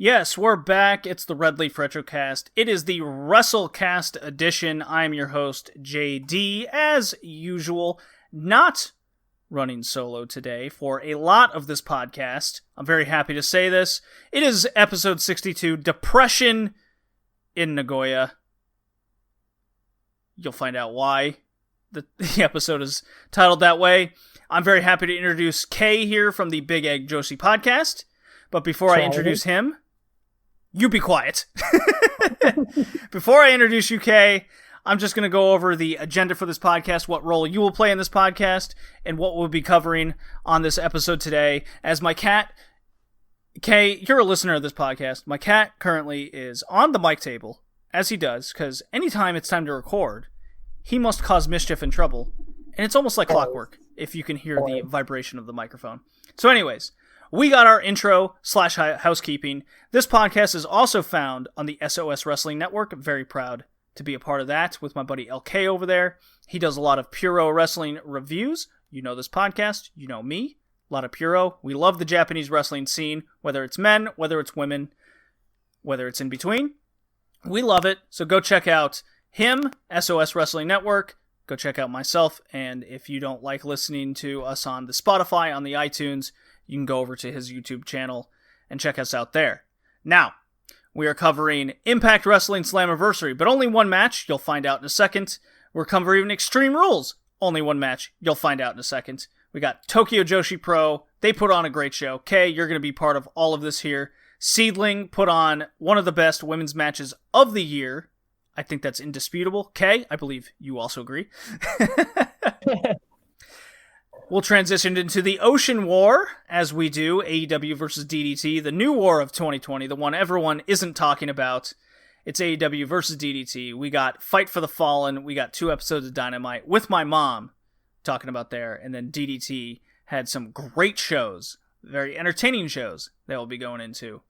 Yes, we're back. It's the Red Leaf Retrocast. It is the WrestleCast edition. I'm your host, JD, as usual, not running solo today for a lot of this podcast. I'm very happy to say this. It is episode 62, Depression in Nagoya. You'll find out why the episode is titled that way. I'm very happy to introduce K here from the Big Egg Joshi Podcast. But before I introduce him, you be quiet. Before I introduce you, Kay, I'm just going to go over the agenda for this podcast, what role you will play in this podcast, and what we'll be covering on this episode today. As my cat, Kay, you're a listener of this podcast. My cat currently is on the mic table, as he does, because anytime it's time to record, he must cause mischief and trouble. And it's almost like clockwork, if you can hear the vibration of the microphone. So anyways, we got our intro/housekeeping. This podcast is also found on the SOS Wrestling Network. I'm very proud to be a part of that with my buddy LK over there. He does a lot of Puro wrestling reviews. You know this podcast. You know me. A lot of Puro. We love the Japanese wrestling scene, whether it's men, whether it's women, whether it's in between. We love it. So go check out him, SOS Wrestling Network. Go check out myself. And if you don't like listening to us on the Spotify, on the iTunes, you can go over to his YouTube channel and check us out there. Now, we are covering Impact Wrestling Slammiversary, but only one match. You'll find out in a second. We're covering Extreme Rules. Only one match. You'll find out in a second. We got Tokyo Joshi Pro. They put on a great show. Kay, you're going to be part of all of this here. SeaDlinnng put on one of the best women's matches of the year. I think that's indisputable. Kay, I believe you also agree. We'll transition into the Ocean War, as we do, AEW versus DDT, the new war of 2020, the one everyone isn't talking about. It's AEW versus DDT. We got Fight for the Fallen, we got 2 episodes of Dynamite with my mom talking about there, and then DDT had some great shows, very entertaining shows that we'll be going into.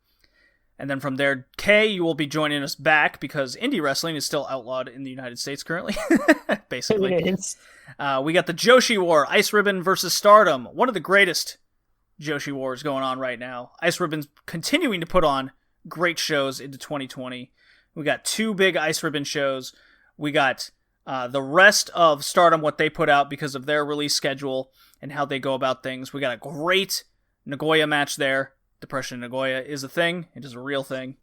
And then from there, Kay, you will be joining us back because indie wrestling is still outlawed in the United States currently, basically. It is. We got the Joshi War, Ice Ribbon versus Stardom. One of the greatest Joshi Wars going on right now. Ice Ribbon's continuing to put on great shows into 2020. We got 2 big Ice Ribbon shows. We got the rest of Stardom, what they put out because of their release schedule and how they go about things. We got a great Nagoya match there. Depression in Nagoya is a thing. It is a real thing.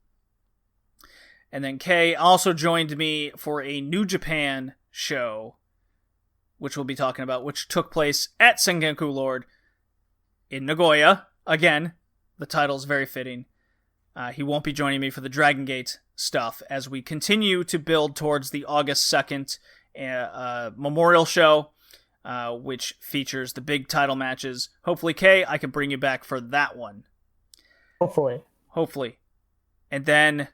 And then Kay also joined me for a New Japan show, which we'll be talking about, which took place at Sengoku Lord in Nagoya. Again, the title's very fitting. He won't be joining me for the Dragon Gate stuff as we continue to build towards the August 2nd memorial show, which features the big title matches. Hopefully, Kay, I can bring you back for that one. Hopefully. And then,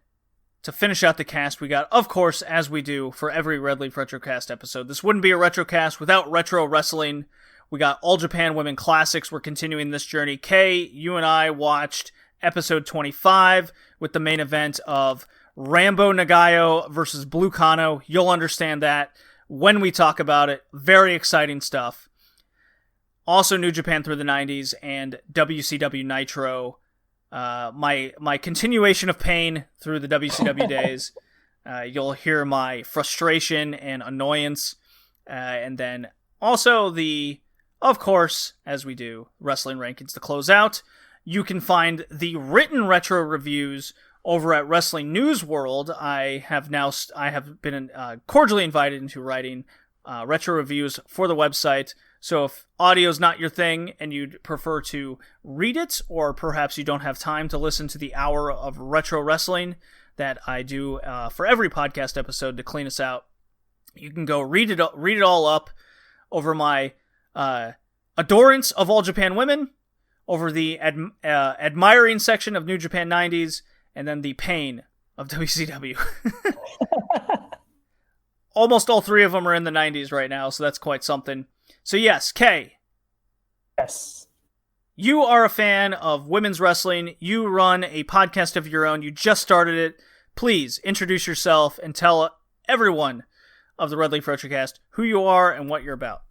to finish out the cast, we got, of course, as we do for every Red Leaf Retrocast episode, this wouldn't be a Retrocast without retro wrestling. We got All Japan Women Classics. We're continuing this journey. Kay, you and I watched episode 25 with the main event of Rambo Nagayo versus Blue Kano. You'll understand that when we talk about it. Very exciting stuff. Also New Japan through the 90s and WCW Nitro. My continuation of pain through the WCW days. You'll hear my frustration and annoyance. And then also of course, as we do, wrestling rankings to close out. You can find the written retro reviews over at Wrestling News World. I have been cordially invited into writing retro reviews for the website. So if audio's not your thing and you'd prefer to read it, or perhaps you don't have time to listen to the hour of retro wrestling that I do for every podcast episode to clean us out, you can go read it all up over my adorance of All Japan Women, over the admiring section of New Japan 90s, and then the pain of WCW. Almost all 3 of them are in the 90s right now, so that's quite something. So yes, Kay. Yes. you are a fan of women's wrestling. You run a podcast of your own. You just started it. Please introduce yourself and tell everyone of the Red Leaf Retrocast who you are and what you're about.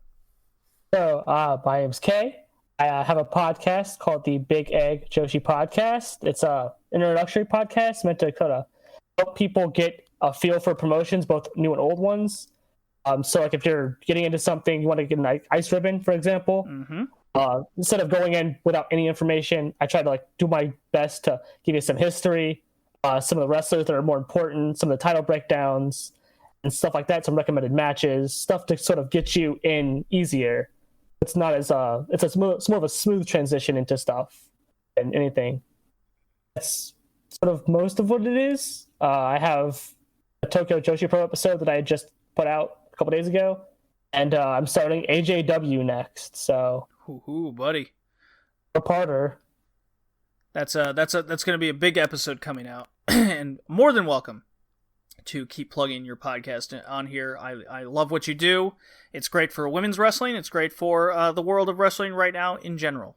So, my name's Kay. I have a podcast called the Big Egg Joshi Podcast. It's a introductory podcast meant to kind of help people get a feel for promotions, both new and old ones. So, like, if you're getting into something, you want to get an ice ribbon, for example. Instead of going in without any information, I try to do my best to give you some history, some of the wrestlers that are more important, some of the title breakdowns, and stuff like that. Some recommended matches, stuff to sort of get you in easier. It's not as it's more of a smooth transition into stuff than anything. That's sort of most of what it is. I have a Tokyo Joshi Pro episode that I just put out a couple days ago, and I'm starting AJW next. So, ooh, buddy, a parter. That's going to be a big episode coming out, and more than welcome to keep plugging your podcast on here. I love what you do. It's great for women's wrestling. It's great for the world of wrestling right now in general.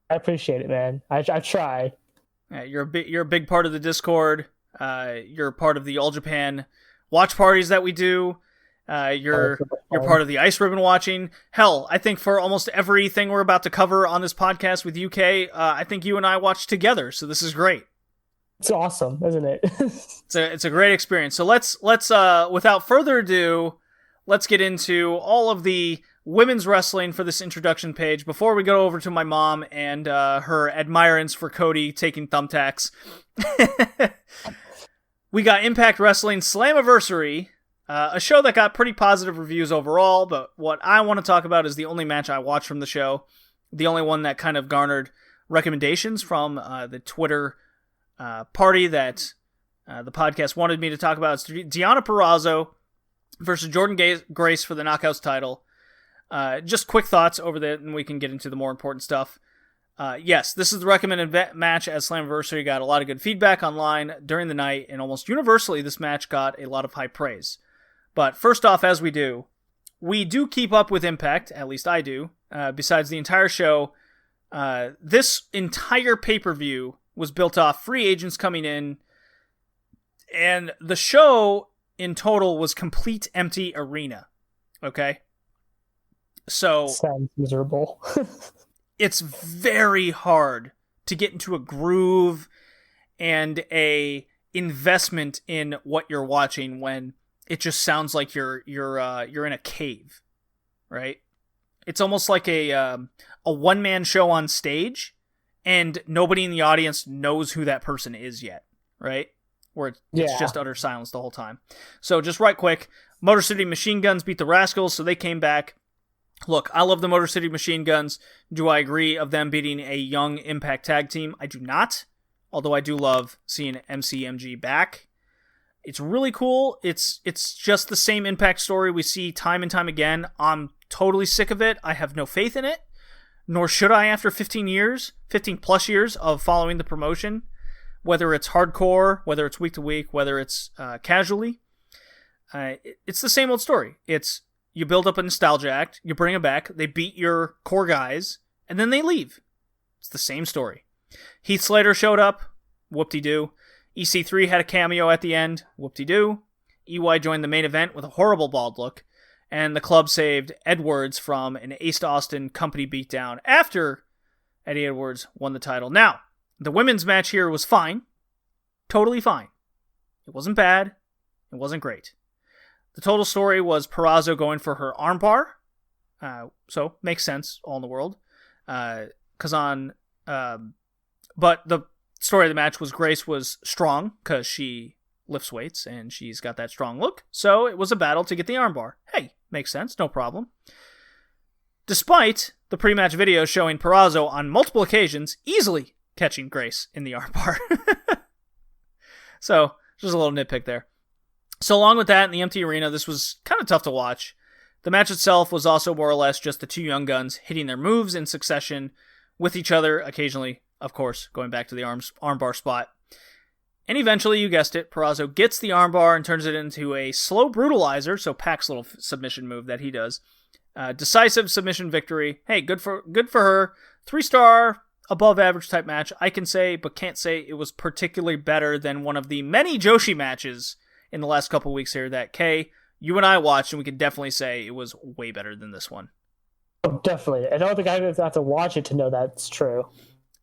I appreciate it, man. I try. You're a big part of the Discord. You're part of the All Japan watch parties that we do. You're part of the ice ribbon watching. Hell, I think for almost everything we're about to cover on this podcast with UK, I think you and I watched together. So this is great. It's awesome, isn't it? It's a great experience. So let's without further ado, let's get into all of the women's wrestling for this introduction page before we go over to my mom and her admirance for Cody taking thumbtacks. We got Impact Wrestling Slammiversary, a show that got pretty positive reviews overall, but what I want to talk about is the only match I watched from the show, the only one that kind of garnered recommendations from the Twitter party that the podcast wanted me to talk about. It's Deonna Purrazzo versus Jordynne Grace for the Knockouts title. Just quick thoughts over that, and we can get into the more important stuff. Yes, this is the recommended match as Slammiversary. Got a lot of good feedback online during the night, and almost universally this match got a lot of high praise. But first off, as we do keep up with Impact, at least I do. Besides the entire show, this entire pay-per-view was built off free agents coming in, and the show in total was complete empty arena. Okay? So sounds miserable. It's very hard to get into a groove and a investment in what you're watching when it just sounds like you're in a cave, right? It's almost like a one-man show on stage, and nobody in the audience knows who that person is yet, right? Where it's just utter silence the whole time. So just right quick, Motor City Machine Guns beat the Rascals, so they came back. Look, I love the Motor City Machine Guns. Do I agree of them beating a young Impact tag team? I do not, although I do love seeing MCMG back. It's really cool. It's just the same Impact story we see time and time again. I'm totally sick of it. I have no faith in it. Nor should I after 15 plus years of following the promotion, whether it's hardcore, whether it's week to week, whether it's casually. It's the same old story. It's you build up a nostalgia act, you bring them back, they beat your core guys, and then they leave. It's the same story. Heath Slater showed up, whoop-de-doo. EC3 had a cameo at the end, whoop-de-doo. EY joined the main event with a horrible bald look, and the club saved Edwards from an Ace Austin company beatdown after Eddie Edwards won the title. Now, the women's match here was fine. Totally fine. It wasn't bad. It wasn't great. The total story was Purrazzo going for her armbar. So, makes sense, all in the world. But the story of the match was Grace was strong, because she lifts weights, and she's got that strong look. So, it was a battle to get the armbar. Hey, makes sense, no problem. Despite the pre-match video showing Purrazzo on multiple occasions easily catching Grace in the armbar. So, just a little nitpick there. So along with that, in the empty arena, this was kind of tough to watch. The match itself was also more or less just the two young guns hitting their moves in succession with each other, occasionally, of course, going back to the armbar spot. And eventually, you guessed it, Purrazzo gets the armbar and turns it into a slow brutalizer, so Pac's little submission move that he does. Decisive submission victory. Hey, good for her. 3-star, above average type match, I can say, but can't say it was particularly better than one of the many Joshi matches in the last couple weeks here that Kay, you and I watched, and we can definitely say it was way better than this one. Oh, definitely. I don't think I have to watch it to know that's true.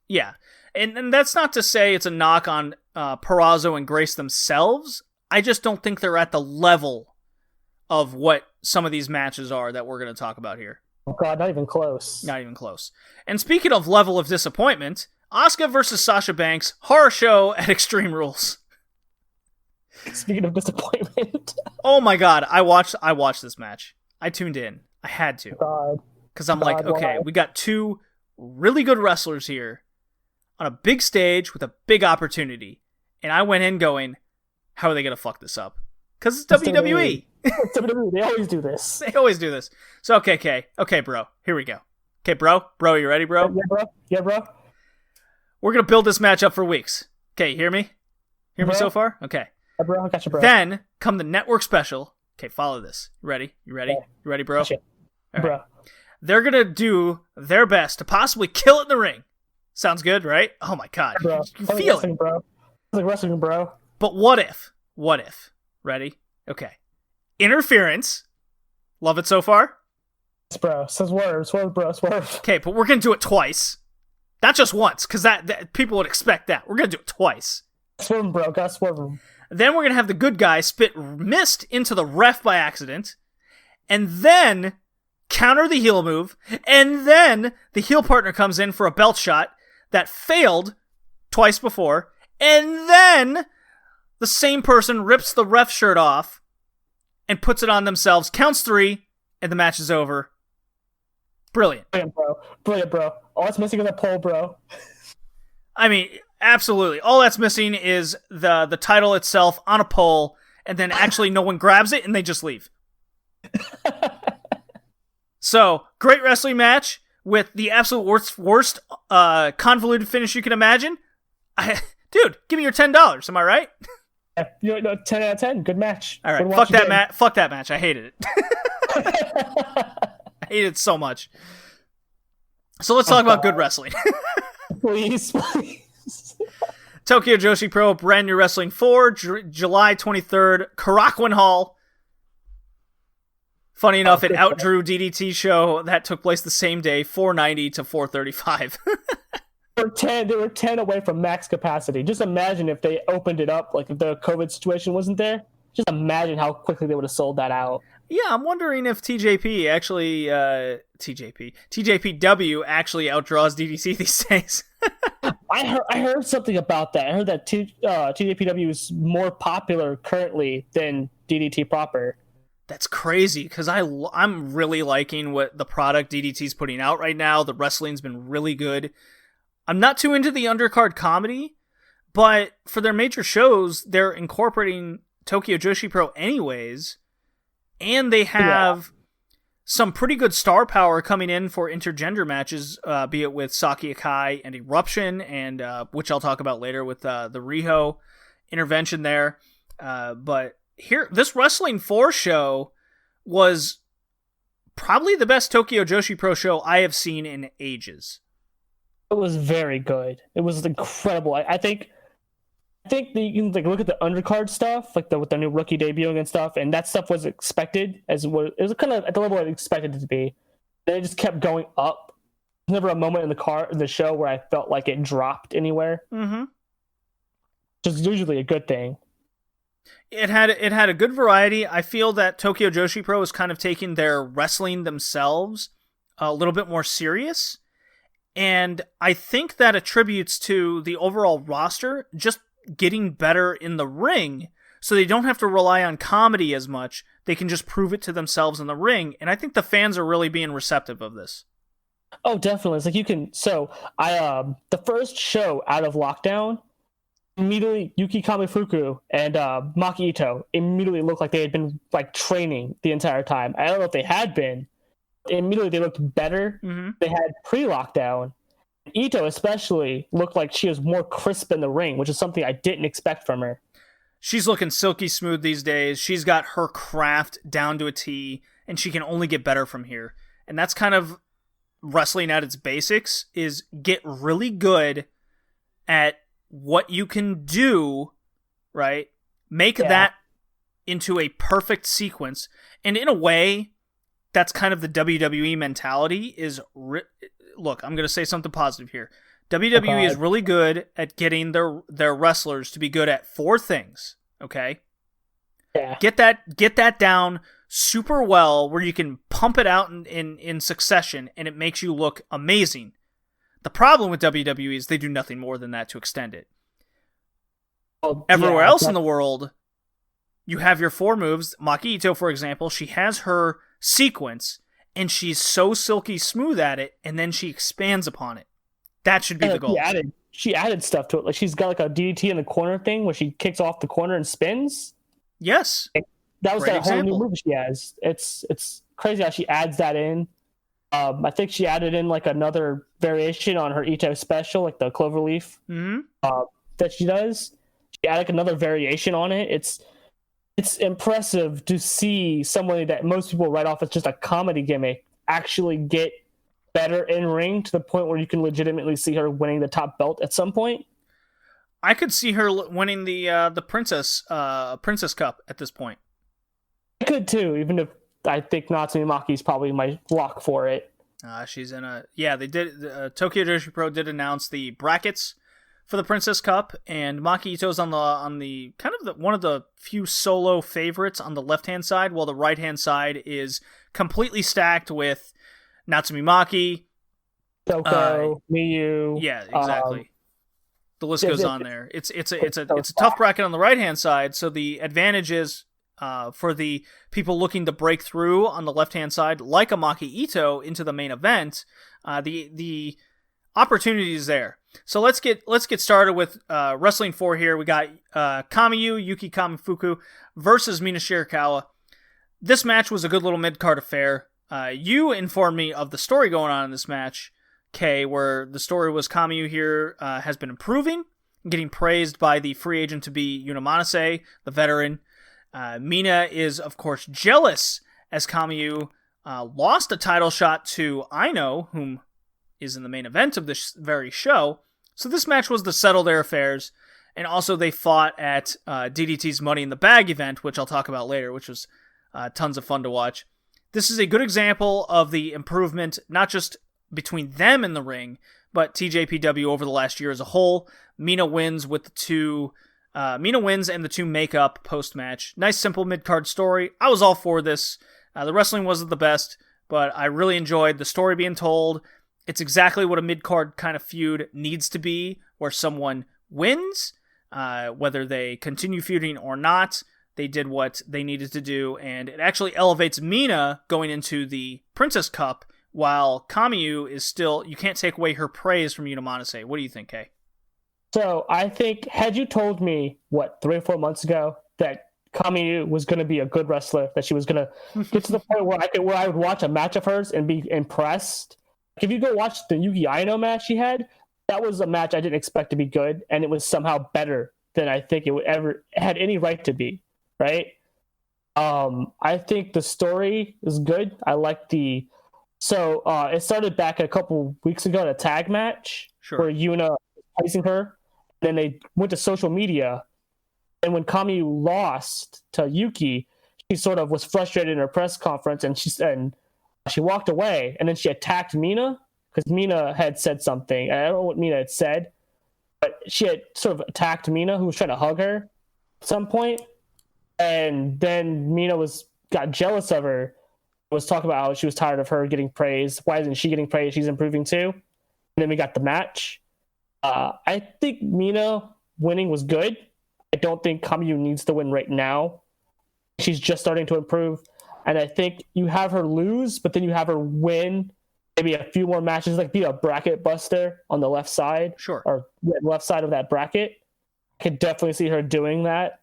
Yeah. And that's not to say it's a knock on Purrazzo and Grace themselves. I just don't think they're at the level of what some of these matches are that we're going to talk about here. Oh god, not even close. Not even close. And speaking of level of disappointment, Asuka versus Sasha Banks, horror show at Extreme Rules. Speaking of disappointment. Oh my god, I watched this match. I tuned in. I had to. God. Because I'm like, okay, why? we got two really good wrestlers here on a big stage with a big opportunity. And I went in going, how are they going to fuck this up? Because it's WWE. It's WWE. They always do this. They always do this. So, okay, bro. Here we go. Okay, bro. Bro, you ready, bro? Yeah, bro. We're going to build this match up for weeks. Okay, you hear me? Hear me so far? Okay. Yeah, bro. I got you, bro. Then come the network special. Okay, follow this. You ready? You ready? Yeah. You ready, bro? Gotcha. All right. Bro. They're going to do their best to possibly kill it in the ring. Sounds good, right? Oh my god. Bro. You feel it. Bro. Like wrestling, bro. But what if? What if? Ready? Okay. Interference. Love it so far? Yes, bro. Swerve, bro. Swerve. Okay, but we're going to do it twice. Not just once, because that people would expect that. We're going to do it twice. Swerve him, bro. Gotta swerve him. Then we're going to have the good guy spit mist into the ref by accident. And then counter the heel move. And then the heel partner comes in for a belt shot that failed twice before. And then the same person rips the ref shirt off and puts it on themselves. Counts 3, and the match is over. Brilliant. Brilliant, bro. All that's missing is a pole, bro. I mean, absolutely. All that's missing is the title itself on a pole, and then actually no one grabs it, and they just leave. So, great wrestling match with the absolute worst convoluted finish you can imagine. Dude, give me your $10. Am I right? Yeah, 10 out of 10. Good match. All right, fuck that match. Fuck that match. I hated it. I hated it so much. So let's talk about good wrestling. Please. Tokyo Joshi Pro Brand New Wrestling 4, July 23rd, Korakuen Hall. Funny enough, it outdrew DDT show that took place the same day, 490 to 435. They were 10 away from max capacity. Just imagine if they opened it up, like if the COVID situation wasn't there. Just imagine how quickly they would have sold that out. Yeah, I'm wondering if TJPW actually outdraws DDT these days. I heard something about that. I heard that TJPW is more popular currently than DDT proper. That's crazy, because I'm really liking what the product DDT's putting out right now. The wrestling's been really good. I'm not too into the undercard comedy, but for their major shows, they're incorporating Tokyo Joshi Pro anyways, and they have some pretty good star power coming in for intergender matches, be it with Saki Akai and Eruption, and which I'll talk about later with the Riho intervention there. But here, this Wrestling 4 show was probably the best Tokyo Joshi Pro show I have seen in ages. It was very good. It was incredible. I think you can look at the undercard stuff, with the new rookie debuting and stuff, and that stuff was expected it was kind of at the level I expected it to be. And it just kept going up. There's never a moment in the show where I felt like it dropped anywhere. Mm-hmm. Which is usually a good thing. It had a good variety. I feel that Tokyo Joshi Pro is kind of taking their wrestling themselves a little bit more serious. And I think that attributes to the overall roster just getting better in the ring, so they don't have to rely on comedy as much. They can just prove it to themselves in the ring, and I think the fans are really being receptive of this. Oh, definitely. It's like you can. So the first show out of lockdown, immediately Yuki Kamifuku and Maki Ito immediately looked like they had been training the entire time. I don't know if they had been. Immediately they looked better. Mm-hmm. They had pre-lockdown. Ito especially looked like she was more crisp in the ring, which is something I didn't expect from her. She's looking silky smooth these days. She's got her craft down to a T, and she can only get better from here. And that's kind of wrestling at its basics is get really good at what you can do, right? Make that into a perfect sequence. And in a way, that's kind of the WWE mentality is... Look, I'm going to say something positive here. WWE is really good at getting their wrestlers to be good at 4 things, okay? Yeah. Get that down super well where you can pump it out in succession and it makes you look amazing. The problem with WWE is they do nothing more than that to extend it. Everywhere else in the world, you have your 4 moves. Maki Ito, for example, she has her sequence and she's so silky smooth at it and then she expands upon it. That should be the goal. She added stuff to it. Like she's got like a DDT in the corner thing where she kicks off the corner and spins. Yes. That was that whole new move she has. It's crazy how she adds that in. I think she added in like another variation on her Ito special, like the cloverleaf that she does. She added like another variation on it. It's impressive to see somebody that most people write off as just a comedy gimmick actually get better in ring to the point where you can legitimately see her winning the top belt at some point. I could see her winning the Princess Cup at this point. I could too, even if I think Natsumi Maki is probably my lock for it. She's in a... Yeah, they did... Tokyo Joshi Pro did announce the brackets for the Princess Cup, and Maki Ito's on the kind of one of the few solo favorites on the left-hand side, while the right-hand side is completely stacked with Natsumi Maki, Doko, Mayu. Yeah, exactly. The list goes on there. It's a tough bracket on the right-hand side, so the advantage is for the people looking to break through on the left-hand side, like a Maki Ito, into the main event. The opportunity is there. So let's get started with Wrestling 4 here. We got Kamiyu, Yuki Kamifuku versus Mina Shirakawa. This match was a good little mid-card affair. You informed me of the story going on in this match, Kay, where the story was Kamiyu here has been improving, getting praised by the free agent to be Yuna Manase, the veteran. Mina is, of course, jealous as Kamiyu lost a title shot to Aino, whom is in the main event of this very show. So this match was to settle their affairs, and also they fought at DDT's Money in the Bag event, which I'll talk about later, which was tons of fun to watch. This is a good example of the improvement, not just between them in the ring, but TJPW over the last year as a whole. Mina wins and the 2 make up post-match. Nice, simple mid-card story. I was all for this. The wrestling wasn't the best, but I really enjoyed the story being told. It's exactly what a mid-card kind of feud needs to be, where someone wins, whether they continue feuding or not. They did what they needed to do, and it actually elevates Mina going into the Princess Cup, while Kamiyu is still... You can't take away her praise from Yuna Manase. What do you think, Kay? So I think, had you told me, 3 or 4 months ago, that Kamiyu was going to be a good wrestler, that she was going to get to the point where I would watch a match of hers and be impressed. If you go watch the Yuki Aino match she had, that was a match I didn't expect to be good, and it was somehow better than I think it would ever had any right to be, right? I think the story is good. I like So it started back a couple weeks ago in a tag match where Yuna was facing her. Then they went to social media, and when Kamiyu lost to Yuki, she sort of was frustrated in her press conference, and she walked away, and then she attacked Mina because Mina had said something. I don't know what Mina had said, but she had sort of attacked Mina, who was trying to hug her at some point, and then Mina got jealous of her. Was talking about how she was tired of her getting praise. Why isn't she getting praise? She's improving too. And then we got the match. I think Mina winning was good. I don't think Kamiyu needs to win right now. She's just starting to improve. And I think you have her lose, but then you have her win maybe a few more matches, like be a bracket buster on the left side. Sure. Or left side of that bracket. I could definitely see her doing that.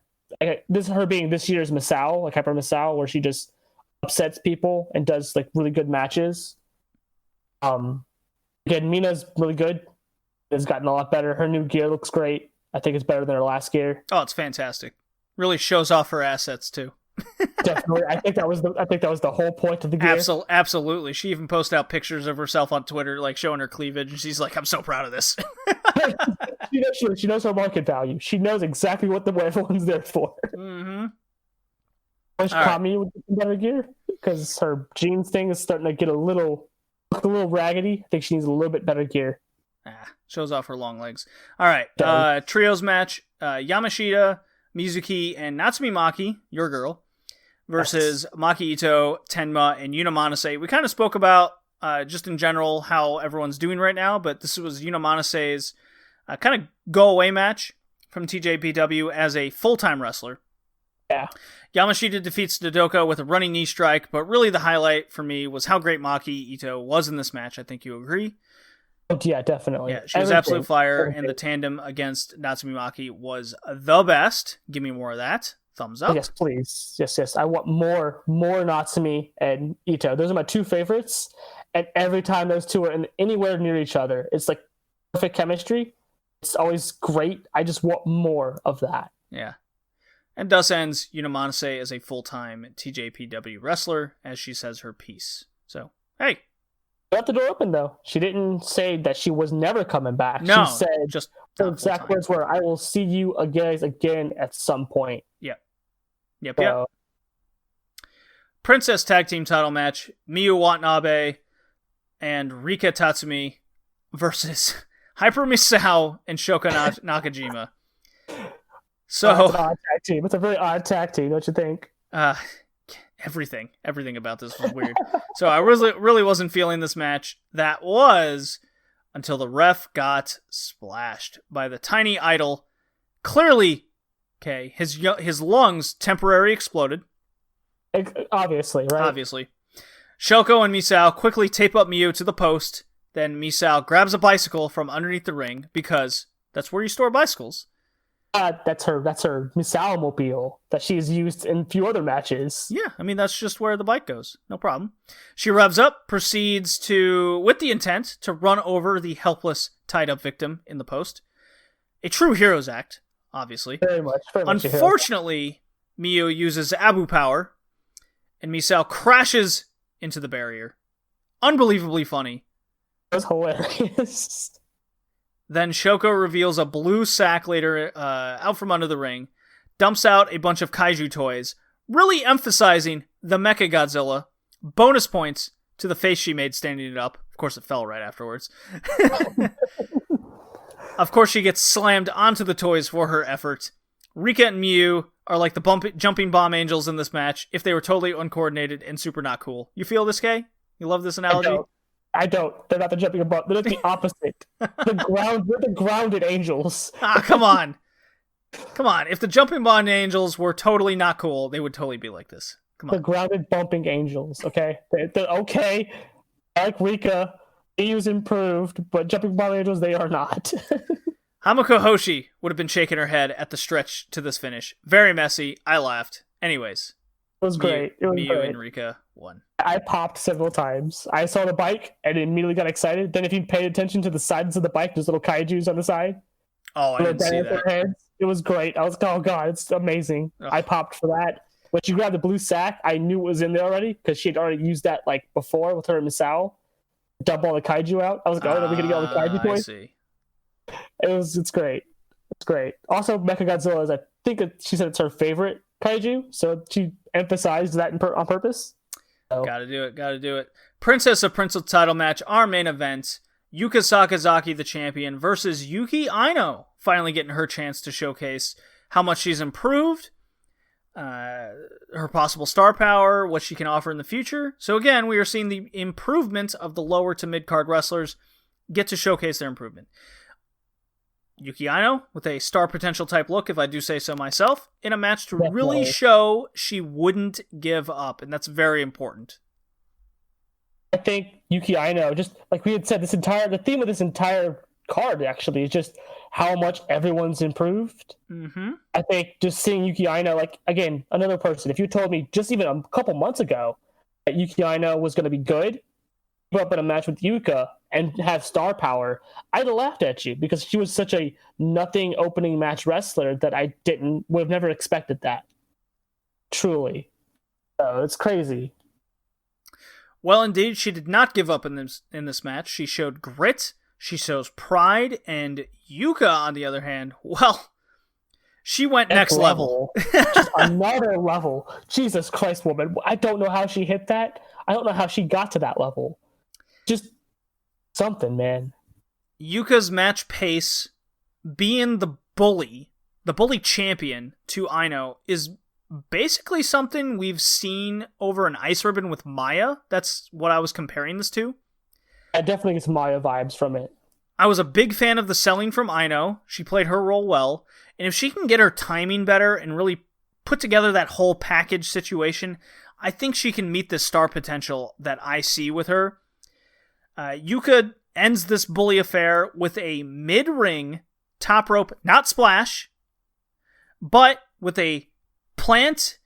This is her being this year's Misao, like Hyper Misao, where she just upsets people and does like really good matches. Again, Mina's really good. Has gotten a lot better. Her new gear looks great. I think it's better than her last gear. Oh, it's fantastic. Really shows off her assets too. Definitely. I think that was the whole point of the gear. Absolutely. She even posted out pictures of herself on Twitter, like showing her cleavage, and she's like, "I'm so proud of this." She knows her market value. She knows exactly what everyone's there for. Mm-hmm. Wish Kami would get better gear because her jeans thing is starting to get a little raggedy. I think she needs a little bit better gear. Shows off her long legs. All right. Trios match: Yamashita, Mizuki, and Natsumi Maki, your girl, versus Maki Ito, Tenma, and Yuna Manase. We kind of spoke about just in general how everyone's doing right now, but this was Yuna Manase's kind of go-away match from TJPW as a full-time wrestler. Yeah. Yamashita defeats Nodoka with a running knee strike, but really the highlight for me was how great Maki Ito was in this match. I think you agree. Oh, yeah, definitely. Yeah, she was absolute fire, and the tandem against Natsumi Maki was the best. Give me more of that. Thumbs up. Yes, please. Yes. I want more Natsumi and Ito. Those are my two favorites, and every time those two are anywhere near each other, it's like perfect chemistry. It's always great. I just want more of that. Yeah. And thus ends Yuna Manase as a full-time TJPW wrestler, as she says her piece. So, hey. Left the door open, though. She didn't say that she was never coming back. No, she said just the exact words were, "I will see you again at some point." Yep. Princess Tag Team title match: Miyu Watanabe and Rika Tatsumi versus Hyper Misao and Shoka Nakajima. So it's an odd tag team. It's a very odd tag team, don't you think? Everything about this was weird. So I really wasn't feeling this match. That was until the ref got splashed by the tiny idol. Clearly, his lungs temporarily exploded. Obviously, right? Obviously. Shoko and Misao quickly tape up Miyu to the post. Then Misao grabs a bicycle from underneath the ring because that's where you store bicycles. That's her Misao mobile that she's used in a few other matches. Yeah, I mean, that's just where the bike goes. No problem. She revs up, proceeds with the intent to run over the helpless, tied-up victim in the post. A true hero's act, obviously. Very much. Unfortunately, Miyu uses Abu power, and Misao crashes into the barrier. Unbelievably funny. It was hilarious. Then Shoko reveals a blue sack later out from under the ring, dumps out a bunch of kaiju toys, really emphasizing the Mecha Godzilla. Bonus points to the face she made standing it up. Of course, it fell right afterwards. Of course, she gets slammed onto the toys for her effort. Rika and Miyu are like the jumping bomb angels in this match if they were totally uncoordinated and super not cool. You feel this, Kay? You love this analogy? I don't. They're not the jumping above. They're like the opposite. They're the grounded angels. Come on. If the jumping bomb angels were totally not cool, they would totally be like this. Come on. The grounded bumping angels. Okay, they're okay. Like Rika, Miyu's improved, but jumping bomb angels, they are not. Hamako Hoshi would have been shaking her head at the stretch to this finish. Very messy. I laughed. Anyways. It was great. Miyu and Rika won. I popped several times. I saw the bike and immediately got excited. Then if you paid attention to the sides of the bike, there's little kaijus on the side. Oh, I didn't see that. It was great. I was like, oh god, it's amazing. Ugh. I popped for that. When she grabbed the blue sack, I knew it was in there already because she had already used that like before with her and Misao. Dump all the kaiju out. I was like, oh, are we gonna get all the kaiju toys? I see. It's great. It's great. Also, Mechagodzilla is, I think she said it's her favorite kaiju, so she emphasized that on purpose. So. Gotta do it. Princess of Prince title match, our main event. Yuka Sakazaki, the champion, versus Yuki Aino, finally getting her chance to showcase how much she's improved, her possible star power, what she can offer in the future. So again, we are seeing the improvement of the lower to mid-card wrestlers get to showcase their improvement. Yuki Aino with a star potential type look, if I do say so myself, in a match to really show she wouldn't give up, and that's very important. I think Yuki Aino, just like we had said, the theme of this entire card actually is just how much everyone's improved. Mm-hmm. I think just seeing Yuki Aino, like, again, another person, if you told me just even a couple months ago that Yuki Aino was going to be good, go up in a match with Yuka and have star power, I'd have laughed at you because she was such a nothing opening match wrestler that would have never expected that. truly. So it's crazy. Well, indeed, she did not give up in this match. She showed grit, she shows pride, and Yuka, on the other hand, well, she went next level. Just another level. Jesus Christ, woman. I don't know how she hit that. I don't know how she got to that level. Just something, man. Yuka's match pace, being the bully champion to Aino, is basically something we've seen over an ice ribbon with Maya. That's what I was comparing this to. I definitely get some Maya vibes from it. I was a big fan of the selling from Aino. She played her role well. And if she can get her timing better and really put together that whole package situation, I think she can meet the star potential that I see with her. Yuka ends this bully affair with a mid-ring top rope, not splash, but with a plant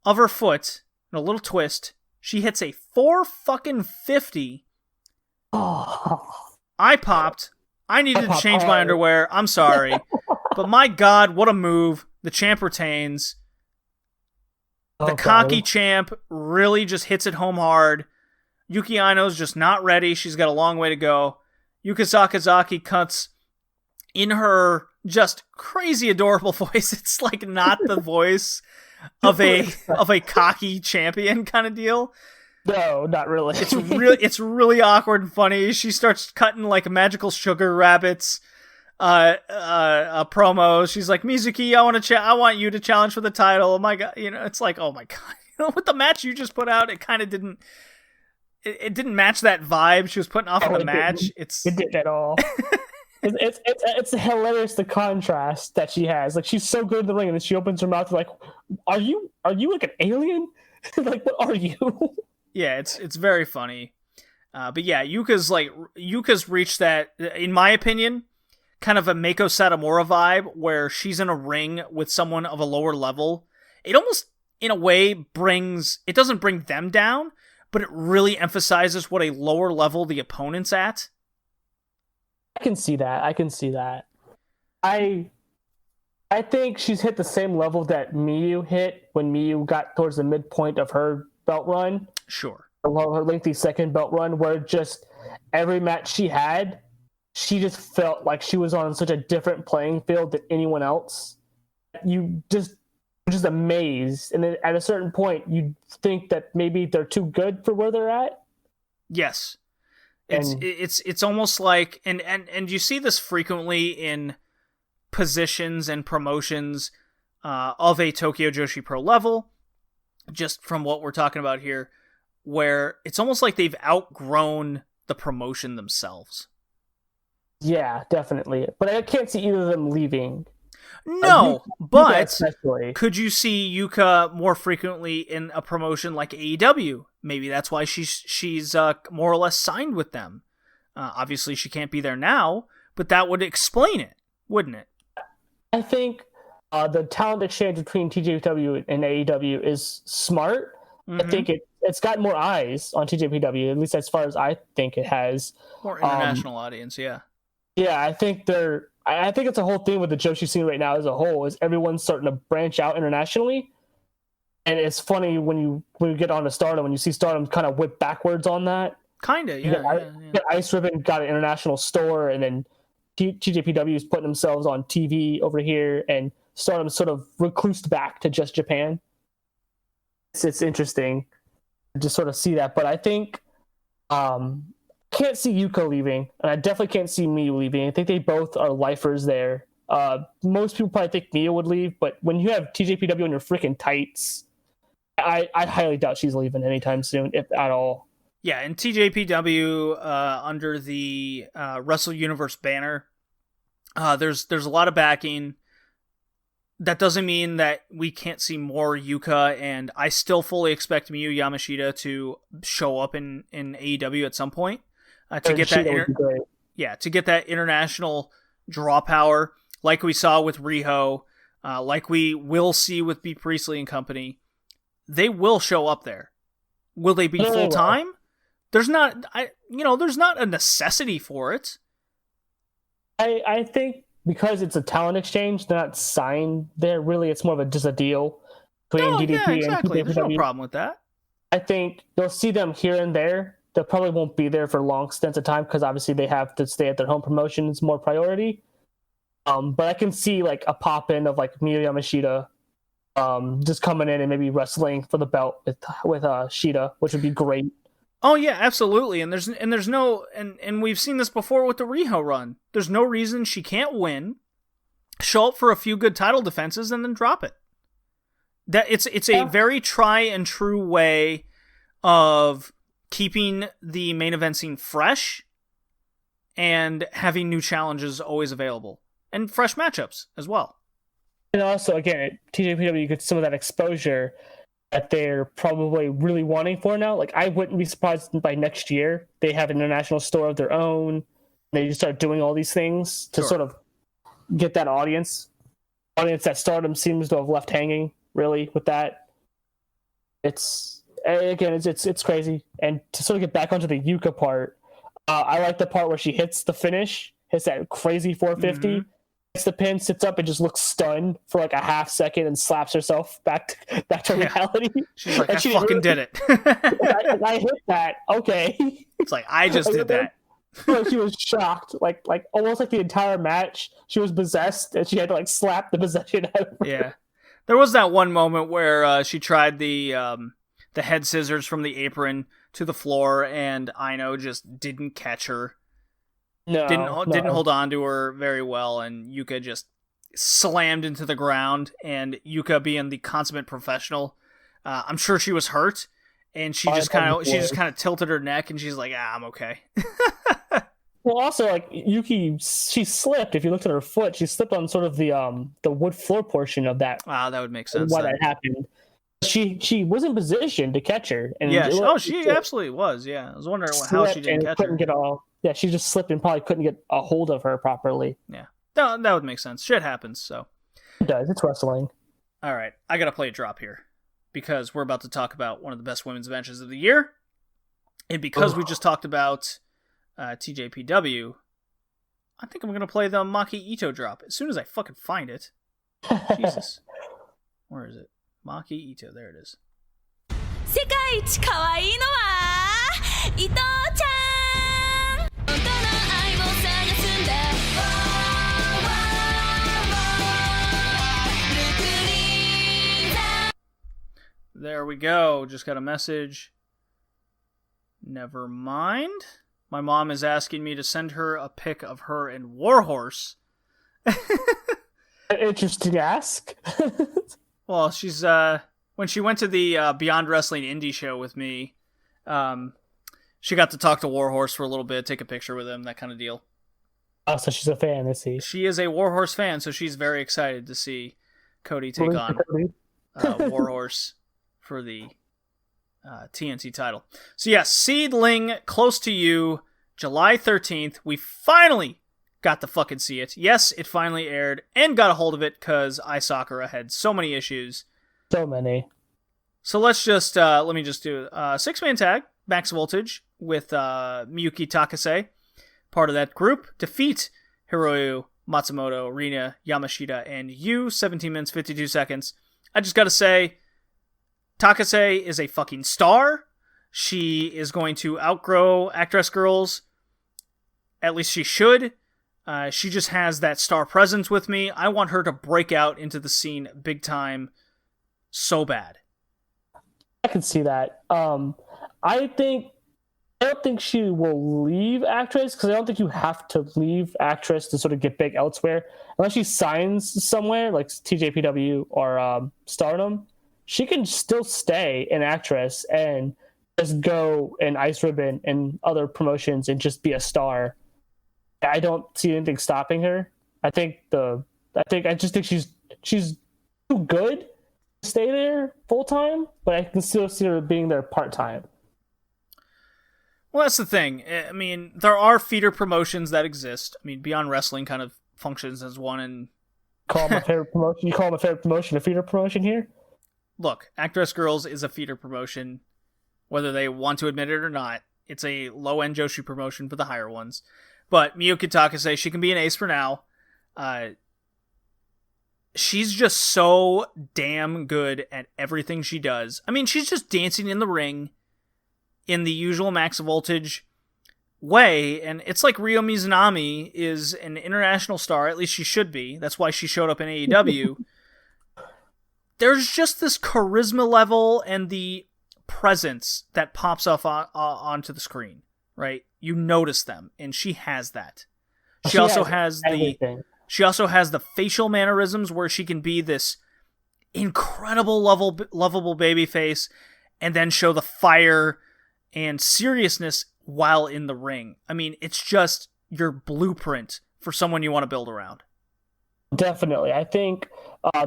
of her foot and a little twist. She hits a 450. Oh. I popped. I needed to change my underwear. I'm sorry. But my God, what a move. The champ retains. The cocky champ really just hits it home hard. Yuki Aino's just not ready. She's got a long way to go. Yuka Sakazaki cuts in her just crazy adorable voice. It's like not the voice of a cocky champion kind of deal. No, not really. It's really awkward and funny. She starts cutting like magical sugar rabbits promos. She's like, Mizuki, I want you to challenge for the title. Oh my God, it's like, oh my God, with the match you just put out, it kind of didn't. It didn't match that vibe she was putting off in the match. It didn't at all. It's hilarious, the contrast that she has. Like, she's so good in the ring, and then she opens her mouth like, "Are you like an alien? Like, what are you?" Yeah, it's very funny. But yeah, Yuka's reached that, in my opinion, kind of a Meiko Satomura vibe, where she's in a ring with someone of a lower level. It almost, in a way, it doesn't bring them down, but it really emphasizes what a lower level the opponent's at. I can see that. I think she's hit the same level that Mayu hit when Mayu got towards the midpoint of her belt run. Sure. Her lengthy second belt run, where just every match she had, she just felt like she was on such a different playing field than anyone else. You just amazed, and then at a certain point you think that maybe they're too good for where they're at. Yes, it's almost like, and you see this frequently in positions and promotions of a Tokyo Joshi Pro level, just from what we're talking about here, where it's almost like they've outgrown the promotion themselves. Yeah, definitely, but I can't see either of them leaving. No, but could you see Yuka more frequently in a promotion like AEW? Maybe that's why she's more or less signed with them. Obviously, she can't be there now, but that would explain it, wouldn't it? I think the talent exchange between TJPW and AEW is smart. Mm-hmm. I think it's got more eyes on TJPW, at least as far as I think it has. More international audience, yeah. Yeah, I think it's a whole thing with the Joshi scene right now as a whole, is everyone's starting to branch out internationally. And it's funny when you get onto Stardom, when you see Stardom kind of whip backwards on that. Kinda, yeah. Ice Ribbon got an international store, and then TJPW is putting themselves on TV over here, and Stardom sort of reclused back to just Japan. It's interesting to just sort of see that. But I think can't see Yuka leaving, and I definitely can't see Miyu leaving. I think they both are lifers there. Most people probably think Miyu would leave, but when you have TJPW in your freaking tights, I highly doubt she's leaving anytime soon, if at all. Yeah, and TJPW under the Wrestle Universe banner, there's a lot of backing. That doesn't mean that we can't see more Yuka, and I still fully expect Miyu Yamashita to show up in AEW at some point. To get that international draw power, like we saw with Riho, like we will see with B. Priestley and company. They will show up there. Will they be full time? There's not a necessity for it. I think because it's a talent exchange, they're not signed there. Really, it's more of just a deal. between Oh, DDP yeah, exactly. and There's no TJPW. problem with that. I think you'll see them here and there. They probably won't be there for long stints of time because obviously they have to stay at their home promotions more priority. But I can see like a pop in of like Miyu Yamashita just coming in and maybe wrestling for the belt with Shida, which would be great. Oh yeah, absolutely. And there's no and we've seen this before with the Riho run. There's no reason she can't win, show up for a few good title defenses, and then drop it. That it's a very try and true way of keeping the main event scene fresh and having new challenges always available and fresh matchups as well. And also, again, at TJPW, you get some of that exposure that they're probably really wanting for now. Like, I wouldn't be surprised by next year they have an international store of their own. They just start doing all these things to sort of get that audience that Stardom seems to have left hanging. Really, with that, it's crazy. And to sort of get back onto the Yuka part, I like the part where she hits the finish, hits that crazy 450. Hits the pin, sits up, and just looks stunned for like a half second and slaps herself back to reality. She's like, I fucking did it. I hit that. Okay. It's like, I just did that. She was shocked. Like almost like the entire match, she was possessed and she had to like slap the possession out of her. Yeah. There was that one moment where she tried the head scissors from the apron to the floor, and Aino just didn't catch her. Didn't hold on to her very well, and Yuka just slammed into the ground. And Yuka, being the consummate professional, I'm sure she was hurt, and she just kind of tilted her neck, and she's like, I'm okay. Well, also like Yuki, she slipped. If you looked at her foot, she slipped on sort of the wood floor portion of that. Wow, that would make sense. Why that happened? She was in position to catch her, and she absolutely was. Yeah, I was wondering how she didn't catch her. Yeah, she just slipped and probably couldn't get a hold of her properly. Yeah, that would make sense. Shit happens, so. It does. It's wrestling. All right, I gotta play a drop here because we're about to talk about one of the best women's matches of the year, and because we just talked about TJPW, I think I'm gonna play the Maki Ito drop as soon as I fucking find it. Jesus, where is it? Maki Ito, there it is. 世界一可愛いのは伊藤ちゃん。本当の愛を探すんだ。There we go. Just got a message. Never mind. My mom is asking me to send her a pic of her and Warhorse. Interesting ask. Well, she's when she went to the Beyond Wrestling indie show with me, she got to talk to Warhorse for a little bit, take a picture with him, that kind of deal. Oh, so she's a fan, is she? She is a Warhorse fan, so she's very excited to see Cody take on Warhorse for the TNT title. So yes, SeaDlinnng, Close to You, July 13th. We finally got to fucking see it. Yes, it finally aired and got a hold of it because iSakura had so many issues. So many. So let's just, let me just do a 6-man tag, Max Voltage, with Miyuki Takase, part of that group. Defeat Hiroyu, Matsumoto, Rina, Yamashita, and Yu, 17 minutes, 52 seconds. I just gotta say, Takase is a fucking star. She is going to outgrow Actress Girls. At least she should. She just has that star presence with me. I want her to break out into the scene big time so bad. I can see that. I don't think she will leave Actress because I don't think you have to leave Actress to sort of get big elsewhere. Unless she signs somewhere like TJPW or Stardom, she can still stay an Actress and just go in Ice Ribbon and other promotions and just be a star. I don't see anything stopping her. I just think she's too good to stay there full time, but I can still see her being there part time. Well, that's the thing. I mean, there are feeder promotions that exist. I mean, Beyond Wrestling kind of functions as one, and call them a favorite promotion. You call them a favorite promotion, a feeder promotion here? Look, Actress Girls is a feeder promotion, whether they want to admit it or not. It's a low-end Joshi promotion for the higher ones. But Miyuki Takase, she can be an ace for now. she's just so damn good at everything she does. I mean, she's just dancing in the ring in the usual max voltage way, and it's like Ryo Mizunami is an international star, at least she should be. That's why she showed up in AEW. There's just this charisma level and the presence that pops off onto the screen, right? You notice them, and she has that. She also has the facial mannerisms where she can be this incredible lovable babyface and then show the fire and seriousness while in the ring. I mean, it's just your blueprint for someone you want to build around. Definitely. I think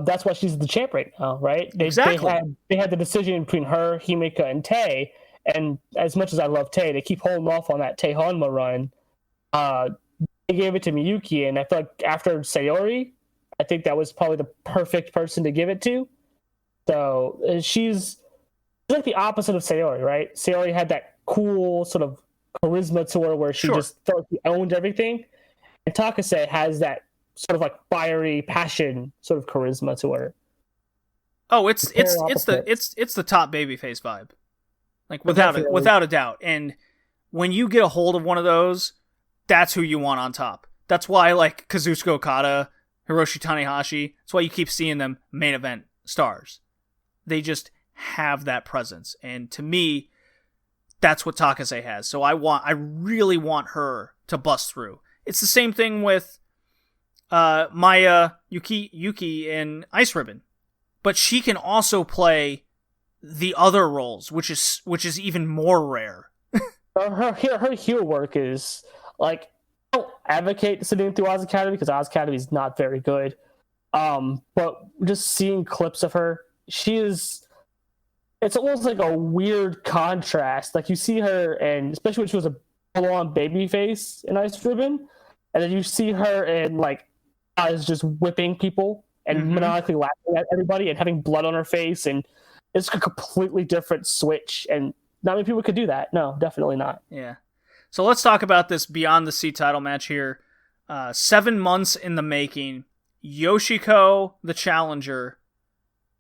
that's why she's the champ right now, right? Exactly. They had the decision between her, Himeka, and Tay, and as much as I love Tay, they keep holding off on that Tay Hanma run. They gave it to Miyuki, and I feel like after Sayori, I think that was probably the perfect person to give it to. So she's like the opposite of Sayori, right? Sayori had that cool sort of charisma to her where she just felt she owned everything. And Takase has that sort of like fiery passion sort of charisma to her. Oh, it's the top babyface vibe. Like without a doubt. And when you get a hold of one of those, that's who you want on top. That's why like Kazuchika Okada, Hiroshi Tanahashi, that's why you keep seeing them main event stars. They just have that presence. And to me, that's what Takase has. So I really want her to bust through. It's the same thing with Maya Yuki in Ice Ribbon. But she can also play the other roles, which is even more rare. Her heel work is like, I don't advocate sitting through Oz Academy because Oz Academy is not very good. But just seeing clips of her, it's almost like a weird contrast. Like you see her, and especially when she was a full-on baby face in Ice Ribbon, and then you see her in like as just whipping people and maniacally laughing at everybody and having blood on her face, and it's a completely different switch. And not many people could do that. No, definitely not. Yeah. So let's talk about this Beyond the Sea title match here. 7 months in the making. Yoshiko, the challenger,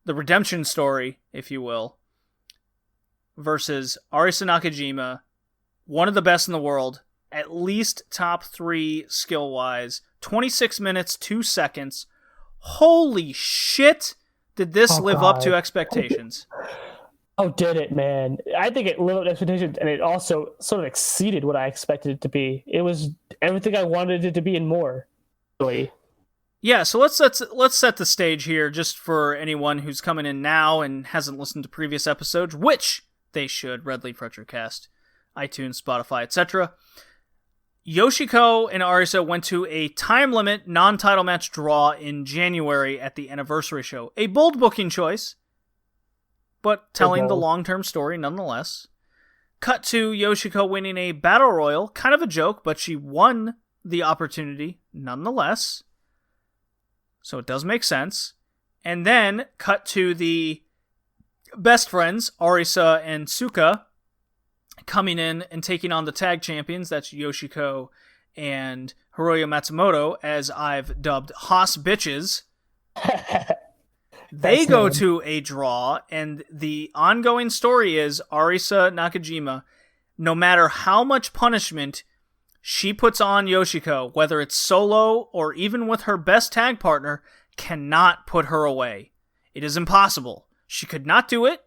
the redemption story, if you will, versus Arisa Nakajima, one of the best in the world, at least top 3 skill-wise, 26 minutes, 2 seconds. Holy shit! Did this live up to expectations? Oh, did it, man. I think it lived up to expectations, and it also sort of exceeded what I expected it to be. It was everything I wanted it to be and more, really. Yeah, so let's set the stage here just for anyone who's coming in now and hasn't listened to previous episodes, which they should. Red Leaf Retrocast, iTunes, Spotify, etc. Yoshiko and Arisa went to a time limit non-title match draw in January at the anniversary show. A bold booking choice, but telling the long-term story nonetheless. Cut to Yoshiko winning a battle royal, kind of a joke, but she won the opportunity nonetheless. So it does make sense. And then cut to the best friends, Arisa and Suka, coming in and taking on the tag champions. That's Yoshiko and Hiroyo Matsumoto, as I've dubbed Haas Bitches. They go to a draw, and the ongoing story is Arisa Nakajima, no matter how much punishment she puts on Yoshiko, whether it's solo or even with her best tag partner, cannot put her away. It is impossible. She could not do it,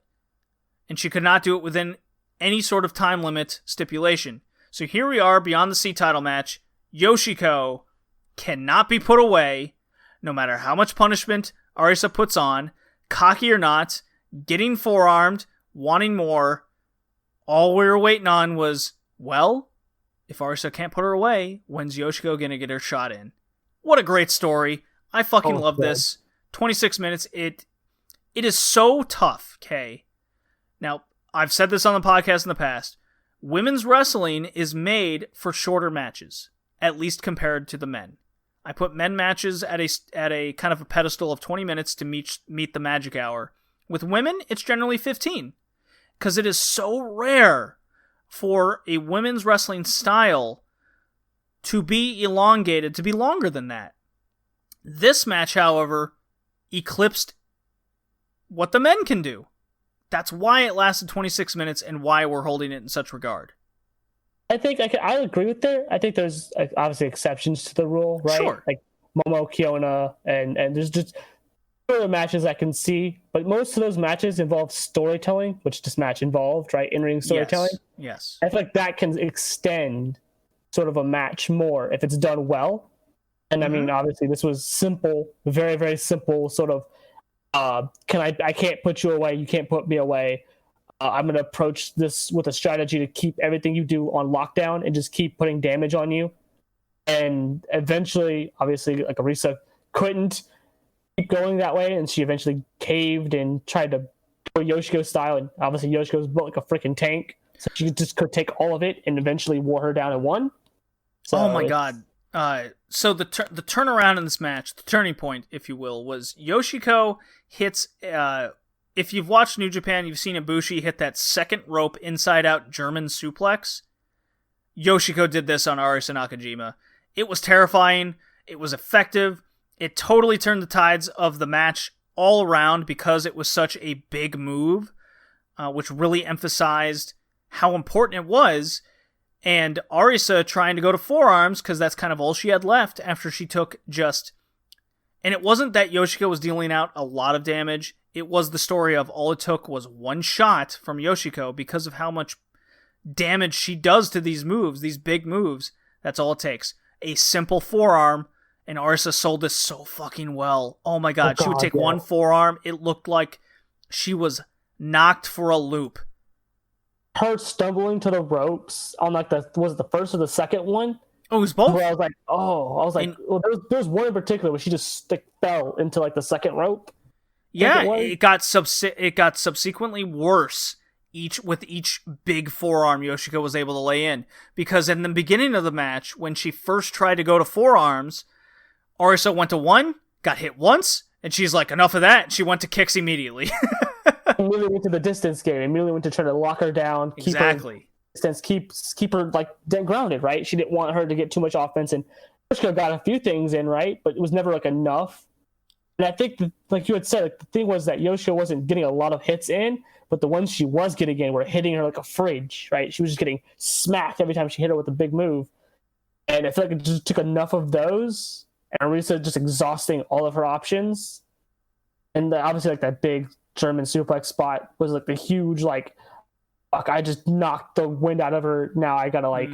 and she could not do it within any sort of time limit stipulation. So here we are, Beyond the Sea title match. Yoshiko cannot be put away, no matter how much punishment Arisa puts on, cocky or not, getting forearmed, wanting more. All we were waiting on was, well, if Arisa can't put her away, when's Yoshiko gonna get her shot in? What a great story. I fucking love this. 26 minutes. It is so tough, Kay. Now, I've said this on the podcast in the past. Women's wrestling is made for shorter matches, at least compared to the men. I put men matches at a kind of a pedestal of 20 minutes to meet the magic hour. With women, it's generally 15, because it is so rare for a women's wrestling style to be elongated, to be longer than that. This match, however, eclipsed what the men can do. That's why it lasted 26 minutes and why we're holding it in such regard. I think I agree with that. I think there's obviously exceptions to the rule, right? Sure. Like Momo, Kiona, and there's just other matches I can see, but most of those matches involve storytelling, which this match involved, right? In-ring storytelling. Yes. I feel like that can extend sort of a match more if it's done well. And I mean, obviously, this was simple, very, very simple. Sort of, I can't put you away. You can't put me away. I'm going to approach this with a strategy to keep everything you do on lockdown and just keep putting damage on you. And eventually, obviously, like Arisa couldn't keep going that way, and she eventually caved and tried to go Yoshiko style. And obviously, Yoshiko's built like a freaking tank, so she just could take all of it and eventually wore her down and won. So oh my god! So the turnaround in this match, the turning point, if you will, was Yoshiko hits. If you've watched New Japan, you've seen Ibushi hit that second rope inside out German suplex. Yoshiko did this on Arisa Nakajima. It was terrifying. It was effective. It totally turned the tides of the match all around because it was such a big move, which really emphasized how important it was. And Arisa trying to go to forearms because that's kind of all she had left after she took just... And it wasn't that Yoshiko was dealing out a lot of damage. It was the story of all it took was one shot from Yoshiko because of how much damage she does to these moves, these big moves. That's all it takes. A simple forearm, and Arisa sold this so fucking well. Oh my god, she would take one forearm. It looked like she was knocked for a loop. Her stumbling to the ropes on like was it the first or the second one? Oh, it was both? Where I was like, well, there's one in particular where she just fell into like the second rope. Yeah, it got subsequently worse with each big forearm Yoshiko was able to lay in. Because in the beginning of the match, when she first tried to go to forearms, Arisa went to one, got hit once, and she's like, enough of that. She went to kicks immediately. Immediately went to the distance game. Immediately went to try to lock her down. Exactly. Keep her like dead grounded, right? She didn't want her to get too much offense, and Yoshiko got a few things in, right? But it was never like enough. And I think, like you had said, like, the thing was that Yoshiko wasn't getting a lot of hits in, but the ones she was getting in were hitting her like a fridge, right? She was just getting smacked every time she hit her with a big move. And I feel like it just took enough of those, and Arisa just exhausting all of her options. And obviously, like, that big German suplex spot was like the huge, like, fuck, I just knocked the wind out of her. Now I gotta, like,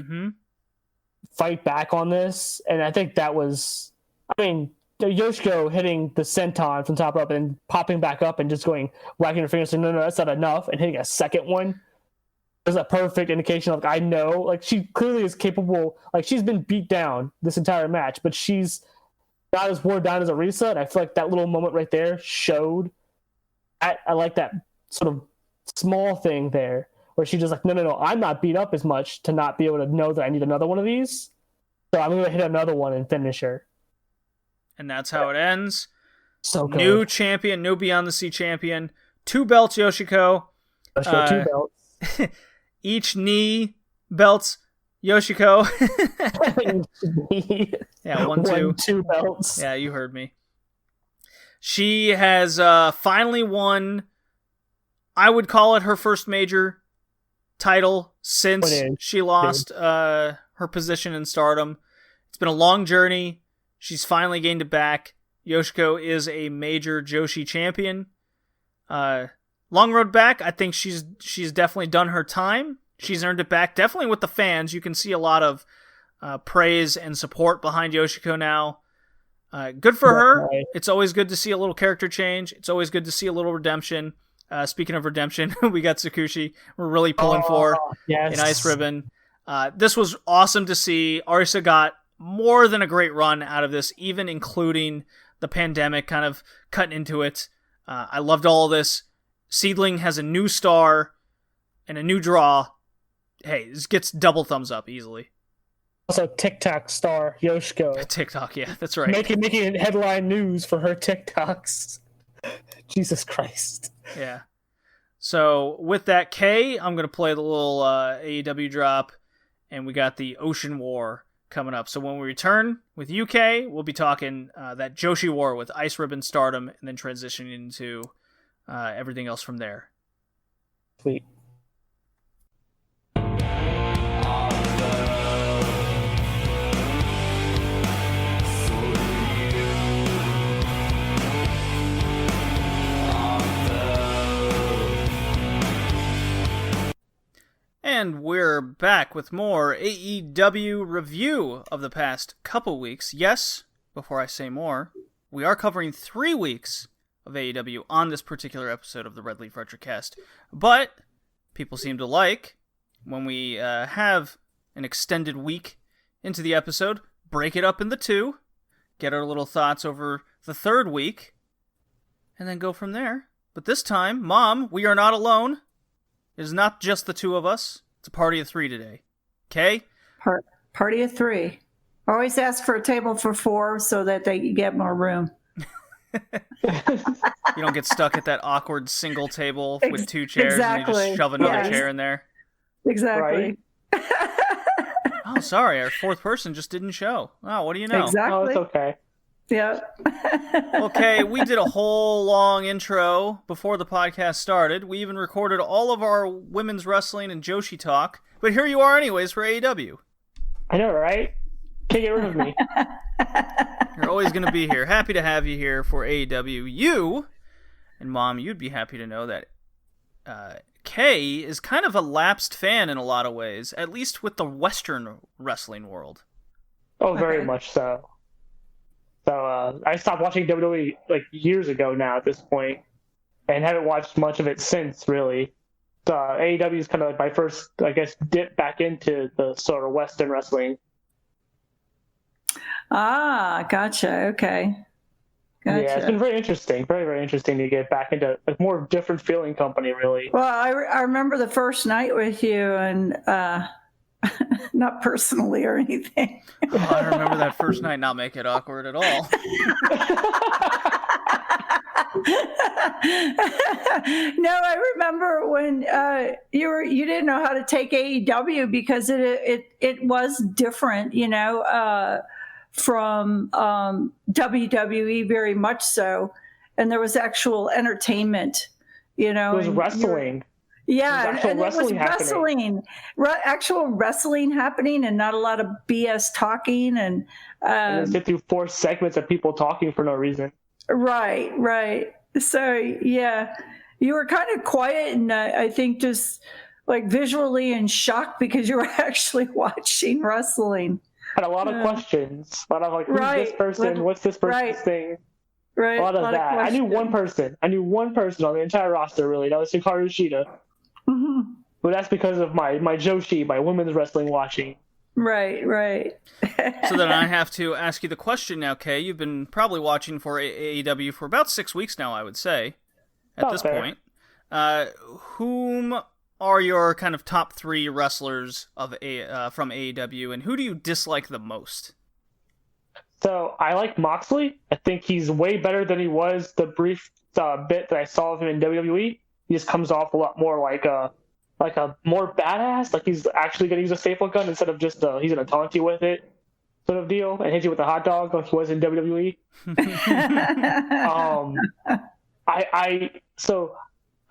fight back on this. And I think that was, I mean, Yoshiko hitting the senton from top up and popping back up and just whacking her fingers saying, no, that's not enough, and hitting a second one is a perfect indication of, like, I know, like, she clearly is capable, like, she's been beat down this entire match, but she's not as worn down as Arisa, and I feel like that little moment right there showed. I like that sort of small thing there where she's just like, no, I'm not beat up as much to not be able to know that I need another one of these, so I'm going to hit another one and finish her. And that's how it ends. So good. New champion, new Beyond the Sea champion. 2 belts, Yoshiko. 2 belts. Each knee belts, Yoshiko. Yeah, 1, 2. 2 belts. Yeah, you heard me. She has finally won, I would call it her first major title since she lost her position in Stardom. It's been a long journey. She's finally gained it back. Yoshiko is a major Joshi champion. Long road back. I think she's definitely done her time. She's earned it back. Definitely with the fans. You can see a lot of praise and support behind Yoshiko now. Good for her. It's always good to see a little character change. It's always good to see a little redemption. Speaking of redemption, we got Tsukushi. We're really pulling for an Ice Ribbon. This was awesome to see. Arisa got more than a great run out of this, even including the pandemic kind of cutting into it. I loved all of this. SeaDlinnng has a new star and a new draw. Hey, this gets double thumbs up easily. Also, TikTok star Yoshiko. TikTok, yeah, that's right. Making headline news for her TikToks. Jesus Christ. Yeah. So with that, K, I'm going to play the little AEW drop, and we got the Ocean War coming up. So when we return with UK, we'll be talking that Joshi War with Ice Ribbon, Stardom, and then transitioning into everything else from there. Sweet. And we're back with more AEW review of the past couple weeks. Yes, before I say more, we are covering 3 weeks of AEW on this particular episode of the Red Leaf Retrocast. But people seem to like when we have an extended week into the episode, break it up into 2, get our little thoughts over the 3rd week, and then go from there. But this time, Mom, we are not alone. It is not just the 2 of us. It's a party of 3 today. Okay? Party of 3. Always ask for a table for 4 so that they get more room. You don't get stuck at that awkward single table with 2 chairs and you just shove another chair in there. Exactly. Right? Oh, sorry. Our 4th person just didn't show. Oh, what do you know? Exactly. Oh, it's okay. Yeah. Okay, we did a whole long intro before the podcast started. We even recorded all of our women's wrestling and Joshi talk. But here you are anyways for AEW. I know, right? Can't get rid of me. You're always going to be here. Happy to have you here for AEW. You, and Mom, you'd be happy to know that Kay is kind of a lapsed fan in a lot of ways, at least with the Western wrestling world. Oh, very much so. So I stopped watching WWE like years ago now at this point, and haven't watched much of it since, really. So AEW is kind of like my first, I guess, dip back into the sort of Western wrestling. Ah, gotcha. Okay. Gotcha. Yeah, it's been very interesting. Very, very interesting to get back into a more different feeling company, really. Well, I remember the first night with you, and not personally or anything. Oh, I remember that first night not make it awkward at all. No, I remember when you didn't know how to take AEW because it was different, from WWE, very much so, and there was actual entertainment, It was wrestling. Yeah, and it was wrestling, actual wrestling happening, and not a lot of BS talking. And get through 4 segments of people talking for no reason. Right. So yeah, you were kind of quiet, and I think just like visually in shock because you were actually watching wrestling. Had a lot of questions. A lot of like, who's this person? What's this person's thing? Right. A lot of that. I knew one person on the entire roster, really. That was Hikaru Shida. Mm-hmm. But that's because of my Joshi, my women's wrestling watching. Right. So then I have to ask you the question now, Kay. You've been probably watching for AEW for about 6 weeks now, I would say, at this point. Whom are your kind of top 3 wrestlers from AEW, and who do you dislike the most? So I like Moxley. I think he's way better than he was the brief bit that I saw of him in WWE. He just comes off a lot more like a more badass. Like he's actually going to use a staple gun instead of just he's going to taunt you with it sort of deal and hit you with a hot dog like he was in WWE.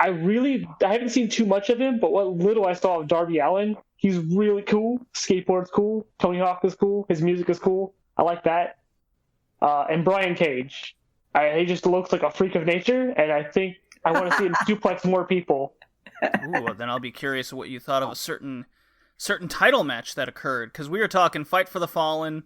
I haven't seen too much of him, but what little I saw of Darby Allin, he's really cool. Skateboard's cool. Tony Hawk is cool. His music is cool. I like that. And Brian Cage. He just looks like a freak of nature, and I think I want to see him suplex more people. Ooh, well, then I'll be curious what you thought of a certain title match that occurred, because we were talking Fight for the Fallen,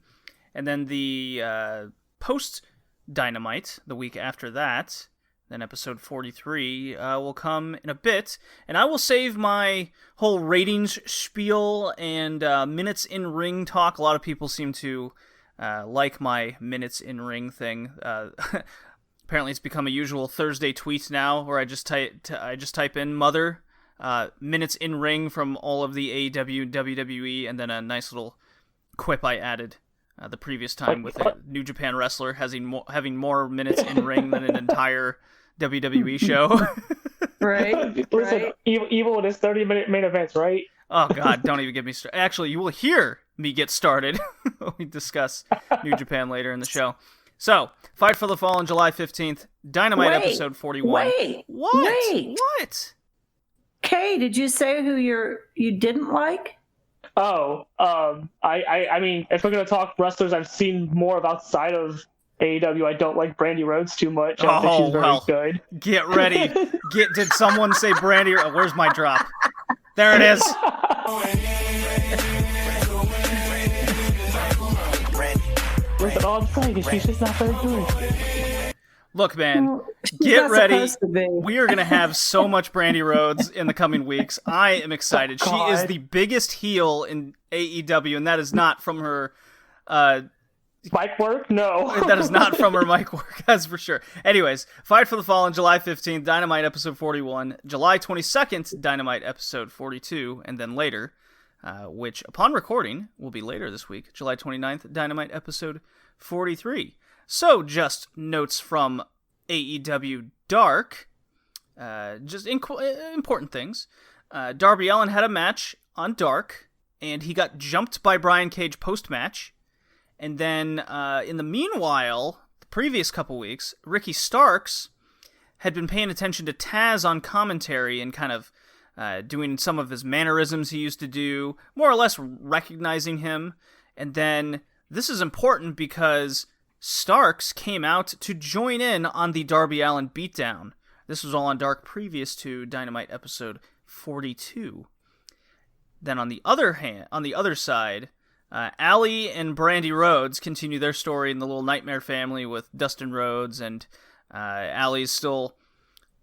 and then the post-Dynamite, the week after that, then episode 43 will come in a bit, and I will save my whole ratings spiel and minutes in ring talk. A lot of people seem to like my minutes in ring thing. Apparently, it's become a usual Thursday tweet now, where I just type in "mother" minutes in ring from all of the AEW, WWE, and then a nice little quip I added the previous time with a New Japan wrestler having more minutes in ring than an entire WWE show. Right. Listen, Evil in his 30-minute main events, right? Oh, God, don't even get me started. Actually, you will hear me get started when we discuss New Japan later in the show. So, Fight for the Fallen, July 15th, Dynamite episode 41. What? Kay, did you say who you didn't like? Oh, I mean, if we're going to talk wrestlers I've seen more of outside of AEW, I don't like Brandy Rhodes too much. I don't think she's very good. Get ready. Did someone say Brandy? Oh, where's my drop? There it is. With it all playing, she's just not very good. Look, man, get ready. We are going to have so much Brandy Rhodes in the coming weeks. I am excited. She is the biggest heel in AEW, and that is not from her... mic work? No. That is not from her mic work, that's for sure. Anyways, Fight for the Fallen, July 15th, Dynamite episode 41. July 22nd, Dynamite episode 42, and then later, which upon recording will be later this week, July 29th, Dynamite episode 43. So, just notes from AEW Dark, just important things. Darby Allin had a match on Dark, and he got jumped by Brian Cage post-match. And then, in the meanwhile, the previous couple weeks, Ricky Starks had been paying attention to Taz on commentary and kind of doing some of his mannerisms he used to do, more or less recognizing him. And then, this is important because Starks came out to join in on the Darby Allin beatdown. This was all on Dark previous to Dynamite episode 42. Then on the other side, Allie and Brandy Rhodes continue their story in the little Nightmare family with Dustin Rhodes, and Allie's still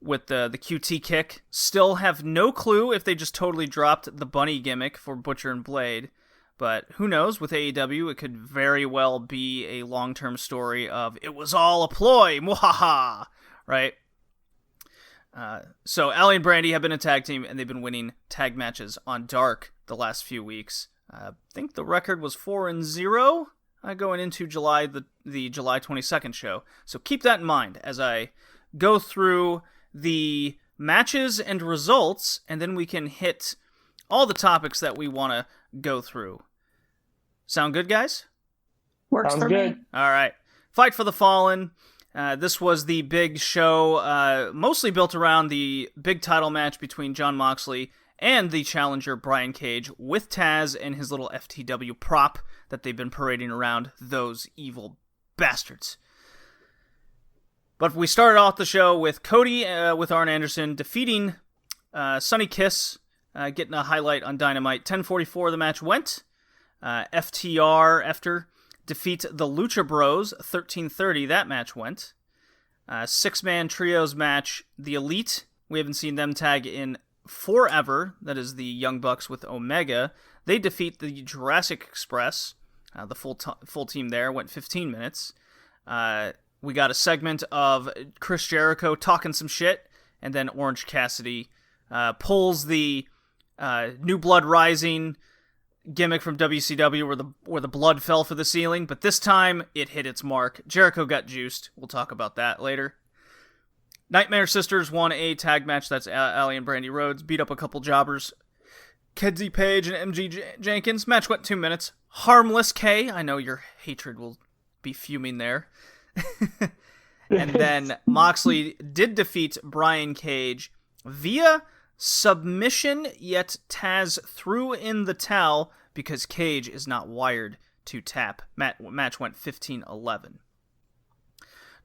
with the QT kick. Still have no clue if they just totally dropped the bunny gimmick for Butcher and Blade. But who knows, with AEW, it could very well be a long-term story of, it was all a ploy, mwahaha, right? So Allie and Brandy have been a tag team, and they've been winning tag matches on Dark the last few weeks. I think the record was 4-0 going into July, the July 22nd show. So keep that in mind as I go through the matches and results, and then we can hit all the topics that we want to go through. Sound good, guys? Works for me. All right. Fight for the Fallen. This was the big show, mostly built around the big title match between Jon Moxley and the challenger Brian Cage with Taz and his little FTW prop that they've been parading around, those evil bastards. But we started off the show with Cody with Arn Anderson defeating Sonny Kiss, getting a highlight on Dynamite. 10:44 the match went. FTR after defeat the Lucha Bros. 13:30 that match went. Six-man trios match. The Elite, we haven't seen them tag in forever. That is the Young Bucks with Omega. They defeat the Jurassic Express. The full team there went 15 minutes. We got a segment of Chris Jericho talking some shit, and then Orange Cassidy pulls the New Blood Rising gimmick from WCW where the blood fell for the ceiling, but this time it hit its mark. Jericho got juiced. We'll talk about that later. Nightmare Sisters won a tag match. That's Allie and Brandy Rhodes. Beat up a couple jobbers. Kenzie Page and MG Jenkins. Match went 2 minutes. Harmless K. I know your hatred will be fuming there. And then Moxley did defeat Brian Cage via submission, yet Taz threw in the towel because Cage is not wired to tap. Match went 15-11.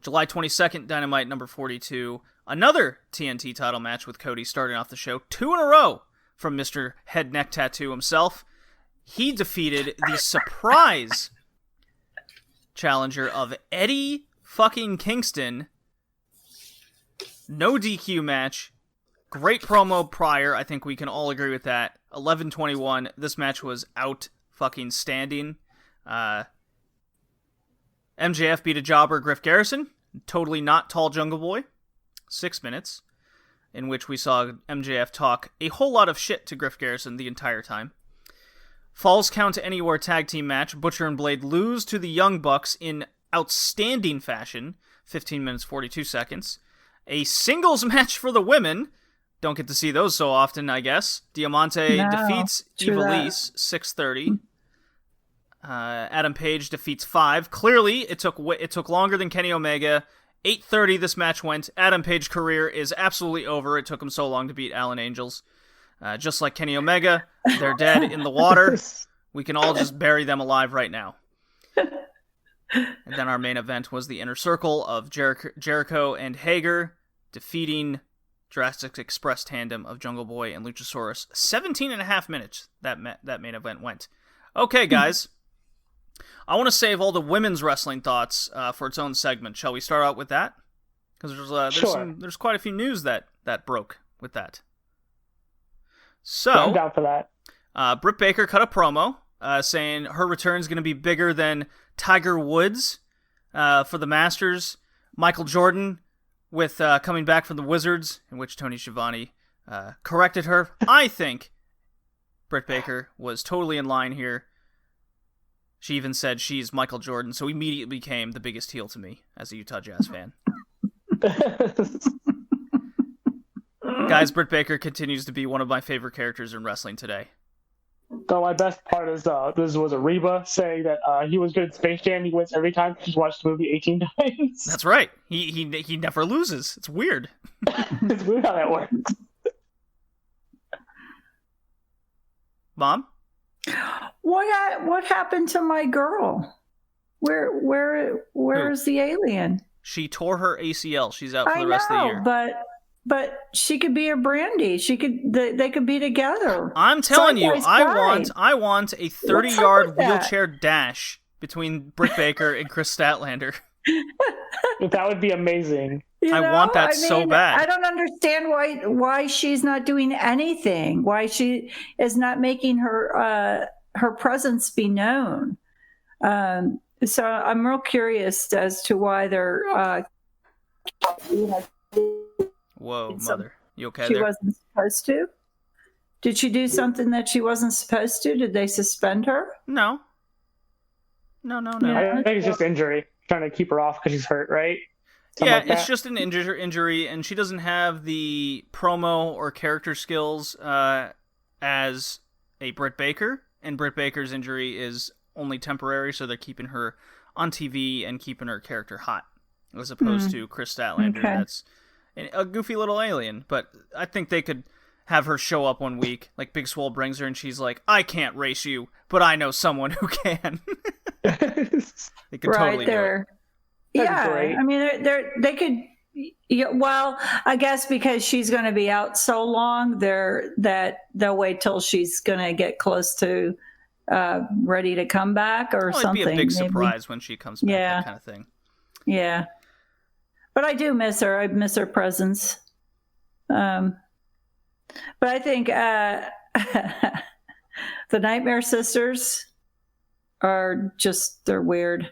July 22nd, Dynamite number 42. Another TNT title match with Cody starting off the show. 2 in a row from Mr. Head Neck Tattoo himself. He defeated the surprise challenger of Eddie fucking Kingston. No DQ match. Great promo prior. I think we can all agree with that. 11:21. This match was out fucking standing. MJF beat a jobber, Griff Garrison. Totally not Tall Jungle Boy. 6 minutes, in which we saw MJF talk a whole lot of shit to Griff Garrison the entire time. Falls Count Anywhere tag team match. Butcher and Blade lose to the Young Bucks in outstanding fashion. 15 minutes, 42 seconds. A singles match for the women. Don't get to see those so often, I guess. Diamante defeats Ivelisse 6:30. Adam Page defeats 5. Clearly, it took longer than Kenny Omega. 8:30 this match went. Adam Page's career is absolutely over. It took him so long to beat Alan Angels. Just like Kenny Omega, they're dead in the water. We can all just bury them alive right now. And then our main event was the Inner Circle of Jericho and Hager defeating Jurassic Express tandem of Jungle Boy and Luchasaurus. 17 and a half minutes that main event went. Okay, guys. I want to save all the women's wrestling thoughts for its own segment. Shall we start out with that? Because there's quite a few news that broke with that. So I'm down for that. Britt Baker cut a promo saying her return is going to be bigger than Tiger Woods for the Masters. Michael Jordan with coming back from the Wizards, in which Tony Schiavone corrected her. I think Britt Baker was totally in line here. She even said she's Michael Jordan, so immediately became the biggest heel to me as a Utah Jazz fan. Guys, Britt Baker continues to be one of my favorite characters in wrestling today. So my best part is this was a Reba saying that he was good at Space Jam. He wins every time. He's watched the movie 18 times. That's right. He never loses. It's weird. It's weird how that works. Mom? What happened to my girl? Where's the alien? She tore her ACL. She's out for the rest of the year. But she could be a Brandy. They could be together. I'm telling you, I want a 30-yard wheelchair dash between Britt Baker and Chris Statlander. That would be amazing. I want that so bad. I don't understand why she's not doing anything. Why she is not making her presence be known. So I'm real curious as to why they're. Whoa, mother! You okay? She wasn't supposed to. Did she do something that she wasn't supposed to? Did they suspend her? No. I think it's just injury, trying to keep her off because she's hurt, right? It's just an injury, and she doesn't have the promo or character skills as a Britt Baker, and Britt Baker's injury is only temporary, so they're keeping her on TV and keeping her character hot, as opposed to Chris Statlander, that's a goofy little alien. But I think they could have her show up one week, like Big Swole brings her, and she's like, I can't race you, but I know someone who can. They could totally do it. Yeah, I mean, they could. Yeah, well, I guess because she's going to be out so long, they'll wait till she's going to get close to ready to come back or something. It'd be a big surprise when she comes back, that kind of thing. Yeah, but I do miss her. I miss her presence. But I think the Nightmare Sisters they're weird.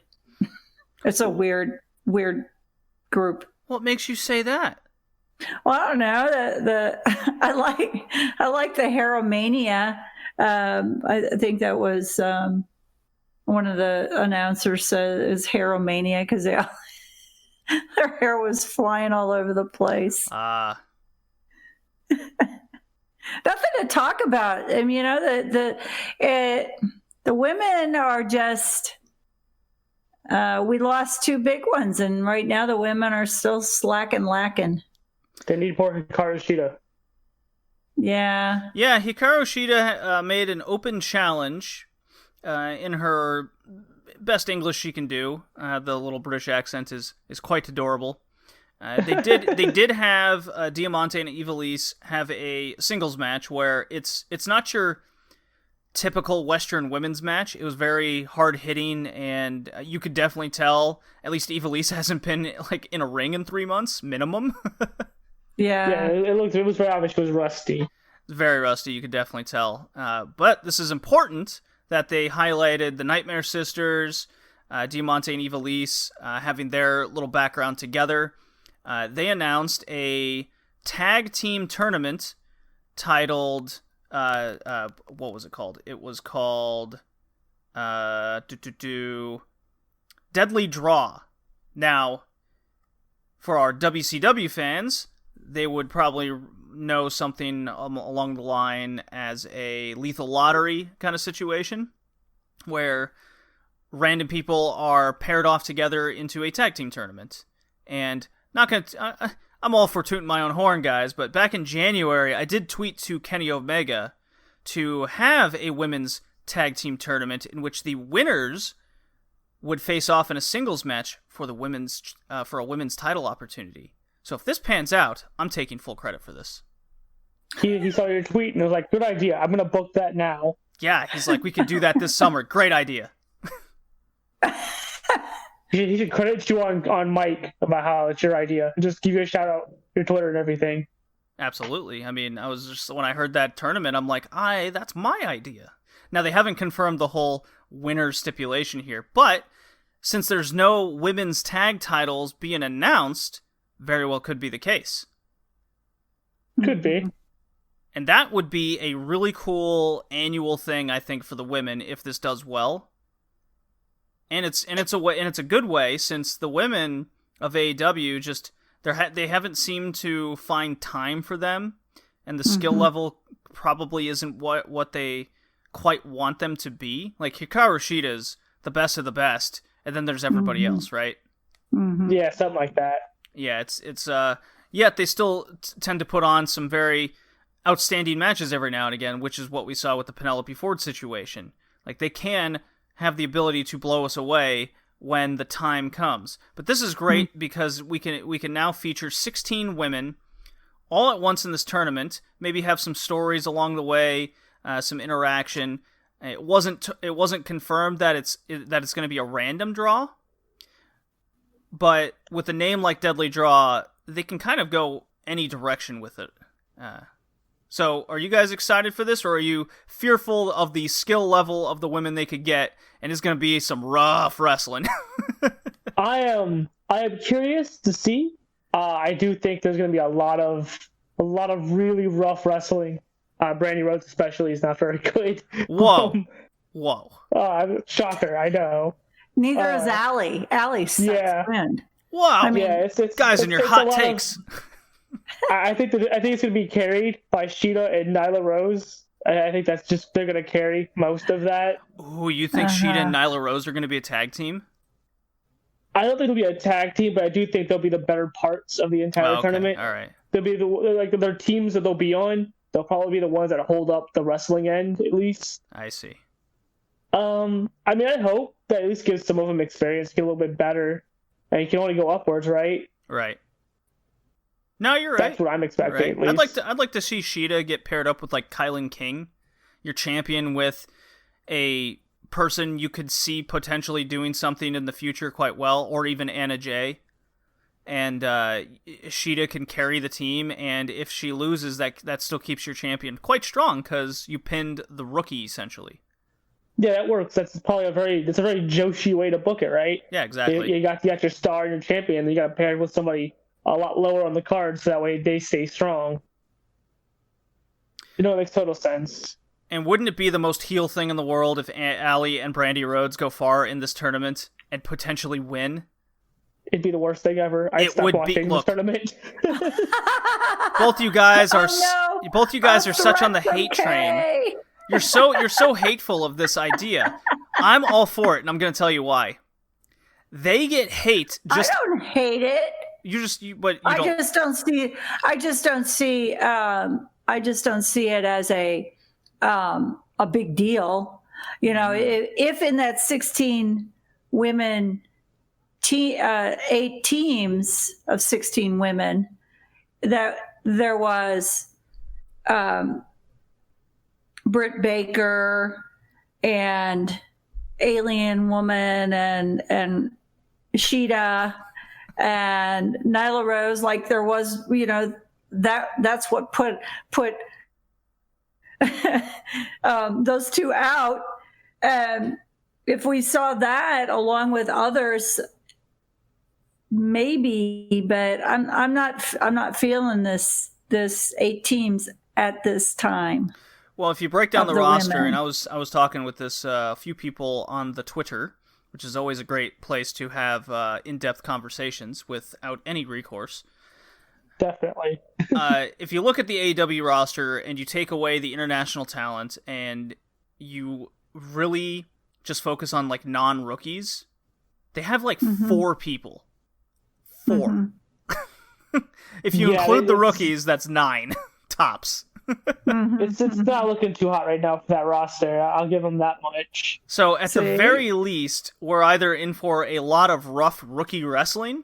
It's a weird group. What makes you say that? Well, I don't know. I like the Heromania. I think that was one of the announcers said is Heromania because their hair was flying all over the place. Nothing to talk about. I mean, the women are just. We lost 2 big ones, and right now the women are still lacking. They need more Hikaru Shida. Yeah. Yeah, Hikaru Shida made an open challenge in her best English she can do. The little British accent is quite adorable. They did have Diamante and Ivelisse have a singles match where it's not your typical Western women's match. It was very hard hitting, and you could definitely tell. At least Ivelisse hasn't been like in a ring in 3 months minimum. Yeah, it was very obvious she was rusty. Very rusty. You could definitely tell. But this is important that they highlighted the Nightmare Sisters, Diamante and Ivelisse, having their little background together. They announced a tag team tournament titled. What was it called? It was called Deadly Draw. Now, for our WCW fans, they would probably know something along the line as a lethal lottery kind of situation, where random people are paired off together into a tag team tournament. And I'm all for tooting my own horn, guys, but back in January, I did tweet to Kenny Omega to have a women's tag team tournament in which the winners would face off in a singles match for the for a women's title opportunity. So if this pans out, I'm taking full credit for this. He saw your tweet and was like, good idea. I'm going to book that now. Yeah, he's like, we could do that this summer. Great idea. He should credit you on mic about how it's your idea. Just give you a shout out, your Twitter and everything. Absolutely. I mean, I was just, when I heard that tournament, I'm like, that's my idea. Now, they haven't confirmed the whole winner stipulation here, but since there's no women's tag titles being announced, very well could be the case. Could be. And that would be a really cool annual thing, I think, for the women if this does well. And it's a good way, since the women of AEW just they haven't seemed to find time for them, and the skill level probably isn't what they quite want them to be. Like Hikaru Shida's the best of the best, and then there's everybody else, right? Yeah, something like that. Yeah, it's yet they still tend to put on some very outstanding matches every now and again, which is what we saw with the Penelope Ford situation. Like, they can have the ability to blow us away when the time comes. But this is great because we can now feature 16 women all at once in this tournament, maybe have some stories along the way, some interaction. It wasn't confirmed that it's going to be a random draw, but with a name like Deadly Draw, they can kind of go any direction with it. So, are you guys excited for this, or are you fearful of the skill level of the women they could get, and it's going to be some rough wrestling? I am curious to see. I do think there's going to be a lot of really rough wrestling. Brandy Rhodes especially is not very good. Whoa. Shocker, I know. Neither is Allie. Allie sucks wind. Wow. I mean, it's guys in your hot takes. I think it's going to be carried by Shida and Nyla Rose. I think that's just, they're going to carry most of that. Ooh, you think Shida and Nyla Rose are going to be a tag team? I don't think it'll be a tag team, but I do think they'll be the better parts of the entire tournament. All right. They'll be their teams that they'll be on. They'll probably be the ones that hold up the wrestling end, at least. I see. I mean, I hope that at least gives some of them experience, get a little bit better. And you can only go upwards, right? Right. No, you're right. That's what I'm expecting. Right. At least. I'd like to see Shida get paired up with like Kylan King, your champion, with a person you could see potentially doing something in the future quite well, or even Anna Jay. And Shida can carry the team, and if she loses, that still keeps your champion quite strong because you pinned the rookie essentially. Yeah, that works. That's probably a very Joshi way to book it, right? Yeah, exactly. You got your star and your champion, and you got paired with somebody a lot lower on the card, so that way they stay strong. It makes total sense. And wouldn't it be the most heel thing in the world if Allie and Brandy Rhodes go far in this tournament and potentially win? It'd be the worst thing ever. I'd stop watching this tournament. Both you guys are such on the hate train. You're so hateful of this idea. I'm all for it, and I'm going to tell you why. They get hate. I don't hate it. I just don't see it as a big deal. If in that 16 women, 8 teams of 16 women, that there was Britt Baker and Alien Woman and Shida and Nyla Rose, like there was, that's what put those two out. And if we saw that along with others, maybe, but I'm not feeling this 8 teams at this time. Well, if you break down the roster, women. and I was talking with this few people on the Twitter, which is always a great place to have in-depth conversations without any recourse. Definitely. If you look at the AEW roster and you take away the international talent and you really just focus on like non-rookies, they have like 4 people. 4. If you include the rookies, that's 9 tops. It's not looking too hot right now for that roster. I'll give them that much. So at the very least, we're either in for a lot of rough rookie wrestling,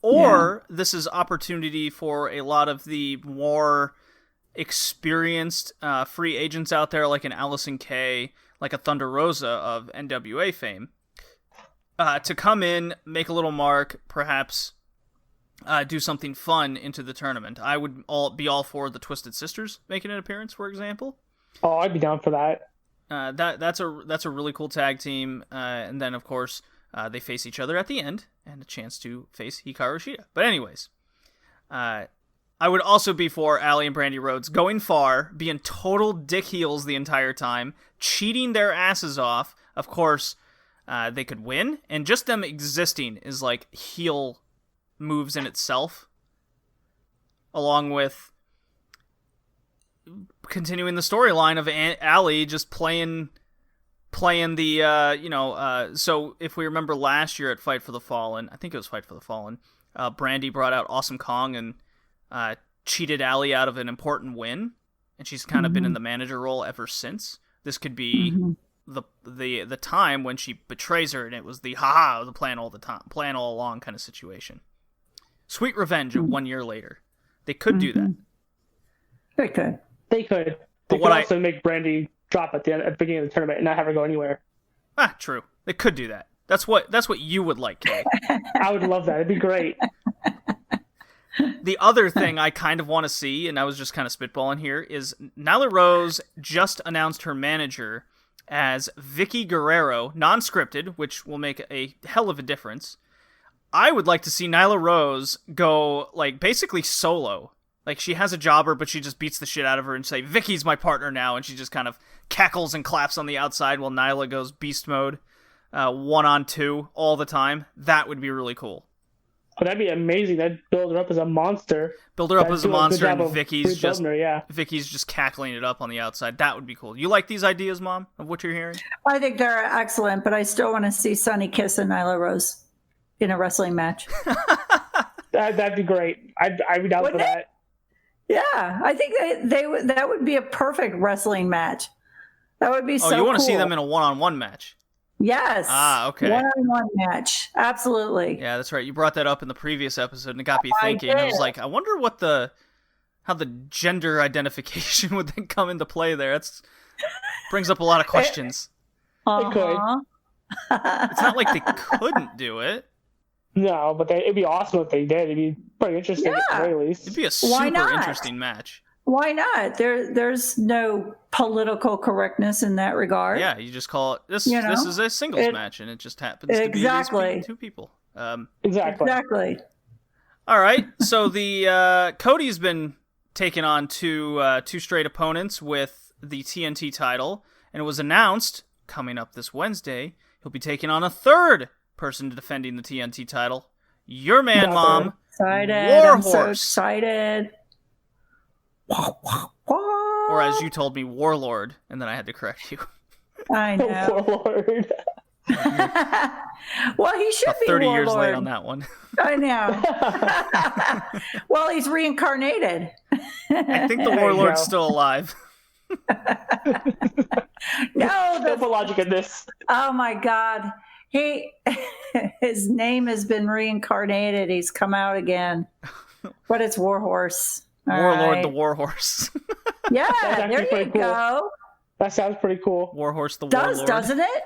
or this is opportunity for a lot of the more experienced free agents out there, like an Allison Kay, like a Thunder Rosa of NWA fame, to come in, make a little mark, perhaps do something fun into the tournament. I would be all for the Twisted Sisters making an appearance, for example. Oh, I'd be down for that. That's a really cool tag team, and then of course they face each other at the end and a chance to face Hikaru Shida. But anyways, I would also be for Allie and Brandy Rhodes going far, being total dick heels the entire time, cheating their asses off. Of course, they could win, and just them existing is like heel moves in itself, along with continuing the storyline of Allie just playing the so if we remember last year at Fight for the Fallen, I think it was Fight for the Fallen, Brandy brought out Awesome Kong and cheated Allie out of an important win, and she's kind of been in the manager role ever since. This could be the time when she betrays her, and it was the plan all along kind of situation. Sweet revenge of 1 year later. They could do that. They could. They could also make Brandy drop at the beginning of the tournament and not have her go anywhere. True. They could do that. That's what you would like, Kay. I would love that. It'd be great. The other thing I kind of want to see, and I was just kind of spitballing here, is Nyla Rose just announced her manager as Vicky Guerrero, non-scripted, which will make a hell of a difference. I would like to see Nyla Rose go, like, basically solo. Like, she has a jobber, but she just beats the shit out of her and say, Vicky's my partner now, and she just kind of cackles and claps on the outside while Nyla goes beast mode, 1-on-2 all the time. That would be really cool. Oh, that'd be amazing. That'd build her up as a monster. And Vicky's just her, Vicky's just cackling it up on the outside. That would be cool. You like these ideas, Mom, of what you're hearing? I think they're excellent, but I still want to see Sonny Kiss and Nyla Rose in a wrestling match. That'd be great. I'd be down for that. Yeah, I think that would be a perfect wrestling match. That would be so cool. Oh, you want to see them in a one-on-one match? Yes. Okay. One-on-one match. Absolutely. Yeah, that's right. You brought that up in the previous episode, and it got me thinking. I was like, I wonder how the gender identification would then come into play there. That's brings up a lot of questions. It could. It's not like they couldn't do it. No, but it'd be awesome if they did. It'd be pretty interesting at the very least. It'd be a super interesting match. Why not? There's no political correctness in that regard. Yeah, you just call it this. This is a singles match, and it just happens to be these two people. Exactly. All right, so the Cody's been taking on two straight opponents with the TNT title, and it was announced coming up this Wednesday he'll be taking on a third person defending the TNT title. Your man, Mom, I'm so excited. Or as you told me, Warlord, and then I had to correct you. I know. Warlord. Well, he should be 30 Warlord. years late on that one. I know. Well, he's reincarnated. I think the Warlord's still alive. No, there's no logic in this. Oh my God. His name has been reincarnated. He's come out again. But it's Warhorse. Warlord the Warhorse. Yeah, there you go. That sounds pretty cool. Warhorse the Warlord. Doesn't it?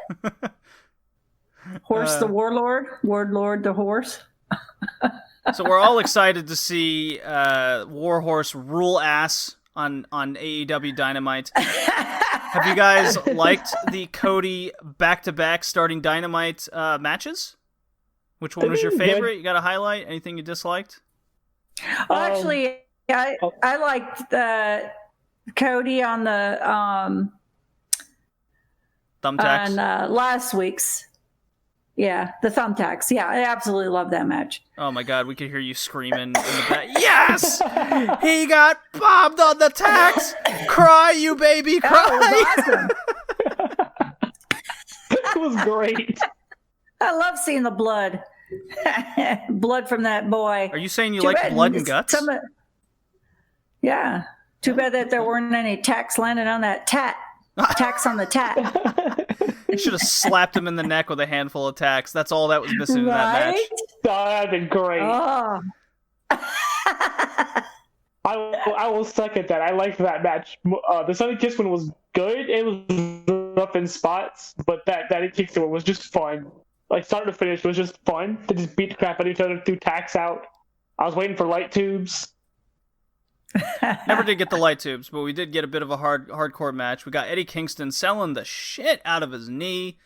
Horse the Warlord. Warlord the Horse. So we're all excited to see Warhorse rule ass on AEW Dynamite. Have you guys liked the Cody back-to-back starting Dynamite matches? Which one was your favorite? You got a highlight? Anything you disliked? Well, actually, I liked Cody on the Thumbtacks. On last week's. Yeah, the thumbtacks. Yeah, I absolutely love that match. Oh my god, we could hear you screaming in the back. Yes! He got bombed on the tacks! Cry, you baby, cry! That was awesome. It was great. I love seeing the blood. Blood from that boy. Are you saying you like blood and guts? Yeah. Too bad that there weren't any tacks landing on that tat. Tacks on the tat. You should have slapped him in the neck with a handful of tacks. That's all that was missing in that match. Oh, that'd been great. Oh. I will second that. I liked that match. The Sunny Kiss one was good. It was rough in spots, but that Kick one was just fun. Like, start to finish was just fun. To just beat the crap out of each other, threw tacks out. I was waiting for light tubes. Never did get the light tubes, but we did get a bit of a hardcore match. We got Eddie Kingston selling the shit out of his knee,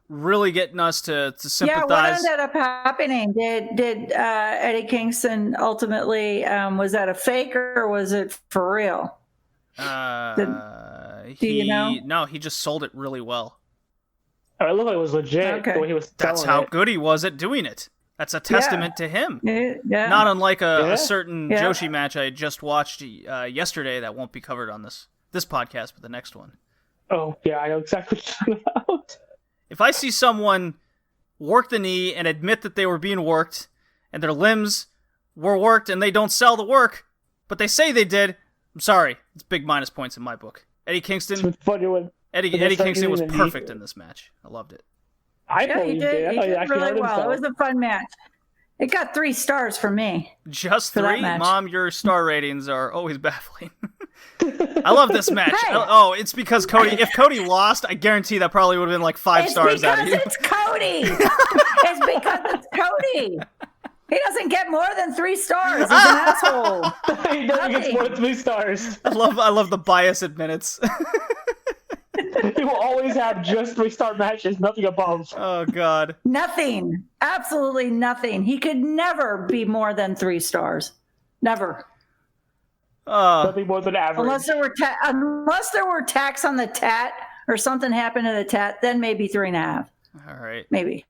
really getting us to sympathize. Yeah, what ended up happening? Did Eddie Kingston ultimately, was that a fake or was it for real? Do you know? No, he just sold it really well. I love it was legit. Okay. The way he was That's selling how good he was at doing it. That's a testament to him. Yeah. Not unlike a certain Joshi match I just watched yesterday that won't be covered on this podcast, but the next one. Oh, yeah, I know exactly what you're talking about. If I see someone work the knee and admit that they were being worked and their limbs were worked and they don't sell the work, but they say they did, I'm sorry. It's big minus points in my book. Eddie Kingston. Eddie Kingston was perfect in this match. I loved it. He did really well. It was a fun match. It got 3 stars from me. Just 3? Mom, your star ratings are always baffling. I love this match. Hey. Oh, it's because Cody. If Cody lost, I guarantee that probably would have been like 5 stars out of you. It's Cody. It's because it's Cody. He doesn't get more than 3 stars. He's an asshole. He doesn't get more than 3 stars. I love the bias at minutes. He will always have just 3-star matches, nothing above. Oh, God. Nothing. Absolutely nothing. He could never be more than 3 stars. Never. Nothing more than average. Unless there were tacks on the tat or something happened to the tat, then maybe 3.5. All right. Maybe.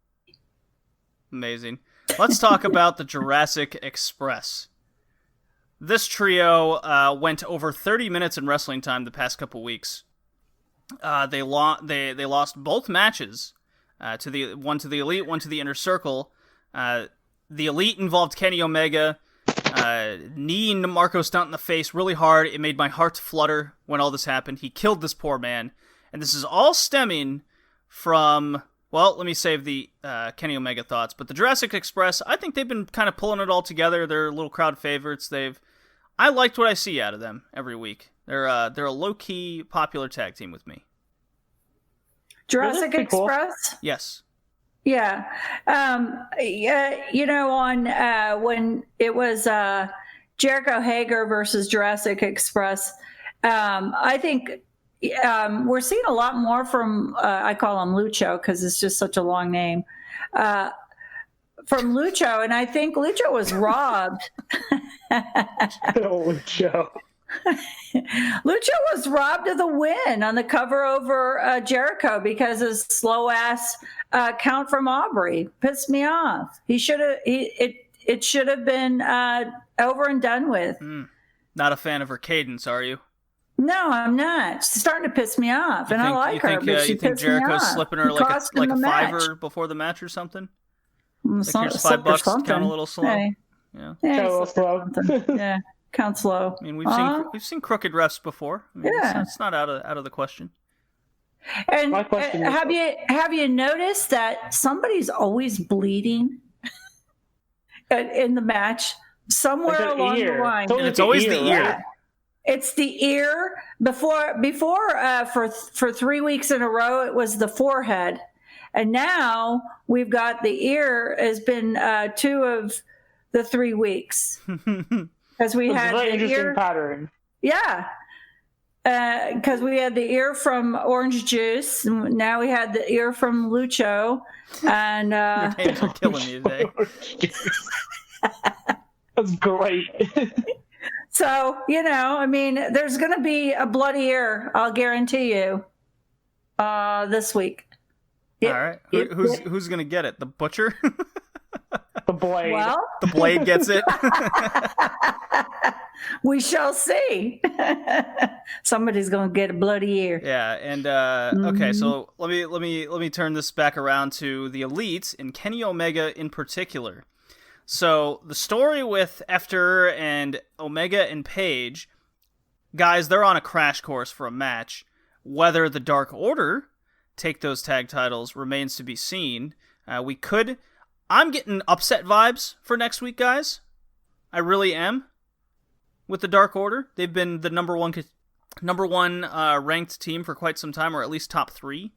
Amazing. Let's talk about the Jurassic Express. This trio went over 30 minutes in wrestling time the past couple weeks. They lost both matches, one to the Elite, one to the Inner Circle. The Elite involved Kenny Omega kneeing Marco Stunt in the face really hard. It made my heart flutter when all this happened. He killed this poor man, and this is all stemming from. Well, let me save the Kenny Omega thoughts. But the Jurassic Express, I think they've been kind of pulling it all together. They're little crowd favorites. I liked what I see out of them every week. They're a low-key popular tag team with me. Jurassic Express? Cool. Yes. Yeah. When it was Jericho Hager versus Jurassic Express, I think we're seeing a lot more from, I call him Lucho because it's just such a long name, from Lucho, and I think Lucho was robbed. Lucho. Lucho was robbed of the win on the cover over Jericho because his slow ass count from Aubrey pissed me off. It should have been over and done with. Not a fan of her cadence, are you? No, I'm not. She's starting to piss me off, and I like her, but she you think pissed me off. Jericho's slipping her like a $5 before the match or something? Like here's $5, count a little slow. Hey. Yeah, count a little slow. Yeah, count slow. I mean, we've seen crooked refs before. I mean, yeah, it's not out of the question. And have you noticed that somebody's always bleeding in the match somewhere along the line? It's always the ear. Yeah. It's the ear. Before for 3 weeks in a row, it was the forehead, and now we've got the ear. Has been 2 of the 3 weeks because we had an the interesting ear pattern. Yeah, because we had the ear from Orange Juice. Now we had the ear from Lucho, and your hands are killing me today. That's great. So, I mean, there's going to be a bloody ear, I'll guarantee you, this week. All right. Who's gonna get it? The Butcher? The Blade. Well, The Blade gets it. we shall see. Somebody's gonna get a bloody ear. Yeah, and okay, so let me turn this back around to the Elite and Kenny Omega in particular. So the story with Efter and Omega and Paige, guys, they're on a crash course for a match. Whether the Dark Order take those tag titles remains to be seen. I'm getting upset vibes for next week, guys. I really am. With the Dark Order, they've been the number one ranked team for quite some time, or at least top 3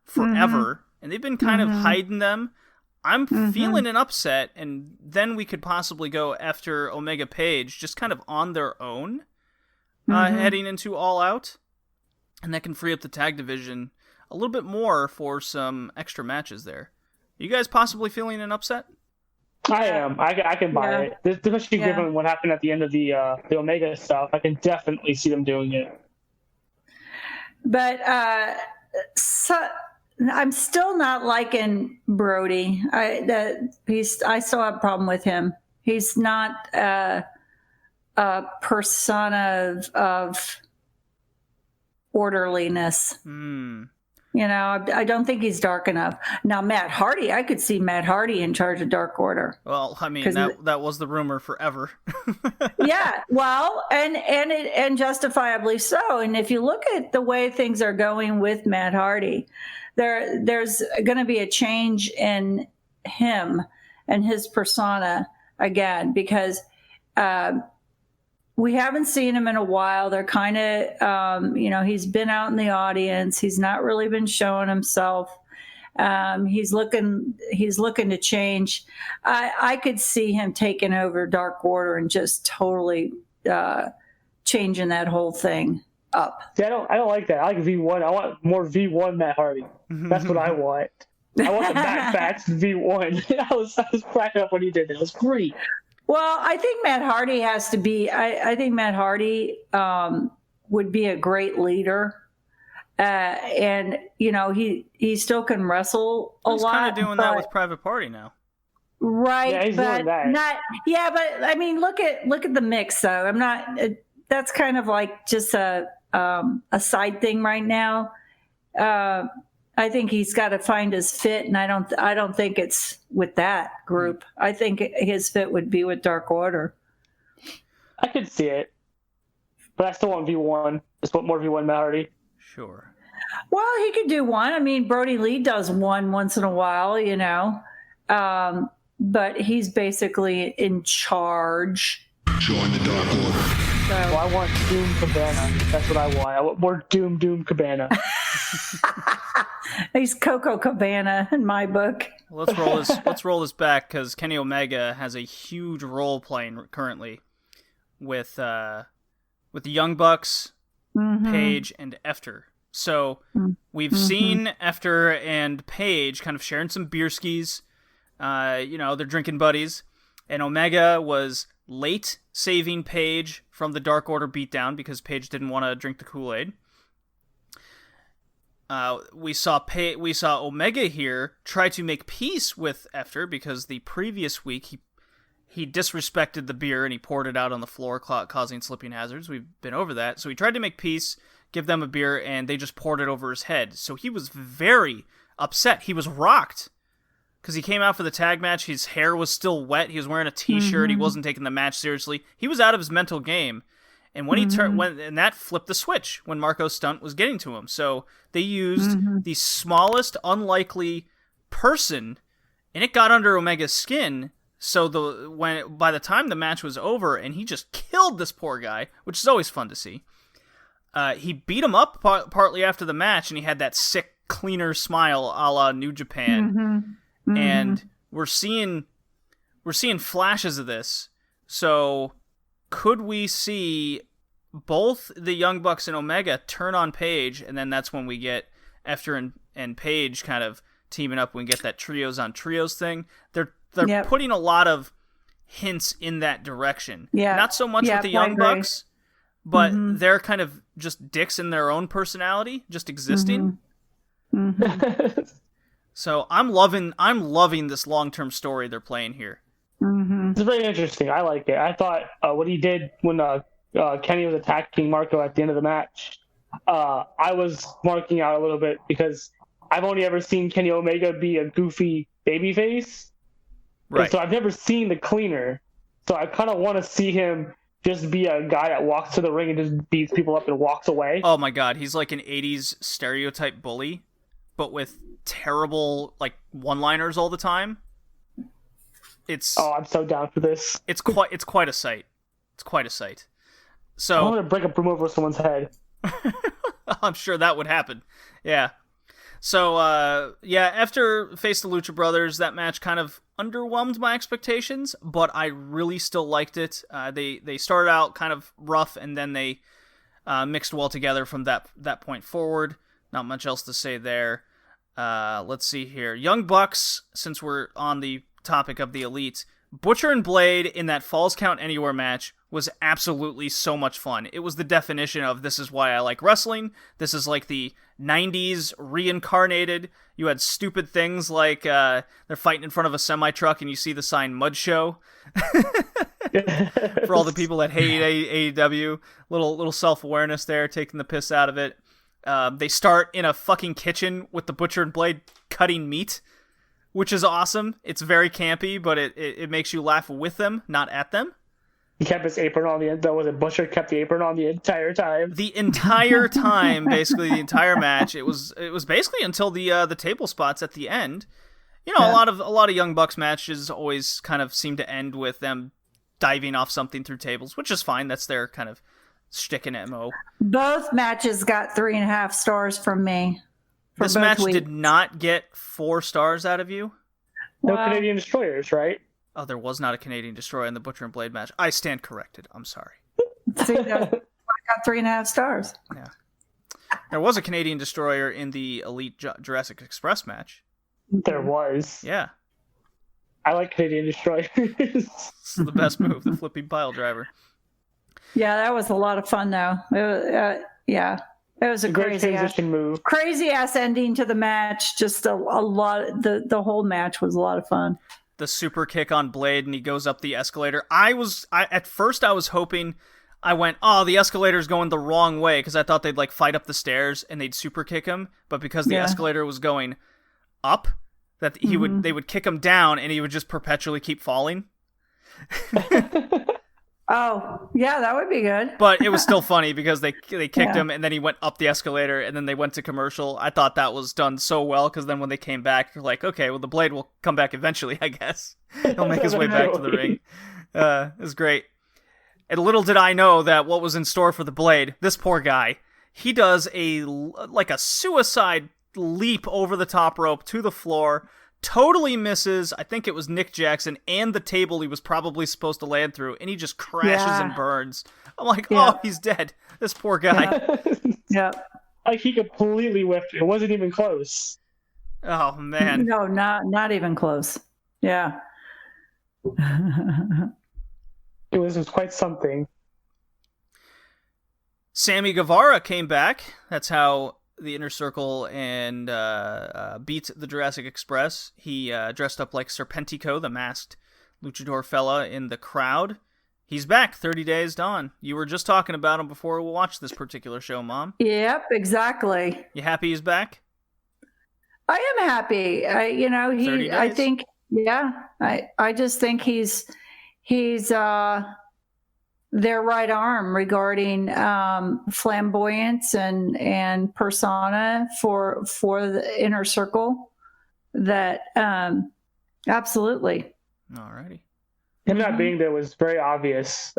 forever, and they've been kind of hiding them. I'm feeling an upset, and then we could possibly go after Omega Page, just kind of on their own, heading into All Out, and that can free up the tag division a little bit more for some extra matches there. You guys possibly feeling an upset? I am. I can buy it. Especially given what happened at the end of the Omega stuff. I can definitely see them doing it. But I'm still not liking Brody. I still have a problem with him. He's not a persona of orderliness. You know, I don't think he's dark enough. Now, Matt Hardy, I could see Matt Hardy in charge of Dark Order. Well, I mean, that was the rumor forever. Yeah, well, and justifiably so. And if you look at the way things are going with Matt Hardy, there's going to be a change in him and his persona again, because we haven't seen him in a while. They're kind of, he's been out in the audience. He's not really been showing himself. He's looking to change. I could see him taking over Dark Order and just totally changing that whole thing up. See, I don't like that. I like V1. I want more V1 Matt Hardy. That's what I want. I want the Matt Bats V1. I was cracking up when he did that. It was great. Well, I think Matt Hardy has to be. I think Matt Hardy would be a great leader, and he still can wrestle a lot. He's kind of doing that with Private Party now, right? Yeah, he's doing that. Not. Yeah, but I mean, look at the mix though. I'm not. That's kind of like just a side thing right now. I think he's got to find his fit, and I don't think it's with that group. I think his fit would be with Dark Order. I could see it, but I still want V1. Just want more V1 Matt Hardy. Sure. Well, he could do one. I mean, Brody Lee does one once in a while, but he's basically in charge. Join the Dark Order. So, Well, I want Doom Cabana. That's what I want. I want more Doom Cabana. he's Coco Cabana in my book. Let's roll this back, because Kenny Omega has a huge role playing currently with the Young Bucks, Paige, and Efter. So we've seen Efter and Paige kind of sharing some beer skis. They're drinking buddies, and Omega was late saving Paige from the Dark Order beatdown because Paige didn't want to drink the Kool-Aid. We saw Omega here try to make peace with Efter because the previous week he disrespected the beer and he poured it out on the floor, causing slipping hazards. We've been over that. So he tried to make peace, give them a beer, and they just poured it over his head. So he was very upset. He was rocked because he came out for the tag match. His hair was still wet. He was wearing a t-shirt. He wasn't taking the match seriously. He was out of his mental game. And when he and that flipped the switch when Marco's stunt was getting to him. So they used the smallest unlikely person, and it got under Omega's skin. So by the time the match was over, and he just killed this poor guy, which is always fun to see. He beat him up partly after the match, and he had that sick cleaner smile a la New Japan. And we're seeing flashes of this. So could we see both the Young Bucks and Omega turn on Paige, and then that's when we get Efter and Paige kind of teaming up. We get that trios on trios thing. They're putting a lot of hints in that direction. Yeah. Not so much with the Young Bucks, but they're kind of just dicks in their own personality, just existing. So I'm loving this long-term story they're playing here. Mm-hmm. It's very interesting. I like it. I thought what he did when Kenny was attacking Marco at the end of the match, I was marking out a little bit because I've only ever seen Kenny Omega be a goofy babyface. Right. And so I've never seen the cleaner. So I kind of want to see him just be a guy that walks to the ring and just beats people up and walks away. Oh my god, he's like an 80s stereotype bully, but with terrible like one-liners all the time. I'm so down for this. It's quite a sight. It's quite a sight. So I'm gonna break a broom over someone's head. I'm sure that would happen. Yeah. So after Face the Lucha Brothers, that match kind of underwhelmed my expectations, but I really still liked it. They started out kind of rough, and then they mixed well together from that point forward. Not much else to say there. Let's see here. Young Bucks, since we're on the topic of the Elite, Butcher and Blade in that Falls Count Anywhere match was absolutely so much fun. It was the definition of this is why I like wrestling. This is like the 90s reincarnated. You had stupid things like they're fighting in front of a semi-truck and you see the sign Mud Show. For all the people that hate AEW. Little self-awareness there, taking the piss out of it. They start in a fucking kitchen with the Butcher and Blade cutting meat, which is awesome. It's very campy, but it makes you laugh with them, not at them. He kept his apron on the end, though. Was it Butcher kept the apron on the entire time? The entire time, basically the entire match. It was basically until the table spots at the end. You know, Yeah. a lot of Young Bucks matches always kind of seem to end with them diving off something through tables, which is fine. That's their kind of shtick and MO. Both matches got 3.5 stars from me. This match did not get 4 stars out of you. No Wow. Canadian destroyers, right? Oh, there was not a Canadian Destroyer in the Butcher and Blade match. I stand corrected. I'm sorry. See, I got 3.5 stars. Yeah. There was a Canadian Destroyer in the Elite Jurassic Express match. There was. Yeah. I like Canadian destroyers. It's the best move, the flipping pile driver. Yeah, that was a lot of fun, though. It was a Great transition move. crazy ass ending to the match. Just a lot. The whole match was a lot of fun. The super kick on Blade, and he goes up the escalator. At first I was hoping, I went, oh, the escalator's going the wrong way, because I thought they'd like fight up the stairs and they'd super kick him, but because the escalator was going up, that they would kick him down and he would just perpetually keep falling. Oh, yeah, that would be good. But it was still funny because they kicked him and then he went up the escalator and then they went to commercial. I thought that was done so well because then when they came back, they're like, okay, well, the Blade will come back eventually, I guess. He'll make his way back to the ring. It was great. And little did I know that what was in store for the Blade, this poor guy, he does a suicide leap over the top rope to the floor, totally misses, I think it was Nick Jackson, and the table he was probably supposed to land through, and he just crashes and burns. I'm like, oh, he's dead. This poor guy. Yeah. Like he completely whiffed it. It wasn't even close. Oh, man. No, not even close. Yeah. It was quite something. Sammy Guevara came back. That's how the Inner Circle and beat the Jurassic Express. He dressed up like Serpentico, the masked luchador fella in the crowd. He's back, 30 Days Dawn. You were just talking about him before we watched this particular show, Mom. Yep, exactly. You happy he's back? I am happy. I just think he's their right arm regarding flamboyance and persona for the Inner Circle. That absolutely. Alrighty. Him not being there was very obvious.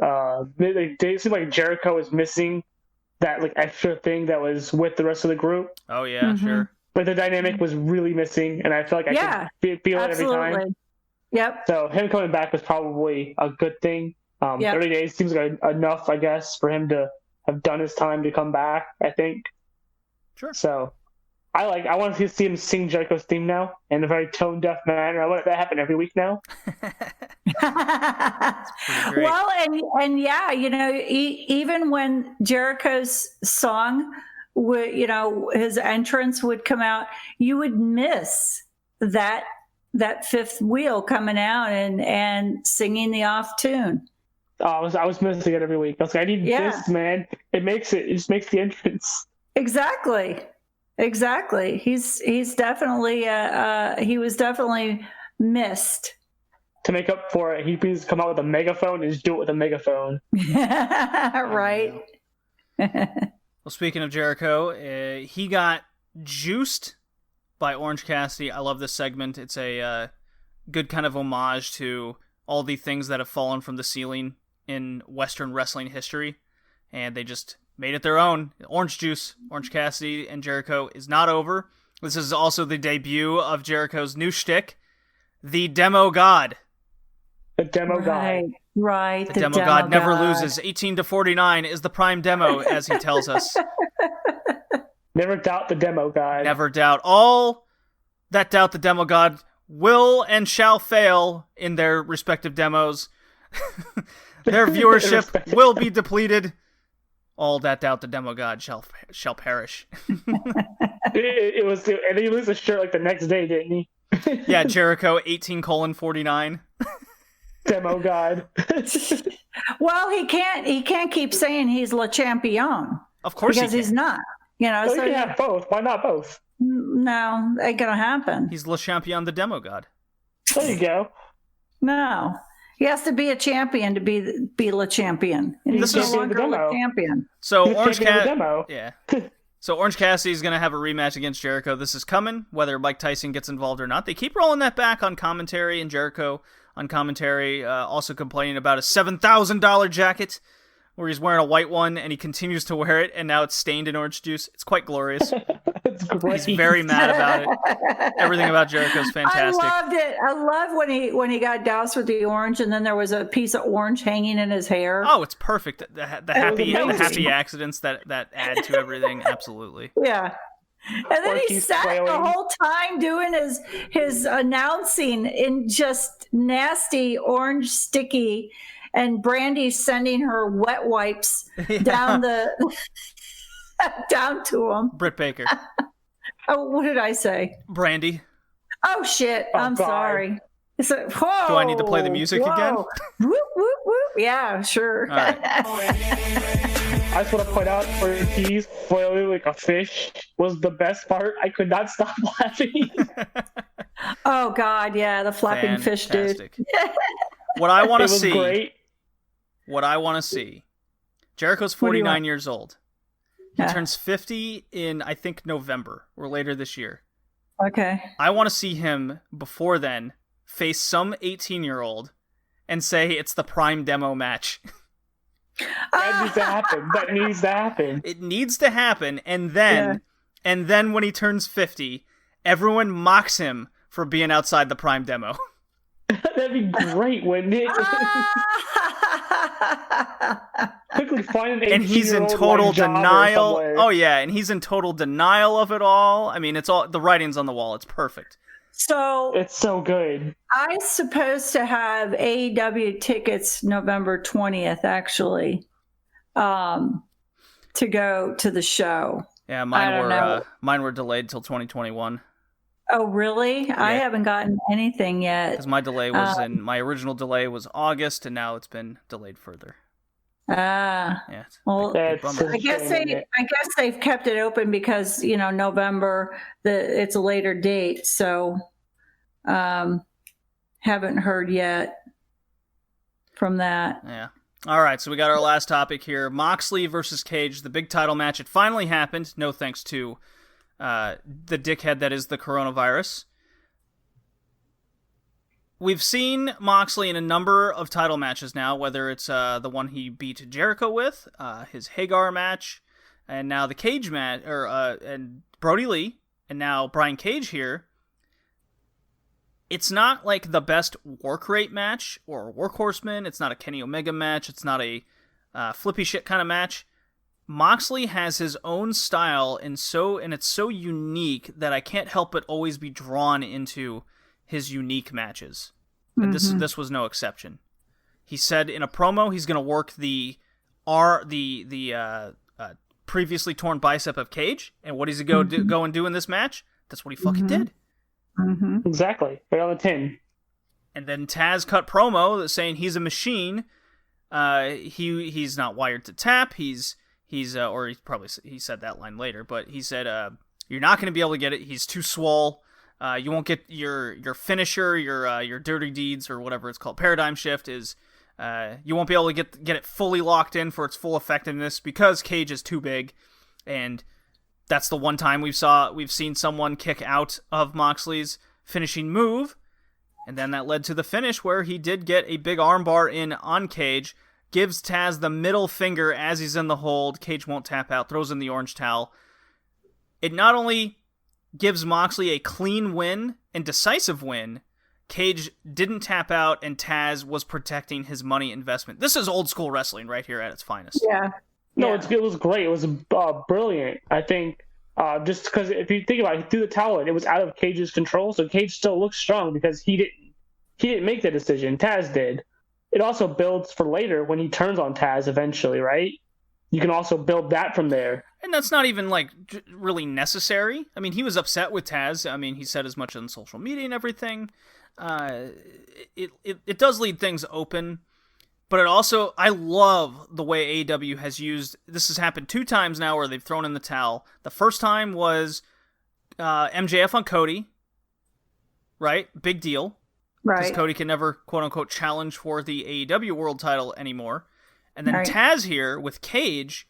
They seemed like Jericho was missing that like extra thing that was with the rest of the group. Oh yeah, sure. But the dynamic was really missing, and I feel like I could feel it every time. Yep. So him coming back was probably a good thing. 30 days seems like enough, I guess, for him to have done his time to come back, I think. Sure. So I want to see him sing Jericho's theme now in a very tone-deaf manner. I want that to happen every week now. Well, and yeah, even when Jericho's song would, his entrance would come out, you would miss that fifth wheel coming out and singing the off tune. Oh, I was missing it every week. I was like, I need this, man. It just makes the entrance. Exactly. He's definitely he was definitely missed. To make up for it, he needs to come out with a megaphone and just do it with a megaphone. Right. Well, speaking of Jericho, he got juiced by Orange Cassidy. I love this segment. It's a good kind of homage to all the things that have fallen from the ceiling in Western wrestling history, and they just made it their own. Orange juice. Orange Cassidy and Jericho is not over. This is also the debut of Jericho's new shtick, the Demo God. The Demo God. Right. The Demo God never loses. 18-49 is the prime demo, as he tells us. Never doubt the Demo God. Never doubt. All that doubt the Demo God will and shall fail in their respective demos. Their viewership will be depleted. All that doubt the Demo God shall perish. It was, and he lose a shirt like the next day, didn't he? Yeah, Jericho 18:49. Demo God. Well, he can't keep saying he's Le Champion. Of course, because he's not. You know, so you can have both. Why not both? No, ain't gonna happen. He's Le Champion, the Demo God. There you go. No, he has to be a champion to be Le Champion. And This he's is no longer Le Champion. So Orange Demo. Yeah. So Orange Cassidy's going to have a rematch against Jericho. This is coming, whether Mike Tyson gets involved or not. They keep rolling that back on commentary, and Jericho on commentary also complaining about a $7,000 jacket where he's wearing a white one, and he continues to wear it, and now it's stained in orange juice. It's quite glorious. It's great. He's very mad about it. Everything about Jericho's fantastic. I loved it. I loved when he got doused with the orange, and then there was a piece of orange hanging in his hair. Oh, it's perfect. The happy accidents that add to everything. Absolutely. Yeah. And then he sat the whole time doing his announcing in just nasty orange sticky, and Brandy sending her wet wipes down to him. Britt Baker. Oh, what did I say? Brandy. Oh shit! I'm sorry. So, whoa, do I need to play the music again? Whoop, whoop, whoop. Yeah, sure. All right. I just want to point out Ortiz flailing like a fish was the best part. I could not stop laughing. Oh God, yeah, the flapping fish dude. What I want to see. Great. What I want to see. Jericho's 49 years old. He turns 50 in, I think, November or later this year. Okay. I want to see him before then face some 18-year-old and say it's the prime demo match. That needs to happen. That needs to happen. It needs to happen, and then when he turns 50, everyone mocks him for being outside the prime demo. That'd be great, wouldn't it? Quickly find an 18-year-old, and he's in total denial. somewhere. Oh yeah, and he's in total denial of it all. I mean, it's all the writing's on the wall. It's perfect. So it's so good. I'm supposed to have AEW tickets November 20th, actually, to go to the show. Yeah, mine were delayed till 2021. Oh, really? Yeah. I haven't gotten anything yet. Because my delay was my original delay was August, and now it's been delayed further. Yeah. Well, I guess they've kept it open because November it's a later date, so haven't heard yet from that. Yeah. All right, so we got our last topic here: Moxley versus Cage, the big title match. It finally happened. No thanks to the dickhead that is the coronavirus. We've seen Moxley in a number of title matches now, whether it's the one he beat Jericho with, his Hagar match, and now the Cage match, and Brody Lee, and now Brian Cage here. It's not like the best work rate match or workhorseman. It's not a Kenny Omega match. It's not a flippy shit kind of match. Moxley has his own style, and it's so unique that I can't help but always be drawn into his unique matches. And this was no exception. He said in a promo he's going to work the previously torn bicep of Cage, and what does he go and do in this match? That's what he fucking did. Mm-hmm. Exactly. Right on the tin. And then Taz cut promo saying he's a machine. He's not wired to tap. He said that line later, but he said you're not going to be able to get it. He's too swole. You won't get your finisher, your dirty deeds or whatever it's called. Paradigm shift is you won't be able to get it fully locked in for its full effectiveness because Cage is too big, and that's the one time we've seen someone kick out of Moxley's finishing move, and then that led to the finish where he did get a big armbar in on Cage, gives Taz the middle finger as he's in the hold. Cage won't tap out, throws in the orange towel. It not only gives Moxley a clean win and decisive win, Cage didn't tap out and Taz was protecting his money investment. This is old school wrestling right here at its finest. Yeah. No, it was great. It was brilliant. I think just because if you think about it, he threw the towel in. It was out of Cage's control, so Cage still looks strong because he didn't make the decision. Taz did. It also builds for later when he turns on Taz eventually, right? You can also build that from there. And that's not even, really necessary. I mean, he was upset with Taz. I mean, he said as much on social media and everything. It does leave things open. But it also, I love the way AEW has used, this has happened 2 times now where they've thrown in the towel. The first time was MJF on Cody. Right? Big deal. Right. Because Cody can never, quote-unquote, challenge for the AEW world title anymore. And then Right. Taz here with Cage,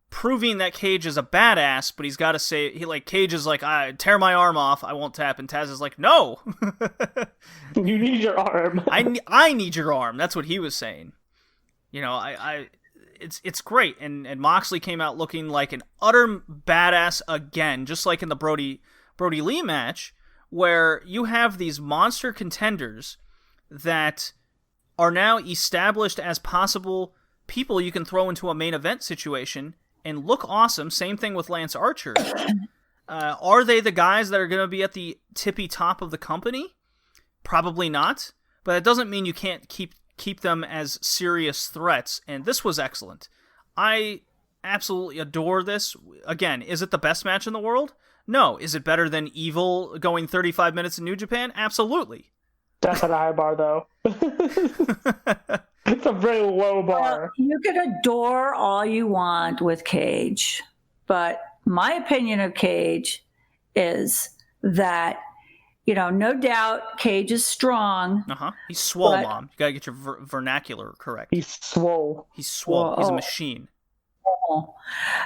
proving that Cage is a badass, but he's got to say, Cage is like, I tear my arm off, I won't tap, and Taz is like, no! You need your arm. I need your arm. That's what he was saying. You know, it's great. And Moxley came out looking like an utter badass again, just like in the Brody Lee match, where you have these monster contenders that are now established as possible people you can throw into a main event situation and look awesome. Same thing with Lance Archer. Are they the guys that are going to be at the tippy top of the company? Probably not. But it doesn't mean you can't keep them as serious threats. And this was excellent. I absolutely adore this. Again, is it the best match in the world? No. Is it better than Evil going 35 minutes in New Japan? Absolutely. That's at a high bar, though. It's a very low bar. You can adore all you want with Cage, but my opinion of Cage is that, no doubt Cage is strong. He's swole, Mom. You gotta get your vernacular correct. He's swole. He's swole. He's a machine.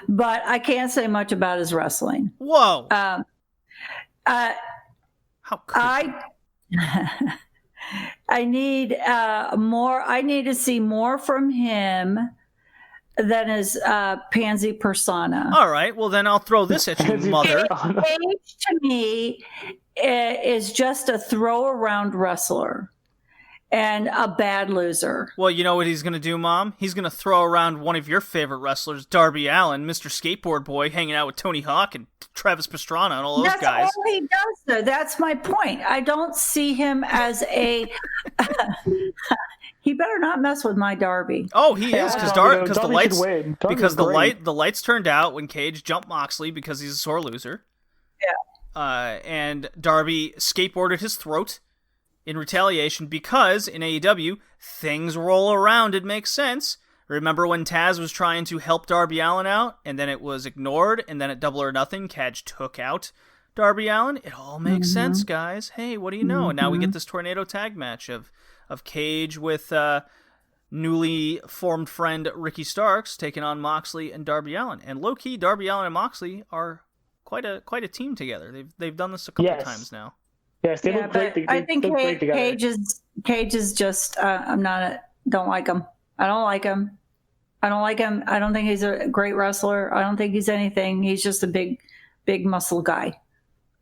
But I can't say much about his wrestling. Whoa. How could I need more. I need to see more from him than his pansy persona. All right. Well, then I'll throw this at you, mother. Cage to me is just a throw around wrestler and a bad loser. Well, you know what he's going to do, Mom? He's going to throw around one of your favorite wrestlers, Darby Allin, Mr. Skateboard Boy, hanging out with Tony Hawk and Travis Pastrana and all those guys. That's all he does, though. That's my point. I don't see him as a... He better not mess with my Darby. Oh, he is, because the lights turned out when Cage jumped Moxley because he's a sore loser. Yeah. And Darby skateboarded his throat in retaliation because in AEW, things roll around and make sense. Remember when Taz was trying to help Darby Allin out, and then it was ignored, and then at Double or Nothing, Cage took out Darby Allin? It all makes sense, guys. Hey, what do you know? And now we get this tornado tag match of Cage with newly formed friend Ricky Starks taking on Moxley and Darby Allin. And low-key, Darby Allin and Moxley are quite a team together. They've done this a couple times now. Yes, they look great. I think Cage is just. Don't like him. I don't like him. I don't think he's a great wrestler. I don't think he's anything. He's just a big muscle guy.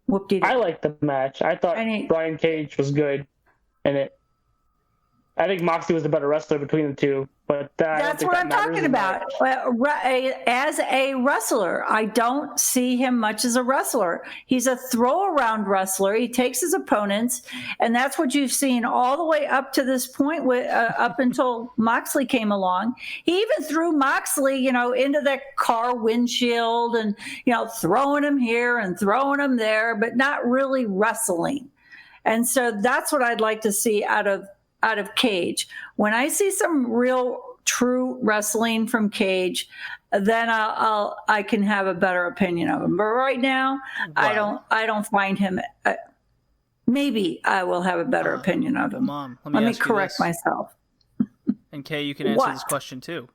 Whoop-de-doo. I liked the match. I thought Brian Cage was good in it. I think Moxley was the better wrestler between the two, but that's what I'm talking about. As a wrestler, I don't see him much as a wrestler. He's a throw-around wrestler. He takes his opponents, and that's what you've seen all the way up to this point, up until Moxley came along. He even threw Moxley, into that car windshield and, throwing him here and throwing him there, but not really wrestling. And so that's what I'd like to see out of Cage. When I see some real true wrestling from Cage, then I can have a better opinion of him. But right now, wow. I don't find him. Maybe I will have a better opinion of him. Mom, let me correct myself. And Kay, you can answer this question too.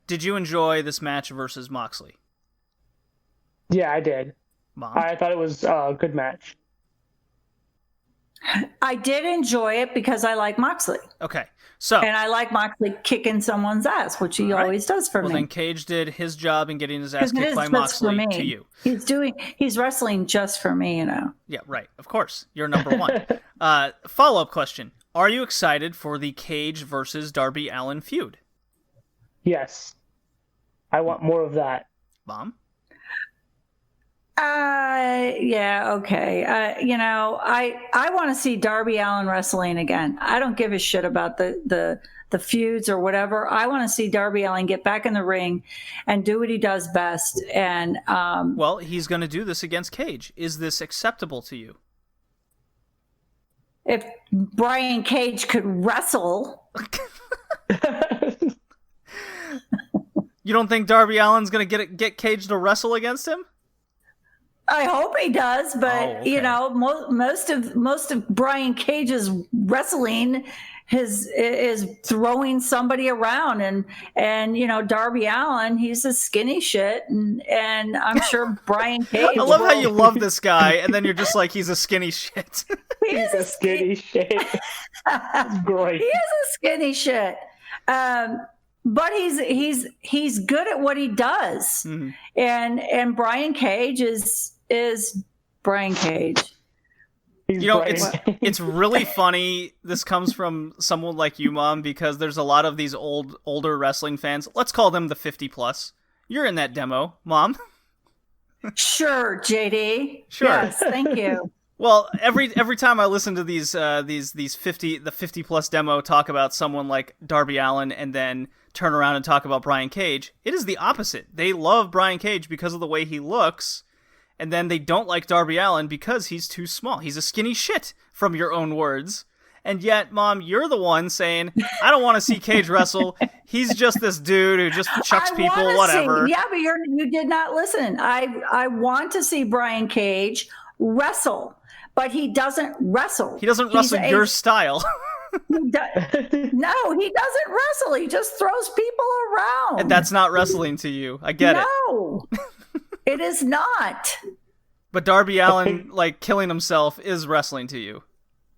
Did you enjoy this match versus Moxley? Yeah, I did. Mom? I thought it was a good match. I did enjoy it because I like Moxley. Okay, so and I like Moxley kicking someone's ass, which he always does for me. Well, then Cage did his job in getting his ass kicked by Moxley to you. He's wrestling just for me, you know. Yeah, right. Of course, you're number one. Follow-up question: are you excited for the Cage versus Darby Allin feud? Yes, I want more of that. Mom? Yeah, okay. I want to see Darby Allin wrestling again. I don't give a shit about the feuds or whatever. I want to see Darby Allin get back in the ring and do what he does best. And well, he's going to do this against Cage. Is this acceptable to you? If Brian Cage could wrestle. You don't think Darby Allin's going to get Cage to wrestle against him? I hope he does, but you know, most of Brian Cage's wrestling is throwing somebody around, and you know, Darby Allin, he's a skinny shit, and I'm sure Brian Cage. I love how you love this guy, and then you're just like, he's a skinny shit. He's a skinny shit. That's great. He is a skinny shit. But he's good at what he does, and Brian Cage is Brian Cage. You know, it's really funny. This comes from someone like you, Mom, because there's a lot of these older wrestling fans. Let's call them the 50+. You're in that demo, Mom. Sure, JD. Sure. Yes, thank you. Well, every time I listen to these 50+ demo talk about someone like Darby Allin and then turn around and talk about Brian Cage, it is the opposite. They love Brian Cage because of the way he looks, and then they don't like Darby Allin because he's too small. He's a skinny shit, from your own words. And yet, Mom, you're the one saying, I don't want to see Cage wrestle. He's just this dude who just chucks people, whatever. Yeah, but you did not listen. I want to see Brian Cage wrestle, but he doesn't wrestle. He doesn't wrestle your style. No, he doesn't wrestle. He just throws people around. And that's not wrestling to you. I get it. No, it is not. But Darby Allin, like, killing himself is wrestling to you.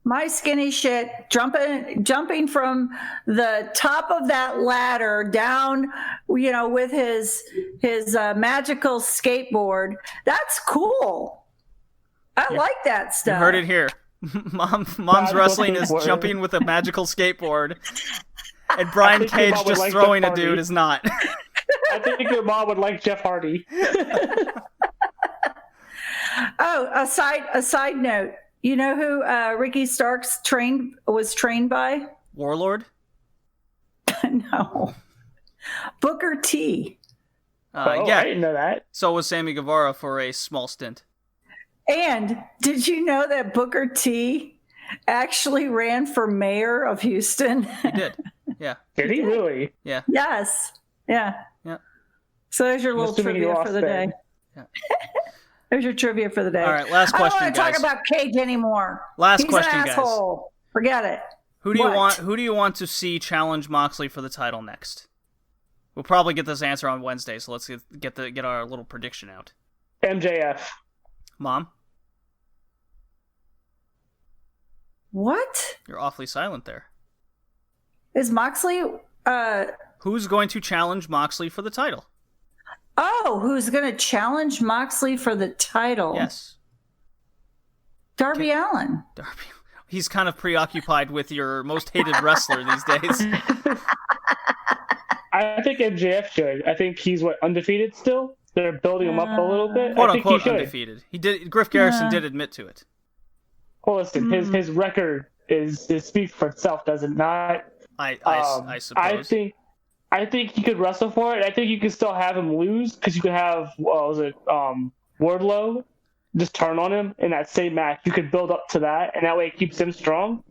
My skinny shit jumping from the top of that ladder down, you know, with his magical skateboard. That's cool. I like that stuff. You heard it here. Mom's wrestling is jumping with a magical skateboard, and Brian Cage just like throwing a dude is not. I think your mom would like Jeff Hardy. Oh, a side note. You know who Ricky Starks was trained by? Warlord? No. Booker T. Yeah, I didn't know that. So was Sammy Guevara for a small stint. And did you know that Booker T actually ran for mayor of Houston? He did. Yeah. Did he really? Yeah. Yes. Yeah. Yeah. So there's your little trivia for the day. Yeah. There's your trivia for the day. All right, last question, I don't want to talk about Cage anymore. Last question, Guys. Forget it. Who do you want to see challenge Moxley for the title next? We'll probably get this answer on Wednesday, so let's get our little prediction out. MJF. Mom? What? You're awfully silent there. Is Moxley Who's going to challenge Moxley for the title? Oh, who's going to challenge Moxley for the title? Yes. Darby Allin. He's kind of preoccupied with your most hated wrestler these days. I think MJF should. I think he's undefeated still. They're building him up a little bit. Quote I think unquote he should. undefeated. He did. Griff Garrison did admit to it. Well, listen, his record speaks for itself, does it not? I suppose. I think he could wrestle for it. I think you could still have him lose because you could have Wardlow just turn on him in that same match. You could build up to that, and that way it keeps him strong,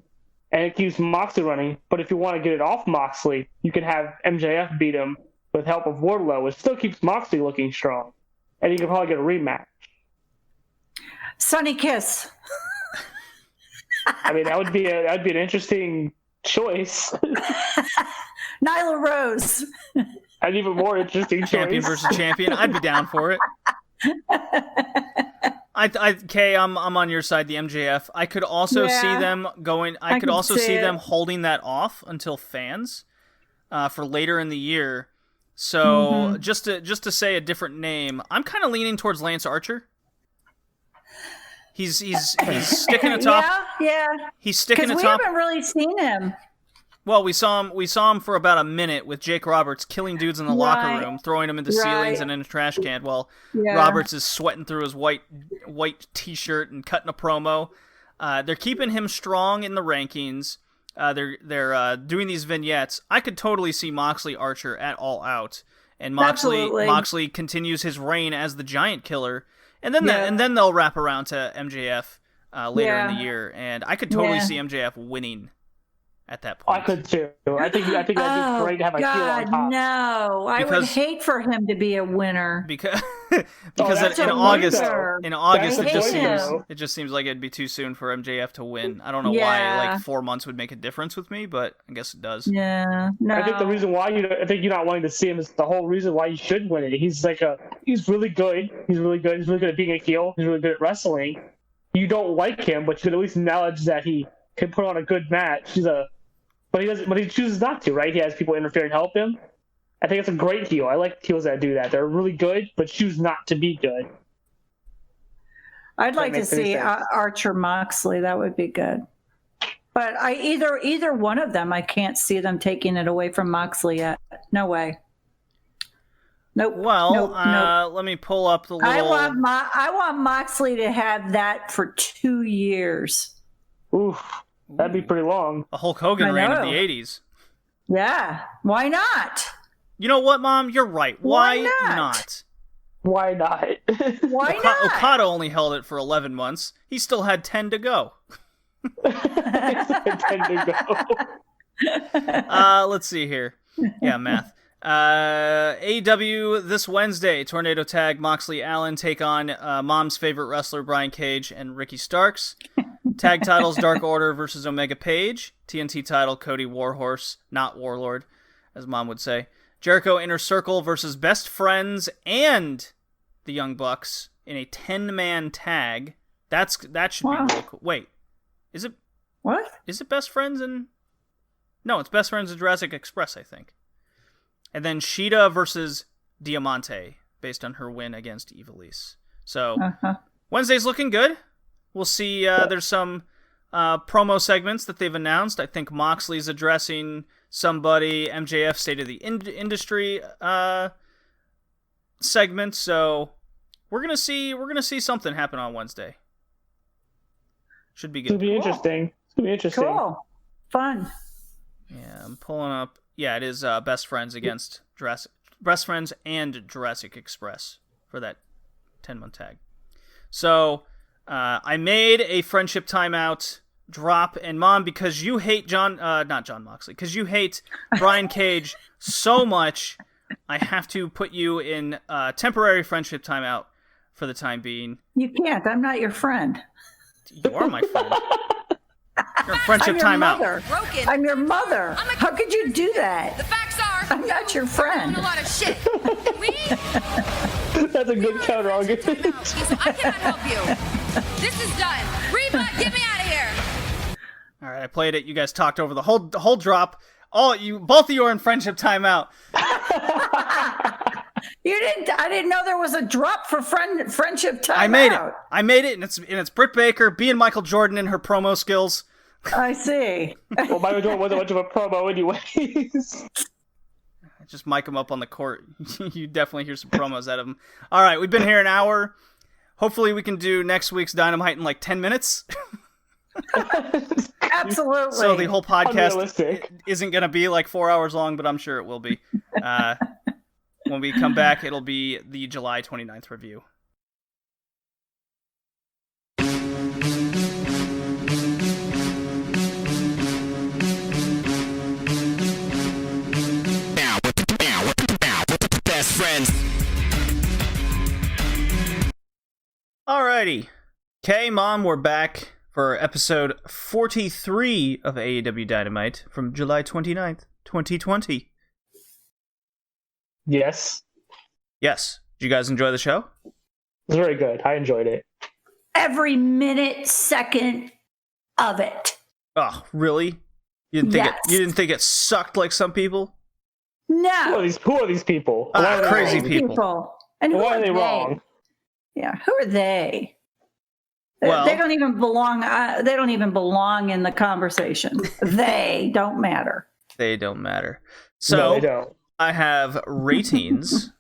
and it keeps Moxley running. But if you want to get it off Moxley, you can have MJF beat him with help of Wardlow, which still keeps Moxley looking strong, and you can probably get a rematch. Sunny Kiss. I mean, that'd be an interesting choice. Nyla Rose. An even more interesting choice. Champion versus champion. I'd be down for it. Kay, I'm on your side. The MJF. I could also see them going. I could also see them holding that off until Fans, for later in the year. So just to say a different name, I'm kind of leaning towards Lance Archer. He's sticking atop. Yeah. He's sticking atop. We haven't really seen him. Well, we saw him for about a minute with Jake Roberts killing dudes in the locker room, throwing them into ceilings and in a trash can while Roberts is sweating through his white t-shirt and cutting a promo. They're keeping him strong in the rankings. They're doing these vignettes. I could totally see Moxley Archer at All Out, and Moxley continues his reign as the Giant Killer, and then they'll wrap around to MJF later in the year, and I could totally see MJF winning at that point. I could too. I think that'd be great to have a heel on top. No, I would hate for him to be a winner. Because in August it just seems like it'd be too soon for MJF to win. I don't know why. Like 4 months would make a difference with me, but I guess it does. Yeah, no. I think the reason why you're not wanting to see him is the whole reason why you should win it. He's really good. He's really good. He's really good at being a heel. He's really good at wrestling. You don't like him, but you can at least acknowledge that he can put on a good match. But he chooses not to, right? He has people interfere and help him. I think it's a great heel. I like heels that do that. They're really good, but choose not to be good. I'd like to see Archer Moxley. That would be good. But either one of them, I can't see them taking it away from Moxley yet. No way. Nope. Well, nope. Let me pull up the little. I want Moxley to have that for 2 years. Oof. That'd be pretty long. A Hulk Hogan reign of the 80s. Yeah. Why not? You know what, Mom? You're right. Why not? Why not? Why not? Okada only held it for 11 months. He still had 10 to go. Let's see here. Yeah, math. AEW this Wednesday, Tornado Tag, Moxley Allen take on Mom's favorite wrestler Brian Cage and Ricky Starks. Tag titles, Dark Order versus Omega Page. TNT title, Cody Warhorse, not Warlord, as Mom would say. Jericho Inner Circle versus Best Friends and the Young Bucks in a 10-man tag. That should be really cool. Wait, is it? What? Is it Best Friends and? No, it's Best Friends and Jurassic Express, I think. And then Shida versus Diamante, based on her win against Ivelisse. So Wednesday's looking good. We'll see. There's some promo segments that they've announced. I think Moxley's addressing somebody. MJF State of the Industry segment. So we're gonna see something happen on Wednesday. Should be good. It's gonna be interesting. Cool. Fun. Yeah, I'm pulling up. Yeah, it is Best Friends against Best Friends and Jurassic Express for that 10-month tag. So. I made a friendship timeout drop, and Mom, because you hate not John Moxley, because you hate Brian Cage so much, I have to put you in temporary friendship timeout for the time being. You can't. I'm not your friend. You are my friend. You're friendship timeout. I'm your mother. How could you do that? The facts are, I'm not your friend. a lot of shit. That's a good counter argument. I cannot help you. This is done. Reba, get me out of here. All right, I played it. You guys talked over the whole drop. Both of you are in friendship timeout. You didn't. I didn't know there was a drop for friendship timeout. I made it, and it's Britt Baker being Michael Jordan in her promo skills. I see. Well, Michael Jordan wasn't much of a promo, anyways. Just mic him up on the court. You definitely hear some promos out of him. All right, we've been here an hour. Hopefully we can do next week's Dynamite in like 10 minutes. Absolutely. So the whole podcast isn't going to be like 4 hours long, but I'm sure it will be. When we come back, it'll be the July 29th review. Alrighty. K, Mom, we're back for episode 43 of AEW Dynamite from July 29th, 2020. Yes. Yes. Did you guys enjoy the show? It was very good. I enjoyed it. Every minute, second of it. Oh, really? You didn't think it sucked like some people? No. Who are these people? Crazy people. And who Why are they wrong? Yeah, who are they? Well, they don't even belong. They don't even belong in the conversation. They don't matter. They don't matter. So No, they don't. I have ratings,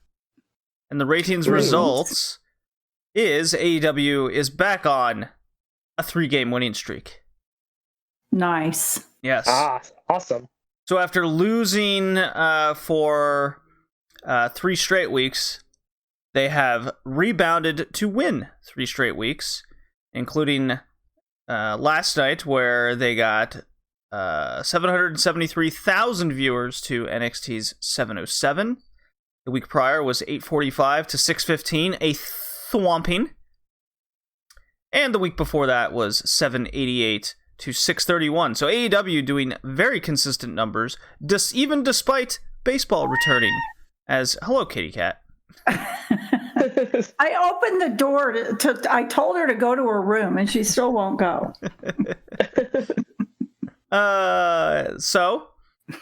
and the ratings results is AEW is back on a 3-game winning streak. Nice. Yes. Awesome. So after losing for 3 straight weeks, they have rebounded to win 3 straight weeks, including last night where they got 773,000 viewers to NXT's 707. The week prior was 845 to 615, a thwomping. And the week before that was 788 to 631. So AEW doing very consistent numbers, even despite baseball returning. As hello, Kitty Cat. I opened the door I told her to go to her room, and she still won't go. So,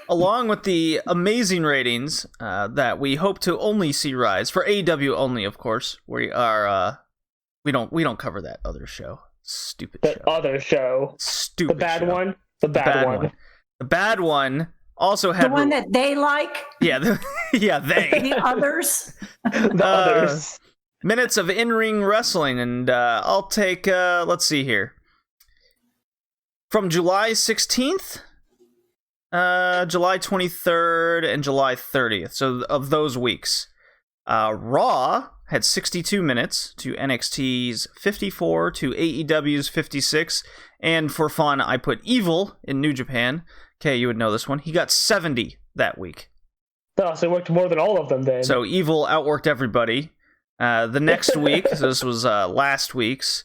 along with the amazing ratings that we hope to only see rise for AEW only, of course, we don't cover that other show. Stupid show. The other show. Stupid. The bad show. one. The bad one. The bad one also had The one that they like. Yeah, they. The others. The others. Minutes of in-ring wrestling, and I'll take. Let's see here. From July 16th, July 23rd, and July 30th. So of those weeks, Raw had 62 minutes to NXT's 54 to AEW's 56. And for fun, I put Evil in New Japan. Okay, you would know this one. He got 70 that week. Oh, so it worked more than all of them then. So Evil outworked everybody. The next week, so this was last week's,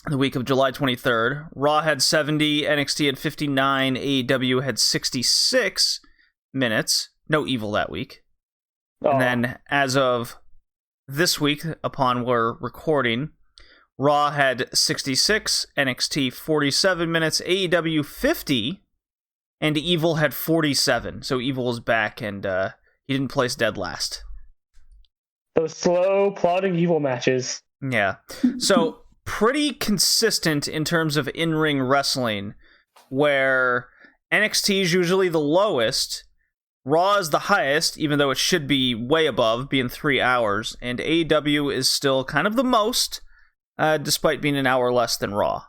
the week of July 23rd, Raw had 70, NXT had 59, AEW had 66 minutes. No Evil that week. And then, as of this week, upon we're recording, Raw had 66, NXT 47 minutes, AEW 50, and Evil had 47. So Evil is back, and he didn't place dead last. Those slow, plodding Evil matches. Yeah. So, pretty consistent in terms of in-ring wrestling, where NXT is usually the lowest, Raw is the highest, even though it should be way above, being 3 hours, and AEW is still kind of the most, despite being an hour less than Raw.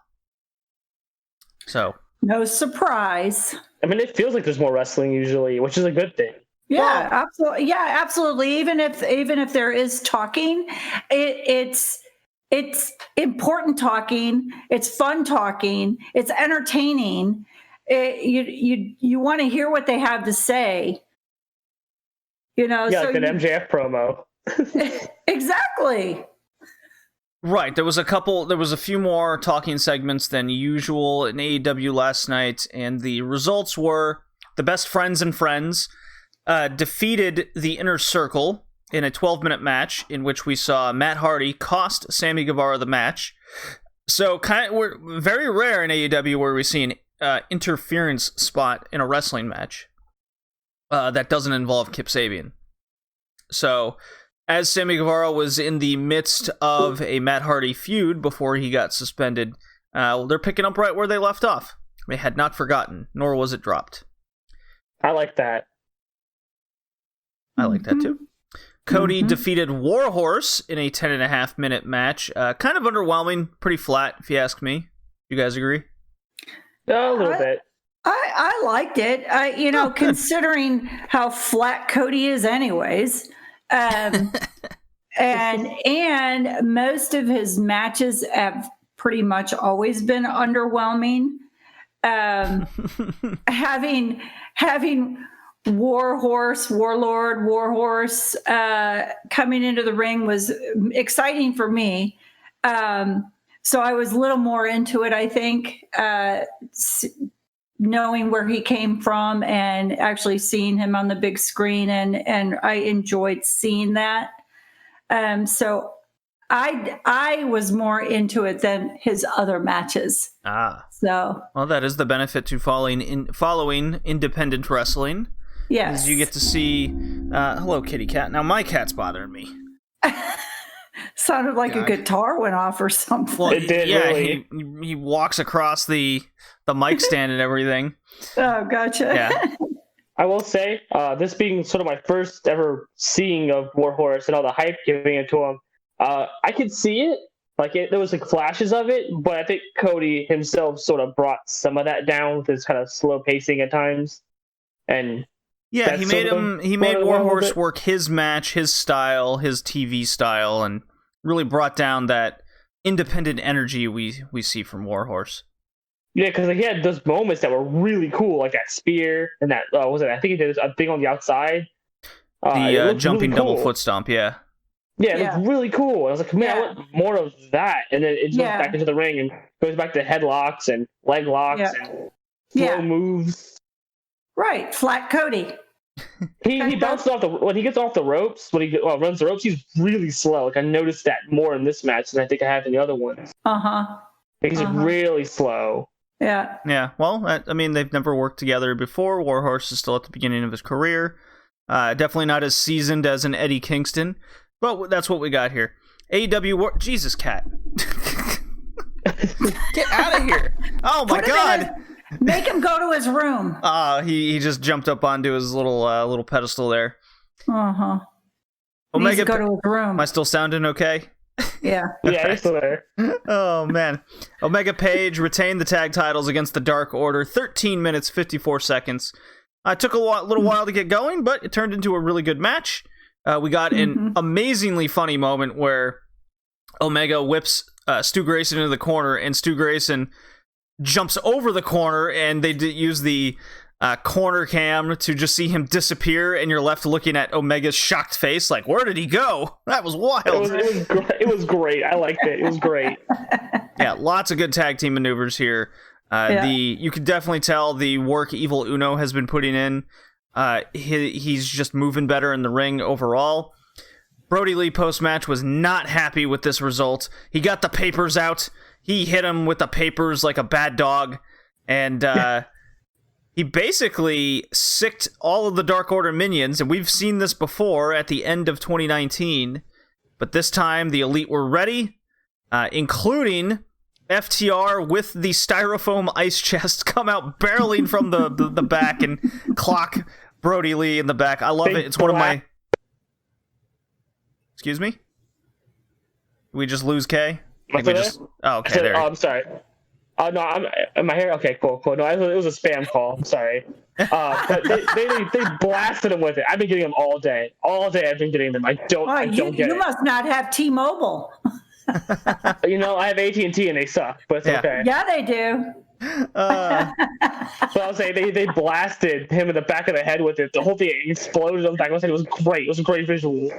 So. No surprise. I mean, it feels like there's more wrestling usually, which is a good thing. Yeah, absolutely. Yeah, absolutely. Even if there is talking, it's important talking. It's fun talking. It's entertaining. You want to hear what they have to say. Yeah, so like that MJF promo. Exactly. Right. There was a few more talking segments than usual in AEW last night, and the results were the Best Friends and Friends defeated the Inner Circle in a 12-minute match in which we saw Matt Hardy cost Sammy Guevara the match. So we're very rare in AEW where we see an interference spot in a wrestling match that doesn't involve Kip Sabian. So, as Sammy Guevara was in the midst of a Matt Hardy feud before he got suspended, they're picking up right where they left off. They had not forgotten, nor was it dropped. I like that. I like that too. Cody defeated Warhorse in a 10.5-minute match. Kind of underwhelming, pretty flat, if you ask me. You guys agree? A little bit. I liked it. Considering how flat Cody is, anyways, and most of his matches have pretty much always been underwhelming. Having Warhorse coming into the ring was exciting for me. So I was a little more into it, I think, knowing where he came from and actually seeing him on the big screen, and I enjoyed seeing that. So I was more into it than his other matches. So well, that is the benefit to following independent wrestling. Yes, is you get to see. Hello, kitty cat. Now my cat's bothering me. Sounded like a guitar went off or something. Well, it did. Yeah, really. he walks across the mic stand and everything. Oh, gotcha. Yeah. I will say, this being sort of my first ever seeing of Warhorse and all the hype giving it to him, I could see it. There was flashes of it, but I think Cody himself sort of brought some of that down with his kind of slow pacing at times. And yeah, he made Warhorse work his match, his style, his TV style, and really brought down that independent energy we see from Warhorse. Yeah, because he had those moments that were really cool, like that spear and that I think he did a thing on the outside. The jumping really cool. double foot stomp, yeah. Yeah, it looked really cool. I was like, man, I want more of that. And then it jumps back into the ring and goes back to headlocks and leg locks and slow moves. Right, flat Cody. He bounces off when he gets off the ropes, when he runs the ropes, he's really slow. I noticed that more in this match than I think I have in the other ones. He's really slow. Yeah. Yeah. Well, they've never worked together before. Warhorse is still at the beginning of his career. Definitely not as seasoned as an Eddie Kingston, but that's what we got here. AEW War. Jesus, cat. Get out of here! Oh my God! Make him go to his room. He just jumped up onto his little pedestal there. Omega, needs to go to his room. Am I still sounding okay? Yeah. Yeah, he's still there. Oh, man. Omega Page retained the tag titles against the Dark Order. 13 minutes, 54 seconds. It took a little while to get going, but it turned into a really good match. We got an amazingly funny moment where Omega whips Stu Grayson into the corner, and Stu Grayson jumps over the corner, and they use the corner cam to just see him disappear, and you're left looking at Omega's shocked face like, where did he go? That was wild. It was great. I liked it. It was great. Yeah, lots of good tag team maneuvers here. You can definitely tell the work Evil Uno has been putting in. He's just moving better in the ring overall. Brody Lee post-match was not happy with this result. He got the papers out. He hit him with the papers like a bad dog, and he basically sicked all of the Dark Order minions, and we've seen this before at the end of 2019, but this time the Elite were ready, including FTR with the styrofoam ice chest come out barreling from the back and clock Brody Lee in the back. I love it. It's one of my... Excuse me? Did we just lose K? Oh, okay, there. I'm sorry. No, am I here? Okay, cool. No, it was a spam call. I'm sorry. But they blasted him with it. I've been getting them all day. All day I've been getting them. I don't get it. You must not have T-Mobile. I have AT&T and they suck, but it's okay. Yeah, they do. So I'll say they blasted him in the back of the head with it. The whole thing exploded on the back of his head. It was great. It was a great visual.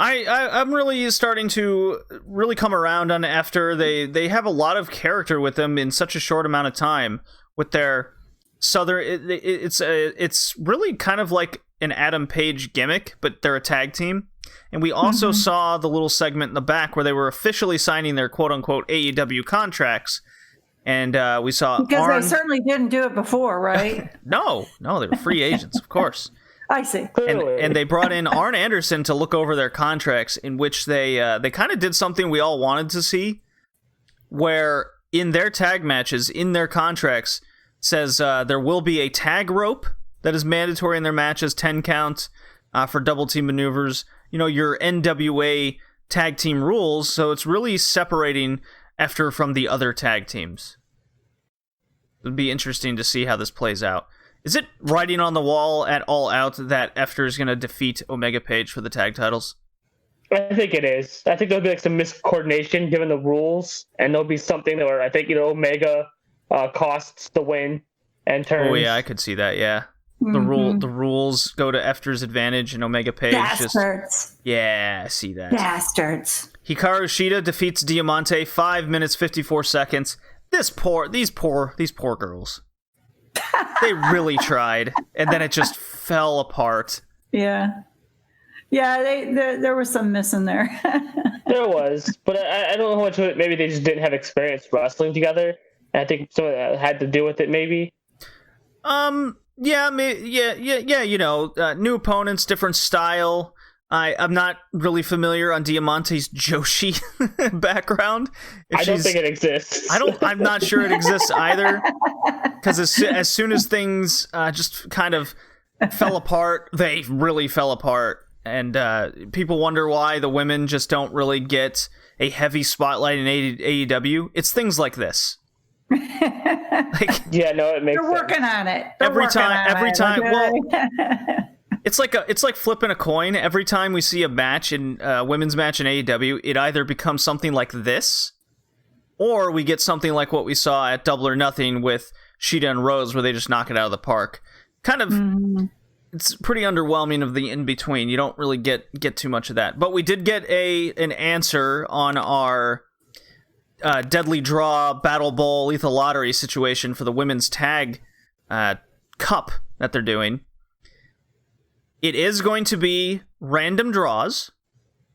I'm really starting to really come around on after they have a lot of character with them in such a short amount of time with their southern. It's really kind of like an Adam Page gimmick, but they're a tag team. And we also saw the little segment in the back where they were officially signing their quote unquote AEW contracts. And we saw because they certainly didn't do it before, right? No, they were free agents, of course. I see. And they brought in Arn Anderson to look over their contracts, in which they kind of did something we all wanted to see, where in their tag matches, in their contracts, says there will be a tag rope that is mandatory in their matches, 10 count for double team maneuvers. Your NWA tag team rules, so it's really separating Efter from the other tag teams. It'd be interesting to see how this plays out. Is it writing on the wall at All Out that Efter is going to defeat Omega Page for the tag titles? I think it is. I think there'll be some miscoordination given the rules, and there'll be something where I think Omega costs the win and turns. Oh yeah, I could see that. Yeah, the rules go to Efter's advantage, and Omega Page Bastards. Yeah, I see that. Bastards. Hikaru Shida defeats Diamante 5 minutes 54 seconds. These poor girls. They really tried, and then it just fell apart. Yeah, there was some missing there. There was, but I don't know how much of it. Maybe they just didn't have experience wrestling together. And I think some of that had to do with it, maybe. Yeah, new opponents, different style. I'm not really familiar on Diamante's Joshi background. I don't think it exists. I'm not sure it exists either. Because as soon as things just kind of fell apart, they really fell apart. And people wonder why the women just don't really get a heavy spotlight in AEW. It's things like this. Yeah, no, it makes They're sense. working on it. Every time. Okay? Well, it's like flipping a coin. Every time we see a match in women's match in AEW, it either becomes something like this, or we get something like what we saw at Double or Nothing with Shida and Rose, where they just knock it out of the park. Kind of, it's pretty underwhelming of the in between. You don't really get too much of that. But we did get an answer on our Deadly Draw Battle Bowl Lethal Lottery situation for the women's tag cup that they're doing. It is going to be random draws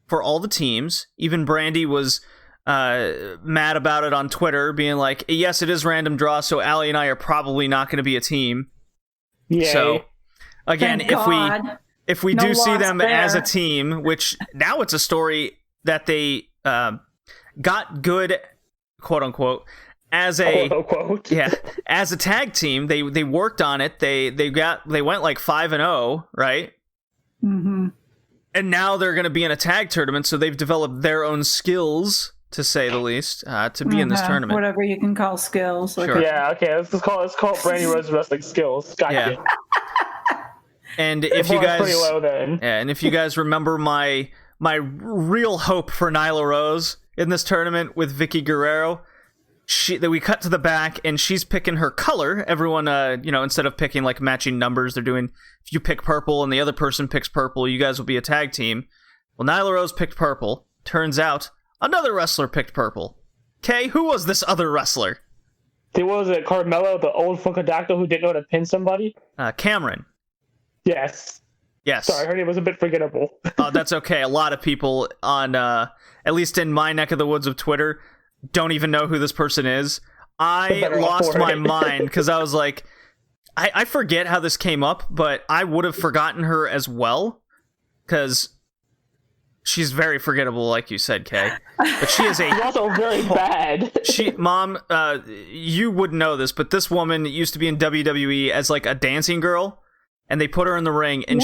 for all the teams. Even Brandy was mad about it on Twitter, being like, yes, it is random draw, so Allie and I are probably not going to be a team. Yay. So, again, if we do see them there. as a team, which now it's a story that they got good, quote unquote, as a quote. Yeah, as a tag team. They worked on it. They went like 5-0, right? Mm-hmm. And now they're going to be in a tag tournament, so they've developed their own skills, to say the least, to be in this tournament. Whatever you can call skills. Sure. Yeah, okay, let's call it Brandy Rose wrestling skills. Gotcha. Yeah. And if you guys, pretty low then. Yeah, and if you guys remember my real hope for Nyla Rose in this tournament with Vicky Guerrero, that we cut to the back and she's picking her color. Everyone, instead of picking like matching numbers, they're doing, if you pick purple and the other person picks purple, you guys will be a tag team. Well, Nyla Rose picked purple. Turns out another wrestler picked purple. Kay, who was this other wrestler? There was a Carmelo, the old Funkadactyl who didn't know how to pin somebody. Cameron. Yes. Sorry, her name was a bit forgettable. Oh, that's okay. A lot of people on, at least in my neck of the woods of Twitter, don't even know who this person is. I lost my mind because I was like, I forget how this came up, but I would have forgotten her as well because she's very forgettable, like you said, Kay. But she is She's also very bad. Mom, you wouldn't know this, but this woman used to be in WWE as like a dancing girl, and they put her in the ring, and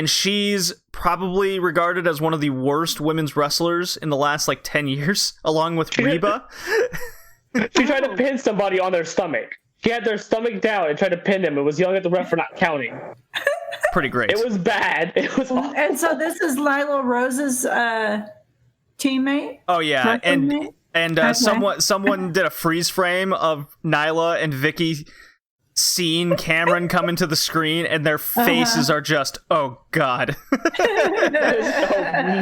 she's probably regarded as one of the worst women's wrestlers in the last like 10 years, along with Reba. She tried to pin somebody on their stomach. She had their stomach down and tried to pin them. It was yelling at the ref for not counting. Pretty great. It was bad. It was awful. And so this is Nyla Rose's teammate? Oh yeah, and Okay. someone did a freeze frame of Nyla and Vicky seeing Cameron come into the screen, and their faces are just, oh god. Oh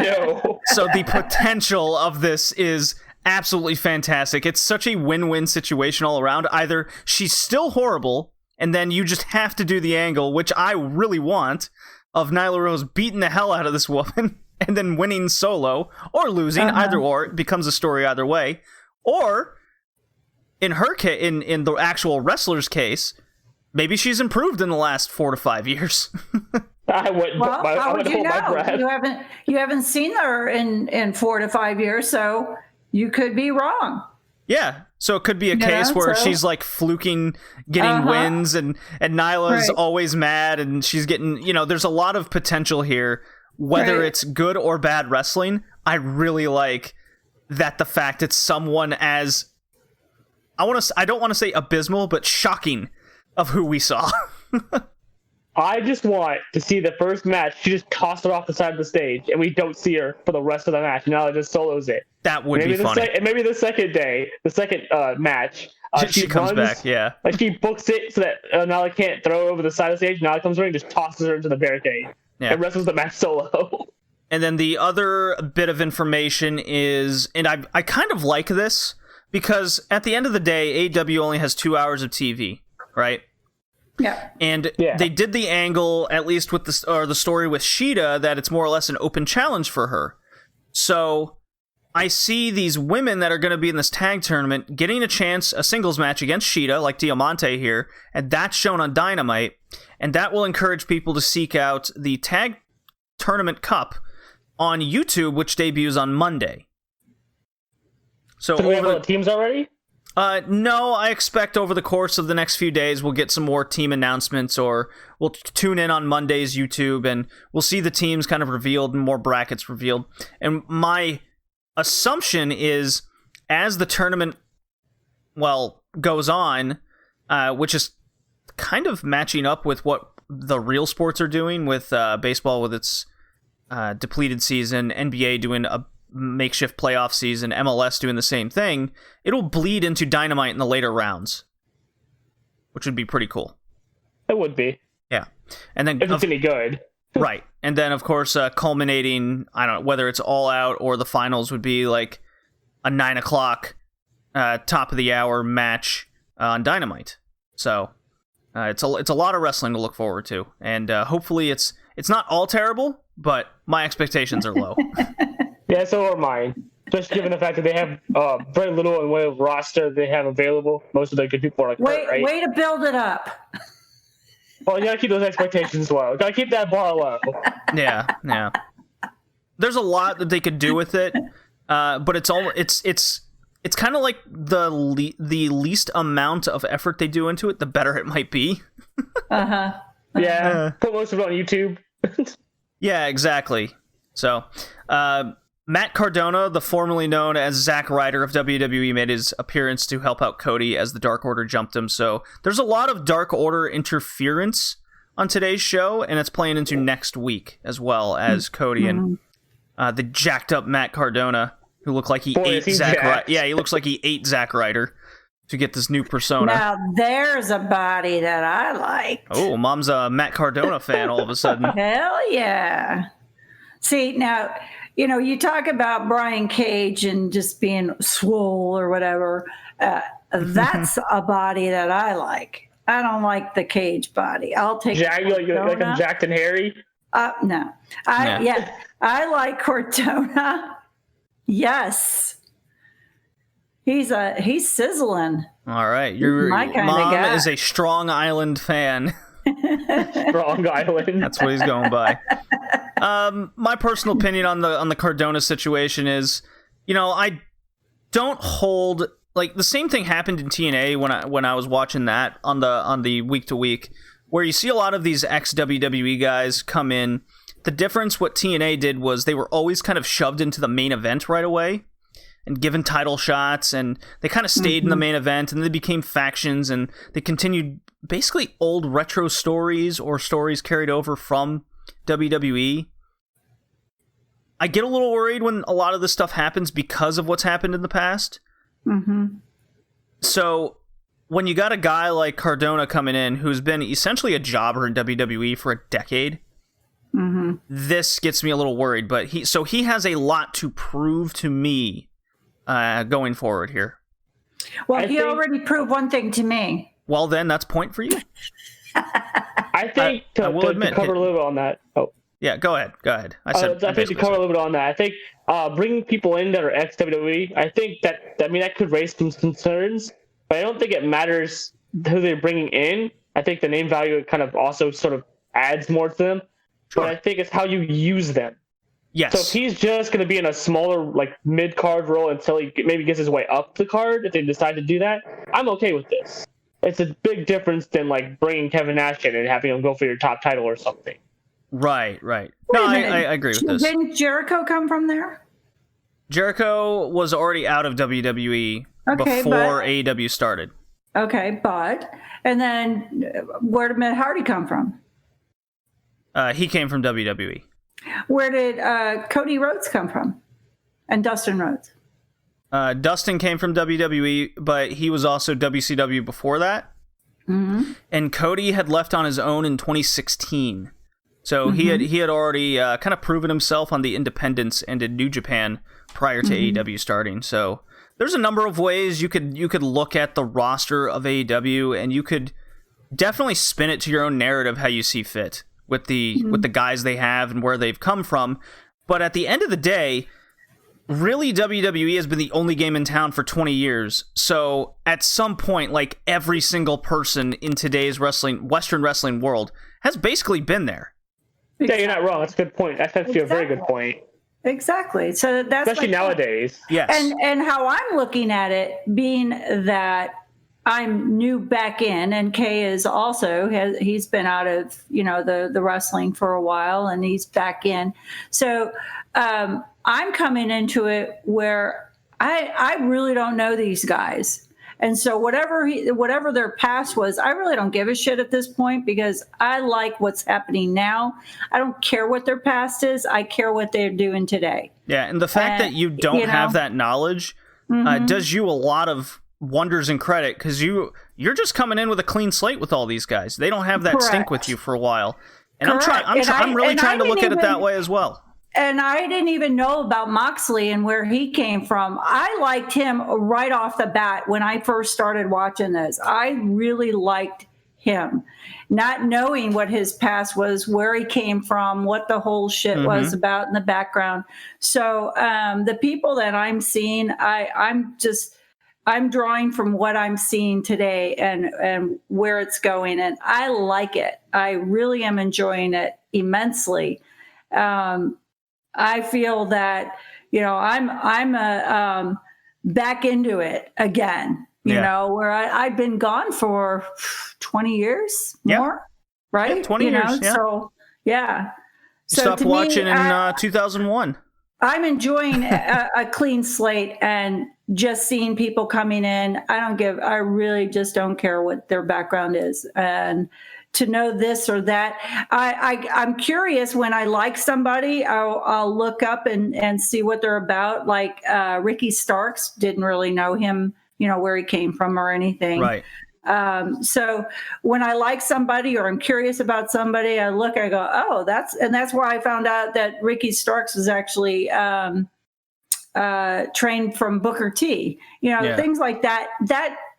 no. So the potential of this is absolutely fantastic. It's such a win-win situation all around. Either she's still horrible, and then you just have to do the angle, which I really want, of Nyla Rose beating the hell out of this woman and then winning solo, or losing, either or. It becomes a story either way. Or, in her case, in the actual wrestler's case, maybe she's improved in the last 4 to 5 years. I would hold my breath. You haven't seen her in 4 to 5 years, so you could be wrong. Yeah, so it could be a case where she's like fluking, getting wins, and Nyla's always mad, and she's getting, there's a lot of potential here. Whether it's good or bad wrestling, I really like that the fact it's someone as, I don't want to say abysmal, but shocking of who we saw. I just want to see the first match. She just tossed her off the side of the stage, and we don't see her for the rest of the match. Now it just solos it. That would be funny. And maybe the second match, she comes back. Yeah, like she books it so that Nala can't throw her over the side of the stage. Nala comes over and just tosses her into the barricade and wrestles the match solo. And then the other bit of information is, and I kind of like this, because at the end of the day, AEW only has 2 hours of TV, right? Yeah. And they did the angle, at least with the story with Shida, that it's more or less an open challenge for her. So I see these women that are going to be in this tag tournament getting a singles match against Shida, like Diamante here, and that's shown on Dynamite, and that will encourage people to seek out the Tag Tournament Cup on YouTube, which debuts on Monday. So do we have all the teams already? No, I expect over the course of the next few days we'll get some more team announcements, or we'll tune in on Monday's YouTube and we'll see the teams kind of revealed and more brackets revealed. And my assumption is, as the tournament, goes on, which is kind of matching up with what the real sports are doing with baseball with its depleted season, NBA doing a makeshift playoff season, MLS doing the same thing, it'll bleed into Dynamite in the later rounds, which would be pretty cool. It would be. Yeah. And then if it's any good. Right. And then, of course, culminating, I don't know, whether it's All Out or the finals would be like a 9 o'clock top of the hour match on Dynamite. So it's a lot of wrestling to look forward to. And hopefully it's not all terrible, but my expectations are low. Yeah, so are mine. Especially given the fact that they have very little in the way of roster they have available. Most of the good people are like, right? Way to build it up. Well, you gotta keep those expectations low. Gotta keep that bar low. Yeah. There's a lot that they could do with it, but it's kind of like the least amount of effort they do into it, the better it might be. Yeah, put most of it on YouTube. Yeah, exactly. So, Matt Cardona, the formerly known as Zack Ryder of WWE, made his appearance to help out Cody as the Dark Order jumped him. So there's a lot of Dark Order interference on today's show, and it's playing into next week as well, as Cody and the jacked up Matt Cardona, who looked like he ate Zack Ryder. Yeah, he looks like he ate Zack Ryder to get this new persona. Now there's a body that I like. Oh, Mom's a Matt Cardona fan all of a sudden. Hell yeah. See, now, you talk about Brian Cage and just being swole or whatever. That's a body that I like. I don't like the Cage body. I'll take Jack, you like a Jacked and Harry? No. I like Cortona. Yes. He's sizzling. All right. Your my kind mom of guy. is a Strong Island fan. Strong Island. That's what he's going by. My personal opinion on the Cardona situation is, I don't hold, like, the same thing happened in TNA when I was watching that on the week to week, where you see a lot of these ex-WWE guys come in. The difference what TNA did was they were always kind of shoved into the main event right away and given title shots, and they kind of stayed in the main event, and they became factions, and they continued basically old retro stories or stories carried over from WWE. I get a little worried when a lot of this stuff happens because of what's happened in the past. So when you got a guy like Cardona coming in, who's been essentially a jobber in WWE for a decade, this gets me a little worried. But he has a lot to prove to me going forward here. Well, he already proved one thing to me. Well, then that's point for you. I think to cover a little bit on that. Oh, yeah, go ahead. I think to cover a little bit on that. I think bringing people in that are ex-WWE, I think that could raise some concerns, but I don't think it matters who they're bringing in. I think the name value kind of also sort of adds more to them, but I think it's how you use them. Yes. So if he's just going to be in a smaller, like, mid-card role until he maybe gets his way up the card, if they decide to do that, I'm okay with this. It's a big difference than, like, bringing Kevin Nash in and having him go for your top title or something. Right. No, I agree with this. Didn't Jericho come from there? Jericho was already out of WWE before AEW started. Okay, and then where did Matt Hardy come from? He came from WWE. Where did Cody Rhodes come from? And Dustin Rhodes? Dustin came from WWE, but he was also WCW before that. And Cody had left on his own in 2016. So he had already kind of proven himself on the independents and in New Japan prior to AEW starting. So there's a number of ways you could look at the roster of AEW, and you could definitely spin it to your own narrative how you see fit with the guys they have and where they've come from. But at the end of the day, really, WWE has been the only game in town for 20 years. So at some point, like, every single person in today's Western wrestling world has basically been there. Yeah, you're not wrong. That's a good point. That's actually a very good point. Exactly. So that's especially nowadays. Yes. And how I'm looking at it, being that I'm new back in, and Kay is also he's been out of the wrestling for a while, and he's back in. So I'm coming into it where I really don't know these guys. And so whatever their past was, I really don't give a shit at this point, because I like what's happening now. I don't care what their past is. I care what they're doing today. Yeah, and the fact that you don't have that knowledge does you a lot of wonders and credit, because you're just coming in with a clean slate with all these guys. They don't have that stink with you for a while. And I'm really trying to look at it that way as well. And I didn't even know about Moxley and where he came from. I liked him right off the bat when I first started watching this. I really liked him, not knowing what his past was, where he came from, what the whole shit was about in the background. So the people that I'm seeing, I'm drawing from what I'm seeing today and where it's going. And I like it. I really am enjoying it immensely. I feel that, I'm back into it again, where I've been gone for 20 years more, right? Yeah, 20 years. Yeah. So, yeah. You stopped watching in 2001. I'm enjoying a clean slate and just seeing people coming in. I really just don't care what their background is. And to know this or that, I'm curious. When I like somebody, I'll look up and see what they're about. Like Ricky Starks, didn't really know him, where he came from or anything. Right. So when I like somebody or I'm curious about somebody, I go, oh, that's why I found out that Ricky Starks was actually trained from Booker T. Things like that.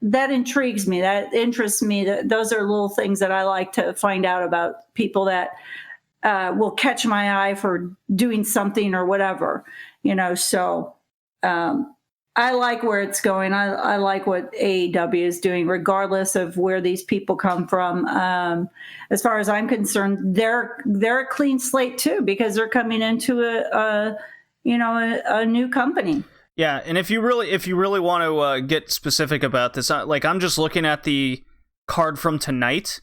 That intrigues me. That interests me. Those are little things that I like to find out about people that will catch my eye for doing something or whatever. So I like where it's going. I like what AEW is doing, regardless of where these people come from. As far as I'm concerned, they're a clean slate too, because they're coming into a new company. Yeah, and if you really want to get specific about this, I'm just looking at the card from tonight,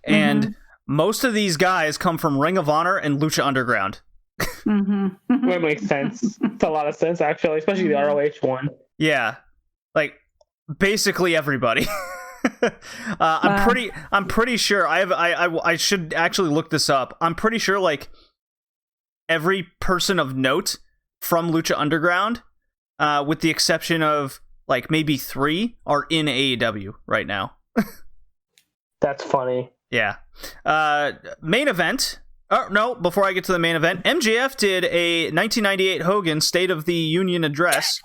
and most of these guys come from Ring of Honor and Lucha Underground. That makes sense. It's a lot of sense, actually, especially the ROH one. Yeah, like basically everybody. I'm pretty sure I should actually look this up. I'm pretty sure like every person of note from Lucha Underground, with the exception of like maybe 3, are in AEW right now. That's funny. Yeah. Main event. Oh, no, before I get to the main event, MJF did a 1998 Hogan State of the Union address.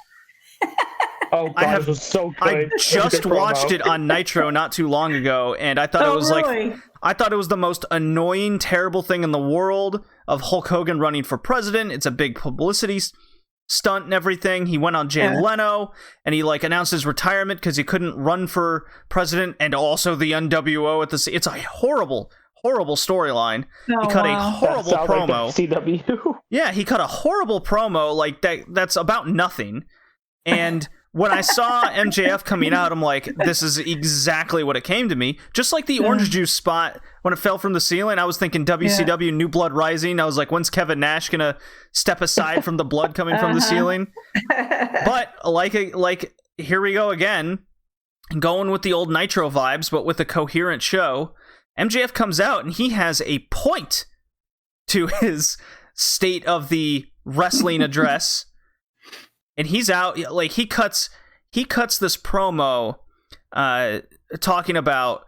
Oh, God, it was so good. I just watched it on Nitro not too long ago, and I thought it was really? I thought it was the most annoying, terrible thing in the world of Hulk Hogan running for president. It's a big publicity stunt and everything. He went on Jay Leno, and he announced his retirement because he couldn't run for president, and also the NWO at the. It's a horrible storyline. Oh, he cut a horrible promo. Like CW. Yeah, he cut a horrible promo that's about nothing. And when I saw MJF coming out, I'm like, this is exactly what it came to me. Just like the orange juice spot when it fell from the ceiling, I was thinking WCW, New Blood Rising. I was like, when's Kevin Nash gonna step aside from the blood coming from the ceiling? But here we go again, going with the old Nitro vibes, but with a coherent show. MJF comes out and he has a point to his State of the Wrestling address. And he's out, he cuts this promo talking about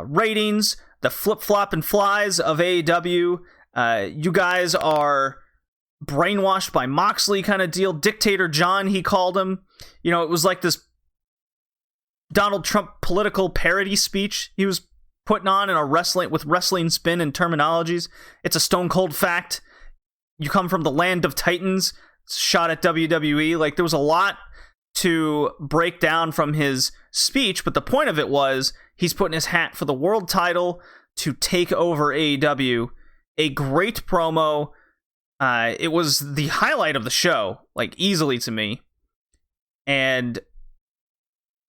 ratings, the flip-flop and flies of AEW, You guys are brainwashed by Moxley kind of deal. Dictator John, he called him. You know, it was like this Donald Trump political parody speech he was putting on in a wrestling spin and terminologies. It's a stone cold fact. You come from the land of Titans. Shot at WWE. Like, there was a lot to break down from his speech, but the point of it was he's putting his hat for the world title to take over AEW. A great promo. It was the highlight of the show, like, easily to me. And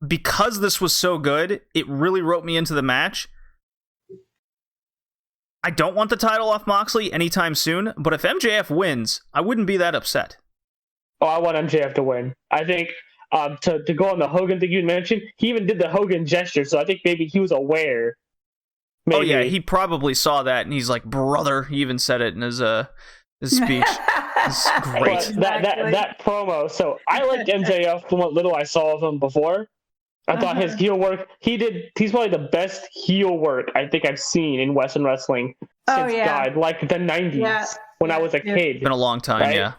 because this was so good, it really wrote me into the match. I don't want the title off Moxley anytime soon, but if MJF wins, I wouldn't be that upset. Oh, I want MJF to win. I think to go on the Hogan thing you mentioned, he even did the Hogan gesture, so I think maybe he was aware. Maybe. Oh yeah, he probably saw that, and he's like, "Brother." He even said it in his speech. It's great. Exactly. That promo. So I liked MJF from what little I saw of him before. I thought his heel work. He's probably the best heel work I think I've seen in Western wrestling since God, like the 90s when I was a kid. It's been a long time, right? yeah.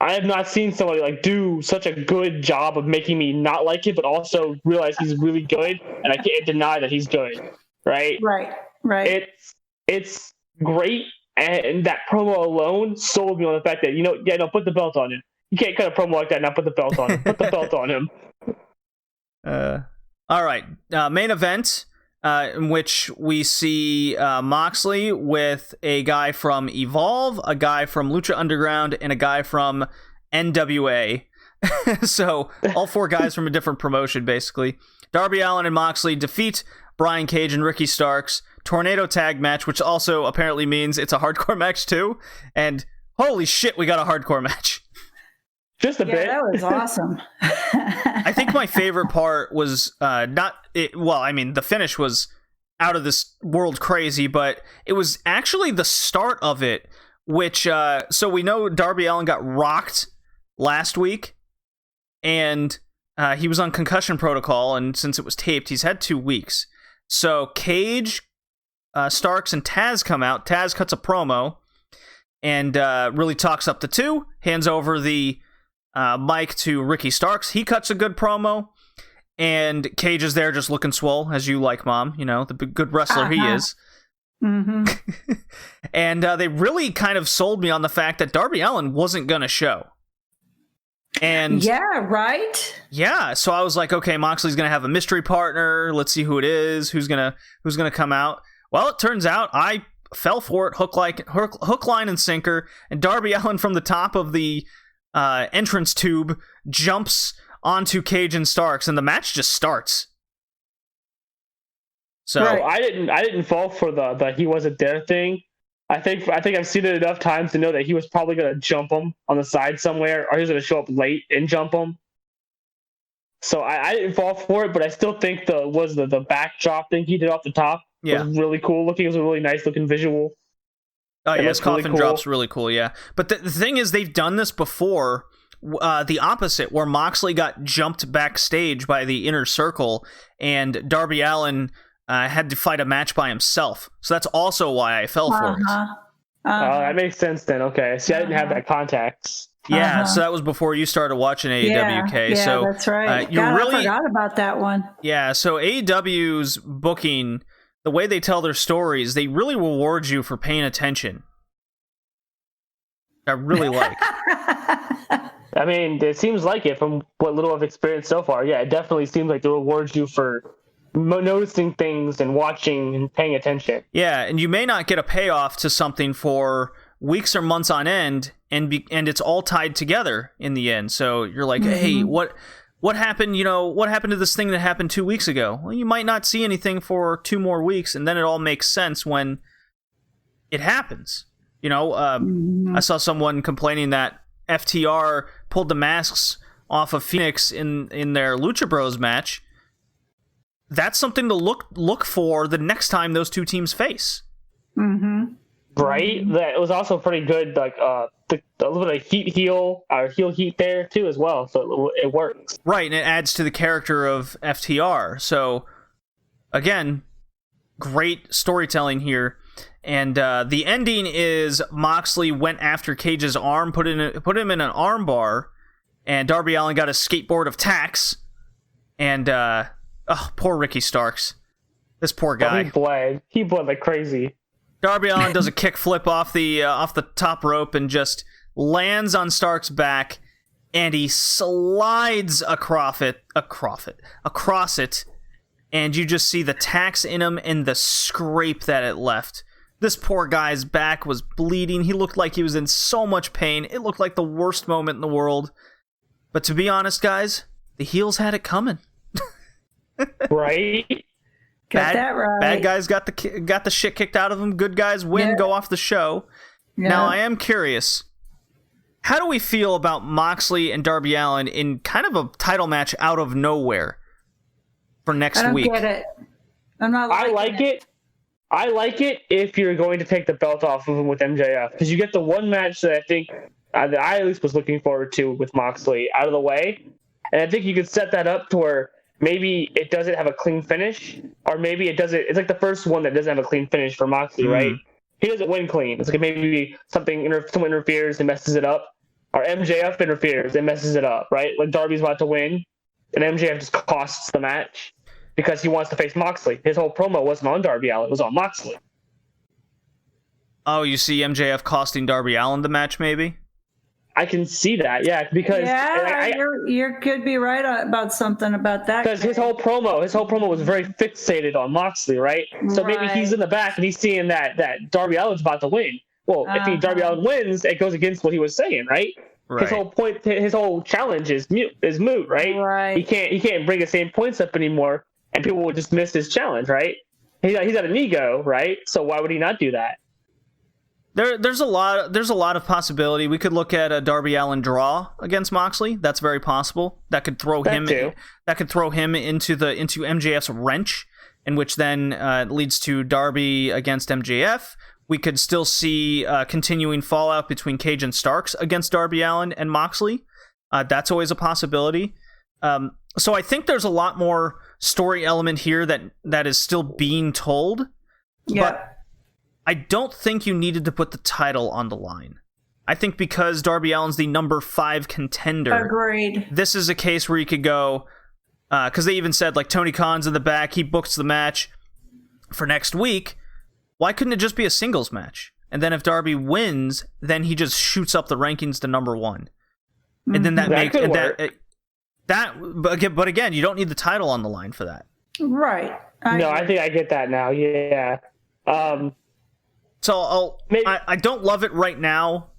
I have not seen somebody like do such a good job of making me not like it, but also realize he's really good, and I can't deny that he's good. Right. It's great, and that promo alone sold me on the fact that put the belt on him. You can't cut a promo like that and not put the belt on him. Put the belt on him. All right. Main event, in which we see Moxley with a guy from Evolve, a guy from Lucha Underground, and a guy from NWA. So all four guys from a different promotion, basically. Darby Allin and Moxley defeat Brian Cage and Ricky Starks. Tornado tag match, which also apparently means it's a hardcore match too. And holy shit, we got a hardcore match. Just a bit. That was awesome. I think my favorite part was the finish was out of this world crazy, but it was actually the start of it, which, so we know Darby Allin got rocked last week, and he was on concussion protocol, and since it was taped, he's had 2 weeks. So Cage, Starks, and Taz come out. Taz cuts a promo, and really talks up the two, hands over the mic to Ricky Starks. He cuts a good promo, and Cage is there just looking swole, as you like, Mom. You know, the good wrestler he is. Mm-hmm. And they really kind of sold me on the fact that Darby Allin wasn't going to show. And yeah, right? Yeah, so I was like, okay, Moxley's going to have a mystery partner. Let's see who it is, who's going to come out. Well, it turns out I fell for it, hook, line, and sinker, and Darby Allin from the top of the entrance tube jumps onto Cage and Starks, and the match just starts. So right. I didn't fall for the he wasn't there thing. I think I've seen it enough times to know that he was probably going to jump him on the side somewhere, or he was going to show up late and jump him. So I didn't fall for it, but I still think the backdrop thing he did off the top was really cool looking. It was a really nice looking visual. Oh yeah, his coffin drop's really cool, yeah. But the thing is, they've done this before, the opposite, where Moxley got jumped backstage by the Inner Circle, and Darby Allin had to fight a match by himself. So that's also why I fell for it. That makes sense then. Okay, see, I didn't have that context. Yeah, so that was before you started watching AEW. Yeah, so that's right. I forgot about that one. Yeah, so AEW's booking, the way they tell their stories, they really reward you for paying attention. I really like. I mean, it seems like it from what little I've experienced so far. Yeah, it definitely seems like they reward you for noticing things and watching and paying attention. Yeah, and you may not get a payoff to something for weeks or months on end, and it's all tied together in the end. So you're like, hey, what happened? You know, what happened to this thing that happened 2 weeks ago? Well, you might not see anything for 2 more weeks, and then it all makes sense when it happens. You know, I saw someone complaining that FTR pulled the masks off of Phoenix in their Lucha Bros match. That's something to look for the next time those two teams face. Mm-hmm. Right? That was also pretty good, like a little bit of heel heat there too as well. So it works. Right, and it adds to the character of FTR. So again, great storytelling here. And the ending is Moxley went after Cage's arm, put him in an arm bar, and Darby Allin got a skateboard of tacks. And poor Ricky Starks. This poor guy. He bled like crazy. Darby Allin does a kick flip off the top rope and just lands on Stark's back, and he slides across it, and you just see the tacks in him and the scrape that it left. This poor guy's back was bleeding. He looked like he was in so much pain. It looked like the worst moment in the world. But to be honest, guys, the heels had it coming. Right? Got that right. Bad guys got the shit kicked out of them. Good guys win, go off the show. Yeah. Now, I am curious. How do we feel about Moxley and Darby Allin in kind of a title match out of nowhere for next week? I don't get it. I'm not. I like it. I like it if you're going to take the belt off of him with MJF, because you get the one match that I think that I at least was looking forward to with Moxley out of the way, and I think you could set that up to where maybe it doesn't have a clean finish, or maybe it doesn't. It's like the first one that doesn't have a clean finish for Moxley, right? He doesn't win clean. It's like maybe someone interferes and messes it up, or MJF interferes and messes it up, right? Like Darby's about to win, and MJF just costs the match because he wants to face Moxley. His whole promo wasn't on Darby Allin; it was on Moxley. Oh, you see MJF costing Darby Allin the match, maybe? I can see that, yeah, because you could be right about something about that. Because his whole promo was very fixated on Moxley, right? So maybe he's in the back and he's seeing that Darby Allin's about to win. Well, if Darby Allin wins, it goes against what he was saying, right? His whole point, his whole challenge is moot, right? Right. He can't bring the same points up anymore, and people will just miss his challenge, right? He's at an ego, right? So why would he not do that? There's a lot of possibility. We could look at a Darby Allin draw against Moxley. That's very possible. That could throw him into MJF's wrench, in which then leads to Darby against MJF. We could still see continuing fallout between Cage and Starks against Darby Allin and Moxley. That's always a possibility. So I think there's a lot more story element here that is still being told. Yeah. But I don't think you needed to put the title on the line. I think because Darby Allin's the number 5 contender. Agreed. This is a case where you could go, because they even said, like, Tony Khan's in the back, he books the match for next week. Why couldn't it just be a singles match? And then if Darby wins, then he just shoots up the rankings to number 1. And then that makes but again, you don't need the title on the line for that. Right. I think I get that now. Yeah. So I don't love it right now,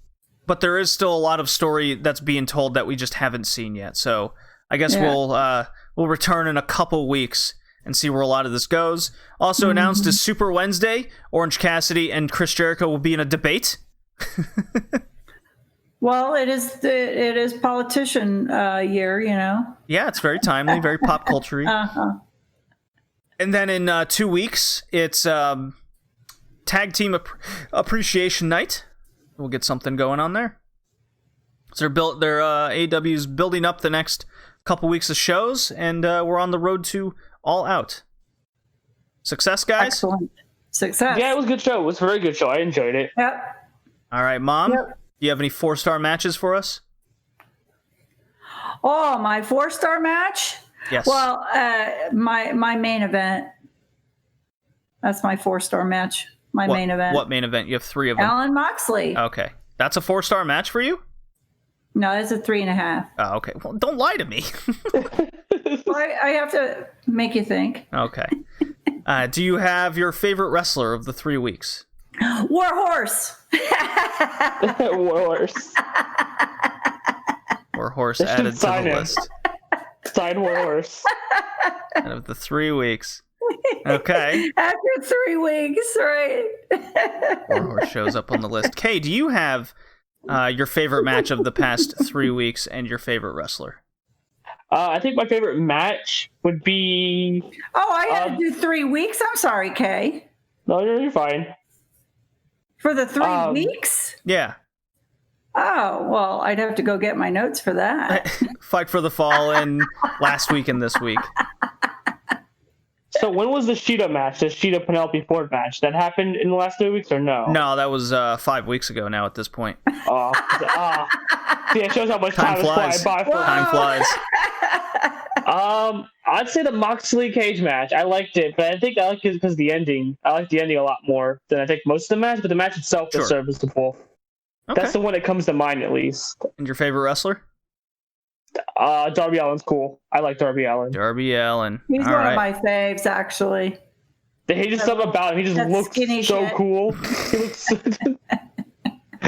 but there is still a lot of story that's being told that we just haven't seen yet. So I guess we'll return in a couple weeks and see where a lot of this goes. Also announced is Super Wednesday. Orange Cassidy and Chris Jericho will be in a debate. Well, it is politician year, you know. Yeah, it's very timely, very pop culture-y. And then in 2 weeks, it's Tag Team Appreciation Night. We'll get something going on there. So AEW's building up the next couple weeks of shows, and we're on the road to All Out. Success, guys? Excellent. Success. Yeah, it was a good show. It was a very good show. I enjoyed it. Yep. All right, Mom. Yep. Do you have any 4-star matches for us? Oh, my 4-star match? Yes. Well, my main event. That's my 4-star match. Main event. What main event? You have 3 of them. Alan Moxley. Okay. That's a 4-star match for you? No, it's a 3.5. Oh, okay. Well, don't lie to me. Well, I have to make you think. Okay. Do you have your favorite wrestler of the 3 weeks? Warhorse. Warhorse. Warhorse added to the list. Sign Warhorse. Out of the 3 weeks. Okay. After 3 weeks, right? Warhorse shows up on the list. Kay, do you have your favorite match of the past 3 weeks and your favorite wrestler? I think my favorite match would be... Oh, I had to do 3 weeks? I'm sorry, Kay. No, you're fine. For the 3 weeks? Yeah. Oh, well, I'd have to go get my notes for that. Fight for the Fall in last week and this week. So when was the Shida match, the Shida Penelope Ford match? That happened in the last 3 weeks or no? No, that was 5 weeks ago now at this point. Oh, see, it shows how much time is flying by. Time flies. I'd say the Moxley Cage match. I liked it, but I think I liked it because of the ending. I liked the ending a lot more than I think most of the match, but the match itself was serviceable. Okay. That's the one that comes to mind, at least. And your favorite wrestler? Darby Allin's cool. I like Darby Allin. Darby Allin. He's All one right. of my faves, actually. He just something about him. He just looks so cool. He looks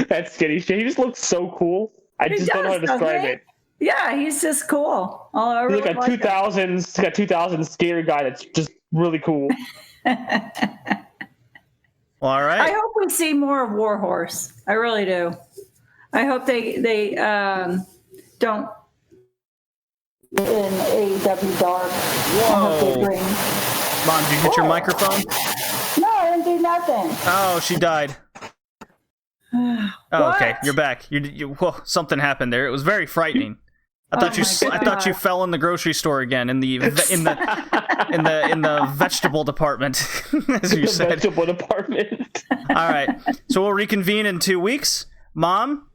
that skinny shit. He just looks so cool. I just don't know how to describe it. Yeah, he's just cool. He's like a 2000s, got 2000s scary guy that's just really cool. Well, all right. I hope we see more of Warhorse. I really do. I hope they don't in AEW Dark. Whoa. Mom, did you hit your microphone? No, I didn't do nothing. Oh, she died. Oh, okay, you're back. Whoa, something happened there. It was very frightening. I thought you fell in the grocery store again in the vegetable department, as you said. Vegetable department. All right, so we'll reconvene in 2 weeks. Mom,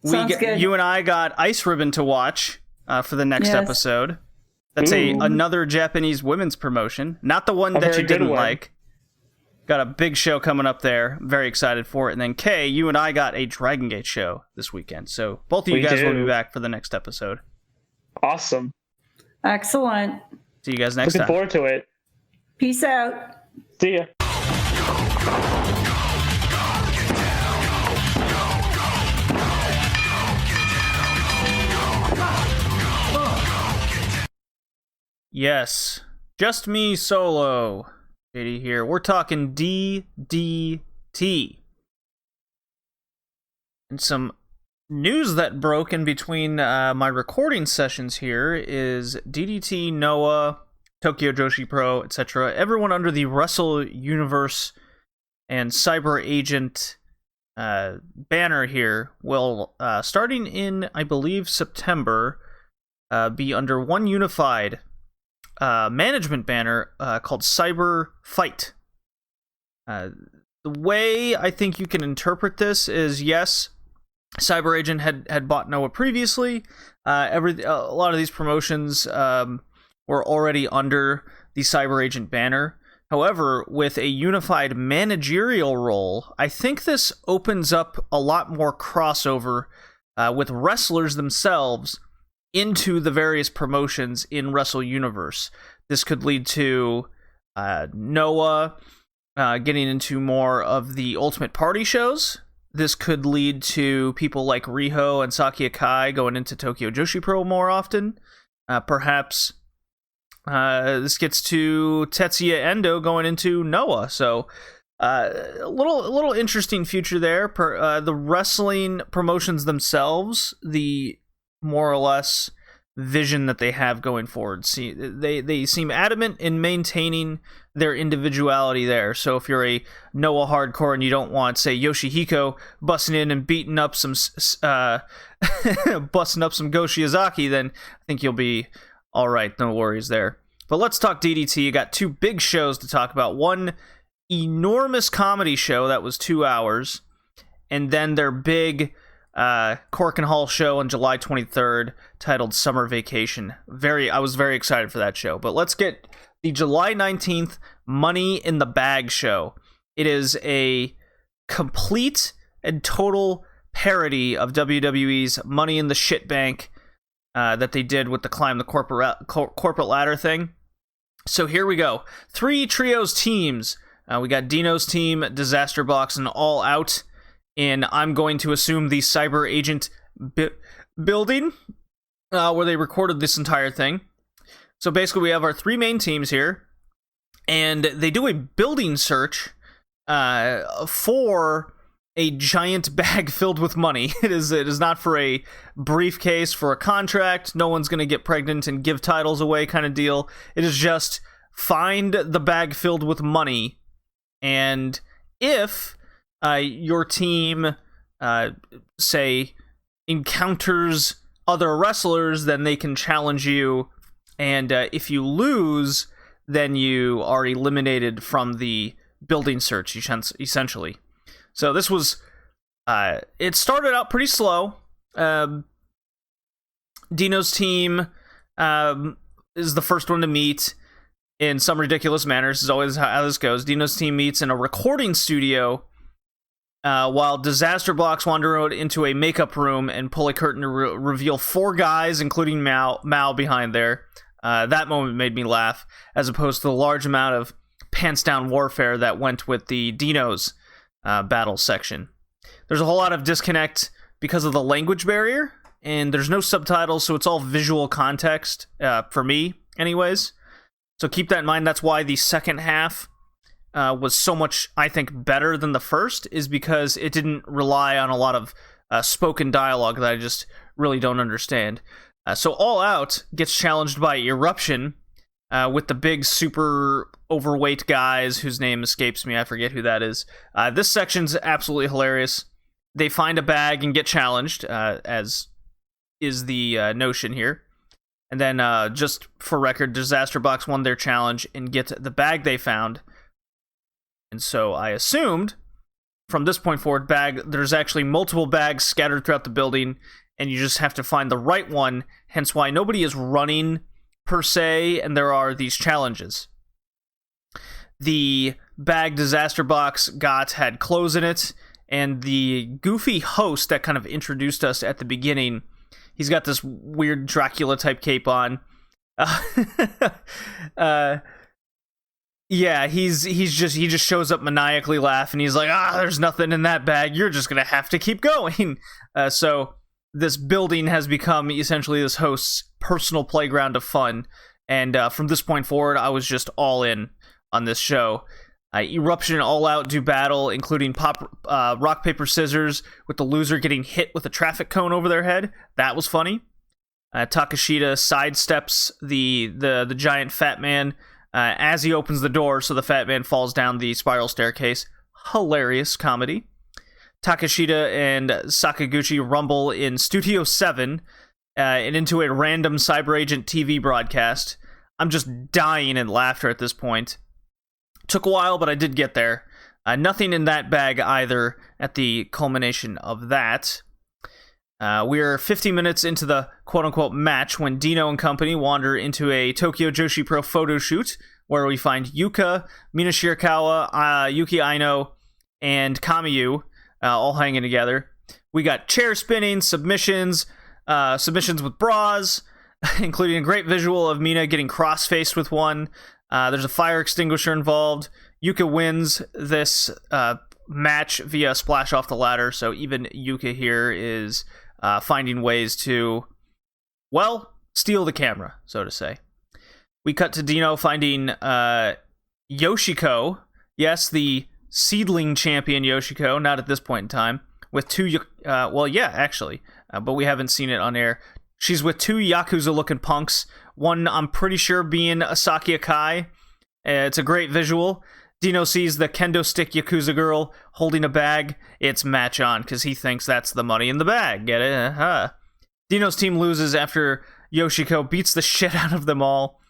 you and I got Ice Ribbon to watch for the next episode. That's another Japanese women's promotion, not the one that you didn't like. Got a big show coming up there. Very excited for it. And then Kay, you and I got a Dragon Gate show this weekend. So both of you guys will be back for the next episode. Awesome. Excellent. See you guys next time. Looking forward to it. Peace out. See ya. Yes. Just me solo. JD here. We're talking DDT. And some news that broke in between my recording sessions here is DDT, Noah, Tokyo Joshi Pro, etc. Everyone under the Wrestle Universe and Cyber Agent banner here will, starting in, I believe, September, be under one unified management banner called Cyber Fight. The way I think you can interpret this is, yes, Cyber Agent had bought Noah previously. A lot of these promotions were already under the Cyber Agent banner. However, with a unified managerial role, I think this opens up a lot more crossover with wrestlers themselves into the various promotions in Wrestle Universe. This could lead to Noah getting into more of the Ultimate Party shows. This could lead to people like Riho and Saki Akai going into Tokyo Joshi Pro more often. Perhaps this gets to Tetsuya Endo going into Noah. So a little interesting future there. The wrestling promotions themselves, the more or less vision that they have going forward. See, they seem adamant in maintaining their individuality there. So if you're a Noah hardcore and you don't want, say, Yoshihiko busting in and beating up some Go Shiozaki, then I think you'll be all right. No worries there. But let's talk DDT. You got two big shows to talk about. One enormous comedy show that was 2 hours, and then their big Cork and Hall show on July 23rd titled Summer Vacation. I was very excited for that show. But let's get the July 19th Money in the Bag show. It is a complete and total parody of WWE's Money in the Shit Bank that they did with the Climb the Corporate Ladder thing. So here we go. 3 trios teams. We got Dino's team, Disaster Box, and All Out. And I'm going to assume the Cyber Agent building where they recorded this entire thing. So basically we have our 3 main teams here, and they do a building search for a giant bag filled with money. It is not for a briefcase, for a contract. No one's going to get pregnant and give titles away kind of deal. It is just find the bag filled with money, and if your team, say, encounters other wrestlers, then they can challenge you, and if you lose, then you are eliminated from the building search, essentially. So this was, it started out pretty slow. Dino's team is the first one to meet in some ridiculous manner. This is always how this goes. Dino's team meets in a recording studio while Disaster Blocks wander out into a makeup room and pull a curtain to reveal 4 guys, including Mao behind there. That moment made me laugh, as opposed to the large amount of pants-down warfare that went with the Dino's battle section. There's a whole lot of disconnect because of the language barrier, and there's no subtitles, so it's all visual context, for me, anyways. So keep that in mind. That's why the second half was so much, I think, better than the first, is because it didn't rely on a lot of spoken dialogue that I just really don't understand. So All Out gets challenged by Eruption with the big, super overweight guys whose name escapes me. I forget who that is. This section's absolutely hilarious. They find a bag and get challenged, as is the notion here. And then, just for record, Disaster Box won their challenge and get the bag they found. And so I assumed, from this point forward, there's actually multiple bags scattered throughout the building, and you just have to find the right one, hence why nobody is running, per se, and there are these challenges. The bag Disaster Box got had clothes in it, and the goofy host that kind of introduced us at the beginning, he's got this weird Dracula-type cape on. Yeah, he just shows up maniacally laughing. He's like, there's nothing in that bag. You're just gonna have to keep going. So this building has become essentially this host's personal playground of fun. And from this point forward, I was just all in on this show. Eruption and All Out do battle, including rock, paper, scissors, with the loser getting hit with a traffic cone over their head. That was funny. Takeshita sidesteps the giant fat man as he opens the door, so the fat man falls down the spiral staircase. Hilarious comedy. Takeshita and Sakaguchi rumble in Studio 7 and into a random Cyber Agent TV broadcast. I'm just dying in laughter at this point. Took a while, but I did get there. Nothing in that bag either at the culmination of that. We're 50 minutes into the quote-unquote match when Dino and company wander into a Tokyo Joshi Pro photo shoot where we find Yuka, Mina Shirakawa, Yuki Aino, and Kamiyu all hanging together. We got chair spinning, submissions with bras, including a great visual of Mina getting cross-faced with one. There's a fire extinguisher involved. Yuka wins this match via splash off the ladder, so even Yuka here is finding ways to, well, steal the camera, so to say. We cut to Dino finding Yoshiko, yes, the SeaDlinnng champion Yoshiko, not at this point in time, with two, but we haven't seen it on air. She's with 2 Yakuza-looking punks, one I'm pretty sure being Asaki Akai. It's a great visual. Dino sees the kendo stick Yakuza girl holding a bag. It's match on, because he thinks that's the money in the bag. Get it? Uh-huh. Dino's team loses after Yoshiko beats the shit out of them all.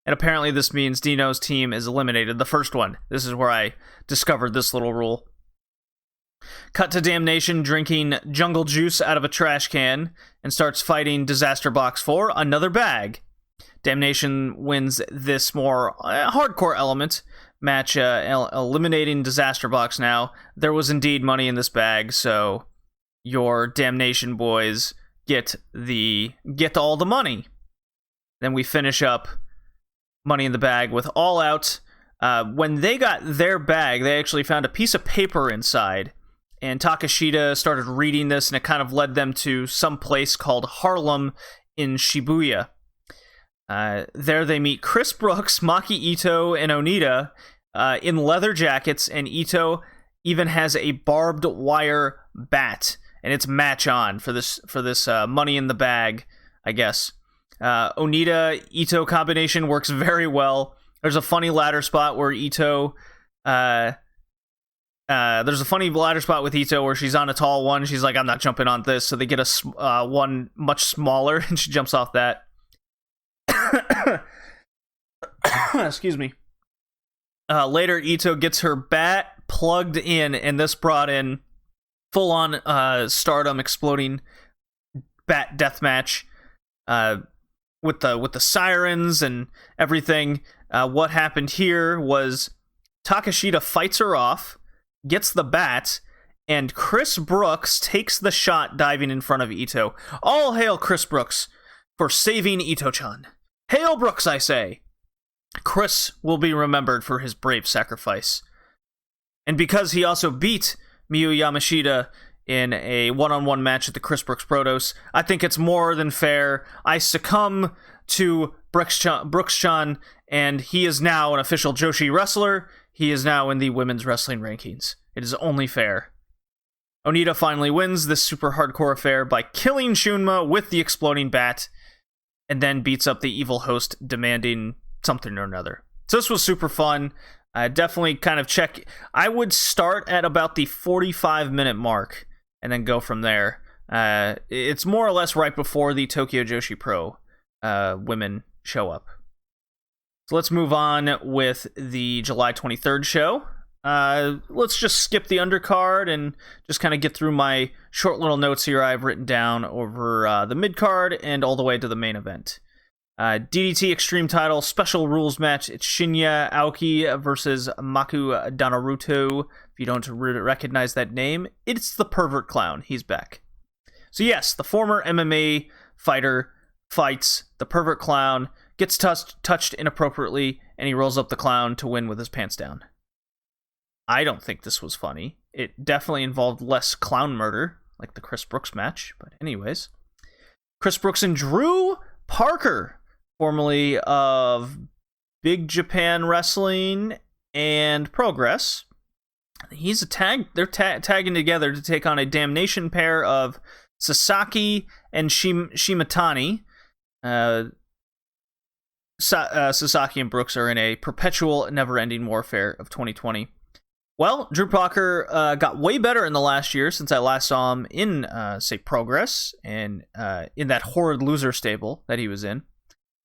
And apparently this means Dino's team is eliminated. The first one. This is where I discovered this little rule. Cut to Damnation drinking jungle juice out of a trash can and starts fighting Disaster Box for another bag. Damnation wins this more hardcore element match, eliminating Disaster Box now. There was indeed money in this bag, so your Damnation boys get all the money. Then we finish up Money in the Bag with All Out. When they got their bag, they actually found a piece of paper inside. And Takeshita started reading this, and it kind of led them to some place called Harlem in Shibuya. There they meet Chris Brooks, Maki Ito, and Onita in leather jackets, and Ito even has a barbed wire bat, and it's match on for this Money in the Bag, I guess. Onita-Ito combination works very well. There's a funny ladder spot where Ito... there's a funny ladder spot with Ito where she's on a tall one. She's like, I'm not jumping on this. So they get a one much smaller, and she jumps off that. Excuse me. Later, Ito gets her bat plugged in, and this brought in full-on Stardom exploding bat deathmatch with the sirens and everything. What happened here was Takeshita fights her off, gets the bat, and Chris Brooks takes the shot diving in front of Ito. All hail Chris Brooks for saving Ito-chan. Hail Brooks, I say! Chris will be remembered for his brave sacrifice. And because he also beat Miyu Yamashita in a one-on-one match at the Chris Brooks Protos, I think it's more than fair. I succumb to Brooks-chan, and he is now an official Joshi wrestler. He is now in the women's wrestling rankings. It is only fair. Onita finally wins this super hardcore affair by killing Shunma with the exploding bat, and then beats up the evil host, demanding something or another. So this was super fun. Definitely kind of check. I would start at about the 45-minute mark and then go from there. It's more or less right before the Tokyo Joshi Pro women show up. So let's move on with the July 23rd show. Let's just skip the undercard and just kind of get through my short little notes here I've written down over the mid-card and all the way to the main event. DDT Extreme Title Special Rules Match. It's Shinya Aoki versus Maku Danaruto. If you don't recognize that name, it's the pervert clown. He's back. So yes, the former MMA fighter fights the pervert clown, gets touched inappropriately, and he rolls up the clown to win with his pants down. I don't think this was funny. It definitely involved less clown murder, like the Chris Brooks match. But anyways, Chris Brooks and Drew Parker, formerly of Big Japan Wrestling and Progress. He's a tag. They're tagging together to take on a damnation pair of Sasaki and Shimatani. Sasaki and Brooks are in a perpetual, never-ending warfare of 2020. Well, Drew Parker got way better in the last year since I last saw him in, say, Progress and in that horrid loser stable that he was in.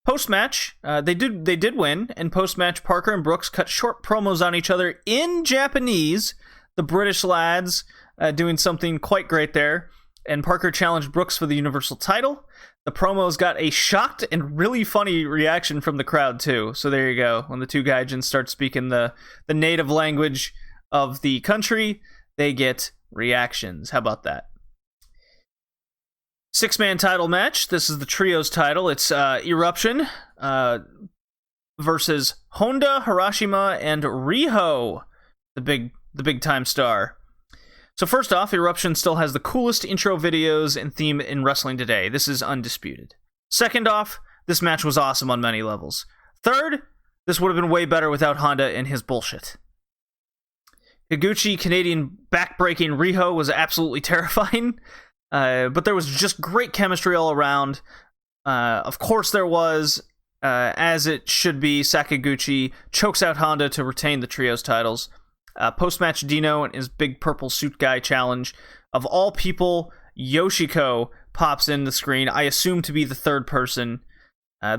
Post-match, they did win, and post-match, Parker and Brooks cut short promos on each other in Japanese. The British lads doing something quite great there, and Parker challenged Brooks for the Universal title. The promos got a shocked and really funny reaction from the crowd, too. So there you go. When the two gaijins start speaking the native language of the country, they get reactions. How about that? 6-man title match. This is the trios title. It's Eruption versus Honda, Harashima, and Riho, the big time star. So first off, Eruption still has the coolest intro videos and theme in wrestling today. This is undisputed. Second off, this match was awesome on many levels. Third, this would have been way better without Honda and his bullshit. Higuchi Canadian backbreaking Riho was absolutely terrifying, but there was just great chemistry all around. Of course there was, as it should be. Sakaguchi chokes out Honda to retain the trios titles. Post-match Dino and his big purple suit guy challenge. Of all people, Yoshiko pops in the screen, I assume to be the third person.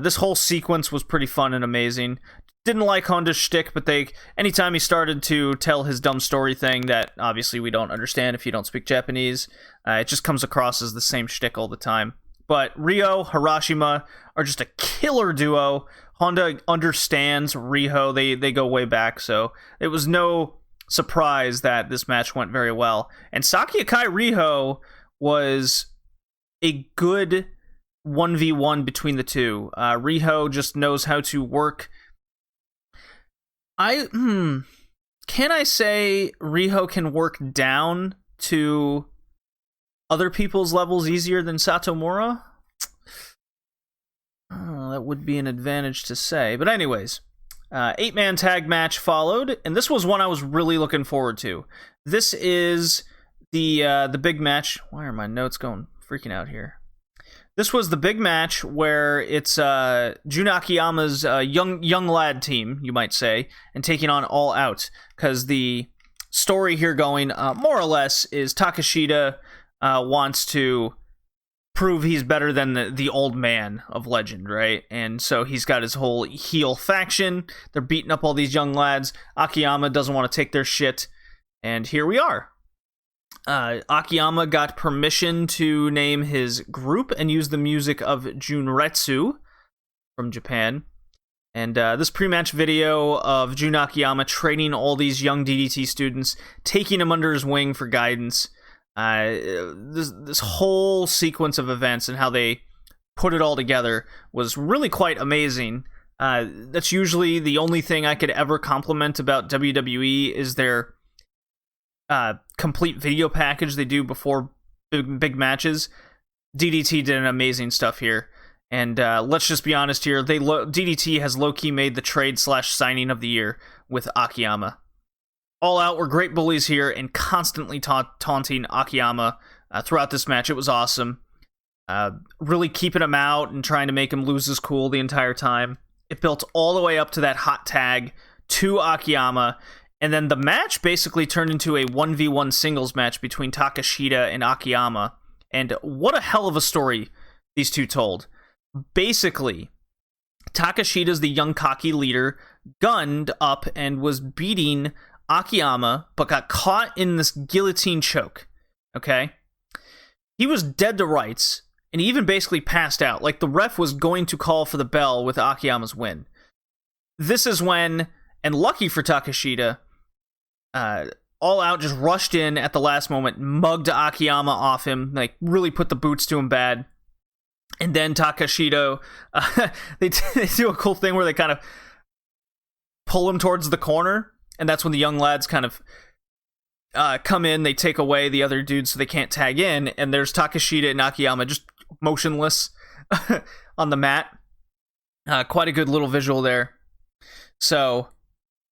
This whole sequence was pretty fun and amazing. Didn't like Honda's shtick, but anytime he started to tell his dumb story thing that obviously we don't understand if you don't speak Japanese, it just comes across as the same shtick all the time. But Ryo, Harashima are just a killer duo. Honda understands Riho. They go way back, so it was no surprise that this match went very well. And Saki Akai Riho was a good 1v1 between the two. Riho just knows how to work. Can I say Riho can work down to other people's levels easier than Satomura? That would be an advantage to say. But anyways, 8-man tag match followed, and this was one I was really looking forward to. This is the big match. Why are my notes going freaking out here? This was the big match where it's Jun Akiyama's young lad team, you might say, and taking on All Out. Because the story here going, more or less, is Takeshita wants to prove he's better than the old man of legend, right? And so he's got his whole heel faction. They're beating up all these young lads. Akiyama doesn't want to take their shit. And here we are. Akiyama got permission to name his group and use the music of Junretsu from Japan. And this pre-match video of Jun Akiyama training all these young DDT students, taking them under his wing for guidance. This whole sequence of events and how they put it all together was really quite amazing. That's usually the only thing I could ever compliment about WWE is their complete video package they do before big matches. DDT did an amazing stuff here. And let's just be honest here, DDT has low-key made the trade/signing of the year with Akiyama. All Out were great bullies here and constantly taunting Akiyama throughout this match. It was awesome. Really keeping him out and trying to make him lose his cool the entire time. It built all the way up to that hot tag to Akiyama. And then the match basically turned into a 1v1 singles match between Takeshita and Akiyama. And what a hell of a story these two told. Basically, Takeshita's the young cocky leader, gunned up and was beating Akiyama, but got caught in this guillotine choke, okay? He was dead to rights, and he even basically passed out. Like, the ref was going to call for the bell with Akiyama's win. This is when, and lucky for Takeshita, All Out just rushed in at the last moment, mugged Akiyama off him, like, really put the boots to him bad. And then Takeshita, they do a cool thing where they kind of pull him towards the corner, and that's when the young lads kind of come in, they take away the other dudes so they can't tag in, and there's Takeshita and Akiyama just motionless on the mat. Quite a good little visual there. So,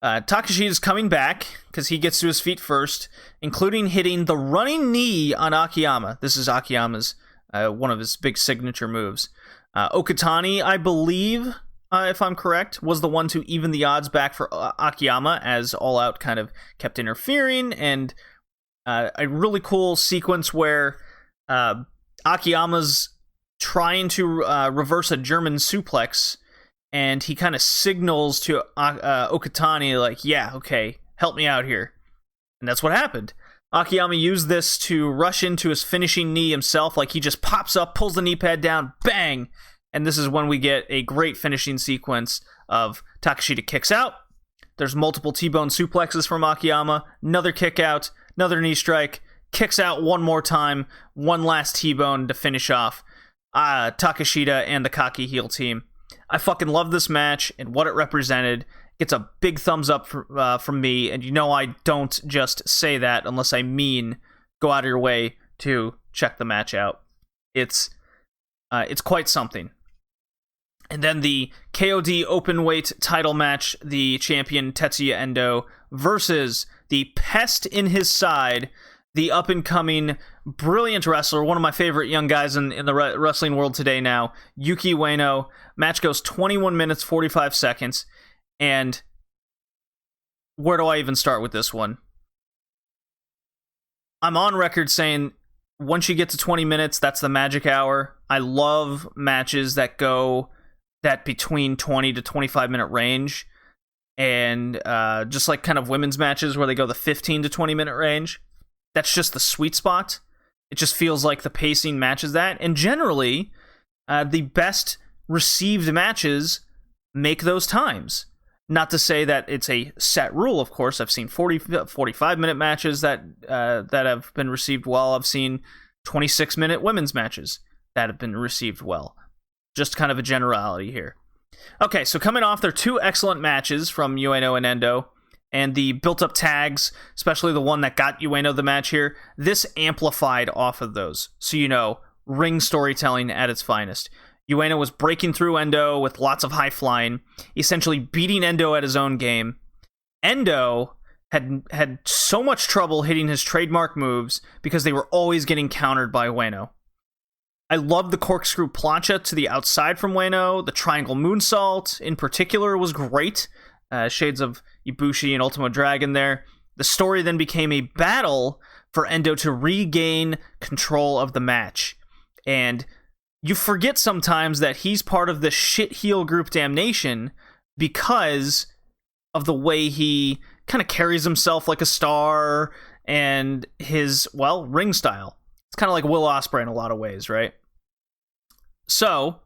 Takeshita's coming back, because he gets to his feet first, including hitting the running knee on Akiyama. This is Akiyama's, one of his big signature moves. Okatani, I believe, if I'm correct, was the one to even the odds back for Akiyama, as All Out kind of kept interfering, and a really cool sequence where Akiyama's trying to reverse a German suplex, and he kind of signals to Okatani, like, yeah, okay, help me out here. And that's what happened. Akiyama used this to rush into his finishing knee himself, like he just pops up, pulls the knee pad down, bang! And this is when we get a great finishing sequence of Takeshita kicks out. There's multiple T-bone suplexes from Akiyama, another kick out, another knee strike, kicks out one more time, one last T-bone to finish off Takeshita and the cocky heel team. I fucking love this match and what it represented. Gets a big thumbs up from me, and you know I don't just say that unless I mean go out of your way to check the match out. It's quite something. And then the KOD Openweight title match, the champion Tetsuya Endo versus the pest in his side, the up-and-coming brilliant wrestler, one of my favorite young guys in the wrestling world today now, Yuki Ueno. Match goes 21 minutes, 45 seconds. And where do I even start with this one? I'm on record saying once you get to 20 minutes, that's the magic hour. I love matches that go that between 20 to 25 minute range. And just like kind of women's matches where they go the 15 to 20 minute range. That's just the sweet spot. It just feels like the pacing matches that. And generally, the best received matches make those times. Not to say that it's a set rule, of course. I've seen 45-minute matches that have been received well. I've seen 26-minute women's matches that have been received well. Just kind of a generality here. Okay, so coming off their two excellent matches from Ueno and Endo, and the built-up tags, especially the one that got Ueno the match here, this amplified off of those. So, you know, ring storytelling at its finest. Ueno was breaking through Endo with lots of high flying, essentially beating Endo at his own game. Endo had so much trouble hitting his trademark moves because they were always getting countered by Ueno. I love the corkscrew plancha to the outside from Ueno. The triangle moonsault in particular was great. Shades of Ibushi and Ultimo Dragon there. The story then became a battle for Endo to regain control of the match. And you forget sometimes that he's part of the shit heel group Damnation because of the way he kind of carries himself like a star and his, well, ring style. It's kind of like Will Ospreay in a lot of ways, right? So,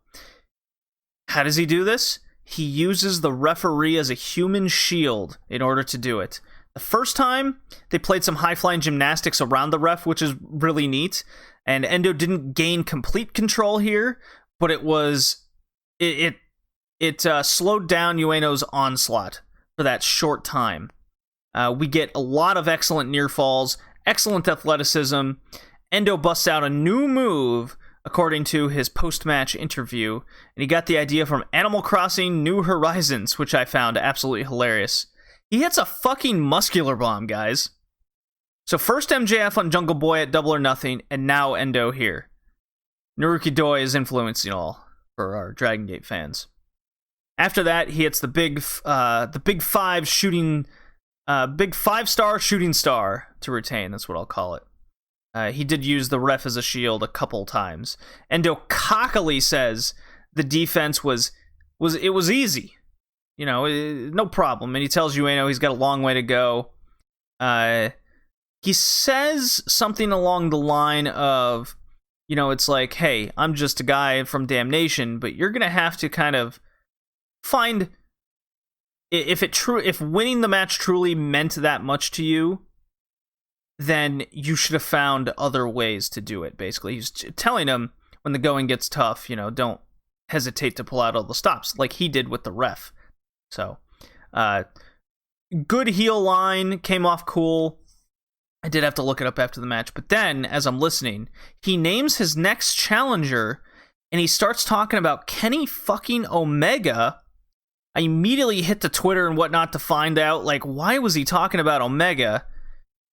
how does he do this? He uses the referee as a human shield in order to do it. The first time, they played some high-flying gymnastics around the ref, which is really neat. And Endo didn't gain complete control here, but it was... It slowed down Ueno's onslaught for that short time. We get a lot of excellent near falls, excellent athleticism. Endo busts out a new move, according to his post-match interview, and he got the idea from Animal Crossing New Horizons, which I found absolutely hilarious. He hits a fucking muscular bomb, guys. So first MJF on Jungle Boy at Double or Nothing, and now Endo here. Naruki Doi is influencing all for our Dragon Gate fans. After that, he hits the big 5 shooting, big 5-star shooting star to retain. That's what I'll call it. He did use the ref as a shield a couple times. Endo cockily says the defense was easy. You know, no problem. And he tells Ueno he's got a long way to go. He says something along the line of, you know, it's like, hey, I'm just a guy from Damnation, but you're going to have to kind of find if winning the match truly meant that much to you, then you should have found other ways to do it, basically. He's telling him, when the going gets tough, you know, don't hesitate to pull out all the stops, like he did with the ref. So, good heel line, came off cool. I did have to look it up after the match, but then, as I'm listening, he names his next challenger, and he starts talking about Kenny fucking Omega. I immediately hit the Twitter and whatnot to find out, like, why was he talking about Omega?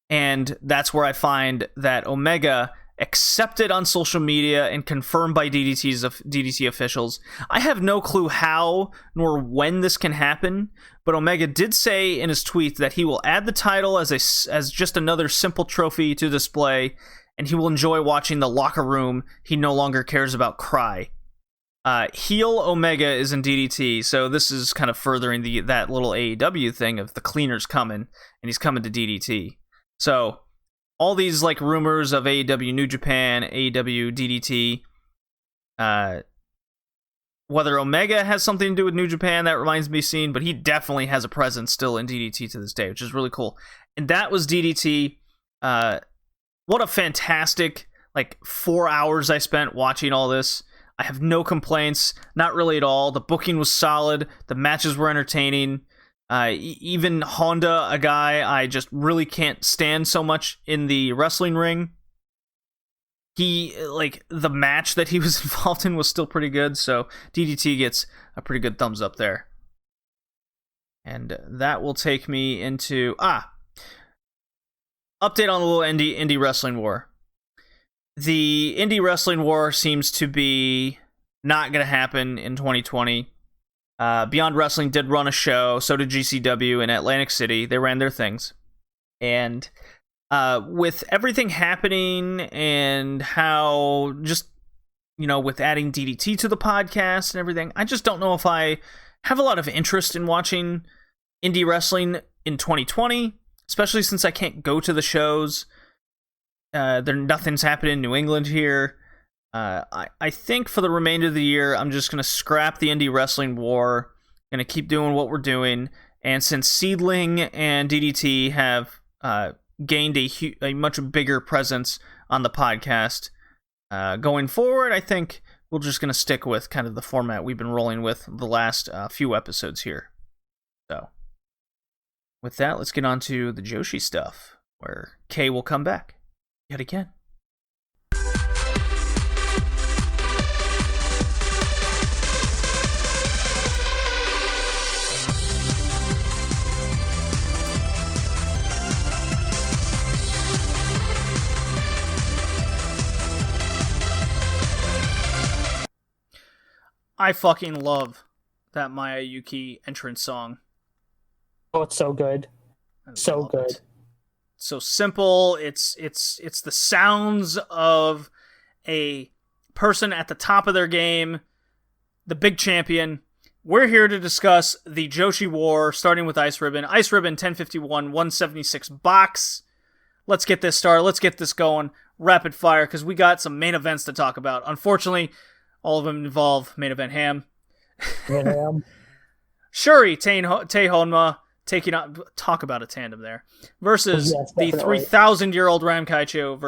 And that's where I find that Omega accepted on social media and confirmed by DDT officials. I have no clue how nor when this can happen, but Omega did say in his tweet that he will add the title as just another simple trophy to display, and he will enjoy watching the locker room he no longer cares about cry. Heel Omega is in DDT, so this is kind of furthering that little AEW thing of the cleaner's coming, and he's coming to DDT. So, all these like rumors of AEW New Japan, AEW DDT, whether Omega has something to do with New Japan, that remains to be seen, but he definitely has a presence still in DDT to this day, which is really cool. And that was DDT. What a fantastic, 4 hours I spent watching all this. I have no complaints, not really at all. The booking was solid. The matches were entertaining. Even Honda, a guy I just really can't stand so much in the wrestling ring, the match that he was involved in was still pretty good, so DDT gets a pretty good thumbs up there. And that will take me into, update on the little indie wrestling war. The indie wrestling war seems to be not going to happen in 2020. Beyond Wrestling did run a show, so did GCW in Atlantic City. They ran their things. And with everything happening and how just, with adding DDT to the podcast and everything, I just don't know if I have a lot of interest in watching indie wrestling in 2020, especially since I can't go to the shows. Nothing's happening in New England here. I think for the remainder of the year, I'm just going to scrap the indie wrestling war, going to keep doing what we're doing, and since SeaDlinnng and DDT have gained a much bigger presence on the podcast, going forward, I think we're just going to stick with kind of the format we've been rolling with the last few episodes here. So, with that, let's get on to the Joshi stuff, where K will come back yet again. I fucking love that Mayuki entrance song. Oh, it's so good. So good. It's so simple. It's the sounds of a person at the top of their game, the big champion. We're here to discuss the Joshi War, starting with Ice Ribbon. Ice Ribbon 1051, 176 box. Let's get this started. Let's get this going. Rapid fire, because we got some main events to talk about. Unfortunately, all of them involve main event ham. Shuri Honma taking on, talk about a tandem there, versus the 3,000-year-old Ramkaicho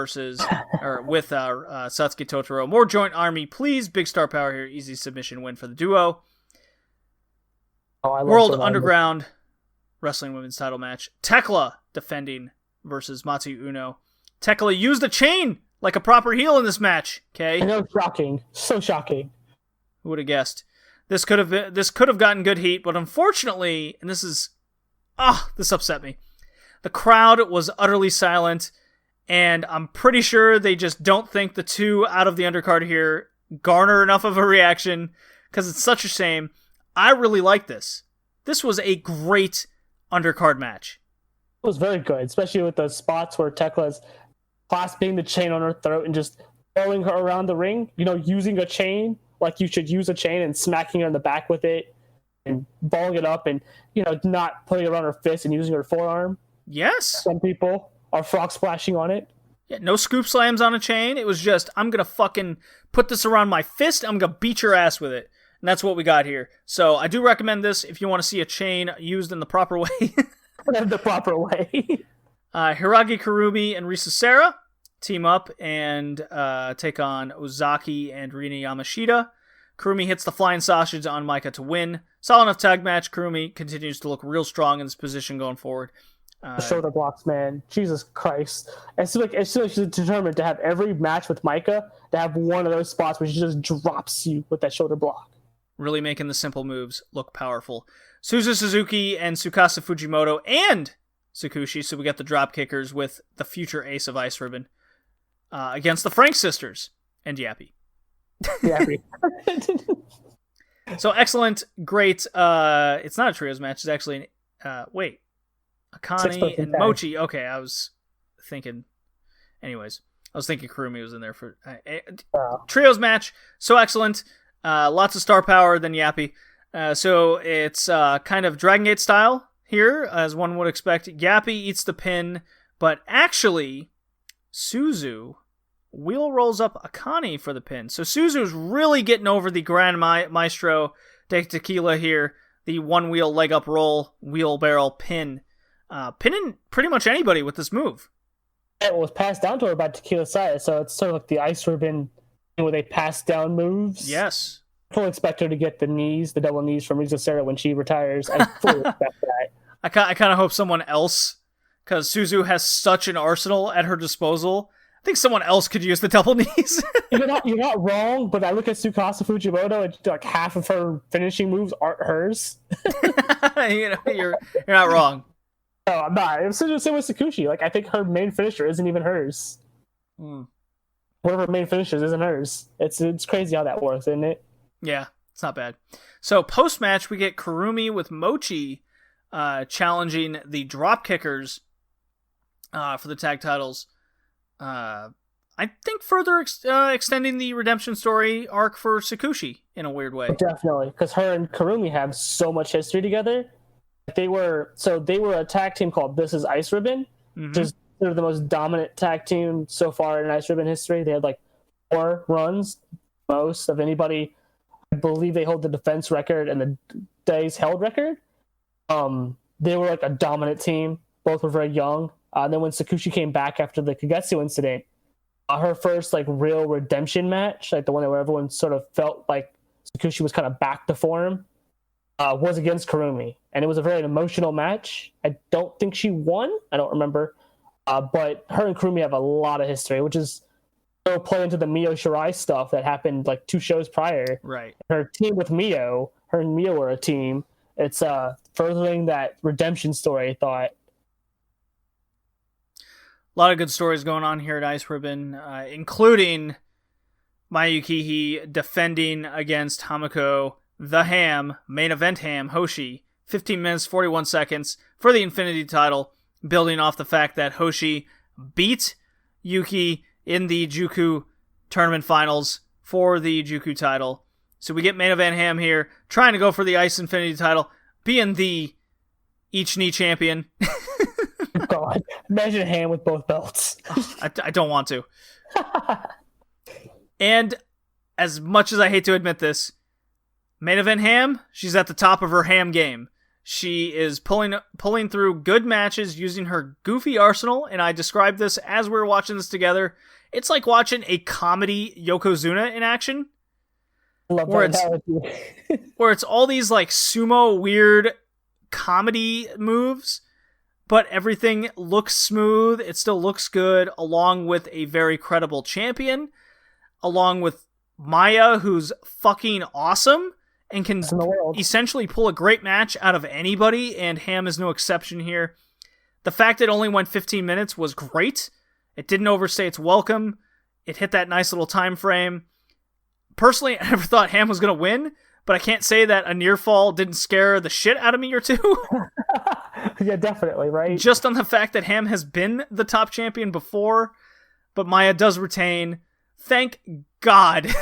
with Satsuki Totoro. More joint army, please. Big star power here. Easy submission win for the duo. World Underground Wrestling Women's title match. Tekla defending versus Matsu Uno. Tekla used a chain like a proper heel in this match. Okay, I know, shocking, so shocking. Who would have guessed? This could have gotten good heat, but unfortunately, and this upset me. The crowd was utterly silent, and I'm pretty sure they just don't think the two out of the undercard here garner enough of a reaction, because it's such a shame. I really like this. This was a great undercard match. It was very good, especially with the spots where Tekla's clasping the chain on her throat and just throwing her around the ring, using a chain like you should use a chain and smacking her in the back with it and balling it up and, not putting it around her fist and using her forearm. Yes. Some people are frog splashing on it. Yeah, no scoop slams on a chain. It was just, I'm going to fucking put this around my fist. I'm going to beat your ass with it. And that's what we got here. So I do recommend this if you want to see a chain used in the proper way. The proper way. Hiragi Kurumi and Risa Sera team up and take on Ozaki and Rina Yamashita. Kurumi hits the flying sausage on Maika to win. Solid enough tag match. Kurumi continues to look real strong in this position going forward. The shoulder blocks, man. Jesus Christ. It's like she's determined to have every match with Maika to have one of those spots where she just drops you with that shoulder block. Really making the simple moves look powerful. Suzu Suzuki and Tsukasa Fujimoto and Tsukushi, so we got the drop kickers with the future ace of Ice Ribbon against the Frank sisters and Yappy. Yappy. So excellent, great. It's not a trios match. It's actually Akane and Mochi. Okay, I was thinking. Anyways, I was thinking Kurumi was in there for trios match. So excellent. Lots of star power than Yappy. So it's kind of Dragon Gate style here, as one would expect. Yappy eats the pin, but actually, Suzu wheel rolls up Akane for the pin. So Suzu's really getting over the Grand Maestro de Tequila here. The one wheel leg up roll, wheelbarrow pin. Pinning pretty much anybody with this move. It was passed down to her by Tequila Saya, so it's sort of like the Ice Ribbon where they pass down moves. Yes. I fully expect her to get the double knees from Risa Sera when she retires. I fully expect that. I kind of hope someone else, because Suzu has such an arsenal at her disposal. I think someone else could use the double knees. You're not wrong, but I look at Tsukasa Fujimoto and like half of her finishing moves aren't hers. You're not wrong. No, I'm not. It's the same with Tsukushi. Like I think her main finisher isn't even hers. One of her main finishers isn't hers. It's crazy how that works, isn't it? Yeah, it's not bad. So post-match, we get Kurumi with Mochi challenging the drop kickers for the tag titles. I think further extending the redemption story arc for Tsukushi in a weird way. Definitely, because her and Kurumi have so much history together. They were a tag team called This Is Ice Ribbon, which is the most dominant tag team so far in Ice Ribbon history. They had like 4 runs, most of anybody. I believe they hold the defense record and the days held record. They were like a dominant team. Both were very young. And then when Tsukushi came back after the Kagetsu incident, her first like real redemption match, like the one where everyone sort of felt like Tsukushi was kind of back to form, was against Kurumi. And it was a very emotional match. I don't think she won. I don't remember. But her and Kurumi have a lot of history, which is still play into the Mio Shirai stuff that happened like 2 shows prior. Right. Her team with Mio, her and Mio were a team. It's furthering that redemption story, I thought. A lot of good stories going on here at Ice Ribbon, including Mayu Kihi defending against Hamako, the Ham, main event Ham, Hoshi, 15 minutes, 41 seconds for the Infinity title, building off the fact that Hoshi beat Yuki in the Juku tournament finals for the Juku title. So we get main event Ham here, trying to go for the Ice Infinity title, being the Ichi champion. God, imagine Ham with both belts. I don't want to. And as much as I hate to admit this, main event Ham, she's at the top of her Ham game. She is pulling through good matches using her goofy arsenal, and I described this as we were watching this together. It's like watching a comedy Yokozuna in action. Where it's all these like sumo weird comedy moves, but everything looks smooth. It still looks good, along with a very credible champion, along with Maya, who's fucking awesome and can essentially pull a great match out of anybody, and Ham is no exception here. The fact it only went 15 minutes was great. It didn't overstay its welcome. It hit that nice little time frame. Personally, I never thought Ham was going to win, but I can't say that a near fall didn't scare the shit out of me or two. Yeah, definitely, right? Just on the fact that Ham has been the top champion before, but Maya does retain. Thank God.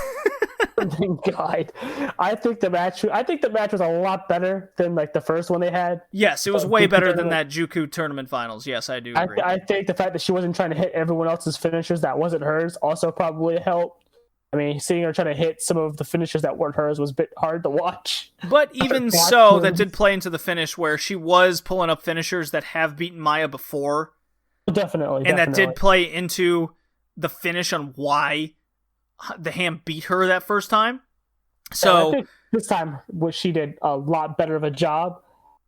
Thank God. I think the match was a lot better than like the first one they had. Yes, it was way better than that Juku tournament finals. Yes, I do agree. I think the fact that she wasn't trying to hit everyone else's finishers that wasn't hers also probably helped. I mean, seeing her trying to hit some of the finishers that weren't hers was a bit hard to watch. But even so, that did play into the finish where she was pulling up finishers that have beaten Maya before. Definitely. And that did play into the finish on why the Ham beat her that first time. So I think this time she did a lot better of a job.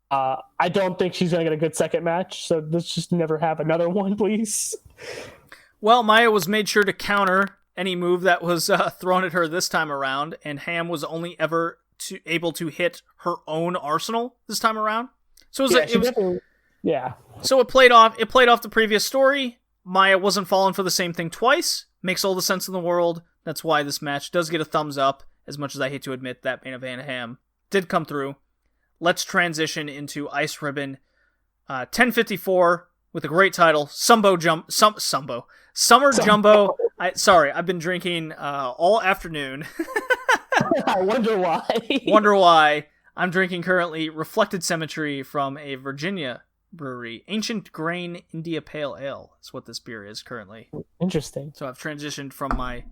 I don't think she's going to get a good second match, so let's just never have another one, please. Well, Maya was made sure to counter any move that was thrown at her this time around, and Ham was only ever able to hit her own arsenal this time around. So So it played off the previous story. Maya wasn't falling for the same thing twice. Makes all the sense in the world. That's why this match does get a thumbs up, as much as I hate to admit that main event Ham did come through. Let's transition into Ice Ribbon 1054 with a great title, Summer Jumbo. I've been drinking all afternoon. I wonder why. I'm drinking currently Reflected Cemetery from a Virginia brewery. Ancient Grain India Pale Ale is what this beer is currently. Interesting. So I've transitioned from my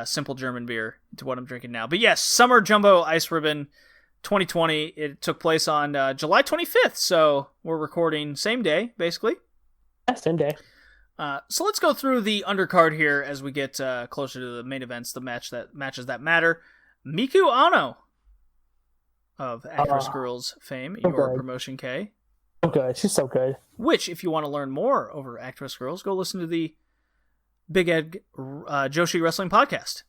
simple German beer to what I'm drinking now. But yes, Summer Jumbo Ice Ribbon 2020. It took place on July 25th, so we're recording same day, basically. Yeah, same day. So let's go through the undercard here as we get closer to the main events, the matches that matter. Miku Ano of Actress Girls fame, your promotion, K. So good. She's so good. Which, if you want to learn more over Actress Girls, go listen to the Big Egg Joshi Wrestling Podcast.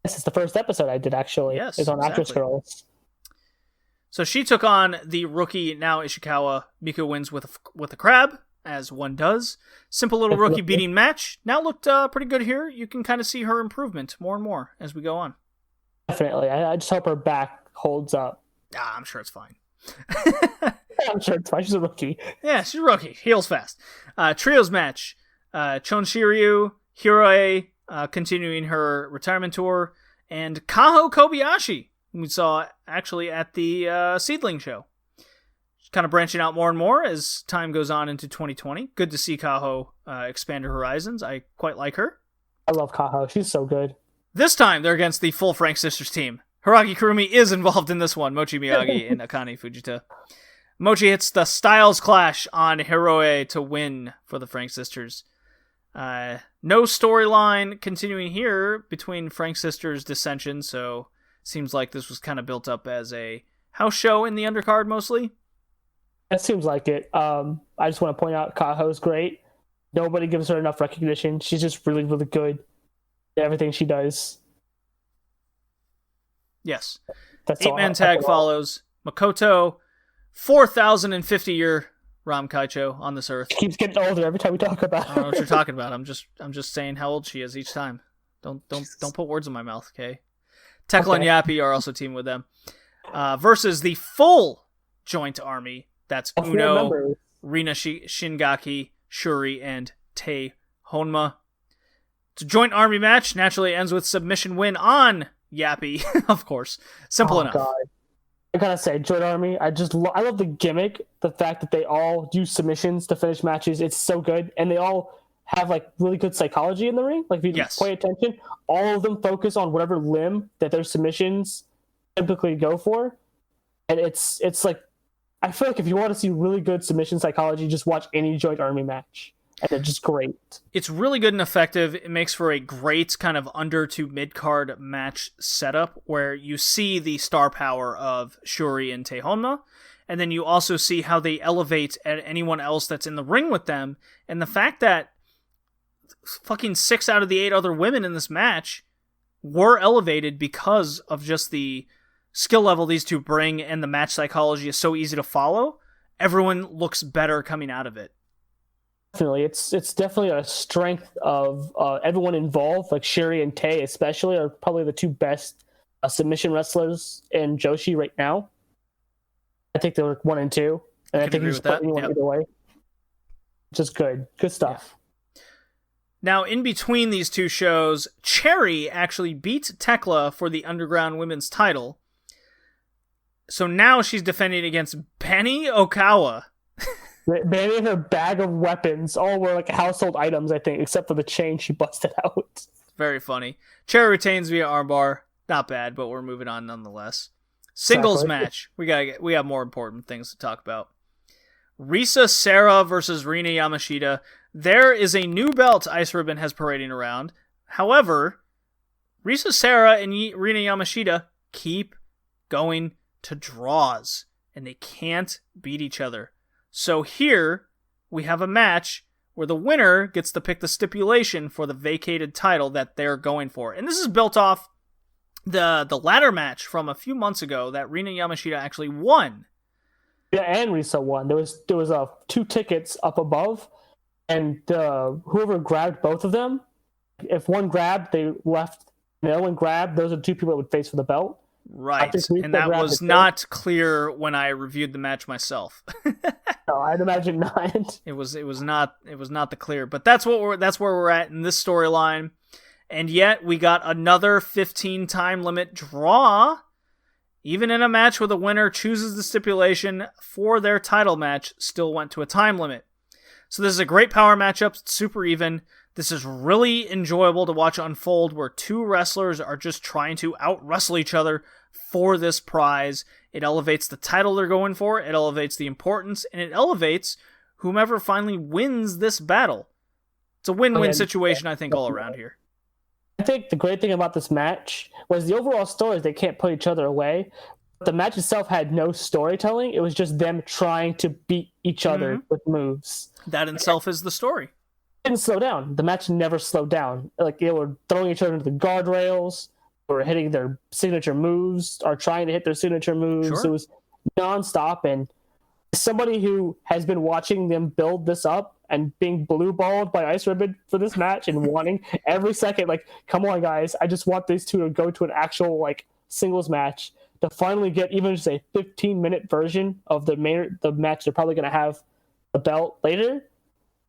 This is the first episode I did, actually. Yes, it's on Actress Girls. So she took on the rookie, now Ishikawa. Miku wins with a crab, as one does. Simple little rookie beating match. Now looked pretty good here. You can kind of see her improvement more and more as we go on. Definitely. I just hope her back holds up. I'm sure it's fine. I'm sure it's fine. She's a rookie. Yeah, she's a rookie. Heals fast. Trios match. Chon Shiryu, Hiroe, continuing her retirement tour, and Kaho Kobayashi, who we saw actually at the SeaDlinnng show. She's kind of branching out more and more as time goes on into 2020. Good to see Kaho expand her horizons. I quite like her. I love Kaho. She's so good. This time, they're against the full Frank Sisters team. Hiragi Kurumi is involved in this one. Mochi Miyagi and Akane Fujita. Mochi hits the Styles Clash on Hiroe to win for the Frank Sisters. No storyline continuing here between Frank Sisters' dissension, so seems like this was kind of built up as a house show in the undercard mostly. It seems like it. I just want to point out Kaho's great. Nobody gives her enough recognition. She's just really, really good at everything she does. Yes. That's 8-man tag follows. Makoto, 4,050-year Ram Kaicho on this earth. She keeps getting older every time we talk about her. I don't know what you're talking about. I'm just saying how old she is each time. Don't put words in my mouth, okay? Tekla and Yappy are also teaming with them. Versus the full joint army. That's Uno, Rina Shingaki, Shuri, and Tei Honma. It's a joint army match. Naturally ends with submission win on Yappy, of course. Simple enough. God. I gotta say, joint army. I love the gimmick. The fact that they all use submissions to finish matches. It's so good, and they all have like really good psychology in the ring. Like if you pay attention, all of them focus on whatever limb that their submissions typically go for, and it's like I feel like if you want to see really good submission psychology, just watch any joint army match. And they're just great. It's really good and effective. It makes for a great kind of under to mid-card match setup where you see the star power of Shuri and Teihonna, and then you also see how they elevate at anyone else that's in the ring with them. And the fact that fucking 6 out of the 8 other women in this match were elevated because of just the skill level these two bring, and the match psychology is so easy to follow. Everyone looks better coming out of it. Definitely, it's definitely a strength of everyone involved. Like Shuri and Tay, especially, are probably the two best submission wrestlers in Joshi right now. I think they're 1 and 2, and I think you just put anyone either way. Just good stuff. Yeah. Now, in between these two shows, Cherry actually beat Tekla for the Underground Women's title. So now she's defending against Benny Okawa. Banny and her bag of weapons all were like household items, I think, except for the chain she busted out. Very funny. Cherry retains via armbar. Not bad, but we're moving on nonetheless. Singles match. We have more important things to talk about. Risa Sera versus Rina Yamashita. There is a new belt Ice Ribbon has parading around. However, Risa Sera and Rina Yamashita keep going to draws, and they can't beat each other. So here, we have a match where the winner gets to pick the stipulation for the vacated title that they're going for. And this is built off the ladder match from a few months ago that Rina Yamashita actually won. Yeah, and Risa won. There was 2 tickets up above, and whoever grabbed both of them, if one grabbed, they left. No one grabbed. Those are 2 people that would face for the belt. Right, and that was not clear when I reviewed the match myself. No, I'd imagine not. It was not the clear, but that's where we're at in this storyline. And yet we got another 15 time limit draw. Even in a match where the winner chooses the stipulation for their title match, still went to a time limit. So this is a great power matchup. It's super even. This is really enjoyable to watch unfold, where 2 wrestlers are just trying to out-wrestle each other for this prize. It elevates the title they're going for, it elevates the importance, and it elevates whomever finally wins this battle. It's a win-win situation, I think, all around here. I think the great thing about this match was the overall story is they can't put each other away. The match itself had no storytelling. It was just them trying to beat each other with moves. That in itself is the story. Didn't slow down. The match never slowed down. Like, they were throwing each other into the guardrails, or hitting their signature moves, or trying to hit their signature moves. Sure. It was nonstop. And as somebody who has been watching them build this up and being blue-balled by Ice Ribbon for this match and wanting every second, like, come on, guys, I just want these 2 to go to an actual like singles match, to finally get even just a 15-minute version of the match they're probably going to have the belt later.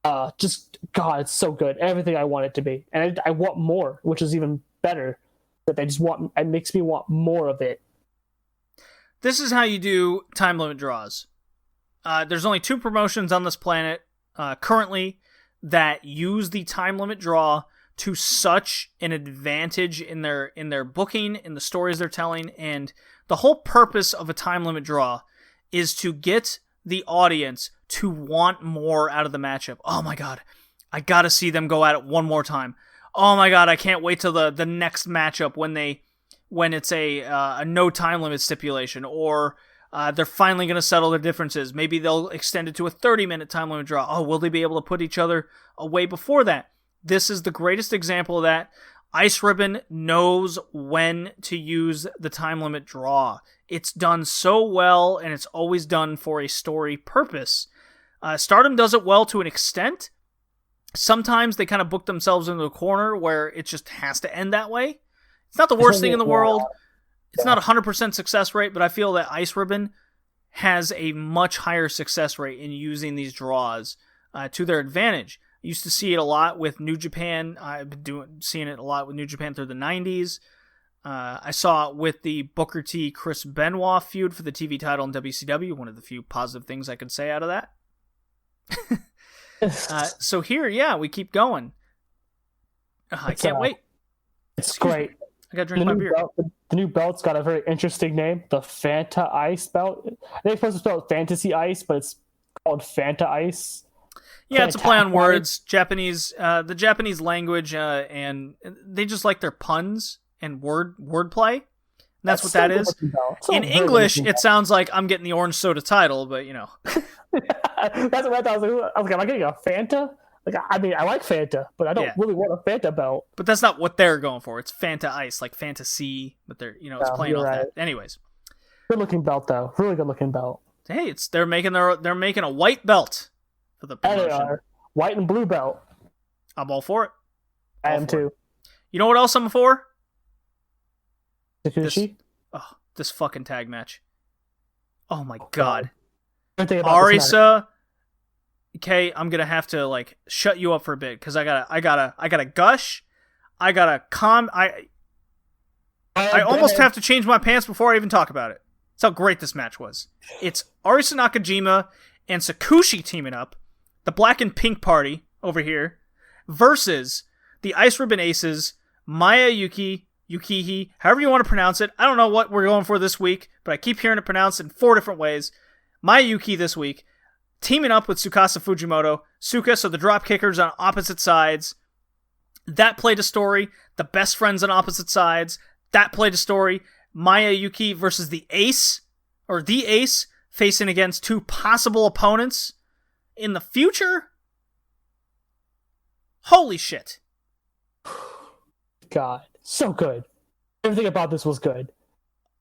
God, it's so good. Everything I want it to be. And I want more, which is even better. That it makes me want more of it. This is how you do time limit draws. There's only 2 promotions on this planet currently that use the time limit draw to such an advantage in their booking, in the stories they're telling, and the whole purpose of a time limit draw is to get the audience to want more out of the matchup. Oh my god, I gotta see them go at it one more time. Oh my god, I can't wait till the next matchup when it's a no time limit stipulation, or they're finally gonna settle their differences. Maybe they'll extend it to a 30-minute time limit draw. Oh, will they be able to put each other away before that? This is the greatest example of that. Ice Ribbon knows when to use the time limit draw. It's done so well, and it's always done for a story purpose. Stardom does it well to an extent. Sometimes they kind of book themselves into a corner where it just has to end that way. It's not the worst thing in the world. It's not 100% success rate, but I feel that Ice Ribbon has a much higher success rate in using these draws to their advantage. Used to see it a lot with New Japan. I've been seeing it a lot with New Japan through the 90s. I saw it with the Booker T. Chris Benoit feud for the TV title in WCW. One of the few positive things I could say out of that. So here, we keep going. I can't wait. It's great. I gotta drink my beer. The new belt's got a very interesting name. The Fanta Ice belt. They're supposed to spell it Fantasy Ice, but it's called Fanta Ice. Yeah, it's a play on words. Japanese, the Japanese language, and they just like their puns and wordplay. And that's what that is. In English, it sounds like I'm getting the orange soda title, but That's what I was like, am I getting a Fanta? Like, I mean, I like Fanta, but I don't really want a Fanta belt. But that's not what they're going for. It's Fanta Ice, like Fantasy, but they're it's playing off that. Anyways, good looking belt though, really good looking belt. Hey, they're making a white belt for the promotion. They are white and blue belt. I'm all for it. I am too. You know what else I'm for? Takushi. This fucking tag match. Oh my god. Arisa. Okay, I'm gonna have to shut you up for a bit because I gotta gush. I almost have to change my pants before I even talk about it. That's how great this match was. It's Arisa Nakajima and Sakushi teaming up, the Black and Pink Party over here, versus the Ice Ribbon Aces, Maya Yukihi, however you want to pronounce it. I don't know what we're going for this week, but I keep hearing it pronounced in 4 different ways. Maya Yuki this week, teaming up with Tsukasa Fujimoto. Suka, so the drop kickers on opposite sides. That played a story. The best friends on opposite sides. That played a story. Maya Yuki versus the Ace, facing against 2 possible opponents in the future. Holy shit. God, so good. Everything about this was good.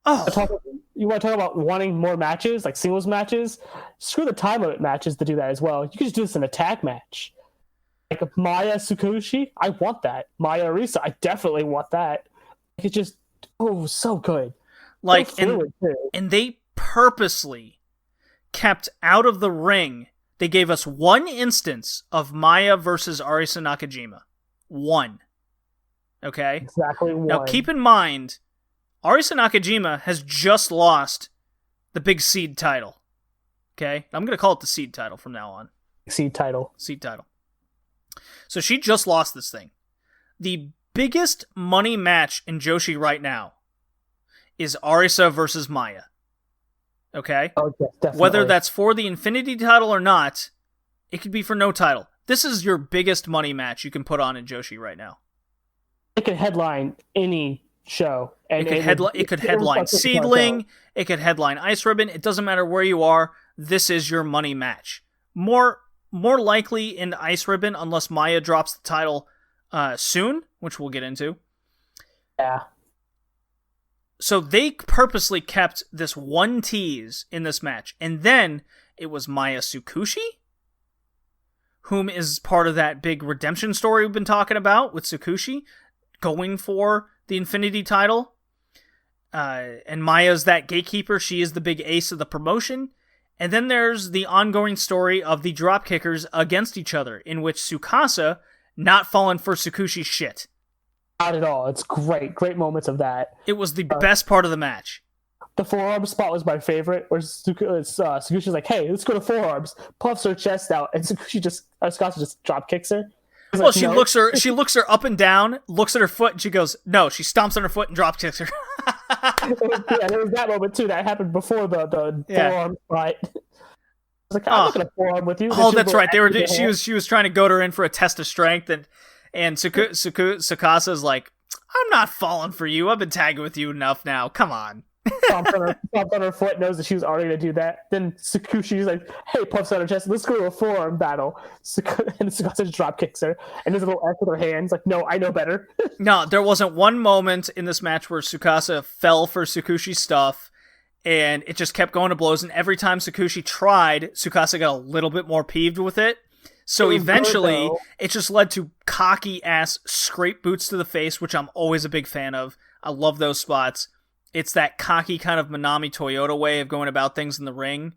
You want to talk about wanting more matches, like singles matches? Screw the time limit matches to do that as well. You could just do this in a tag match. Like Maya Sakushi, I want that. Maya Arisa, I definitely want that. It's just, so good. And they purposely kept out of the ring. They gave us 1 instance of Maya versus Arisa Nakajima. 1. Okay? Exactly 1. Now keep in mind, Arisa Nakajima has just lost the big seed title. Okay? I'm going to call it the seed title from now on. Seed title. So she just lost this thing. The biggest money match in Joshi right now is Arisa versus Maya. Okay? Oh, yes, definitely. Whether that's for the Infinity title or not, it could be for no title. This is your biggest money match you can put on in Joshi right now. It could headline any show. And it could headline SeaDlinnng. It could headline Ice Ribbon. It doesn't matter where you are. This is your money match. More likely in Ice Ribbon, unless Maya drops the title soon, which we'll get into. Yeah. So they purposely kept this 1 tease in this match. And then it was Maya Sakushi, whom is part of that big redemption story we've been talking about with Sakushi going for the Infinity title. And Maya's that gatekeeper. She is the big ace of the promotion. And then there's the ongoing story of the dropkickers against each other, in which Tsukasa not falling for Sakushi's shit. Not at all. It's great. Great moments of that. It was the best part of the match. The forearm spot was my favorite, where Sakushi's like, hey, let's go to forearms. Puffs her chest out, and Tsukasa just drop kicks her. Well, she looks her up and down, looks at her foot, and she goes, no, she stomps on her foot and drop kicks her. There was that moment too that happened before the forearm fight. I was like, I'm not gonna forearm with you. Oh, that's right. She was trying to goad her in for a test of strength, and Tsukasa's like, I'm not falling for you. I've been tagging with you enough now. Come on. Stomped on her foot, knows that she was already going to do that. Then Sakushi's like, hey, puffs on her chest, let's go to a forearm battle. And Tsukasa just drop kicks her. And there's a little F with her hands, like, no, I know better. No, there wasn't one moment in this match where Tsukasa fell for Sakushi's stuff, and it just kept going to blows. And every time Sakushi tried, Tsukasa got a little bit more peeved with it. So eventually, it just led to cocky-ass scrape boots to the face, which I'm always a big fan of. I love those spots. It's that cocky kind of Manami Toyota way of going about things in the ring.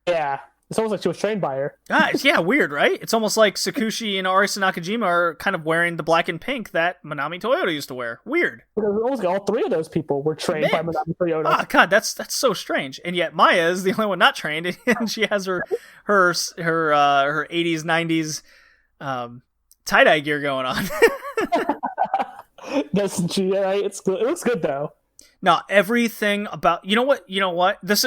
Yeah. It's almost like she was trained by her. Yeah, weird, right? It's almost like Sakushi and Arisa Nakajima are kind of wearing the black and pink that Manami Toyota used to wear. Weird. Almost all three of those people were trained by Manami Toyota. Oh god, that's so strange. And yet Maya is the only one not trained, and she has her 80s 90s tie-dye gear going on. Doesn't she? Right? It's good. It looks good though. No, everything about you know what? This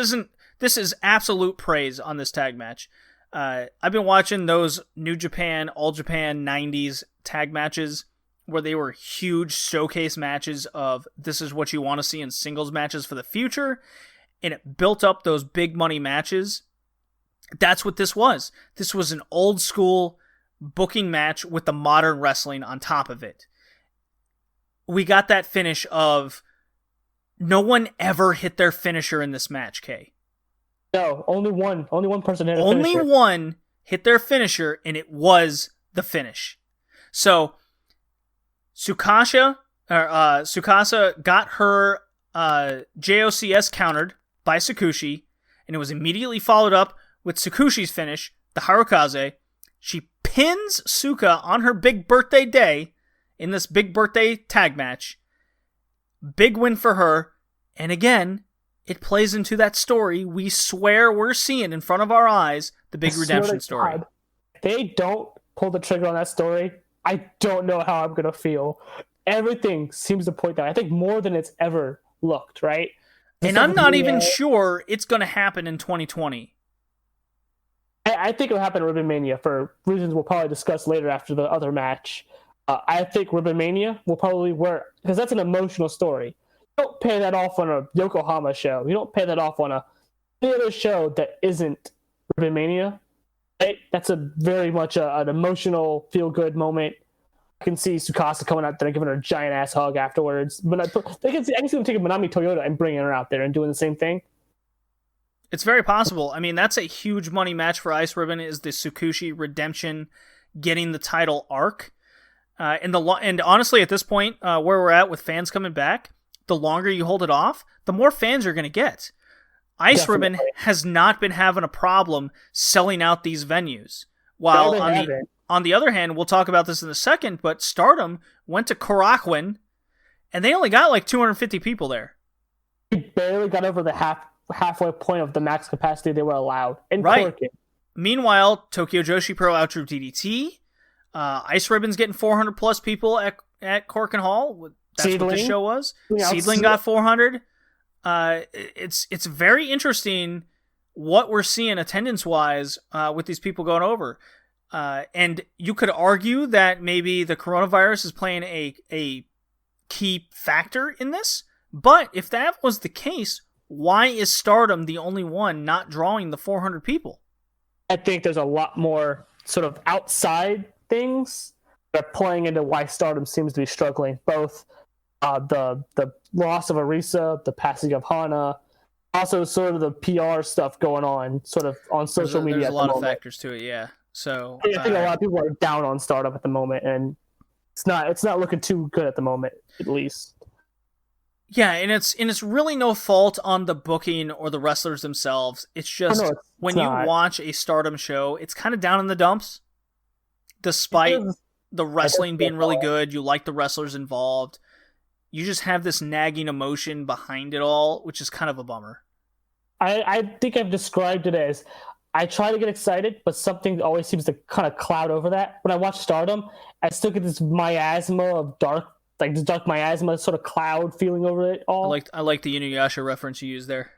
is absolute praise on this tag match. I've been watching those New Japan, All Japan 90s tag matches where they were huge showcase matches of this is what you want to see in singles matches for the future, and it built up those big money matches. That's what this was. This was an old school booking match with the modern wrestling on top of it. We got that finish of no one ever hit their finisher in this match, Kay. No, only one person hit a Only finisher. one hit their finisher, and it was the finish. So, Tsukasa got her JOCS countered by Sakushi, and it was immediately followed up with Sakushi's finish, the Harukaze. She pins Suka on her big birthday day in this big birthday tag match. Big win for her, and again, it plays into that story we swear we're seeing in front of our eyes, the big redemption story. If they don't pull the trigger on that story, I don't know how I'm going to feel. Everything seems to point that. I think more than it's ever looked, right? And I'm not even sure it's going to happen in 2020. I think it'll happen at Ribbon Mania for reasons we'll probably discuss later after the other match. I think Ribbon Mania will probably work, because that's an emotional story. You don't pay that off on a Yokohama show. You don't pay that off on any other show that isn't Ribbon Mania. Right? That's a very much an emotional, feel-good moment. I can see Tsukasa coming out there and giving her a giant-ass hug afterwards. But I can see them taking Manami Toyota and bringing her out there and doing the same thing. It's very possible. I mean, that's a huge money match for Ice Ribbon, is the Sakushi redemption getting the title arc. And honestly, at this point, where we're at with fans coming back, the longer you hold it off, the more fans you're going to get. Ice Ribbon has not been having a problem selling out these venues. While on the other hand, we'll talk about this in a second, but Stardom went to Korakuen, and they only got like 250 people there. They barely got over the halfway point of the max capacity they were allowed. Right. Meanwhile, Tokyo Joshi Pro Outro DDT, Ice Ribbon's getting 400 plus people at Corkin Hall. That's what the show was. SeaDlinnng got 400. It's very interesting what we're seeing attendance-wise with these people going over. And you could argue that maybe the coronavirus is playing a key factor in this. But if that was the case, why is Stardom the only one not drawing the 400 people? I think there's a lot more sort of outside things that are playing into why Stardom seems to be struggling. Both the loss of Arisa, the passing of Hana, also sort of the PR stuff going on sort of on social media. There's a lot of factors to it, yeah. So I think a lot of people are down on Stardom at the moment, and it's not looking too good at the moment, at least. Yeah, and it's really no fault on the booking or the wrestlers themselves. It's just when you watch a Stardom show, it's kind of down in the dumps. Despite the wrestling being really good, you like the wrestlers involved. You just have this nagging emotion behind it all, which is kind of a bummer. I think I've described it as I try to get excited, but something always seems to kind of cloud over that. When I watch Stardom, I still get this miasma of dark miasma sort of cloud feeling over it all. I like the Inuyasha reference you used there.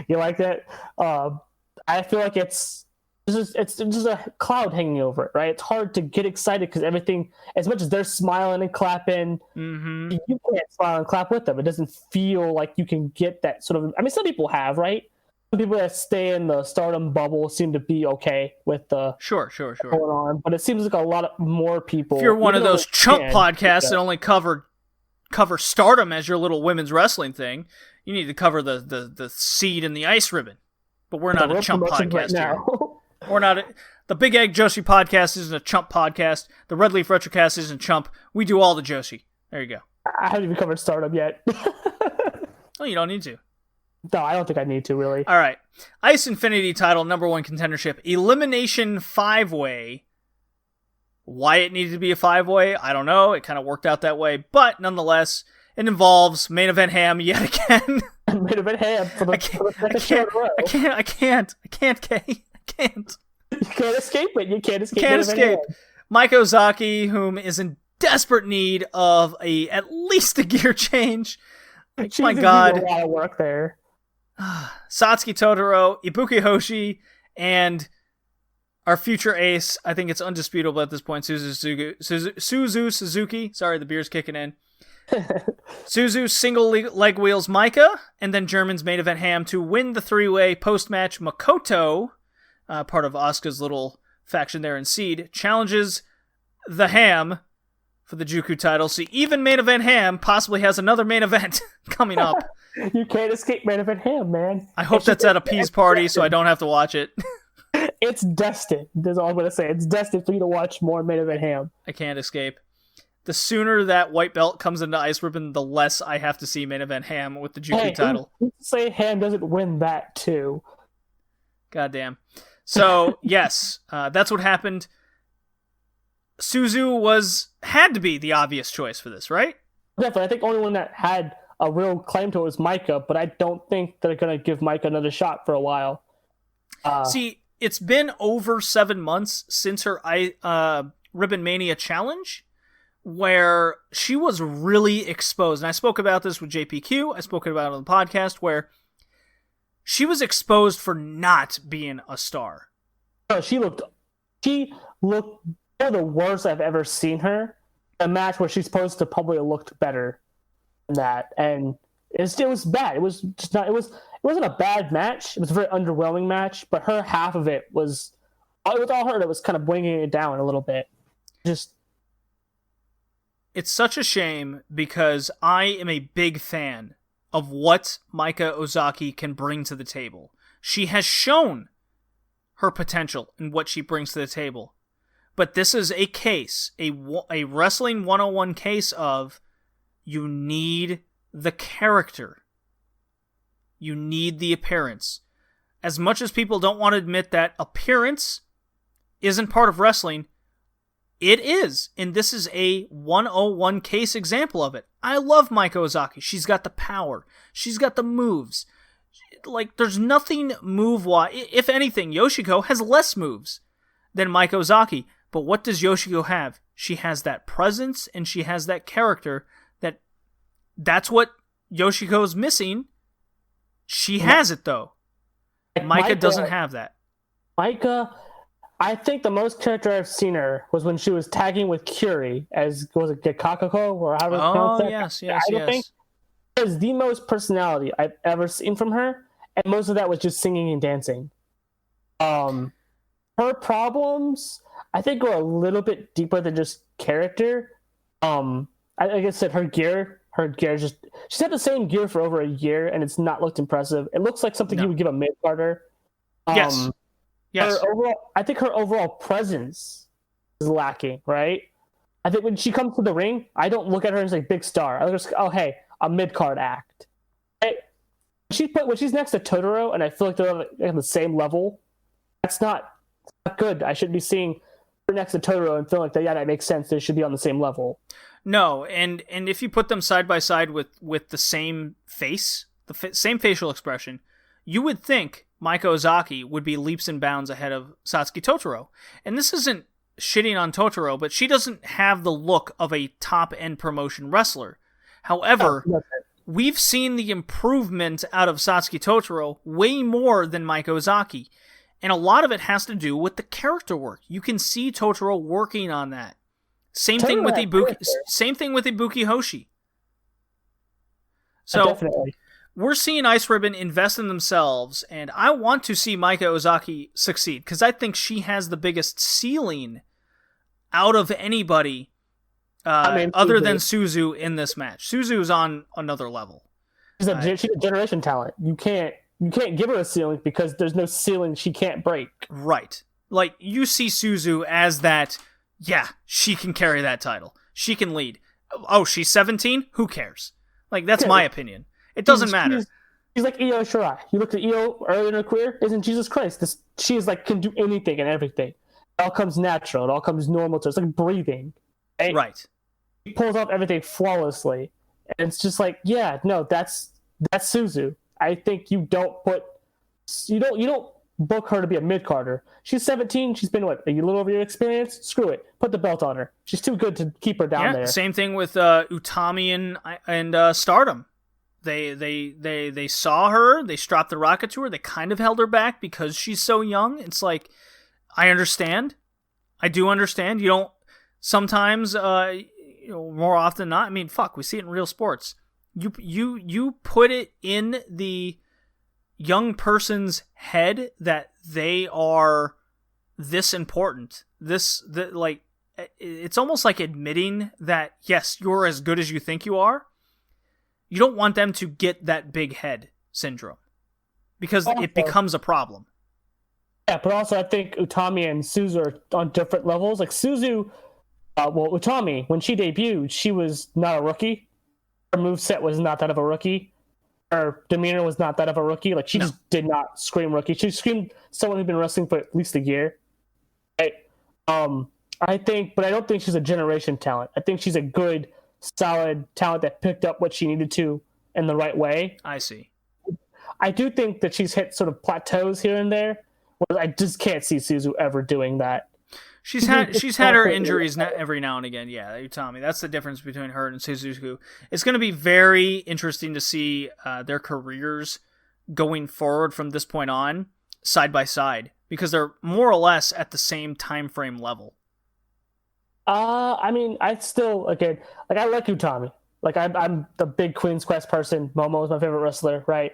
You like that? I feel like it's just a cloud hanging over it, right? It's hard to get excited because everything, as much as they're smiling and clapping, you can't smile and clap with them. It doesn't feel like you can get that sort of. I mean, some people have, right? Some people that stay in the Stardom bubble seem to be okay with the sure going on, but it seems like a lot more people. If you're one of those chump podcasts that only cover Stardom as your little women's wrestling thing, you need to cover the seed and the Ice Ribbon. But we're not a chump podcast here. We're not. The Big Egg Joshi Podcast isn't a chump podcast. The Red Leaf Retrocast isn't chump. We do all the Joshi. There you go. I haven't even covered Stardom yet. Oh, you don't need to. No, I don't think I need to, really. All right. Ice Infinity title, number 1 contendership. Elimination 5-way. Why it needed to be a 5-way, I don't know. It kind of worked out that way. But nonetheless, it involves main event Ham yet again. Main event Ham for the second show in a row. I can't, Kay. I can't. You can't escape it. You can't escape it. Can't escape. Maiko Ozaki, whom is in desperate need of at least a gear change. My God. A lot of work there. Satsuki Totoro, Ibuki Hoshi, and our future ace, I think it's undisputable at this point, Suzu Suzuki. Sorry, the beer's kicking in. Suzu single leg wheels Maika, and then German's main event Ham to win the 3-way post-match. Makoto, part of Asuka's little faction there in Seed, challenges the Ham for the Juku title. So even main event Ham possibly has another main event coming up. You can't escape main event Ham, man. I hope that's at a Peas party so I don't have to watch it. It's destined. That's all I'm going to say. It's destined for you to watch more main event Ham. I can't escape. The sooner that white belt comes into Ice Ribbon, the less I have to see main event Ham with the Juku title. Say Ham doesn't win that too. Goddamn. So, yes, that's what happened. Suzu had to be the obvious choice for this, right? Definitely. I think the only one that had a real claim to it was Maika, but I don't think they're going to give Maika another shot for a while. See, it's been over 7 months since her Ribbon Mania challenge, where she was really exposed. And I spoke about this with JPQ. I spoke about it on the podcast, where she was exposed for not being a star. No, she looked one of the worst I've ever seen her. A match where she's supposed to probably have looked better than that, and it was bad. It was just not. It wasn't a bad match. It was a very underwhelming match, but her half of it was all her that was kind of bringing it down a little bit. It's such a shame because I am a big fan of what Maika Ozaki can bring to the table. She has shown her potential in what she brings to the table. But this is a case, a Wrestling 101 case of you need the character. You need the appearance. As much as people don't want to admit that appearance isn't part of wrestling, it is. And this is a 101 case example of it. I love Maiko Ozaki. She's got the power. She's got the moves. Like, there's nothing move-wise. If anything, Yoshiko has less moves than Maiko Ozaki. But what does Yoshiko have? She has that presence and she has that character. That's what Yoshiko's missing. She has it, though. Maika doesn't have that. Maika, I think the most character I've seen her was when she was tagging with Curie as, was it Gekakako or however you pronounce that? Yes. Think it is the most personality I've ever seen from her, and most of that was just singing and dancing. Her problems, I think, go a little bit deeper than just character. Like I said, her gear just, she's had the same gear for over a year and it's not looked impressive. It looks like something you would give a mid-carder. Yes. I think her overall presence is lacking, right? I think when she comes to the ring, I don't look at her as a big star. I just, hey, a mid-card act. When she's next to Totoro and I feel like they're on the same level, that's not good. I shouldn't be seeing her next to Totoro and feeling like that makes sense. They should be on the same level. No, and if you put them side by side with the same face, same facial expression, you would think Maiko Ozaki would be leaps and bounds ahead of Satsuki Totoro. And this isn't shitting on Totoro, but she doesn't have the look of a top-end promotion wrestler. However, we've seen the improvement out of Satsuki Totoro way more than Maiko Ozaki. And a lot of it has to do with the character work. You can see Totoro working on that. Same thing with Ibuki Hoshi. So definitely. We're seeing Ice Ribbon invest in themselves, and I want to see Maika Ozaki succeed because I think she has the biggest ceiling out of anybody other than Suzu in this match. Suzu's on another level. She's a generation talent. You can't give her a ceiling because there's no ceiling she can't break. Right. Like, you see Suzu as that, yeah, she can carry that title. She can lead. Oh, she's 17? Who cares? Like, that's my opinion. It doesn't matter. She's like Io Shirai. You look at Io early in her career, isn't Jesus Christ? She is like can do anything and everything. It all comes natural. It all comes normal to her. It's like breathing. Right. She pulls off everything flawlessly, and it's just like, yeah, no, that's Suzu. I think you don't book her to be a mid-carder. She's 17. She's been a little over your experience. Screw it. Put the belt on her. She's too good to keep her down there. Same thing with Utami and Stardom. They saw her. They strapped the rocket to her. They kind of held her back because she's so young. It's like, I understand. I do understand. You don't sometimes. More often than not. I mean, fuck. We see it in real sports. You put it in the young person's head that they are this important. It's almost like admitting that, yes, you're as good as you think you are. You don't want them to get that big head syndrome because it becomes a problem. Yeah, but also I think Utami and Suzu are on different levels. Like Suzu, Utami, when she debuted, she was not a rookie. Her moveset was not that of a rookie. Her demeanor was not that of a rookie. Like, she just did not scream rookie. She screamed someone who'd been wrestling for at least a year. Right? I don't think she's a generation talent. I think she's a good, solid talent that picked up what she needed to in the right way. I see. I do think that she's hit sort of plateaus here and there, where I just can't see Suzu ever doing that. She's had her injuries every now and again. Yeah, Utami. That's the difference between her and Suzuki. It's going to be very interesting to see their careers going forward from this point on, side by side, because they're more or less at the same time frame level. I mean, I still I like Utami. Like, I'm the big Queen's Quest person. Momo is my favorite wrestler, right?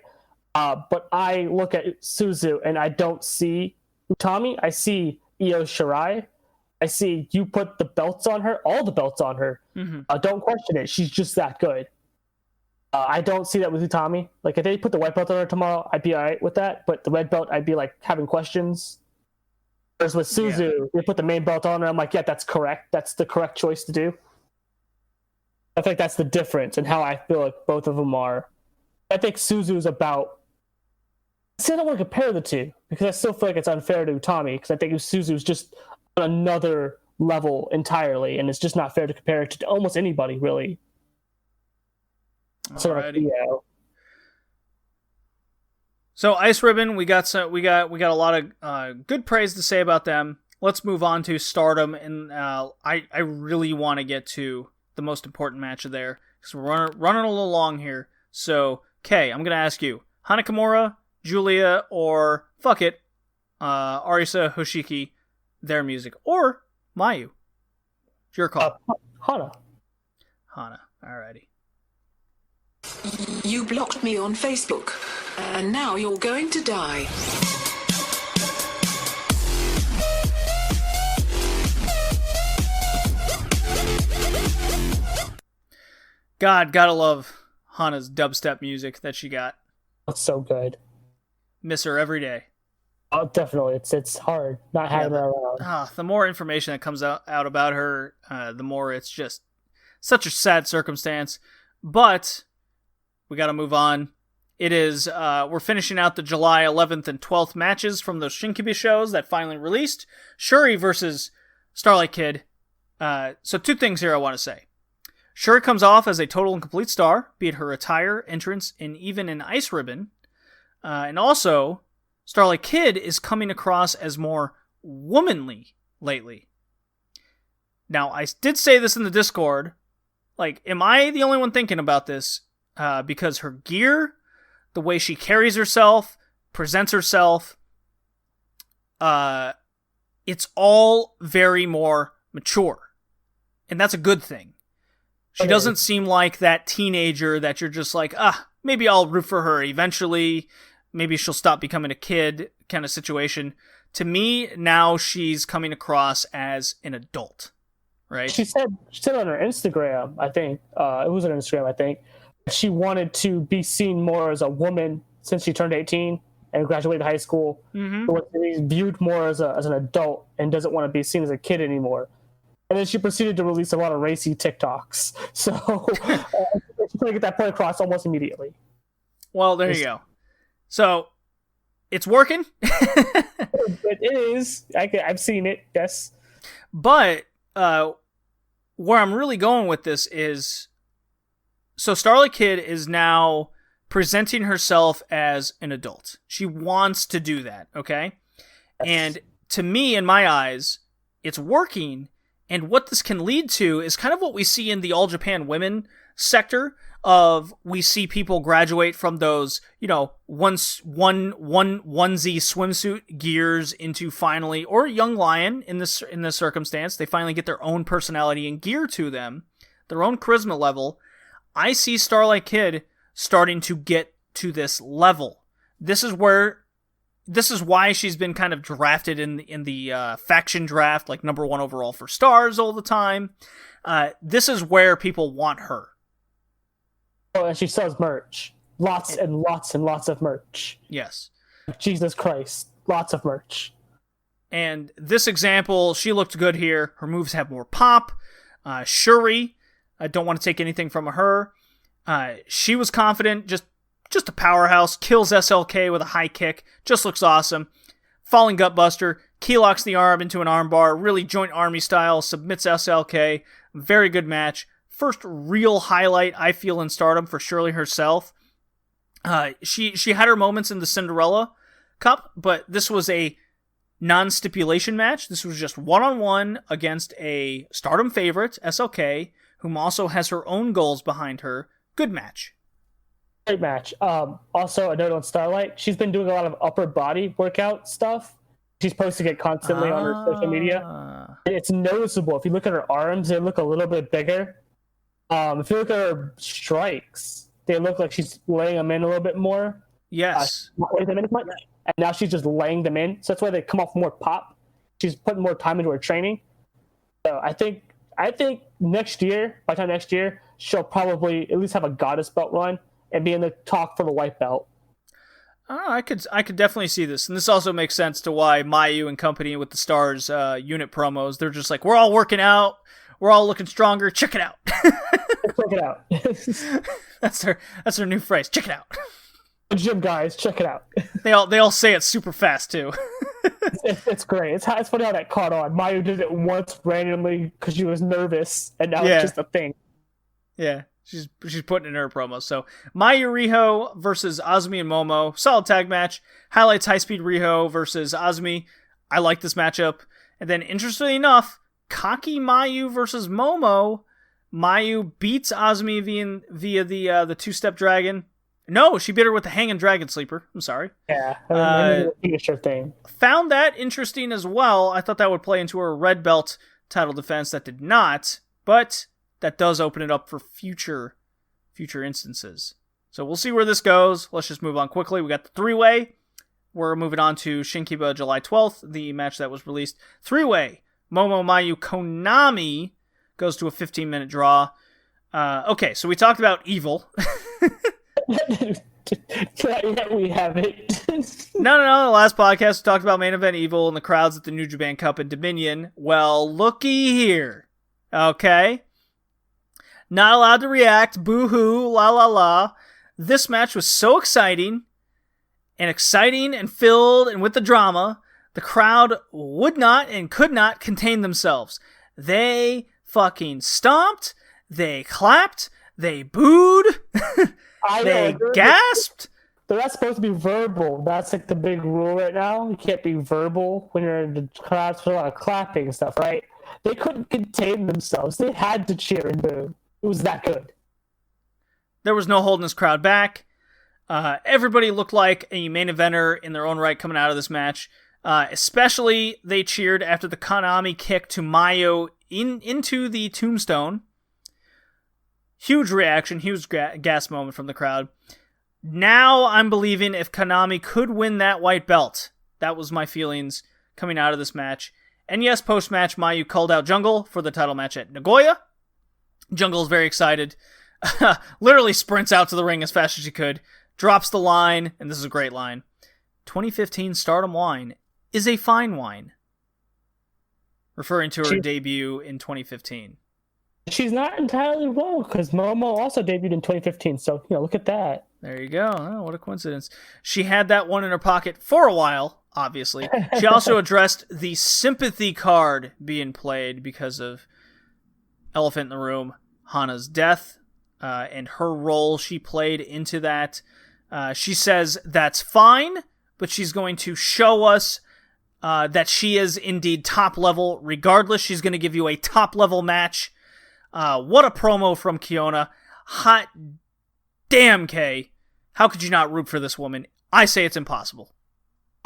But I look at Suzu and I don't see Utami. I see Io Shirai. I see you put the belts on her, all the belts on her. Mm-hmm. Don't question it. She's just that good. I don't see that with Utami. Like, if they put the white belt on her tomorrow, I'd be all right with that. But the red belt, I'd be like having questions. Whereas with Suzu, they put the main belt on her. I'm like, yeah, that's correct. That's the correct choice to do. I think that's the difference in how I feel like both of them are. I think Suzu is about. See, I don't want to compare the two because I still feel like it's unfair to Utami because I think Suzu is just on another level entirely, and it's just not fair to compare it to almost anybody, really. So Ice Ribbon, we got a lot of good praise to say about them. Let's move on to Stardom, and I really want to get to the most important match of there because we're running a little long here. So, Kay, I'm gonna ask you: Hana Kimura, Julia, or fuck it, Arisa Hoshiki, their music, or Mayu. It's your call. Hana. Alrighty. You blocked me on Facebook, and now you're going to die. God, gotta love Hana's dubstep music that she got. It's so good. Miss her every day. Oh, definitely. It's hard not having her around. The more information that comes out about her, the more it's just such a sad circumstance. But we got to move on. It is we're finishing out the July 11th and 12th matches from those Shinkiba shows that finally released. Shuri versus Starlight Kid. So two things here I want to say. Shuri comes off as a total and complete star, be it her attire, entrance, and even an Ice Ribbon. And also, Starlight Kid is coming across as more womanly lately. Now, I did say this in the Discord. Like, am I the only one thinking about this? Because her gear, the way she carries herself, presents herself, it's all very more mature. And that's a good thing. She doesn't seem like that teenager that you're just like, maybe I'll root for her eventually. Maybe she'll stop becoming a kid kind of situation. To me, now she's coming across as an adult, right? She said on her Instagram, I think, it was on Instagram, I think, she wanted to be seen more as a woman since she turned 18 and graduated high school. Mm-hmm. But she's viewed more as an adult and doesn't want to be seen as a kid anymore. And then she proceeded to release a lot of racy TikToks. So she's trying to get that point across almost immediately. Well, there you go. So it's working. It is. I've seen it. Yes. But where I'm really going with this is, so Starlight Kid is now presenting herself as an adult. She wants to do that, okay? Yes. And to me, in my eyes, it's working. And what this can lead to is kind of what we see in the All Japan women sector of, we see people graduate from those, one onesie swimsuit gears into finally, or Young Lion in this circumstance, they finally get their own personality and gear to them, their own charisma level. I see Starlight Kid starting to get to this level. This is why she's been kind of drafted in the faction draft, like number 1 overall for Stars all the time. This is where people want her. Oh, and she sells merch. Lots and lots and lots of merch. Yes. Jesus Christ. Lots of merch. And this example, she looked good here. Her moves have more pop. Shuri, I don't want to take anything from her. She was confident, just a powerhouse. Kills SLK with a high kick. Just looks awesome. Falling Gutbuster. Key locks the arm into an armbar. Really joint army style. Submits SLK. Very good match. First real highlight, I feel, in Stardom for Shirley herself. She had her moments in the Cinderella Cup, but this was a non-stipulation match. This was just one-on-one against a Stardom favorite, SLK, whom also has her own goals behind her. Good match. Great match. Also, a note on Starlight, she's been doing a lot of upper body workout stuff. She's posting it constantly on her social media. And it's noticeable. If you look at her arms, they look a little bit bigger. If you look at her strikes, they look like she's laying them in a little bit more. Yes. Not laying them in as much. And now she's just laying them in. So that's why they come off more pop. She's putting more time into her training. So I think next year, by the time next year, she'll probably at least have a goddess belt run and be in the talk for the white belt. I could definitely see this. And this also makes sense to why Mayu and company with the Stars unit promos, they're just like, we're all working out. We're all looking stronger. Check it out. Check it out. That's their new phrase. Check it out. Gym guys, check it out. They all say it super fast too. It's great. It's funny how that caught on. Mayu did it once randomly because she was nervous, and now it's just a thing. Yeah, she's putting in her promo. So Mayu Riho versus Azumi and Momo, solid tag match. Highlights High Speed Riho versus Azumi. I like this matchup. And then, interestingly enough, Cocky Mayu versus Momo. Mayu beats Azumi via the two-step dragon. No, she beat her with the hanging dragon sleeper. I'm sorry. Yeah, finisher thing. Found that interesting as well. I thought that would play into her red belt title defense. That did not, but that does open it up for future instances. So we'll see where this goes. Let's just move on quickly. We got the three-way. We're moving on to Shinkiba July 12th, the match that was released. Three-way. Momo, Mayu, Konami goes to a 15-minute draw. Okay, so we talked about Evil. Yeah, we have it. No. The last podcast we talked about main event Evil and the crowds at the New Japan Cup in Dominion. Well, looky here. Okay. Not allowed to react. Boo-hoo. La la la. This match was so exciting and filled and with the drama. The crowd would not and could not contain themselves. They fucking stomped. They clapped. They booed. They gasped. They're not supposed to be verbal. That's like the big rule right now. You can't be verbal when you're in the crowd for a lot of clapping and stuff, right? They couldn't contain themselves. They had to cheer and boo. It was that good. There was no holding this crowd back. Everybody looked like a main eventer in their own right coming out of this match. Especially they cheered after the Konami kick to Mayu into the tombstone. Huge reaction, huge gas moment from the crowd. Now I'm believing if Konami could win that white belt. That was my feelings coming out of this match. And yes, post-match, Mayu called out Jungle for the title match at Nagoya. Jungle is very excited. Literally sprints out to the ring as fast as she could. Drops the line, and this is a great line. 2015 Stardom wine is a fine wine. Referring to her debut in 2015. She's not entirely wrong, because Momo also debuted in 2015, so, look at that. There you go. Oh, what a coincidence. She had that one in her pocket for a while, obviously. She also addressed the sympathy card being played because of Elephant in the Room, Hana's death, and her role she played into that. She says that's fine, but she's going to show us that she is indeed top level. Regardless, she's going to give you a top level match. What a promo from Kiona. Hot damn, Kay. How could you not root for this woman? I say it's impossible.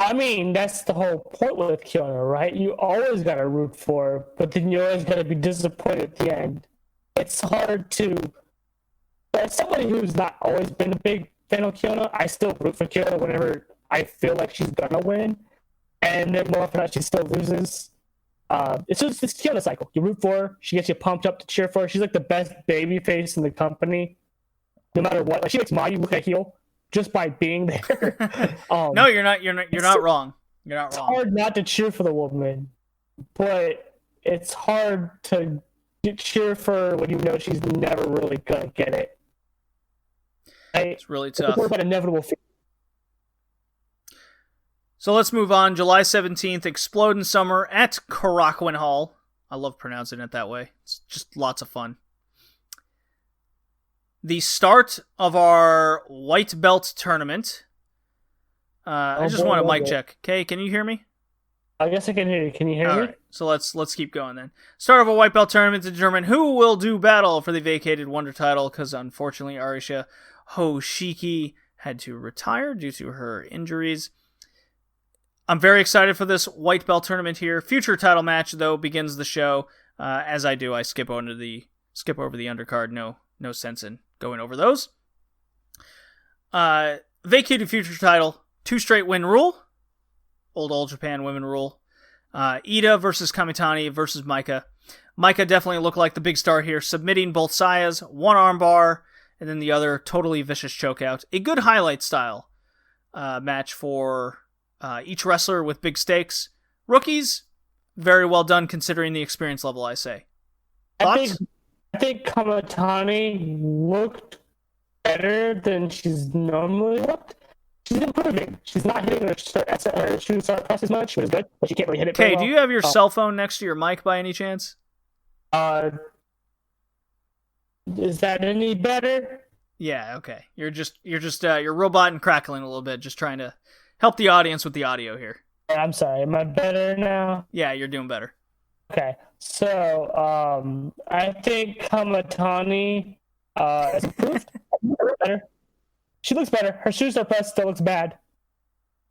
I mean, that's the whole point with Kiona, right? You always got to root for her, but then you always got to be disappointed at the end. It's hard to... As somebody who's not always been a big fan of Kiona, I still root for Kiona whenever I feel like she's gonna win. And then more often than not, she still loses. It's just this Kiona cycle. You root for her, she gets you pumped up to cheer for her. She's like the best baby face in the company, no matter what. Like, she makes Mayu look like a heel just by being there. No, you're not wrong. You're not it's wrong. It's hard not to cheer for the woman, but it's hard to cheer for her when you know she's never really gonna get it. It's really tough. It's about inevitable. So let's move on. July 17th, Exploding Summer at Korakuen Hall. I love pronouncing it that way. It's just lots of fun. The start of our white belt tournament. I just want a mic check. Kay, can you hear me? I guess I can hear you. Can you hear me? Right. So let's keep going then. Start of a white belt tournament to determine who will do battle for the vacated Wonder title, because unfortunately Arisha Hoshiki had to retire due to her injuries. I'm very excited for this white belt tournament here. Future title match, though, begins the show. As I do, I skip over the undercard. No sense in going over those. Vacated future title, 2 straight win rule. Old Japan women rule. Ida versus Kamitani versus Maika. Maika definitely looked like the big star here, submitting both Sayas, one arm bar, and then the other totally vicious chokeout. A good highlight style match for each wrestler with big stakes. Rookies, very well done considering the experience level, I say. Thoughts? I think Kamitani looked better than she's normally looked. She's improving. She's not hitting her shooting star press as much, which is good, but she can't really hit it very well. Do you have your cell phone next to your mic by any chance? Is that any better? Yeah, okay. You're robot and crackling a little bit, just trying to help the audience with the audio here. I'm sorry. Am I better now? Yeah, you're doing better. Okay. So, I think Kamitani has improved. Better. She looks better. Her shooting star press still looks bad.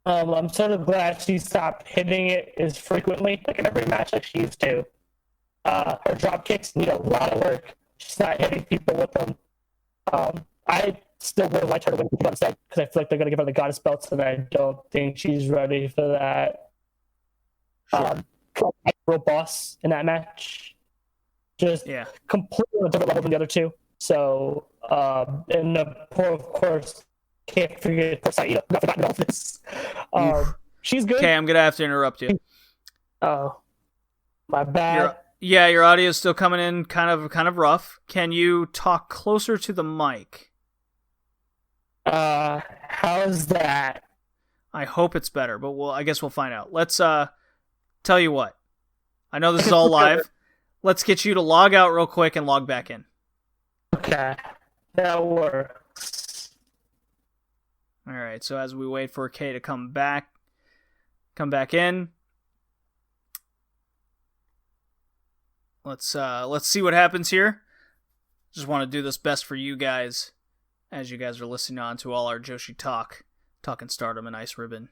I'm sort of glad she stopped hitting it as frequently, like in every match, like she used to. Her drop kicks need a lot of work. She's not hitting people with them. I still would have liked her to win instead, because I feel like they're going to give her the goddess belts, and I don't think she's ready for that. Real boss in that match. Just completely on a different level than the other two. So, and of course, can't forget Saida. Not forgotten about this. She's good. Okay, I'm gonna have to interrupt you. Oh, my bad. Your audio is still coming in kind of rough. Can you talk closer to the mic? How's that? I hope it's better, but I guess we'll find out. Let's tell you what. I know this is all live. Let's get you to log out real quick and log back in. Okay, that works. All right. So as we wait for Kay to come back in. Let's see what happens here. Just want to do this best for you guys, as you guys are listening on to all our Joshi talking Stardom and Ice Ribbon,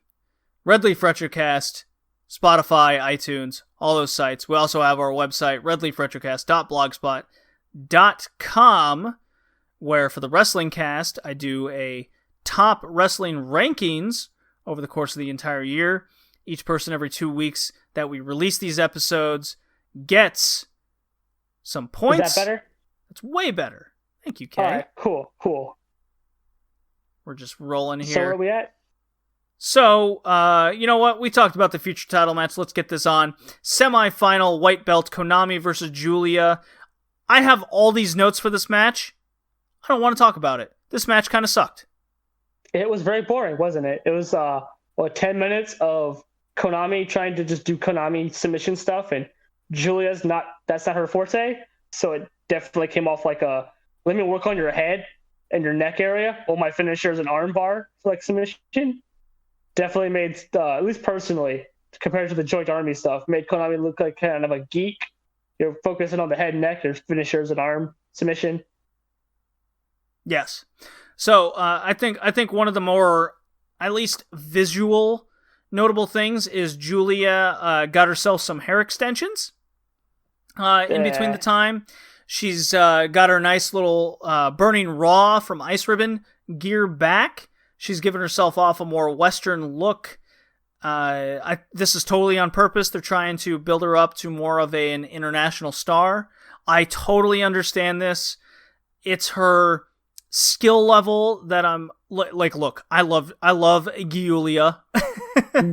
Red Leaf Retrocast, Spotify, iTunes, all those sites. We also have our website, redleafretrocast.blogspot.com, where for the Wrestling Cast, I do a top wrestling rankings over the course of the entire year. Each person every 2 weeks that we release these episodes gets some points. Is that better? It's way better. Thank you, Kay. All right, cool. We're just rolling here. So where are we at? So, you know what? We talked about the future title match. Let's get this on. Semi-final white belt Konami versus Julia. I have all these notes for this match. I don't want to talk about it. This match kind of sucked. It was very boring, wasn't it? It was 10 minutes of Konami trying to just do Konami submission stuff, and that's not her forte. So it definitely came off like let me work on your head and your neck area while my finisher is an arm bar like submission. Definitely made, at least personally, compared to the Joint Army stuff, made Konami look like kind of a geek. You're focusing on the head, neck, your finishers and arm submission. Yes. So I think one of the more, at least visual, notable things is Julia got herself some hair extensions in between the time. She's got her nice little Burning Raw from Ice Ribbon gear back. She's given herself off a more Western look. This is totally on purpose. They're trying to build her up to more of an international star. I totally understand this. It's her skill level that I'm like, look, I love Giulia.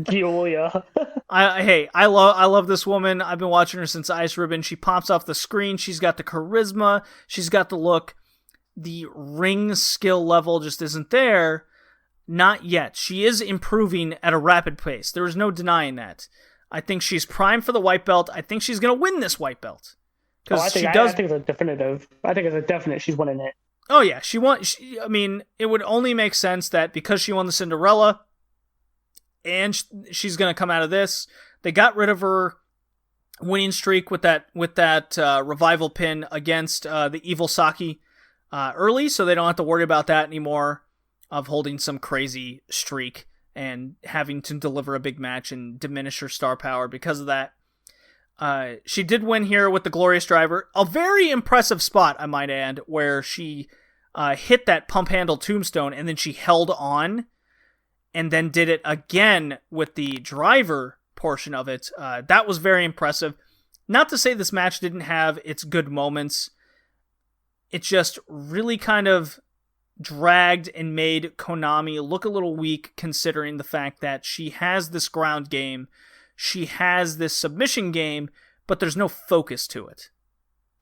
Giulia. I love this woman. I've been watching her since Ice Ribbon. She pops off the screen. She's got the charisma. She's got the look. The ring skill level just isn't there. Not yet. She is improving at a rapid pace. There is no denying that. I think she's primed for the white belt. I think she's going to win this white belt. I think it's a definitive. I think it's a definite she's winning it. Oh, yeah. I mean, it would only make sense that because she won the Cinderella and she's going to come out of this, they got rid of her winning streak with that revival pin against the Evil Saki early, so they don't have to worry about that anymore, of holding some crazy streak and having to deliver a big match and diminish her star power because of that. She did win here with the Glorious Driver. A very impressive spot, I might add, where she hit that pump handle tombstone and then she held on and then did it again with the driver portion of it. That was very impressive. Not to say this match didn't have its good moments. It just really kind of dragged and made Konami look a little weak, considering the fact that she has this ground game, she has this submission game, but there's no focus to it.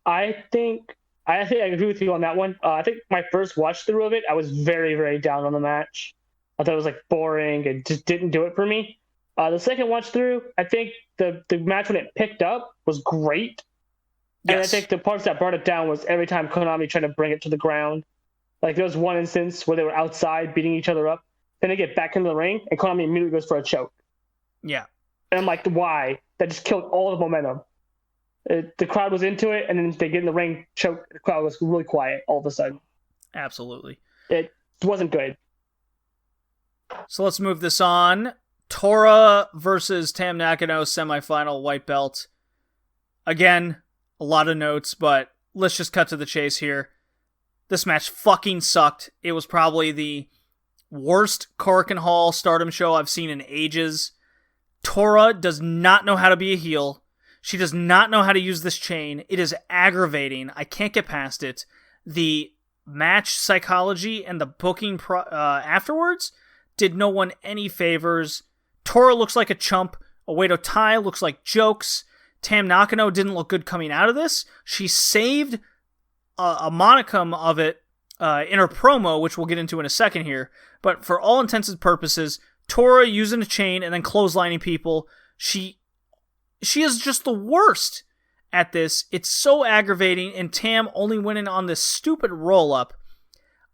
I think I agree with you on that one. I think my first watch through of it, I was very, very down on the match. I thought it was like boring and just didn't do it for me. The second watch through, I think the match when it picked up was great. Yes. And I think the parts that brought it down was every time Konami tried to bring it to the ground. Like there was one instance where they were outside beating each other up. Then they get back into the ring and Konami immediately goes for a choke. Yeah. And I'm like, why? That just killed all the momentum. The crowd was into it, and then they get in the ring, choke. The crowd was really quiet all of a sudden. Absolutely. It wasn't good. So let's move this on. Tora versus Tam Nakano semifinal white belt. Again, a lot of notes, but let's just cut to the chase here. This match fucking sucked. It was probably the worst Korakuen Hall Stardom show I've seen in ages. Tora does not know how to be a heel. She does not know how to use this chain. It is aggravating. I can't get past it. The match psychology and the booking afterwards did no one any favors. Tora looks like a chump. Oedo Tai looks like jokes. Tam Nakano didn't look good coming out of this. She saved a monicum of it in her promo, which we'll get into in a second here. But for all intents and purposes, Tora using a chain and then clotheslining people, she is just the worst at this. It's so aggravating, and Tam only winning on this stupid roll-up.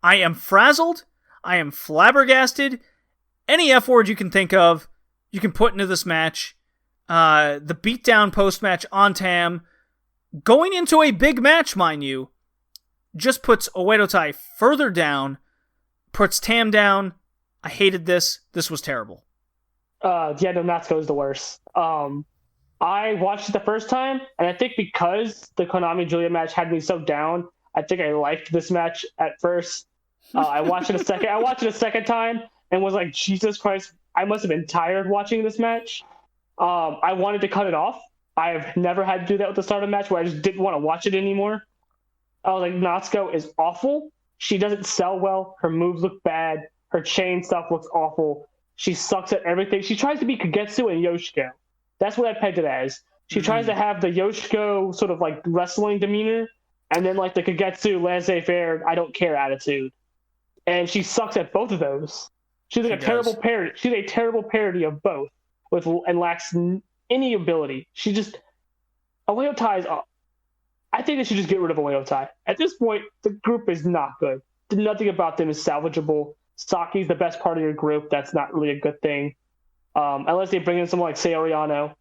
I am frazzled. I am flabbergasted. Any F word you can think of, you can put into this match. The beatdown post-match on Tam, going into a big match, mind you, just puts Oedo Tai further down, puts Tam down. I hated this. This was terrible. No, Natsuko is the worst. I watched it the first time, and I think because the Konami Julia match had me so down, I think I liked this match at first. I watched it a second time and was like, Jesus Christ, I must have been tired watching this match. I wanted to cut it off. I've never had to do that with the Stardom match where I just didn't want to watch it anymore. I was like, Natsuko is awful. She doesn't sell well. Her moves look bad. Her chain stuff looks awful. She sucks at everything. She tries to be Kagetsu and Yoshiko. That's what I pegged it as. She tries to have the Yoshiko sort of like wrestling demeanor and then like the Kagetsu laissez-faire, I don't care attitude. And she sucks at both of those. She's like a terrible parody. She's a terrible parody of both, and lacks any ability. She just Oeotai is up. I think they should just get rid of Oeotai. At this point, the group is not good. Nothing about them is salvageable. Saki's the best part of your group. That's not really a good thing. Unless they bring in someone like Sayoriano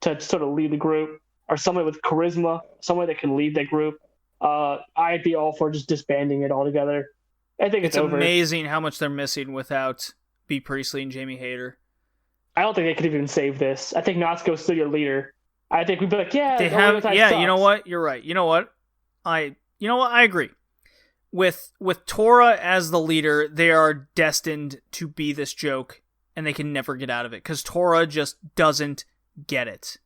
to sort of lead the group, or someone with charisma, someone that can lead the group. I'd be all for just disbanding it altogether. I think it's over. Amazing how much they're missing without B. Priestley and Jamie Hayter. I don't think they could even save this. I think Natsuko's still your leader. I think we'd be like, yeah, they have. Yeah, sucks. You know what? You're right. You know what? I agree. With Tora as the leader, they are destined to be this joke, and they can never get out of it because Tora just doesn't get it.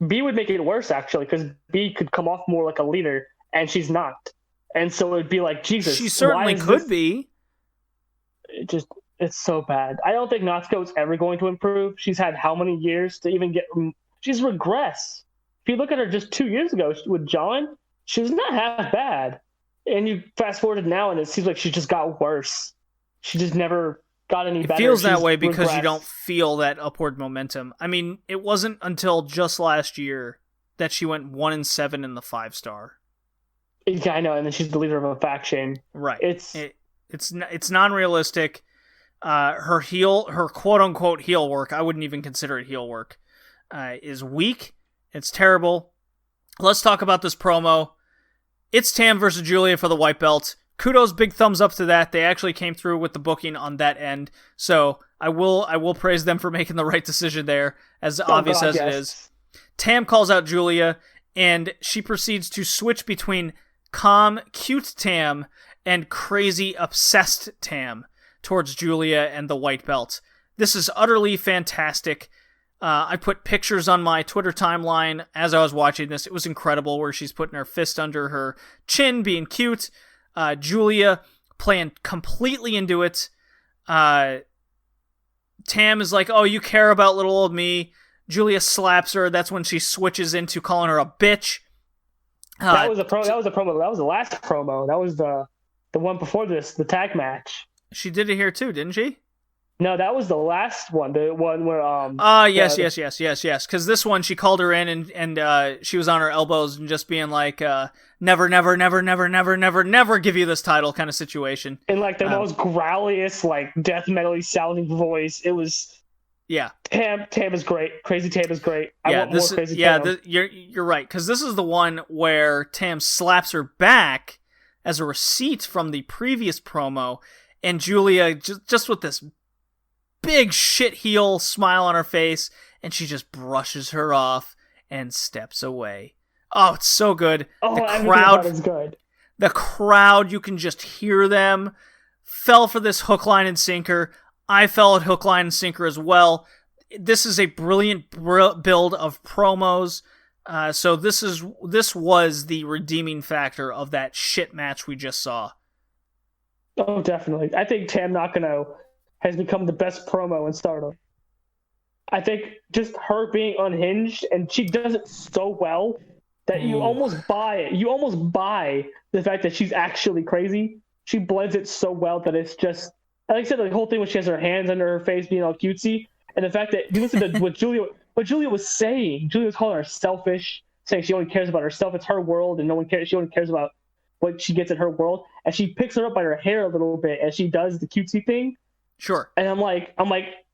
B would make it worse actually, because B could come off more like a leader, and she's not. And so it'd be like, Jesus. She certainly could be. It's so bad. I don't think Natsuko's ever going to improve. She's had how many years to even get... She's regressed. If you look at her just 2 years ago with John, she was not half bad. And you fast forwarded now, and it seems like she just got worse. She just never got any better. It feels that way because you don't feel that upward momentum. I mean, it wasn't until just last year that she went 1-7 in the 5-star. Yeah, I know, and then she's the leader of a faction. Right. It's non-realistic. Her quote-unquote heel work, I wouldn't even consider it heel work, is weak. It's terrible. Let's talk about this promo. It's Tam versus Julia for the white belt. Kudos, big thumbs up to that. They actually came through with the booking on that end. So I will praise them for making the right decision there, as obvious as it is. Tam calls out Julia, and she proceeds to switch between calm, cute Tam and crazy, obsessed Tam towards Julia and the white belt. This is utterly fantastic. I put pictures on my Twitter timeline as I was watching this. It was incredible, where she's putting her fist under her chin, being cute. Julia playing completely into it. Tam is like, oh, you care about little old me. Julia slaps her. That's when she switches into calling her a bitch. That was a promo. That was the last promo. That was the one before this, the tag match. She did it here too, didn't she? No, that was the last one. The one where yes. Because this one, she called her in and she was on her elbows and just being like, never give you this title kind of situation. In like the most growliest, like death metal-y sounding voice. It was. Yeah. Tam is great. Crazy Tam is great. I want more Crazy Tam. You're right, because this is the one where Tam slaps her back as a receipt from the previous promo, and Julia just with this big shit heel smile on her face, and she just brushes her off and steps away. Oh, it's so good. Oh, the crowd is good. The crowd, you can just hear them, fell for this hook, line, and sinker. I fell at hook, line, and sinker as well. This is a brilliant build of promos. So this was the redeeming factor of that shit match we just saw. Oh, definitely. I think Tam Nakano has become the best promo in Stardom. I think just her being unhinged, and she does it so well that you almost buy it. You almost buy the fact that she's actually crazy. She blends it so well that it's just, like I said, the whole thing when she has her hands under her face being all cutesy, and the fact that you listen to what Julia was saying. Julia was calling her selfish, saying she only cares about herself. It's her world, and no one cares. She only cares about what she gets in her world. And she picks her up by her hair a little bit as she does the cutesy thing. Sure. And I'm like,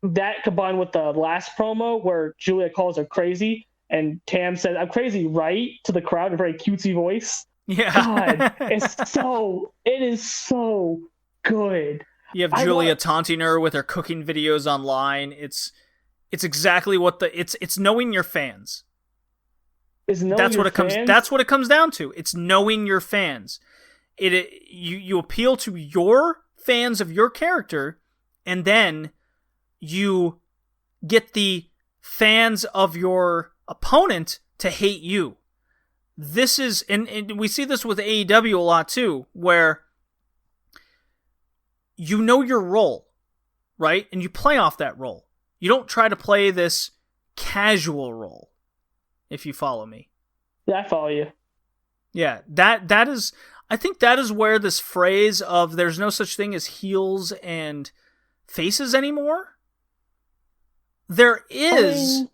that combined with the last promo where Julia calls her crazy, and Tam says, "I'm crazy, right?" to the crowd in a very cutesy voice. Yeah. God, it is so good. You have Julia taunting her with her cooking videos online. It's exactly what it's knowing your fans. That's what it comes down to. It's knowing your fans. You appeal to your fans of your character, and then you get the fans of your opponent to hate you. This is, and we see this with AEW a lot too, where you know your role, right? And you play off that role. You don't try to play this casual role, if you follow me. Yeah, I follow you. Yeah, that is, I think that is where this phrase of there's no such thing as heels and faces anymore. There is,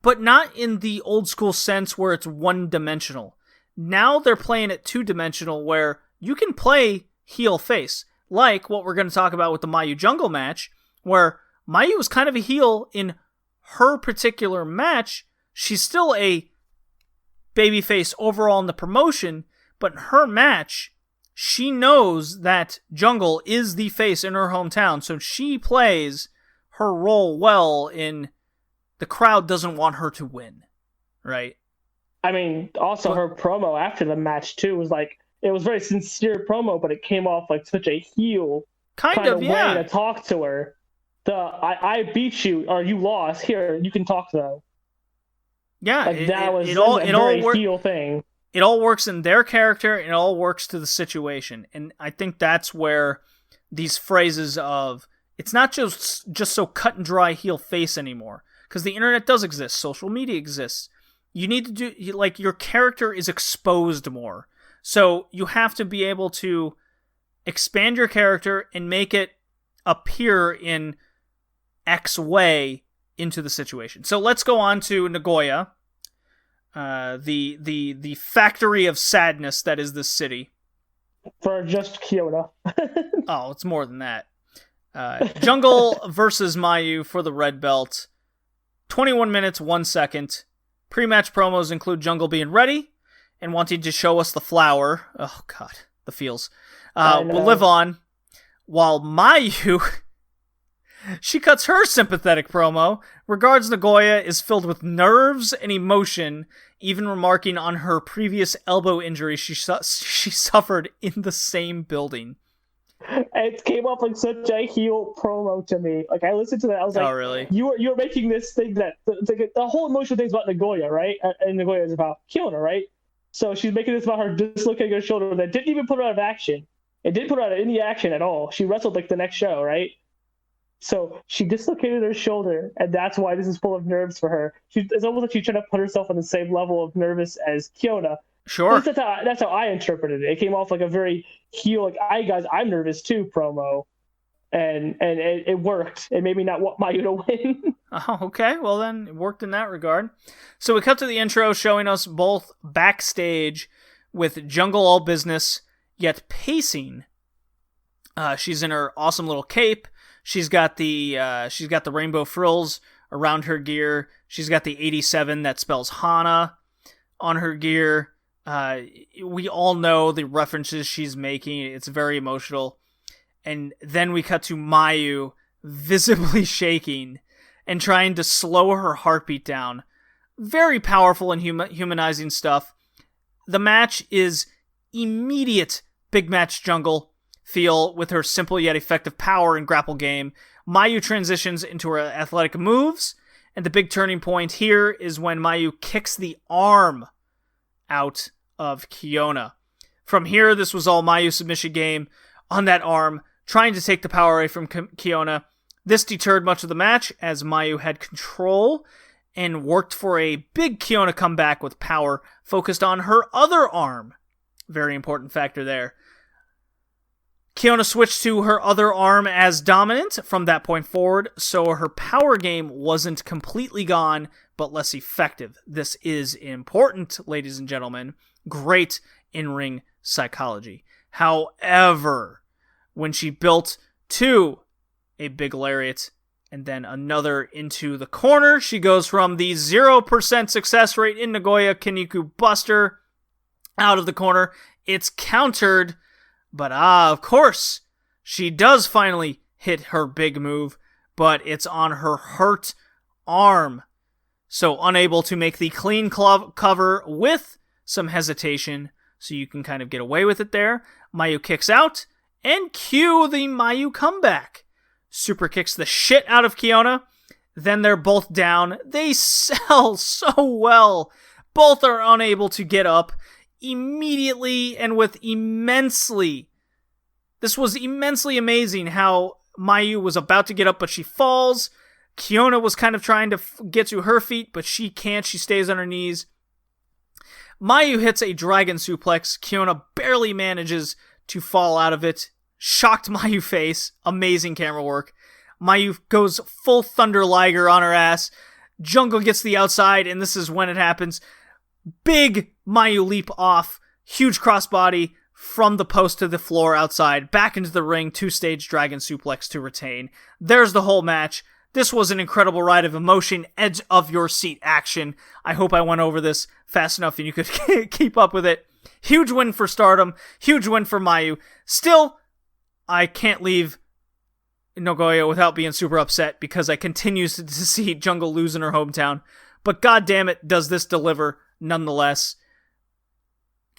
but not in the old school sense where it's one-dimensional. Now they're playing it two-dimensional where you can play heel face, like what we're going to talk about with the Mayu Jungle match, where Mayu was kind of a heel in her particular match. She's still a babyface overall in the promotion, but in her match, she knows that Jungle is the face in her hometown, so she plays her role well in the crowd doesn't want her to win, right? I mean, also her promo after the match, too, was like, it was very sincere promo, but it came off like such a heel kind of way to talk to her. I beat you, or you lost, here, you can talk to them. Yeah, like, that was a very heel thing. It all works in their character, and it all works to the situation. And I think that's where these phrases of, it's not just so cut and dry heel face anymore. Because the internet does exist, social media exists. You need to do, like, your character is exposed more. So you have to be able to expand your character and make it appear in X way into the situation. So let's go on to Nagoya, the factory of sadness that is this city. For just Kiona. Oh, it's more than that. Jungle versus Mayu for the red belt. 21 minutes, 1 second. Pre-match promos include Jungle being ready and wanting to show us the flower. Oh, God, the feels. Will live on. While Mayu, she cuts her sympathetic promo. Regards Nagoya is filled with nerves and emotion, even remarking on her previous elbow injury she suffered in the same building. It came off like such a heel promo to me. Like, I listened to that, I was like, oh, really? You're making this thing that, it's like the whole emotional thing's about Nagoya, right? And Nagoya is about Kiona, right? So she's making this about her dislocating her shoulder that didn't even put her out of action. It didn't put her out of any action at all. She wrestled like the next show, right? So she dislocated her shoulder, and that's why this is full of nerves for her. It's almost like she's trying to put herself on the same level of nervous as Kiona. Sure. That's how I interpreted it. It came off like a very heel, like, I'm nervous too promo. And it worked. It made me not want Mayu to win. Oh, okay. Well, then it worked in that regard. So we cut to the intro showing us both backstage with Jungle all business, yet pacing. She's in her awesome little cape. She's got the rainbow frills around her gear. She's got the 87 that spells Hana on her gear. We all know the references she's making. It's very emotional. And then we cut to Mayu visibly shaking and trying to slow her heartbeat down. Very powerful and humanizing stuff. The match is immediate big match Jungle feel with her simple yet effective power and grapple game. Mayu transitions into her athletic moves, and the big turning point here is when Mayu kicks the arm out of Kiona. From here, this was all Mayu submission game on that arm, trying to take the power away from Kiona. This deterred much of the match as Mayu had control and worked for a big Kiona comeback with power focused on her other arm. Very important factor there. Kiona switched to her other arm as dominant from that point forward, so her power game wasn't completely gone, but less effective. This is important, ladies and gentlemen. Great in-ring psychology. However, when she built to a big lariat and then another into the corner, she goes from the 0% success rate in Nagoya Keniku Buster out of the corner. It's countered, but of course, she does finally hit her big move, but it's on her hurt arm. So unable to make the clean cover with some hesitation, so you can kind of get away with it there. Mayu kicks out, and cue the Mayu comeback. Super kicks the shit out of Kiona. Then they're both down. They sell so well. Both are unable to get up immediately and with immensely. This was immensely amazing how Mayu was about to get up, but she falls. Kiona was kind of trying to get to her feet, but she can't. She stays on her knees. Mayu hits a dragon suplex. Kiona barely manages to fall out of it. shocked Mayu face. Amazing camera work. Mayu goes full Thunder Liger on her ass. Jungle gets the outside, and this is when it happens. Big Mayu leap off. Huge crossbody from the post to the floor outside. Back into the ring. 2-stage dragon suplex to retain. There's the whole match. This was an incredible ride of emotion, edge of your seat action. I hope I went over this fast enough and you could keep up with it. Huge win for Stardom. Huge win for Mayu. Still, I can't leave Nagoya without being super upset because I continue to see Jungle lose in her hometown. But god damn it, does this deliver nonetheless.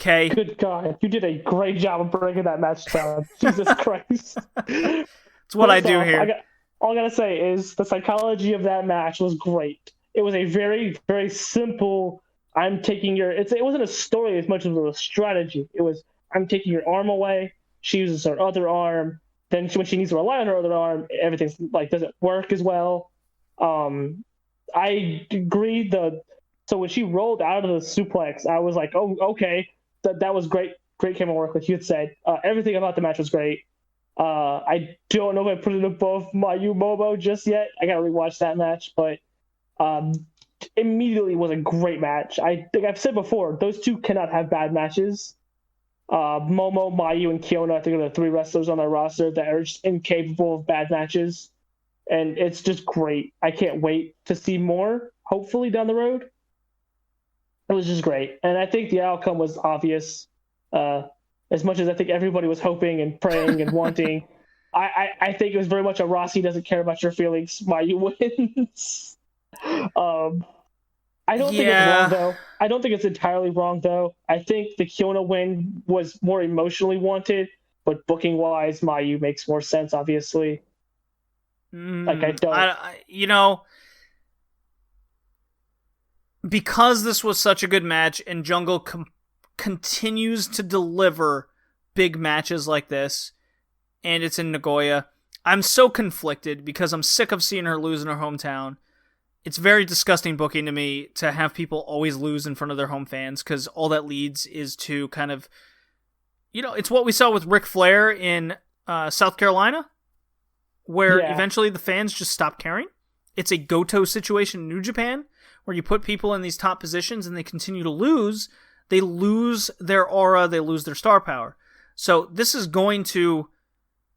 Okay. Good God. You did a great job of breaking that match down. Jesus Christ. It's what I do here. All I gotta say is the psychology of that match was great. It was a very, very simple, I'm taking your... It wasn't a story as much as it was a strategy. It was, I'm taking your arm away, she uses her other arm, then when she needs to rely on her other arm, everything's like, doesn't work as well. I agree. So when she rolled out of the suplex, I was like, oh, okay, that was great camera work, like you had said. Everything about the match was great. I don't know if I put it above Mayu Momo just yet. I gotta rewatch that match, but immediately was a great match. I think I've said before, those two cannot have bad matches. Momo, Mayu, and Kiona, I think are the three wrestlers on their roster that are just incapable of bad matches. And it's just great. I can't wait to see more, hopefully, down the road. It was just great. And I think the outcome was obvious. As much as I think everybody was hoping and praying and wanting, I think it was very much a Rossi doesn't care about your feelings, Mayu wins. I don't think it's wrong, though. I don't think it's entirely wrong, though. I think the Kiona win was more emotionally wanted, but booking-wise, Mayu makes more sense, obviously. Because this was such a good match, and Jungle continues to deliver big matches like this, and it's in Nagoya, I'm so conflicted because I'm sick of seeing her lose in her hometown. It's very disgusting booking to me to have people always lose in front of their home fans, because all that leads is to kind of, it's what we saw with Ric Flair in South Carolina, where eventually the fans just stop caring. It's a Goto situation in New Japan, where you put people in these top positions and they continue to lose. They lose their aura, they lose their star power. So this is going to,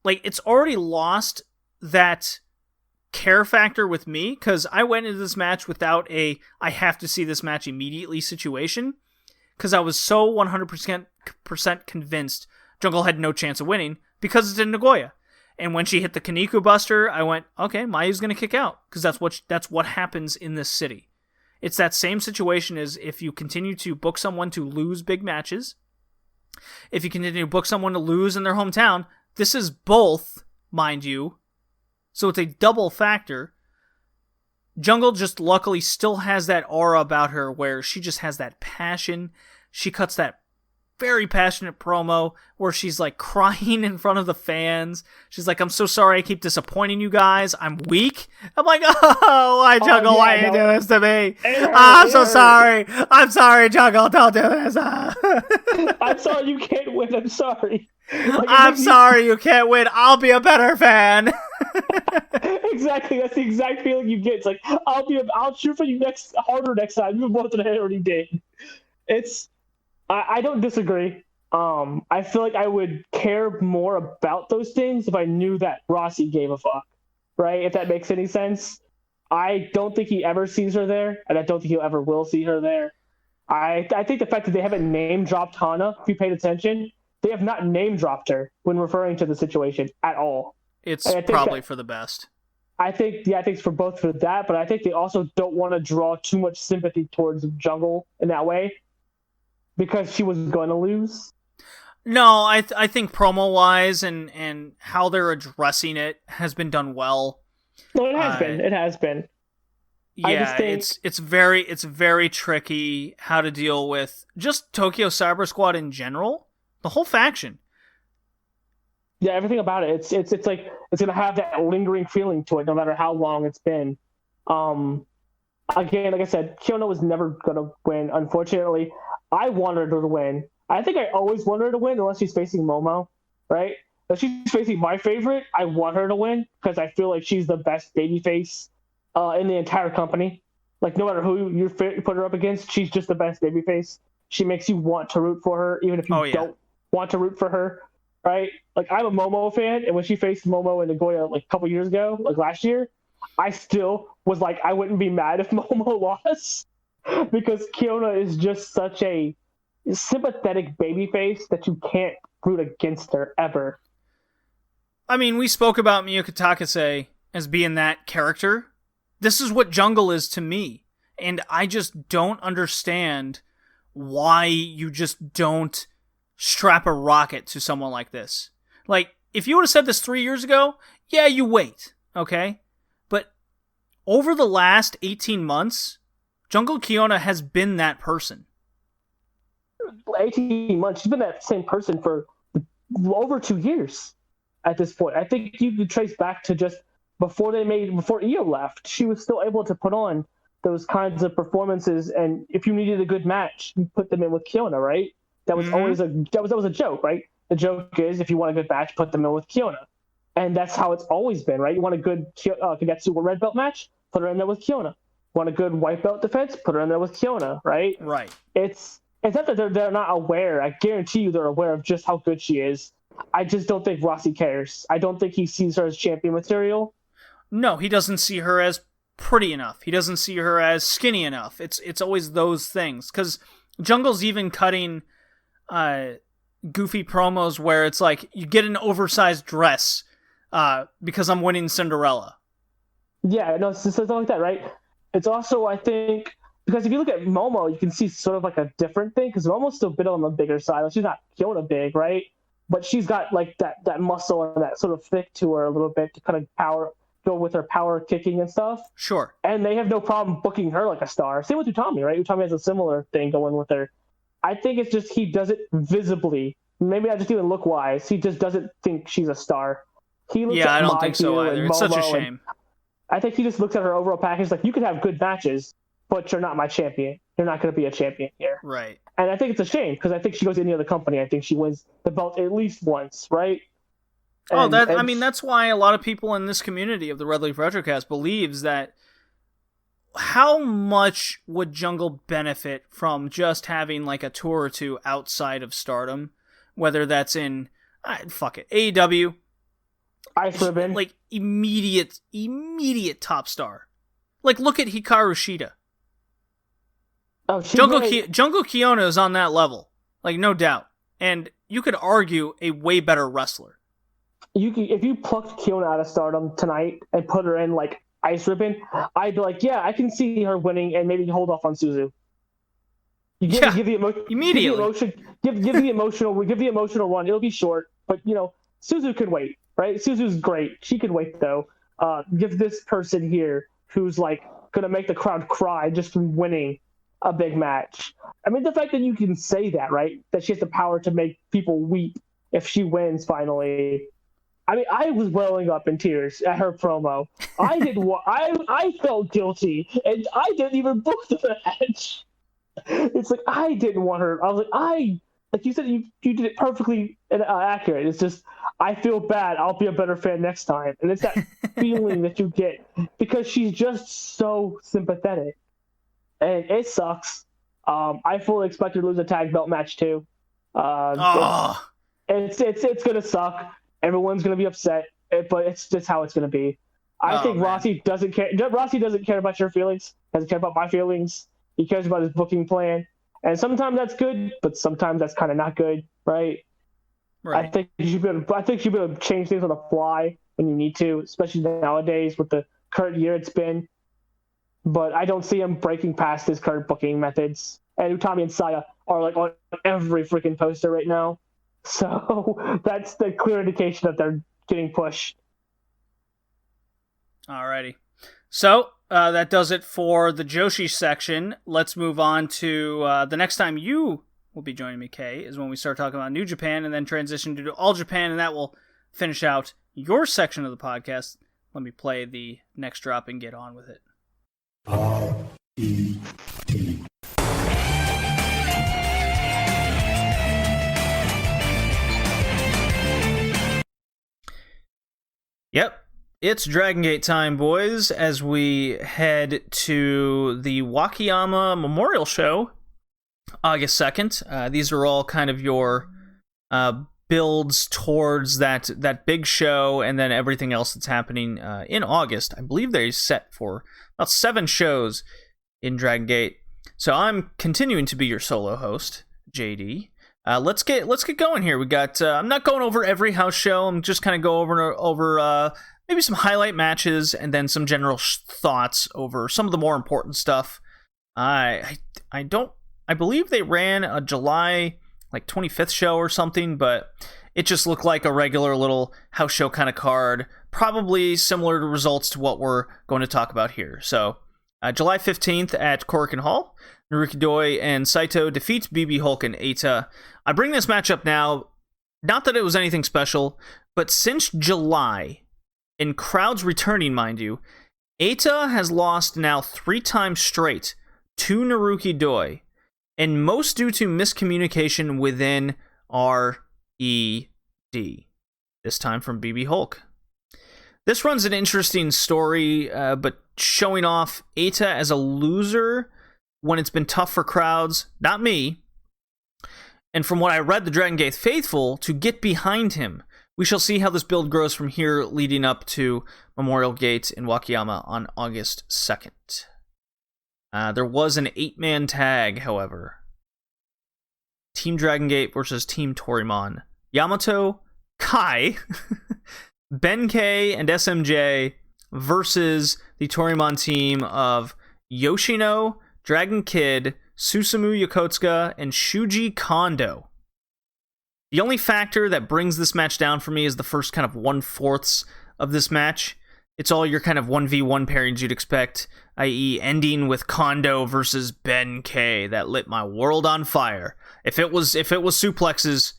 it's already lost that care factor with me, because I went into this match without I have to see this match immediately situation, because I was so 100% convinced Jungle had no chance of winning, because it's in Nagoya. And when she hit the Kaniku Buster, I went, okay, Mayu's going to kick out, because that's what happens in this city. It's that same situation as if you continue to book someone to lose big matches, if you continue to book someone to lose in their hometown. This is both, mind you, so it's a double factor. Jungle just luckily still has that aura about her where she just has that passion. She cuts that very passionate promo where she's crying in front of the fans. She's like, I'm so sorry I keep disappointing you guys. I'm weak. I'm like, oh, why, Jungle? Why you do this to me? I'm so sorry. I'm sorry, Jungle. Don't do this. I'm sorry you can't win. I'm sorry. I'm sorry you can't win. I'll be a better fan. Exactly. That's the exact feeling you get. It's I'll cheer for you harder next time, even more than I already did. I don't disagree. I feel like I would care more about those things if I knew that Rossi gave a fuck, right? If that makes any sense. I don't think he ever sees her there, and I don't think he'll ever will see her there. I think the fact that they haven't name-dropped Hana, if you paid attention, they have not name-dropped her when referring to the situation at all. It's probably for the best. I think it's for both for that, but I think they also don't want to draw too much sympathy towards Jungle in that way, because she was going to lose. No, I think promo-wise and how they're addressing it has been done well. No, it has been. It has been. Yeah, it's very tricky how to deal with just Tokyo Cyber Squad in general. The whole faction. Yeah, everything about it. It's like it's gonna have that lingering feeling to it, no matter how long it's been. Again, like I said, Kiona was never gonna win. Unfortunately, I wanted her to win. I think I always wanted her to win, unless she's facing Momo, right? If she's facing my favorite, I want her to win because I feel like she's the best babyface in the entire company. Like, no matter who you put her up against, she's just the best babyface. She makes you want to root for her, even if you don't want to root for her, right? Like, I'm a Momo fan, and when she faced Momo in Nagoya like a couple years ago, like last year, I still was like, I wouldn't be mad if Momo lost because Kiona is just such a sympathetic babyface that you can't root against her ever. I mean, we spoke about Miyuka Takase as being that character. This is what Jungle is to me, and I just don't understand why you just don't strap a rocket to someone like this. Like, if you would have said this 3 years ago, yeah, you wait, okay? But over the last 18 months, Jungle Kiona has been that person. 18 months, she's been that same person for over 2 years at this point. I think you could trace back to just before Io left, she was still able to put on those kinds of performances, and if you needed a good match, you put them in with Kiona, right? That was always that was a joke, right? The joke is if you want a good match, put them in with Kiona, and that's how it's always been, right? You want a good Kagetsu red belt match, put her in there with Kiona. Want a good white belt defense, put her in there with Kiona, right? Right. It's not that they're not aware. I guarantee you they're aware of just how good she is. I just don't think Rossi cares. I don't think he sees her as champion material. No, he doesn't see her as pretty enough. He doesn't see her as skinny enough. It's always those things. Because Jungle's even cutting goofy promos where it's like, you get an oversized dress because I'm winning Cinderella. Yeah, no, it's something like that, right? It's also, I think, because if you look at Momo, you can see sort of like a different thing, because Momo's still a bit on the bigger side. Like, she's not Kiona big, right? But she's got like that muscle and that sort of thick to her a little bit to kind of go with her power kicking and stuff. Sure. And they have no problem booking her like a star. Same with Utami, right? Utami has a similar thing going with her. I think it's just he does it visibly. Maybe not just even look-wise. He just doesn't think she's a star. He looks at I don't think so either. It's such a shame. I think he just looks at her overall package like, you could have good matches, but you're not my champion. You're not going to be a champion here. Right. And I think it's a shame, because I think she goes to any other company, I think she wins the belt at least once, right? That's why a lot of people in this community of the Red Leaf Retrocast believes that how much would Jungle benefit from just having like a tour or two outside of Stardom, whether that's in AEW, Ice Ribbon, like immediate top star. Like, look at Hikaru Shida. Oh, Jungle Kiona is on that level, like, no doubt, and you could argue a way better wrestler. If you plucked Kiona out of Stardom tonight and put her in like Ice Ribbon, I'd be like, yeah, I can see her winning and maybe hold off on Suzu. Give the emotional run. It'll be short, but Suzu could wait, right? Suzu's great. She could wait though. Give this person here who's like gonna make the crowd cry just from winning a big match. I mean, the fact that you can say that, right? That she has the power to make people weep if she wins finally. I mean, I was welling up in tears at her promo. I felt guilty, and I didn't even book the match. It's like, I didn't want her. I was like you said, you did it perfectly accurate. It's just, I feel bad. I'll be a better fan next time. And it's that feeling that you get because she's just so sympathetic. And it sucks. I fully expect her to lose a tag belt match too. It's gonna suck. Everyone's gonna be upset, but it's just how it's gonna be. I think Rossi doesn't care. Rossi doesn't care about your feelings. Doesn't care about my feelings. He cares about his booking plan, and sometimes that's good, but sometimes that's kind of not good, right? Right. I think you should be able to change things on the fly when you need to, especially nowadays with the current year it's been. But I don't see him breaking past his current booking methods. And Utami and Saya are like on every freaking poster right now. So that's the clear indication that they're getting pushed. Alrighty. So that does it for the Joshi section. Let's move on to the next time you will be joining me, Kay, is when we start talking about New Japan and then transition to All Japan, and that will finish out your section of the podcast. Let me play the next drop and get on with it. R-E-T Yep, it's Dragon Gate time, boys, as we head to the Wakayama Memorial Show, August 2nd. These are all kind of your builds towards that big show, and then everything else that's happening in August. I believe they're set for about 7 shows in Dragon Gate. So I'm continuing to be your solo host, JD. Let's get going here. We got. I'm not going over every house show. I'm just kind of go over maybe some highlight matches and then some general thoughts over some of the more important stuff. I believe they ran a July 25th show or something, but it just looked like a regular little house show kind of card. Probably similar to results to what we're going to talk about here. So July 15th at Korakuen Hall, Naruki Doi and Saito defeat BB Hulk and Eita. I bring this match up now, not that it was anything special, but since July, and crowds returning, mind you, Eita has lost now 3 times straight to Naruki Doi, and most due to miscommunication within RED, this time from BB Hulk. This runs an interesting story, but showing off Eita as a loser when it's been tough for crowds, not me. And from what I read the Dragon Gate faithful, to get behind him. We shall see how this build grows from here, leading up to Memorial Gate in Wakayama on August 2nd. There was an 8-man tag, however. Team Dragon Gate versus Team Torimon. Yamato, Kai, Benkei, and SMJ versus the Torimon team of Yoshino, Dragon Kid, Susumu Yokotsuka, and Shuji Kondo. The only factor that brings this match down for me is the first kind of 1/4 of this match. It's all your kind of 1v1 pairings you'd expect, i.e. ending with Kondo versus Benkei. That lit my world on fire. If it was suplexes,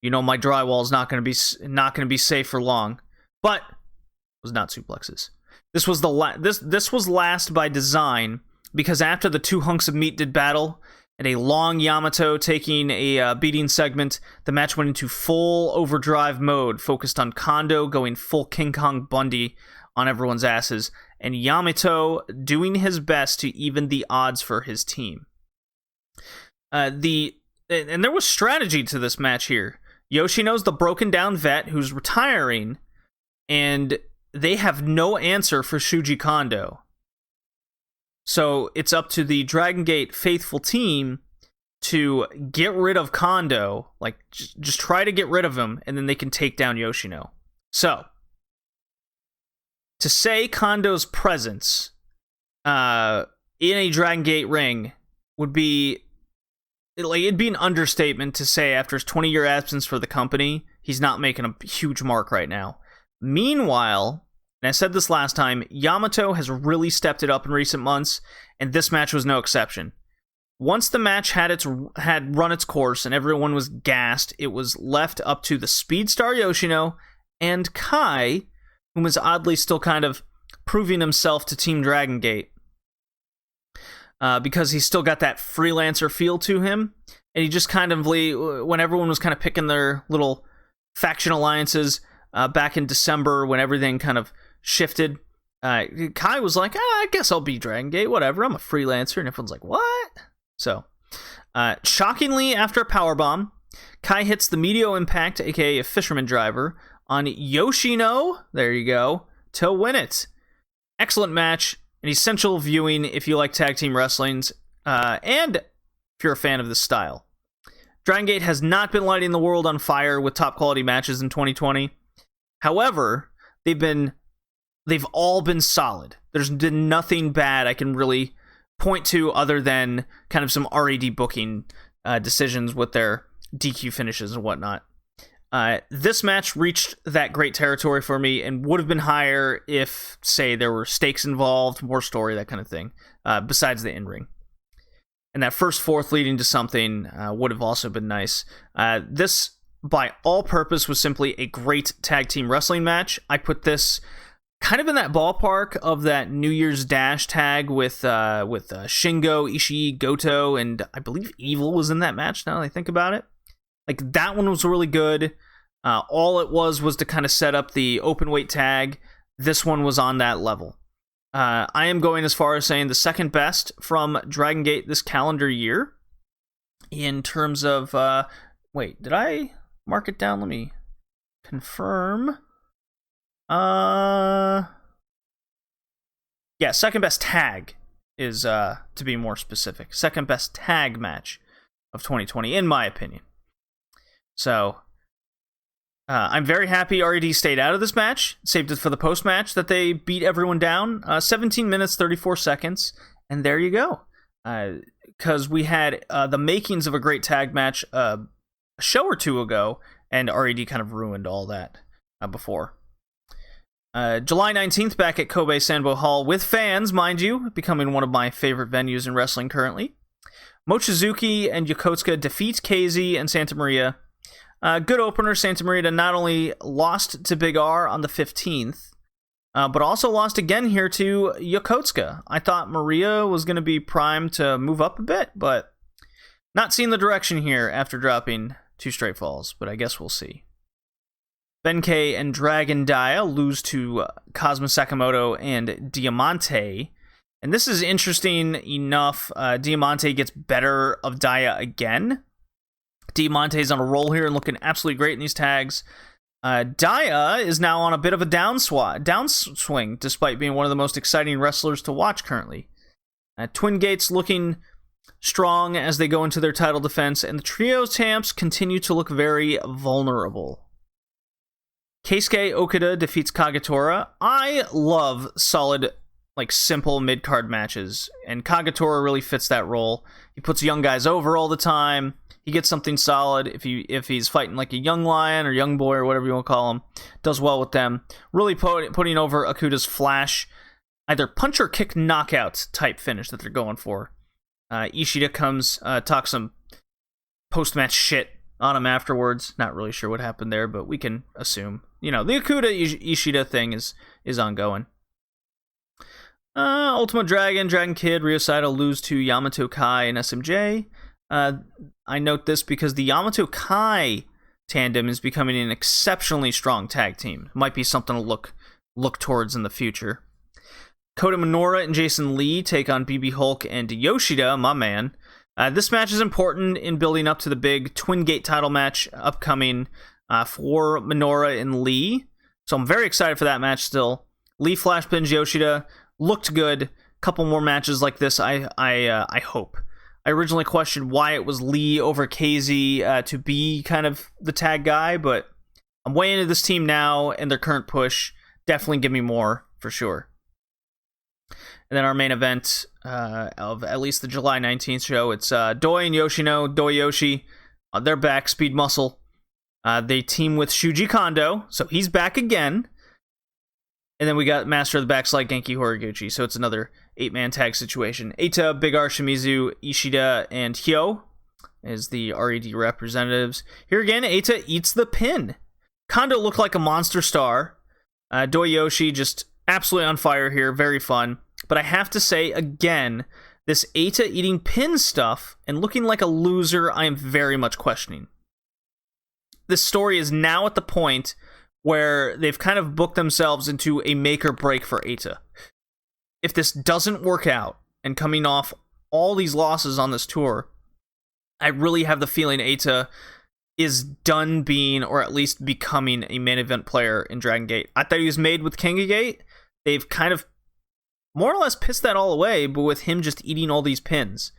my drywall is not going to be safe for long. But it was not suplexes. This was this was last by design, because after the 2 hunks of meat did battle and a long Yamato taking a beating segment, the match went into full overdrive mode, focused on Kondo going full King Kong Bundy on everyone's asses, and Yamato doing his best to even the odds for his team. And there was strategy to this match here. Yoshino's the broken down vet who's retiring, and they have no answer for Shuji Kondo. So it's up to the Dragon Gate faithful team to get rid of Kondo, just try to get rid of him, and then they can take down Yoshino. So, to say Kondo's presence in a Dragon Gate ring would be, it'd be an understatement to say after his 20-year absence for the company, he's not making a huge mark right now. Meanwhile, and I said this last time, Yamato has really stepped it up in recent months, and this match was no exception. Once the match had run its course and everyone was gassed, it was left up to the Speed Star Yoshino and Kai, who was oddly still kind of proving himself to Team Dragon Gate. Because he's still got that freelancer feel to him, and he just kind of, when everyone was kind of picking their little faction alliances back in December when everything kind of shifted, Kai was like, I guess I'll be Dragon Gate, whatever, I'm a freelancer, and everyone's like, what? So, shockingly, after a powerbomb, Kai hits the Meteor Impact, aka a fisherman driver, on Yoshino, there you go, to win it. Excellent match, an essential viewing if you like tag team wrestlings, and if you're a fan of this style. Dragon Gate has not been lighting the world on fire with top quality matches in 2020. However, they've all been solid. There's been nothing bad I can really point to other than kind of some RED booking decisions with their DQ finishes and whatnot. This match reached that great territory for me and would have been higher if, say, there were stakes involved, more story, that kind of thing, besides the in-ring. And that first 4th leading to something would have also been nice. This, by all purpose, was simply a great tag team wrestling match. I put this kind of in that ballpark of that New Year's Dash tag with Shingo, Ishii, Goto, and I believe Evil was in that match now that I think about it. That one was really good. All it was to kind of set up the open weight tag. This one was on that level. I am going as far as saying the second best from Dragon Gate this calendar year. In terms of... wait, did I mark it down? Let me confirm. Yeah, second best tag is, to be more specific. Second best tag match of 2020, in my opinion. So... I'm very happy RED stayed out of this match. Saved it for the post-match that they beat everyone down. 17 minutes, 34 seconds. And there you go. Because we had the makings of a great tag match a show or two ago, and RED kind of ruined all that before. July 19th, back at Kobe Sanbo Hall with fans, mind you, becoming one of my favorite venues in wrestling currently. Mochizuki and Yokosuka defeat KZ and Santa Maria. Good opener. Santa Maria not only lost to Big R on the 15th, but also lost again here to Yokosuka. I thought Maria was going to be primed to move up a bit, but not seeing the direction here after dropping 2 straight falls, but I guess we'll see. Benkei and Dragon Dia lose to Kazuma Sakamoto and Diamante. And this is interesting enough. Diamante gets better of Dia again. Diamante's on a roll here and looking absolutely great in these tags. Dia is now on a bit of a downswing, despite being one of the most exciting wrestlers to watch currently. Twin Gates looking strong as they go into their title defense, and the trio champs continue to look very vulnerable. Keisuke Okada defeats Kagetora. I love solid, simple mid-card matches, and Kagetora really fits that role. He puts young guys over all the time. He gets something solid if he's fighting like a young lion or young boy or whatever you want to call him. Does well with them. Really putting over Okuda's flash, either punch or kick knockout type finish that they're going for. Ishida comes, talks some post-match shit on him afterwards. Not really sure what happened there, but we can assume. The Okuda Ishida thing is ongoing. Ultimate Dragon, Dragon Kid, Ryo Saito lose to Yamato Kai and SMJ. I note this because the Yamato Kai tandem is becoming an exceptionally strong tag team. Might be something to look towards in the future. Kota Minoura and Jason Lee take on BB Hulk and Yoshida, my man. This match is important in building up to the big Twin Gate title match upcoming for Minoura and Lee. So I'm very excited for that match still. Lee flash pins Yoshida. Looked good. Couple more matches like this, I hope. I originally questioned why it was Lee over KZ to be kind of the tag guy, but I'm way into this team now, and their current push definitely give me more, for sure. And then our main event of at least the July 19th show, it's Doi and Yoshino, Doi Yoshi. They're back, Speed Muscle. They team with Shuji Kondo, so he's back again. And then we got Master of the Backslide Genki Horiguchi, so it's another 8-man tag situation. Eita, Big R, Shimizu, Ishida, and Hyo is the RED representatives. Here again, Eita eats the pin. Kondo looked like a monster star. Doi Yoshi just absolutely on fire here, very fun. But I have to say, again, this Eita eating pin stuff and looking like a loser, I am very much questioning. This story is now at the point where they've kind of booked themselves into a make or break for Eita. If this doesn't work out, and coming off all these losses on this tour, I really have the feeling Eita is done being, or at least becoming, a main event player in Dragon Gate. I thought he was made with King of Gate. They've kind of more or less pissed that all away, but with him just eating all these pins,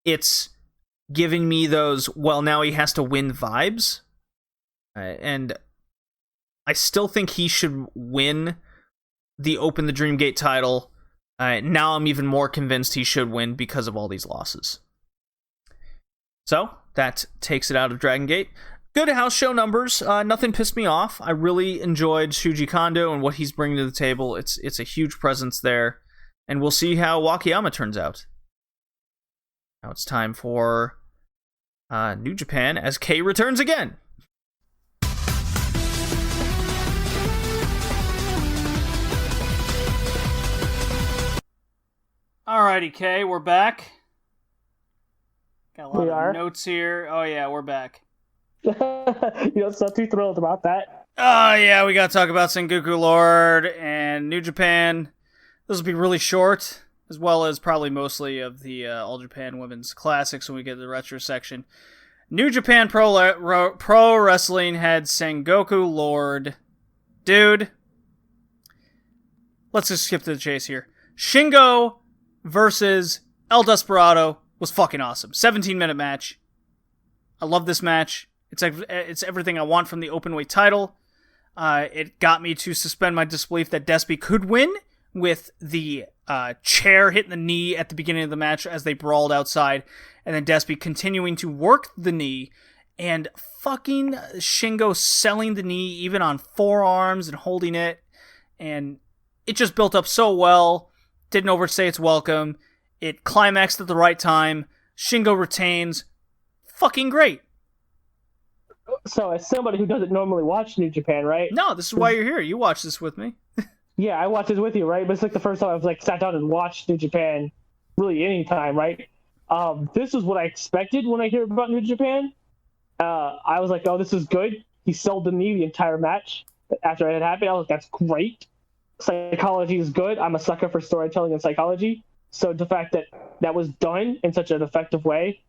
it's giving me those, well, now he has to win vibes. And I still think he should win the Open the Dream Gate title. Now I'm even more convinced he should win because of all these losses. So, that takes it out of Dragon Gate. Good house show numbers. Nothing pissed me off. I really enjoyed Shuji Kondo and what he's bringing to the table. It's a huge presence there. And we'll see how Wakayama turns out. Now it's time for New Japan as K returns again. Alrighty, Kay, we're back. Got a lot of notes here. Oh yeah, we're back. So too thrilled about that. Oh, yeah, we gotta talk about Sengoku Lord and New Japan. This will be really short, as well as probably mostly of the All Japan Women's Classics when we get to the retro section. New Japan Pro Wrestling had Sengoku Lord. Dude, let's just skip to the chase here. Shingo versus El Desperado was fucking awesome. 17-minute match. I love this match. It's everything I want from the openweight title. It got me to suspend my disbelief that Despy could win with the chair hitting the knee at the beginning of the match as they brawled outside, and then Despy continuing to work the knee, and fucking Shingo selling the knee even on forearms and holding it, and it just built up so well. Didn't overstay its welcome. It climaxed at the right time. Shingo retains. Fucking great. So, as somebody who doesn't normally watch New Japan, right? No, this is why you're here. You watch this with me. Yeah, I watched this with you, right? But it's like the first time I've like sat down and watched New Japan, really any time, right? This is what I expected when I hear about New Japan. I was like, oh, this is good. He sold the knee the entire match after it had happened. I was like, that's great. Psychology is good. I'm a sucker for storytelling and psychology. So the fact that that was done in such an effective way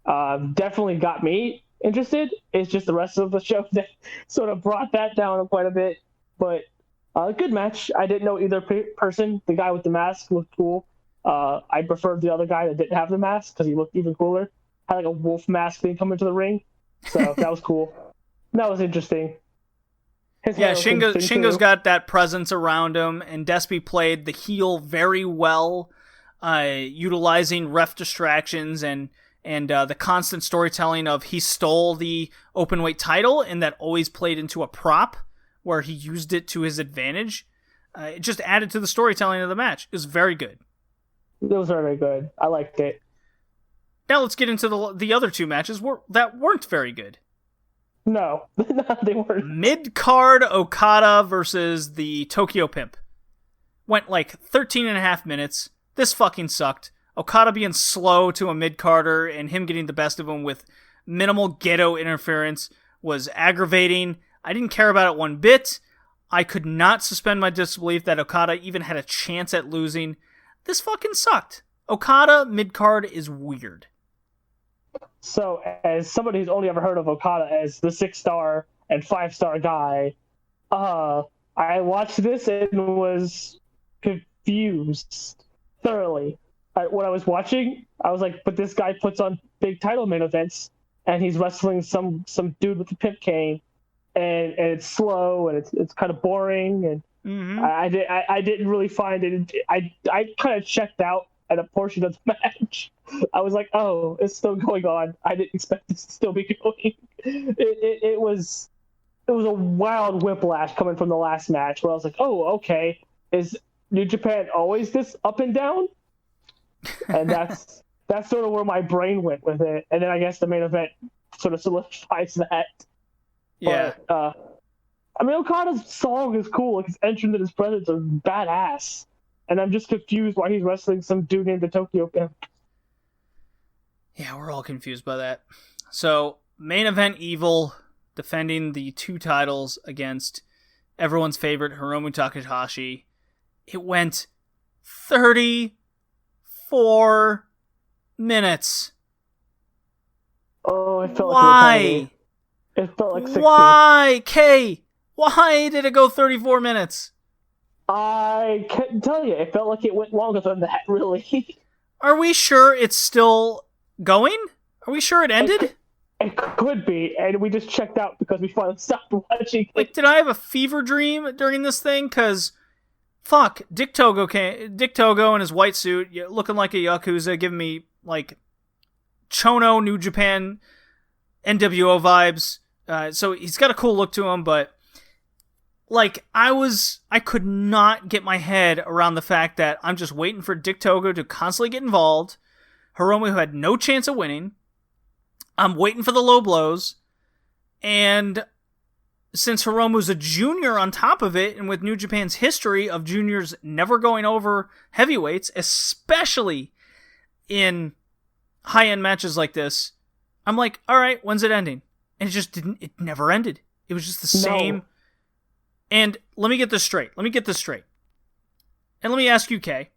definitely got me interested. It's just the rest of the show that sort of brought that down quite a bit. But good match. I didn't know either person. The guy with the mask looked cool. I preferred the other guy that didn't have the mask because he looked even cooler. Had like a wolf mask thing come into the ring. So that was cool. That was interesting. Yeah, Shingo's got that presence around him, and Despy played the heel very well, utilizing ref distractions and the constant storytelling of he stole the openweight title, and that always played into a prop where he used it to his advantage. It just added to the storytelling of the match. It was very good. It was very good. I liked it. Now let's get into the other two matches that weren't very good. No, they weren't. Mid-card Okada versus the Tokyo Pimp. Went like 13 and a half minutes. This fucking sucked. Okada being slow to a mid-carder and him getting the best of him with minimal ghetto interference was aggravating. I didn't care about it one bit. I could not suspend my disbelief that Okada even had a chance at losing. This fucking sucked. Okada mid-card is weird. So, as somebody who's only ever heard of Okada as the 6-star and 5-star guy, I watched this and was confused thoroughly. When I was watching, I was like, but this guy puts on big title main events, and he's wrestling some dude with the pimp cane, and it's slow, and it's kind of boring, and I didn't really find it. I kind of checked out at a portion of the match. I was like, oh, it's still going on. I didn't expect this to still be going. It was a wild whiplash coming from the last match where I was like, oh, okay. Is New Japan always this up and down? And that's sort of where my brain went with it. And then I guess the main event sort of solidifies that. Yeah. But, I mean, Okada's song is cool. Like, his entrance and his presence are badass. And I'm just confused why he's wrestling some dude named the Tokyo Pimp. Yeah, we're all confused by that. So, main event Evil defending the two titles against everyone's favorite Hiromu Takahashi. It went 34 minutes. Oh, it felt Why? It felt like 60. Why? K, why did it go 34 minutes? I couldn't tell you. It felt like it went longer than that, really. Are we sure it's still going? Are we sure it ended? It could be, and we just checked out because we finally stopped watching. Like, did I have a fever dream during this thing? Because, fuck, Dick Togo in his white suit, looking like a Yakuza, giving me, like, Chono New Japan NWO vibes. So he's got a cool look to him, but like, I could not get my head around the fact that I'm just waiting for Dick Togo to constantly get involved. Hiromu, who had no chance of winning. I'm waiting for the low blows. And since Hiromu's a junior on top of it, and with New Japan's history of juniors never going over heavyweights, especially in high-end matches like this, I'm like, alright, when's it ending? And it never ended. It was just the same. No. And let me get this straight. And let me ask you, Kay.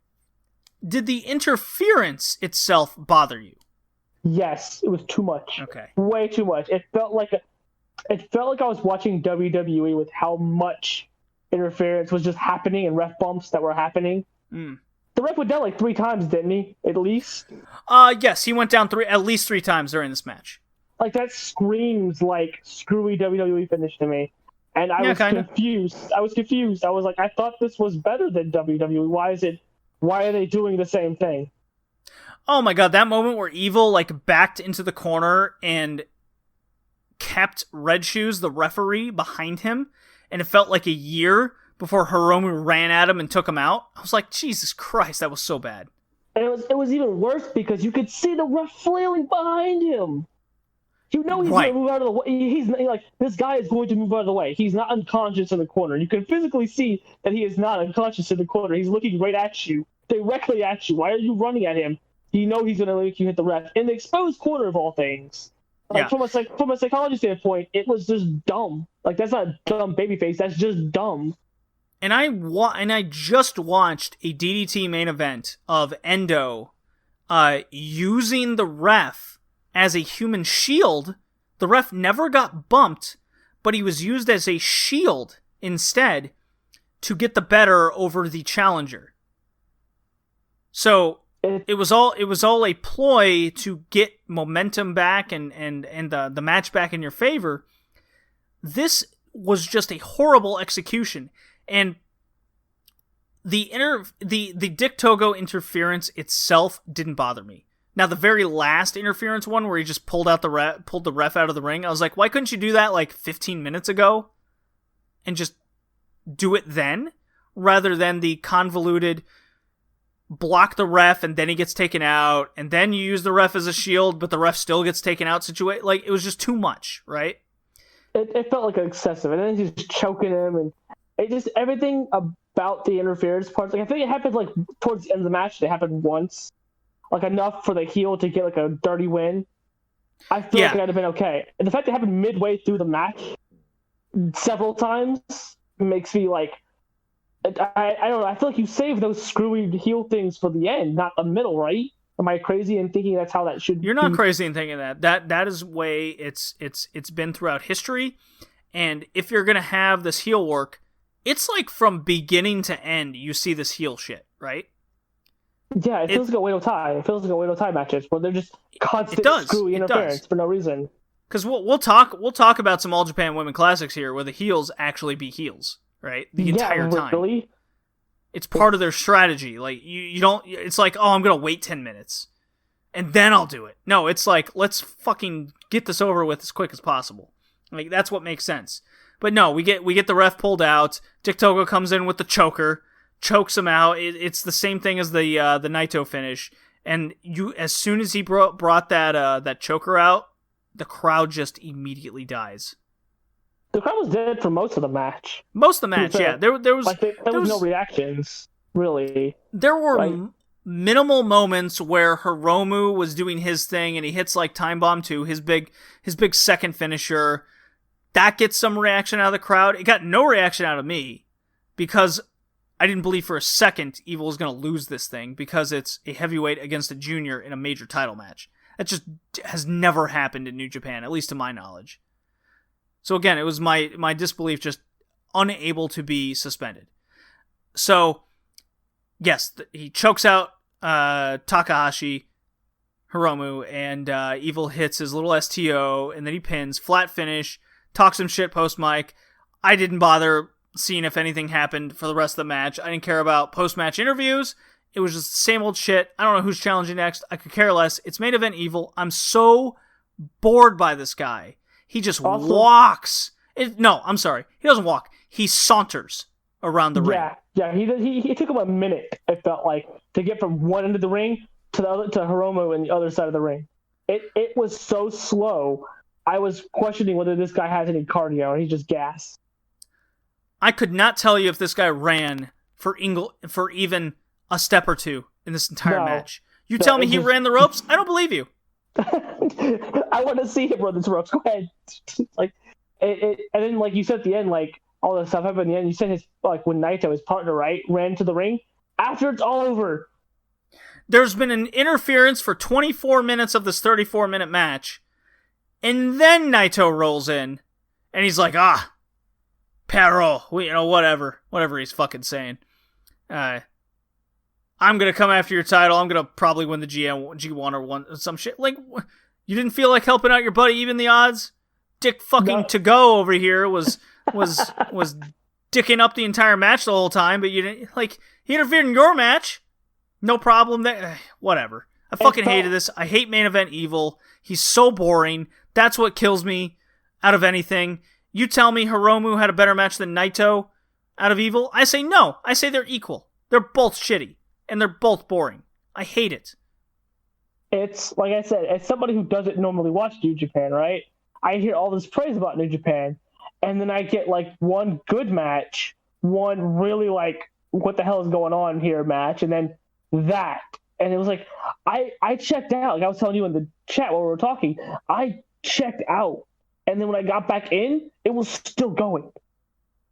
Did the interference itself bother you? Yes, it was too much. Okay. Way too much. It felt like I was watching WWE with how much interference was just happening and ref bumps that were happening. Mm. The ref went down like 3 times, didn't he? At least. Yes, he went down at least 3 times during this match. Like, that screams like screwy WWE finish to me. And I was confused. I was like, I thought this was better than WWE. Why are they doing the same thing? Oh my god, that moment where Evil backed into the corner and kept Red Shoes, the referee, behind him, and it felt like a year before Hiromu ran at him and took him out. I was like, Jesus Christ, that was so bad. And it was even worse because you could see the ref flailing behind him. You know he's going to move out of the way. He's like, this guy is going to move out of the way. He's not unconscious in the corner. You can physically see that he is not unconscious in the corner. He's looking right at you, directly at you. Why are you running at him? You know he's going to make you hit the ref. In the exposed corner of all things. From a psychology standpoint, it was just dumb. Like, that's not dumb babyface. That's just dumb. And I just watched a DDT main event of Endo using the ref as a human shield. The ref never got bumped, but he was used as a shield instead to get the better over the challenger. So it was all a ploy to get momentum back and the match back in your favor. This was just a horrible execution, and the Dick Togo interference itself didn't bother me. Now, the very last interference one where he just pulled the ref out of the ring, I was like, why couldn't you do that 15 minutes ago and just do it then, rather than the convoluted block the ref and then he gets taken out, and then you use the ref as a shield but the ref still gets taken out situation. It was just too much, right? It felt like excessive, and then he's just choking him, and it just, everything about the interference parts, I think it happened towards the end of the match. It happened once, enough for the heel to get a dirty win. I feel like it would have been okay. And the fact it happened midway through the match several times makes me I don't know. I feel like you save those screwy heel things for the end, not the middle, right? Am I crazy in thinking that's how that should be? You're not crazy in thinking that. That is the way it's been throughout history. And if you're going to have this heel work, it's from beginning to end you see this heel shit, right? Yeah, it feels like a Wado Tai. It feels like a Wado Tai matches where they're just constant screwy interference for no reason. Because we'll talk about some All Japan Women Classics here where the heels actually be heels, right? The entire time. Really? It's part of their strategy. You don't. It's oh, I'm gonna wait 10 minutes, and then I'll do it. No, it's let's fucking get this over with as quick as possible. That's what makes sense. But no, we get the ref pulled out. Dick Togo comes in with the choker, chokes him out. It's the same thing as the Naito finish. And as soon as he brought that choker out, the crowd just immediately dies. The crowd was dead for most of the match. Most of the match, yeah. There was no reactions, really. There were minimal moments where Hiromu was doing his thing and he hits Time Bomb 2, his big second finisher. That gets some reaction out of the crowd. It got no reaction out of me because I didn't believe for a second Evil was going to lose this thing because it's a heavyweight against a junior in a major title match. That just has never happened in New Japan, at least to my knowledge. So again, it was my disbelief just unable to be suspended. So, yes, he chokes out Takahashi, Hiromu, and Evil hits his little STO, and then he pins, flat finish, talks some shit post-mic. I didn't bother seeing if anything happened for the rest of the match. I didn't care about post-match interviews. It was just the same old shit. I don't know who's challenging next. I could care less. It's main event Evil. I'm so bored by this guy. He just walks. No, I'm sorry. He doesn't walk. He saunters around the ring. Yeah. He took him a minute, it felt like, to get from one end of the ring to the other, to Hiromu and the other side of the ring. It was so slow. I was questioning whether this guy has any cardio, and he just gassed. I could not tell you if this guy ran for even a step or two in this entire match. You tell me he ran the ropes? I don't believe you. I want to see him run this ropes. Go ahead. Like, and then like you said at the end, like all this stuff happened at the end. You said his like when Naito, his partner, right, ran to the ring after it's all over. There's been an interference for 24 minutes of this 34-minute match, and then Naito rolls in, and he's like, Pero, whatever he's fucking saying. I'm gonna come after your title. I'm gonna probably win the G1 or some shit. Like, you didn't feel like helping out your buddy, even the odds? Dick fucking to go over here was dicking up the entire match the whole time, but you didn't, like, he interfered in your match. No problem there. Whatever. I fucking hated this. I hate main event evil. He's so boring. That's what kills me out of anything. You tell me Hiromu had a better match than Naito out of evil? I say no. I say they're equal. They're both shitty. And they're both boring. I hate it. It's, like I said, as somebody who doesn't normally watch New Japan, right? I hear all this praise about New Japan, and then I get, like, one good match, one really, like, what the hell is going on here match, and then that. And it was like, I checked out. Like I was telling you in the chat while we were talking, I checked out. And then when I got back in, it was still going.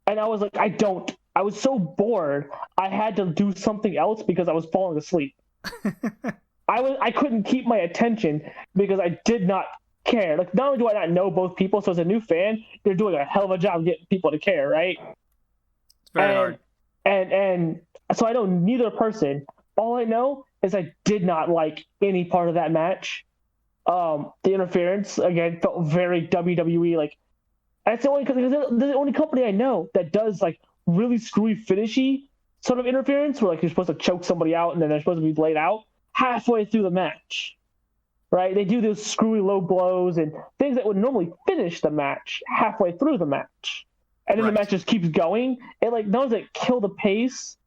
And I was like, I was so bored, I had to do something else because I was falling asleep. I couldn't keep my attention because I did not care. Like, not only do I not know both people, so as a new fan, they're doing a hell of a job getting people to care, right? It's very hard. And so I know neither person. All I know is I did not like any part of that match. The interference, again, felt very WWE. Like, that's the only, because they're the only company I know that does, like, really screwy, finishy sort of interference where, like, you're supposed to choke somebody out and then they're supposed to be laid out halfway through the match. Right? They do those screwy low blows and things that would normally finish the match halfway through the match. And then the match just keeps going. It, like, not only kill the pace,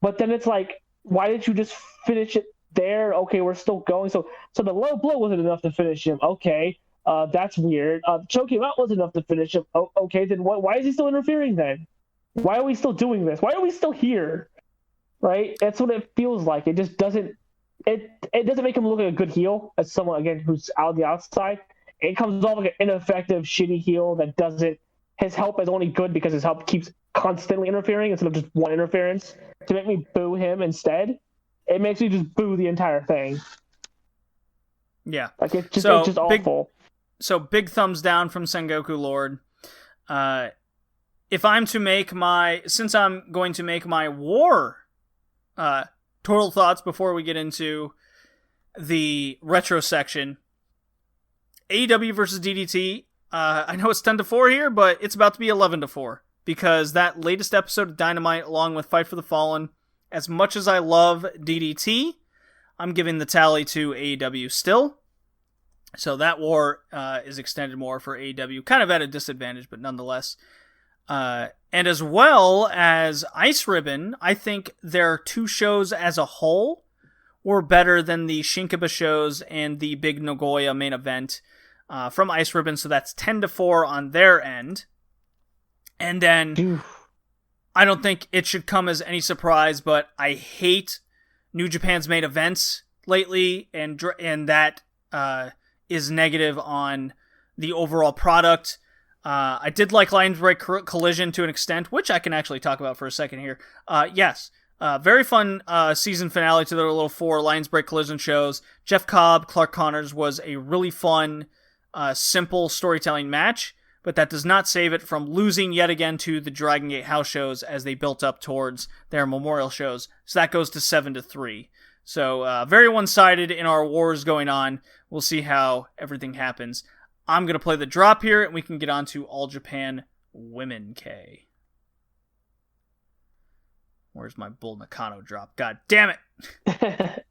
but then it's like, why didn't you just finish it there? Okay, we're still going. So the low blow wasn't enough to finish him. Okay, that's weird. Choking him out wasn't enough to finish him. Oh, okay, then why is he still interfering then? Why are we still doing this? Why are we still here? Right? That's what it feels like. It just doesn't. It doesn't make him look like a good heel as someone, again, who's out on the outside. It comes off like an ineffective, shitty heel that doesn't. His help is only good because his help keeps constantly interfering instead of just one interference. To make me boo him instead, it makes me just boo the entire thing. Yeah. Like, it's just awful. So big thumbs down from Sengoku Lord. If I'm to make since I'm going to make my war total thoughts before we get into the retro section, AEW versus DDT, I know it's 10-4 here, but it's about to be 11-4. Because that latest episode of Dynamite, along with Fight for the Fallen, as much as I love DDT, I'm giving the tally to AEW still. So that war is extended more for AEW, kind of at a disadvantage, but nonetheless. And as well as Ice Ribbon, I think their two shows as a whole were better than the Shinkiba shows and the big Nagoya main event from Ice Ribbon. So that's 10-4 on their end. And then, I don't think it should come as any surprise, but I hate New Japan's main events lately, and that is negative on the overall product. I did like Lions Break Collision to an extent, which I can actually talk about for a second here. Yes, very fun season finale to their little 4 Lions Break Collision shows. Jeff Cobb, Clark Connors was a really fun, simple storytelling match. But that does not save it from losing yet again to the Dragon Gate house shows as they built up towards their memorial shows. So that goes to 7-3. So very one-sided in our wars going on. We'll see how everything happens. I'm going to play the drop here, and we can get on to All Japan Women K. Where's my Bull Nakano drop? God damn it!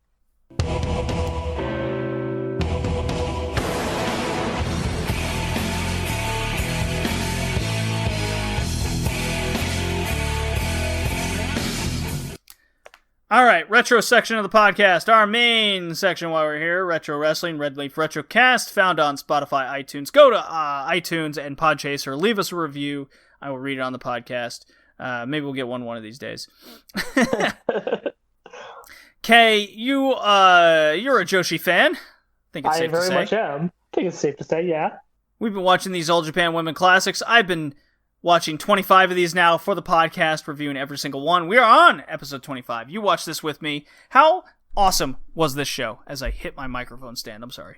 All right, retro section of the podcast. Our main section while we're here, Retro Wrestling, Red Leaf Retrocast, found on Spotify, iTunes. Go to iTunes and Podchaser. Leave us a review. I will read it on the podcast. Maybe we'll get one of these days. Kay, you're a Joshi fan. think it's safe to say. I very much am. I think it's safe to say, yeah. We've been watching these All Japan Women Classics. I've been watching 25 of these now for the podcast, reviewing every single one. We are on episode 25. You watched this with me. How awesome was this show? As I hit my microphone stand, I'm sorry.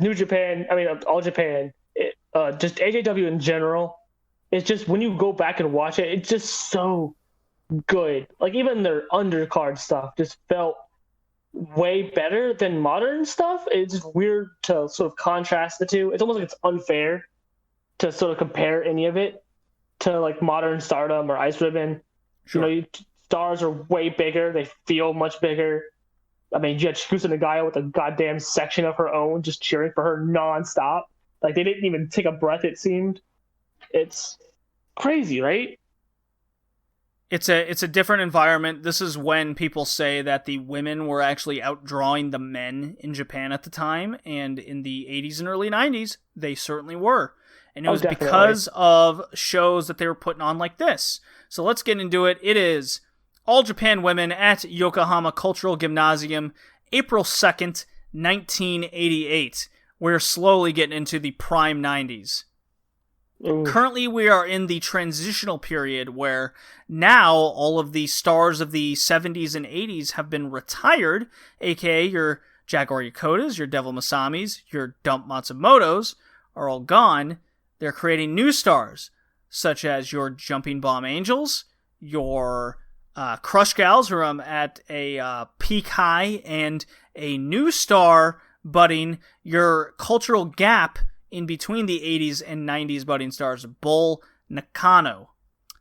New Japan, All Japan, just AJW in general, it's just, when you go back and watch it, it's just so good. Like, even their undercard stuff just felt way better than modern stuff. It's just weird to sort of contrast the two. It's almost like it's unfair to sort of compare any of it to like modern Stardom or Ice Ribbon. Sure. Stars are way bigger. They feel much bigger. I mean, you had Chikusa Nagoya with a goddamn section of her own, just cheering for her nonstop. Like, they didn't even take a breath, it seemed. It's crazy, right? It's a different environment. This is when people say that the women were actually outdrawing the men in Japan at the time, and in the 80s and early 90s, they certainly were. And it was definitely. because of shows that they were putting on like this. So let's get into it. It is All Japan Women at Yokohama Cultural Gymnasium, April 2nd, 1988. We're slowly getting into the prime 90s. Ooh. Currently, we are in the transitional period where now all of the stars of the 70s and 80s have been retired, aka your Jaguar Yakotas, your Devil Masamis, your Dump Matsumotos are all gone. They're creating new stars, such as your Jumping Bomb Angels, your Crush Gals, who are at a peak high, and a new star budding, your cultural gap in between the 80s and 90s budding stars, Bull Nakano.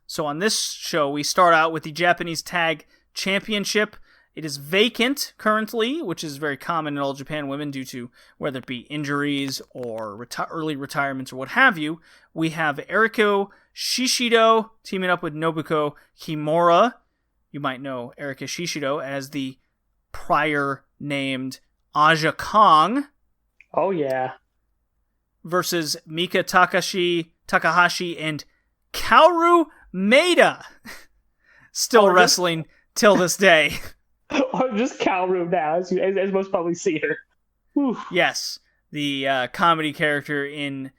So on this show, we start out with the Japanese Tag Championship. It is vacant currently, which is very common in All Japan Women due to whether it be injuries or early retirements or what have you. We have Eriko Shishido teaming up with Nobuko Kimura. You might know Erika Shishido as the prior named Aja Kong. Oh, yeah. Versus Mika Takahashi and Kaoru Maeda. Still wrestling till this day. Or just Kaoru now, as most probably see her. Whew. Yes, the comedy character in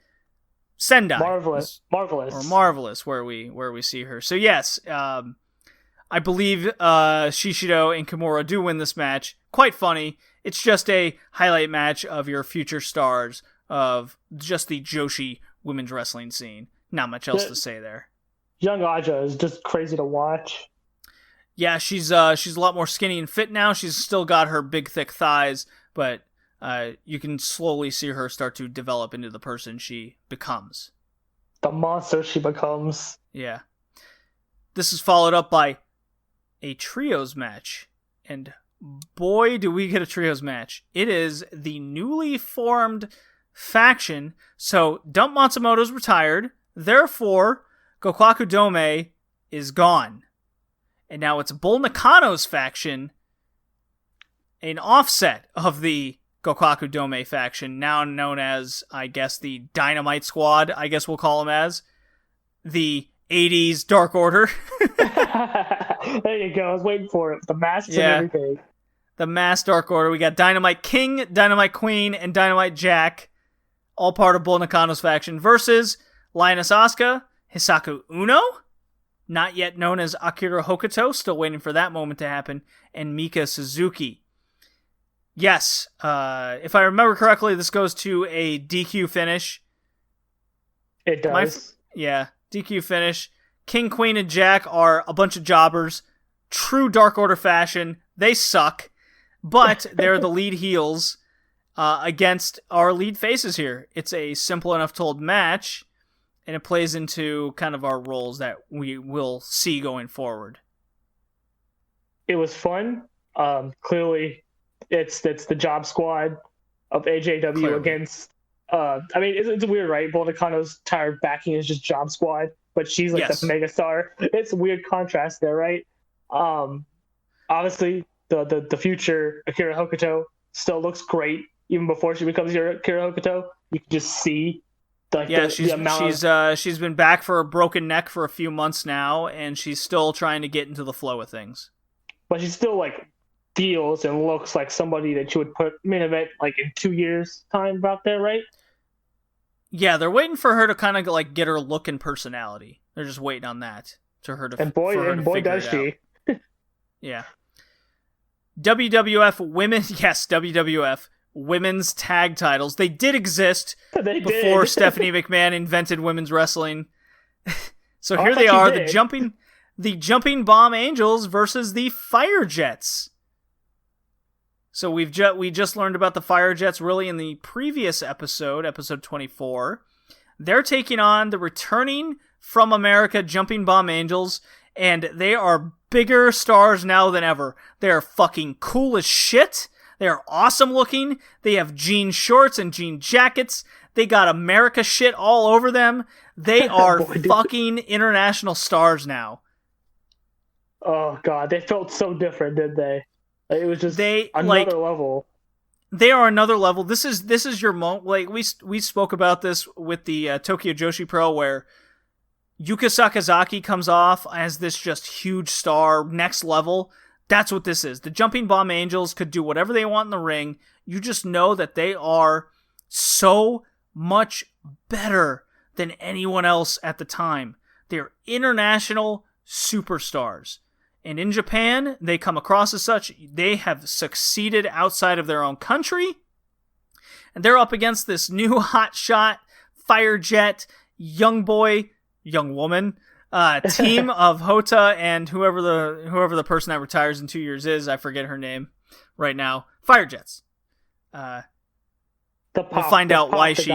Sendai. Marvelous. Or Marvelous, where we see her. So yes, I believe Shishido and Kimura do win this match. Quite funny. It's just a highlight match of your future stars of just the Joshi women's wrestling scene. Not much else to say there. Young Aja is just crazy to watch. Yeah, she's a lot more skinny and fit now. She's still got her big, thick thighs, but you can slowly see her start to develop into the person she becomes. The monster she becomes. Yeah. This is followed up by a trios match, and boy, do we get a trios match. It is the newly formed faction. So Dump Matsumoto's retired, therefore Gokwaku Dome is gone. And now it's Bull Nakano's faction, an offset of the Gokwaku Dome faction, now known as, I guess, the Dynamite Squad, I guess we'll call them as. The 80s Dark Order. There you go, I was waiting for it. The masks and everything. The masked Dark Order. We got Dynamite King, Dynamite Queen, and Dynamite Jack, all part of Bull Nakano's faction, versus Lioness Asuka, Hisaku Uno, not yet known as Akira Hokuto, still waiting for that moment to happen, and Mika Suzuki. Yes, if I remember correctly, this goes to a DQ finish. It does. DQ finish. King, Queen, and Jack are a bunch of jobbers. True Dark Order fashion. They suck. But they're the lead heels against our lead faces here. It's a simple enough told match, and it plays into kind of our roles that we will see going forward. It was fun. Clearly, it's the job squad of AJW against... it's weird, right? Bull Nakano's tired backing is just job squad, but she's like the megastar. It's a weird contrast there, right? Obviously, the future Akira Hokuto still looks great. Even before she becomes your Akira Hokuto, you can just see the amount she's been back for a broken neck for a few months now, and she's still trying to get into the flow of things. But she's still feels and looks like somebody that you would put main event like in 2 years time about there, right? Yeah, they're waiting for her to kind of like get her look and personality. They're just waiting on that to her to and boy does she. Yeah. WWF women's tag titles. They did exist before Stephanie McMahon invented women's wrestling. So here they are, the jumping bomb angels versus the Fire Jets. So we just learned about the Fire Jets really in the previous episode 24. They're taking on the returning from America Jumping Bomb Angels, and they are bigger stars now than ever. They are fucking cool as shit. They are awesome looking. They have jean shorts and jean jackets. They got America shit all over them. They are fucking international stars now. Oh god, they felt so different, didn't they? It was just another level. They are another level. This is your moment. Like we spoke about this with the Tokyo Joshi Pro, where Yuka Sakazaki comes off as this just huge star, next level. That's what this is. The Jumping Bomb Angels could do whatever they want in the ring. You just know that they are so much better than anyone else at the time. They're international superstars. And in Japan, they come across as such. They have succeeded outside of their own country. And they're up against this new hotshot, Firejet, young woman team of Hota and whoever the person that retires in 2 years is. I forget her name right now. Firejets. We'll find out why she...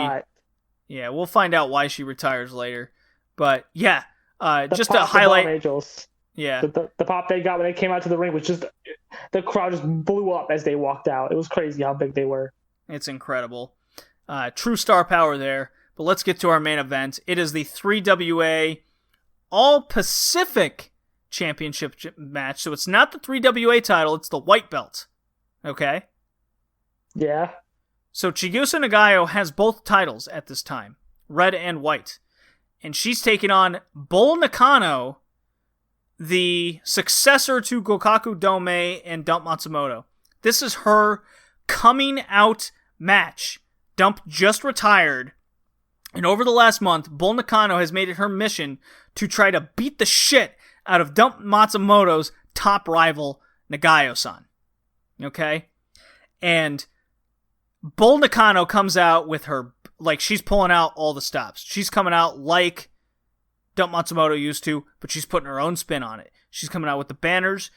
Yeah, we'll find out why she retires later. But yeah, just to highlight... Angels. Yeah. The pop they got when they came out to the ring was just... The crowd just blew up as they walked out. It was crazy how big they were. It's incredible. True star power there. But let's get to our main event. It is the 3WA All-Pacific Championship match. So it's not the 3WA title, it's the white belt. Okay? Yeah. So Chigusa Nagayo has both titles at this time, red and white. And she's taking on Bull Nakano, the successor to Gokaku Dome and Dump Matsumoto. This is her coming out match. Dump just retired. And over the last month, Bull Nakano has made it her mission to try to beat the shit out of Dump Matsumoto's top rival, Nagayo-san. Okay? And Bull Nakano comes out with her, like, she's pulling out all the stops. She's coming out like Dump Matsumoto used to, but she's putting her own spin on it. She's coming out with the banners.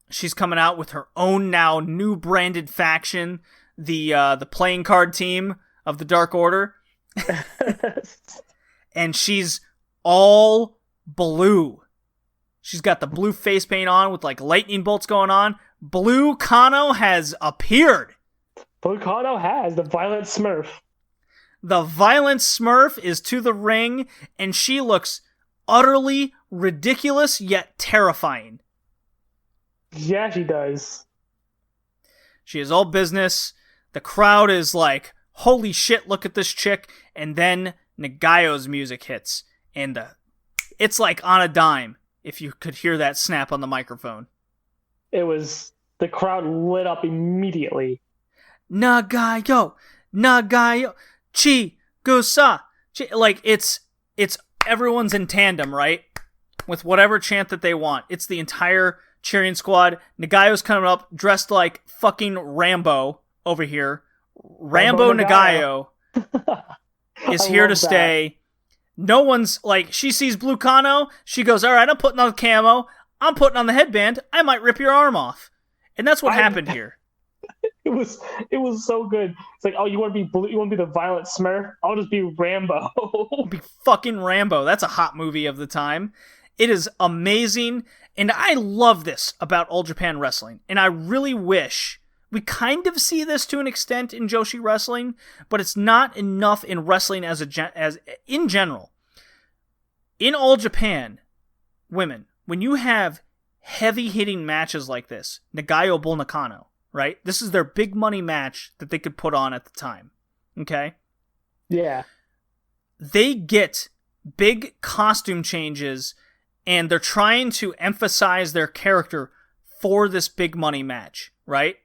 She's coming out with her own now new branded faction, the playing card team of the Dark Order. And she's all blue. She's got the blue face paint on with like lightning bolts going on. Blue Kano has appeared. Blue Kano has the Violent Smurf. The Violent Smurf is to the ring, and she looks utterly ridiculous yet terrifying. Yeah, she does. She is all business. The crowd is like, holy shit, look at this chick. And then Nagayo's music hits. And it's like on a dime, if you could hear that snap on the microphone. It was, the crowd lit up immediately. Nagayo, Chigusa. Like, it's everyone's in tandem, right? With whatever chant that they want. It's the entire cheering squad. Nagayo's coming up dressed like fucking Rambo over here. Rambo Nagayo is here to stay. No one's like, she sees Blue Kano, she goes, alright, I'm putting on the camo, I'm putting on the headband, I might rip your arm off. And that's what happened here. It was so good. It's like, oh, you want to be blue? You want to be the Violent Smurf? I'll just be Rambo. Be fucking Rambo. That's a hot movie of the time. It is amazing, and I love this about All Japan Wrestling. And I really wish we kind of see this to an extent in Joshi Wrestling, but it's not enough in wrestling as in general. In All Japan, women, when you have heavy hitting matches like this, Nagayo Bull Nakano, right? This is their big money match that they could put on at the time. Okay? Yeah. They get big costume changes, and they're trying to emphasize their character for this big money match, right?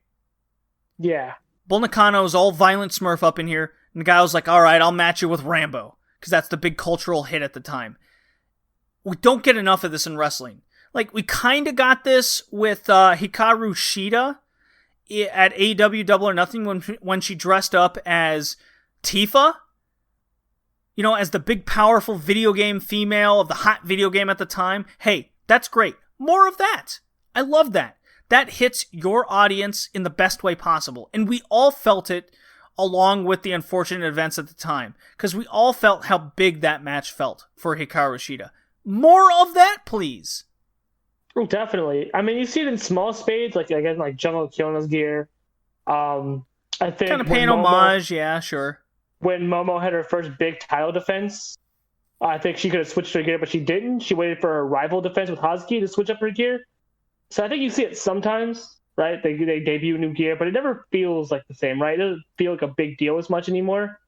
Yeah. Bull Nakano's all violent Smurf up in here. Nagao's like, all right, I'll match you with Rambo, because that's the big cultural hit at the time. We don't get enough of this in wrestling. Like, we kind of got this with Hikaru Shida at AEW Double or Nothing when she dressed up as Tifa. You know, as the big, powerful video game female of the hot video game at the time. Hey, that's great. More of that. I love that. That hits your audience in the best way possible. And we all felt it along with the unfortunate events at the time. Because we all felt how big that match felt for Hikaru Shida. More of that, please. Oh, definitely. I mean, you see it in small spades, like again, like Jungle Kyona's gear. I think kind of paying homage, yeah, sure. When Momo had her first big title defense, I think she could have switched her gear, but she didn't. She waited for her rival defense with Hazuki to switch up her gear. So I think you see it sometimes, right? They debut new gear, but it never feels like the same, right? It doesn't feel like a big deal as much anymore.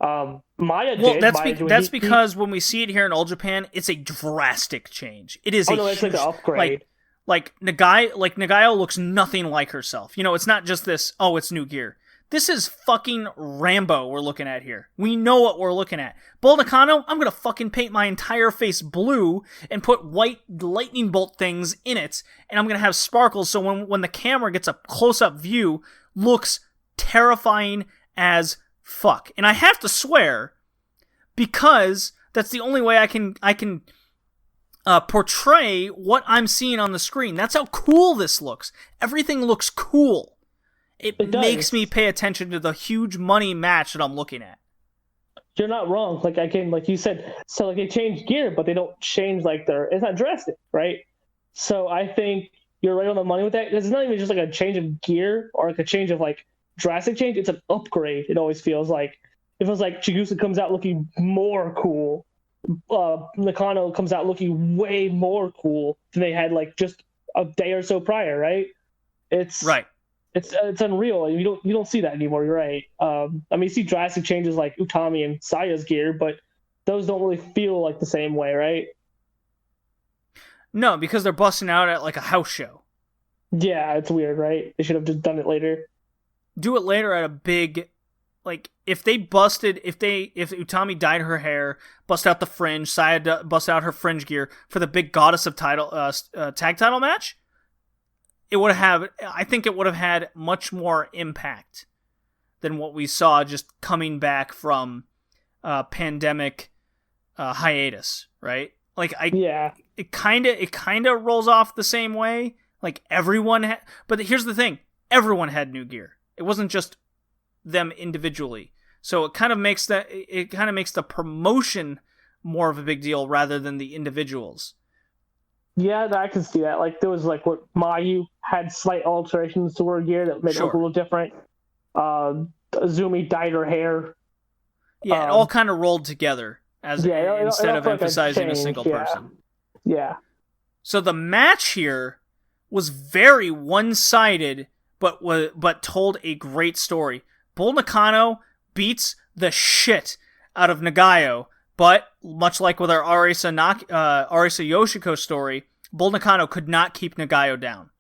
Maya did. That's because when we see it here in All Japan, it's a drastic change. It is it's like an upgrade. Like Nagayo looks nothing like herself. You know, it's not just this, oh, it's new gear. This is fucking Rambo we're looking at here. We know what we're looking at. Bull Nakano, I'm gonna fucking paint my entire face blue and put white lightning bolt things in it, and I'm gonna have sparkles so when the camera gets a close-up view, looks terrifying as fuck. And I have to swear, because that's the only way I can portray what I'm seeing on the screen. That's how cool this looks. Everything looks cool. It makes me pay attention to the huge money match that I'm looking at. You're not wrong. Like you said, so like they change gear, but they don't change it's not drastic, right? So I think you're right on the money with that. It's not even just like a change of gear or like a change of like drastic change. It's an upgrade. It always feels like. It feels like Chigusa comes out looking more cool. Nakano comes out looking way more cool than they had like just a day or so prior, right? It's right. It's unreal. You don't see that anymore. You're right. I mean, you see drastic changes like Utami and Saya's gear, but those don't really feel like the same way, right? No, because they're busting out at like a house show. Yeah, it's weird, right? They should have just done it later. Do it later at a big, like if Utami dyed her hair, bust out the fringe, Saya bust out her fringe gear for the big Goddess of tag title match. I think it would have had much more impact than what we saw just coming back from pandemic hiatus, right? Like it kind of rolls off the same way. Like everyone but here's the thing, everyone had new gear. It wasn't just them individually. So it kind of makes the promotion more of a big deal rather than the individuals. Yeah, I can see that. Like there was like what Mayu had slight alterations to her gear that made it look a little different. Azumi dyed her hair. Yeah, it all kind of rolled together instead of emphasizing a single person. Yeah. So the match here was very one-sided, but told a great story. Bull Nakano beats the shit out of Nagayo, but much like with our Arisa Yoshiko story, Bull Nakano could not keep Nagayo down.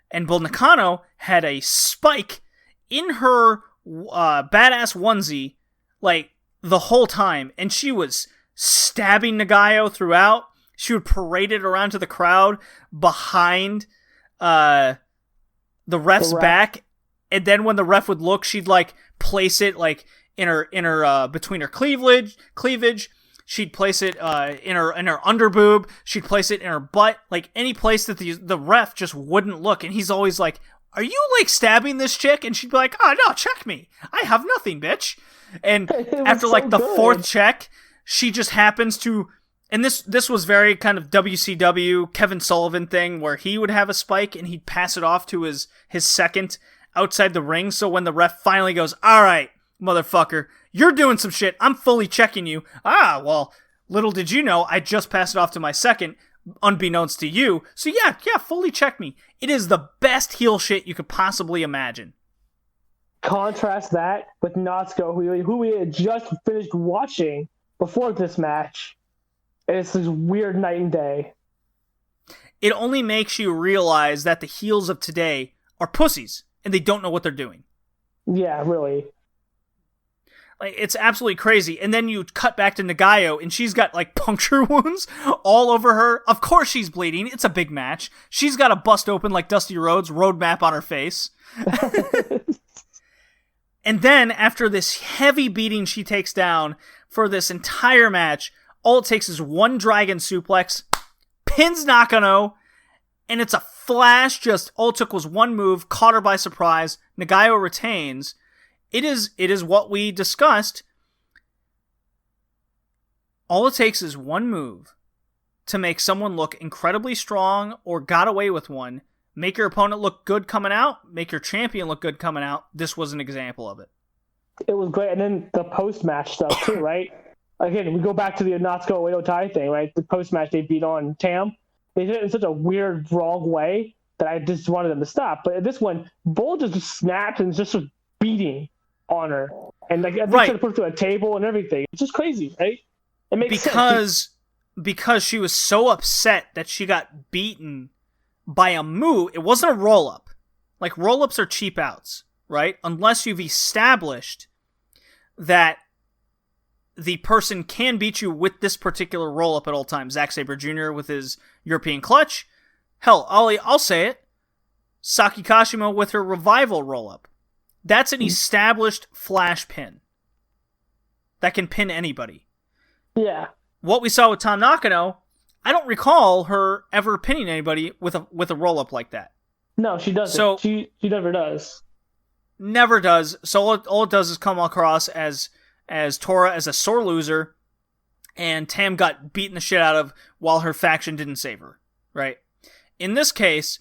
And Bull Nakano had a spike in her badass onesie like the whole time, and she was stabbing Nagayo throughout. She would parade it around to the crowd behind the ref's back, and then when the ref would look, she'd like place it like in her between her cleavage. She'd place it in her underboob. She'd place it in her butt, like any place that the ref just wouldn't look. And he's always like, "Are you like stabbing this chick?" And she'd be like, "Oh no, check me. I have nothing, bitch." And after like the fourth check, she just happens to. And this was very kind of WCW Kevin Sullivan thing where he would have a spike and he'd pass it off to his second outside the ring. So when the ref finally goes, "All right, motherfucker, you're doing some shit. I'm fully checking you." "Ah, well, little did you know, I just passed it off to my second, unbeknownst to you. So yeah, fully check me." It is the best heel shit you could possibly imagine. Contrast that with Natsuko, who we had just finished watching before this match. It's this weird night and day. it only makes you realize that the heels of today are pussies and they don't know what they're doing. Yeah, really. Like, it's absolutely crazy. And then you cut back to Nagayo, and she's got, like, puncture wounds all over her. Of course she's bleeding. It's a big match. She's got a bust open like Dusty Rhodes, roadmap on her face. And then, after this heavy beating she takes down for this entire match, all it takes is one dragon suplex, pins Nakano, and it's a flash. Just all it took was one move, caught her by surprise. Nagayo retains. It is what we discussed. All it takes is one move to make someone look incredibly strong or got away with one. Make your opponent look good coming out. Make your champion look good coming out. This was an example of it. It was great. And then the post-match stuff too, right? Again, we go back to the Natsuko Ueno Tai thing, right? The post-match they beat on Tam. They did it in such a weird, wrong way that I just wanted them to stop. But this one, Bull just snapped and just was beating on her. And like, I think she put her to a table and everything. It's just crazy, right? It makes sense. Because she was so upset that she got beaten by a move. It wasn't a roll-up. Like, roll-ups are cheap outs, right? Unless you've established that the person can beat you with this particular roll-up at all times. Zack Sabre Jr. with his European clutch. Hell, I'll say it. Saki Kashima with her revival roll-up. That's an established flash pin that can pin anybody. Yeah. What we saw with Tam Nakano, I don't recall her ever pinning anybody with a roll-up like that. No, she doesn't. So, she never does. Never does. So all it does is come across as Tora as a sore loser, and Tam got beaten the shit out of while her faction didn't save her, right? In this case,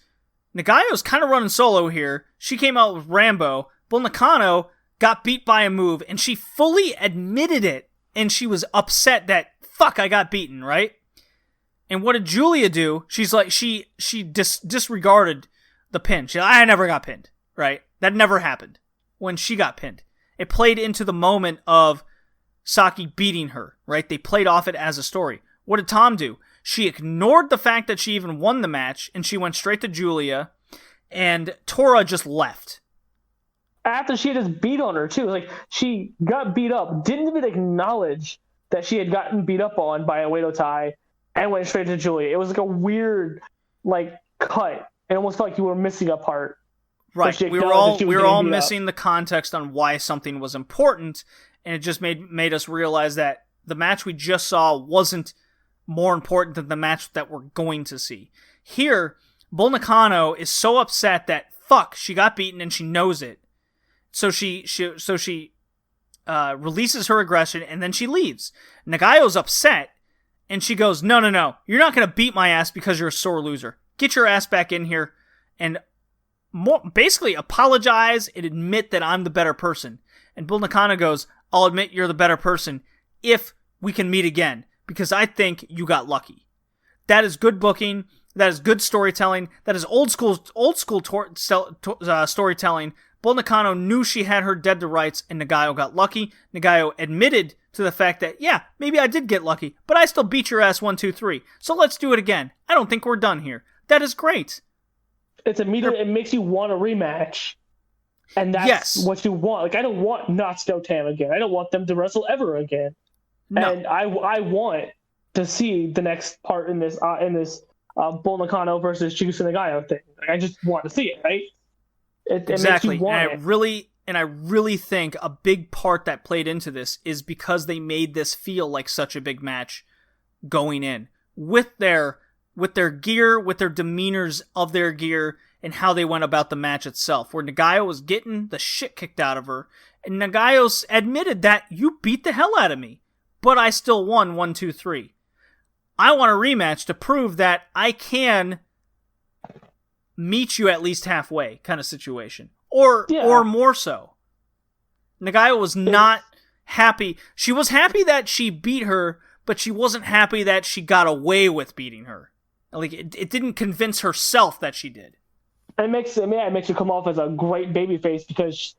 Nagayo's kind of running solo here. She came out with Rambo. Bull Nakano got beat by a move, and she fully admitted it, and she was upset that, fuck, I got beaten, right? And what did Julia do? She's like, she disregarded the pin. I never got pinned, right? That never happened when she got pinned. It played into the moment of Saki beating her, right? They played off it as a story. What did Tom do? She ignored the fact that she even won the match, and she went straight to Julia, and Tora just left. After she just beat on her, too. Like, she got beat up, didn't even acknowledge that she had gotten beat up on by a Ueno Tai, and went straight to Julia. It was like a weird, like, cut. It almost felt like you were missing a part. Right. We were all missing the context on why something was important, and it just made us realize that the match we just saw wasn't more important than the match that we're going to see. Here, Bull Nakano is so upset that, fuck, she got beaten and she knows it. So she releases her aggression, and then she leaves. Nagayo's upset, and she goes, no, you're not going to beat my ass because you're a sore loser. Get your ass back in here and basically apologize and admit that I'm the better person. And Bull Nakano goes, I'll admit you're the better person if we can meet again, because I think you got lucky. That is good booking. That is good storytelling. That is old school storytelling. Bull Nakano knew she had her dead to rights, and Nagayo got lucky. Nagayo admitted to the fact that, yeah, maybe I did get lucky, but I still beat your ass 1, 2, 3. So let's do it again. I don't think we're done here. That is great. It's immediate. It makes you want a rematch, and that's what you want. Like, I don't want Natsuko Tam again. I don't want them to wrestle ever again. No. And I want to see the next part in this Bull Nakano versus Chigusa Nagayo thing. Like, I just want to see it, right? Exactly. And I really think a big part that played into this is because they made this feel like such a big match going in with their gear, with their demeanors of their gear, and how they went about the match itself, where Nagayo was getting the shit kicked out of her, and Nagayo admitted that you beat the hell out of me, but I still won 1, 2, 3. I want a rematch to prove that I can meet you at least halfway kind of situation. Or more so. Nagayo was not happy. She was happy that she beat her, but she wasn't happy that she got away with beating her. Like, it didn't convince herself that she did. It makes her come off as a great babyface because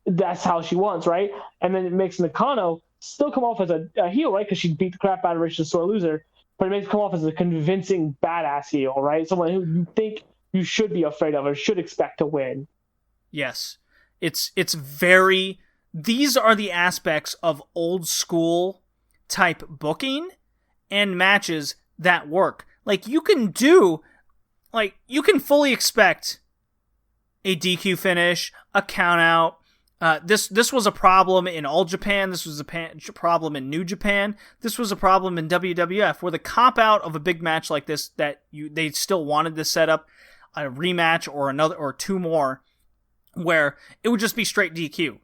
that's how she wants, right? And then it makes Nakano still come off as a heel, right? Because she beat the crap out of her, she's a sore loser. but it makes him come off as a convincing badass heel, right? Someone who you think you should be afraid of or should expect to win. Yes. It's very... These are the aspects of old school type booking and matches that work. Like, you can fully expect a DQ finish, a count out. This was a problem in All Japan. This was a problem in New Japan. This was a problem in WWF, where the cop out of a big match like this, they still wanted to set up a rematch or another or two more, where it would just be straight DQ.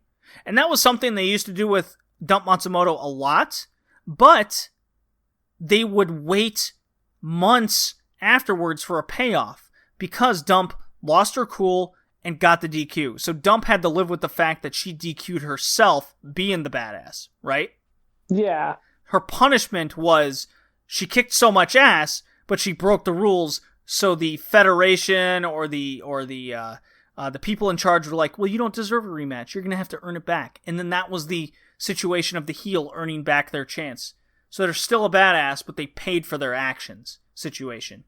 And that was something they used to do with Dump Matsumoto a lot, but they would wait months afterwards for a payoff because Dump lost her cool and got the DQ. So Dump had to live with the fact that she DQ'd herself being the badass, right? Yeah. Her punishment was she kicked so much ass, but she broke the rules, so the federation or the people in charge were like, well, you don't deserve a rematch. You're going to have to earn it back. And then that was the situation of the heel earning back their chance. So they're still a badass, but they paid for their actions situation.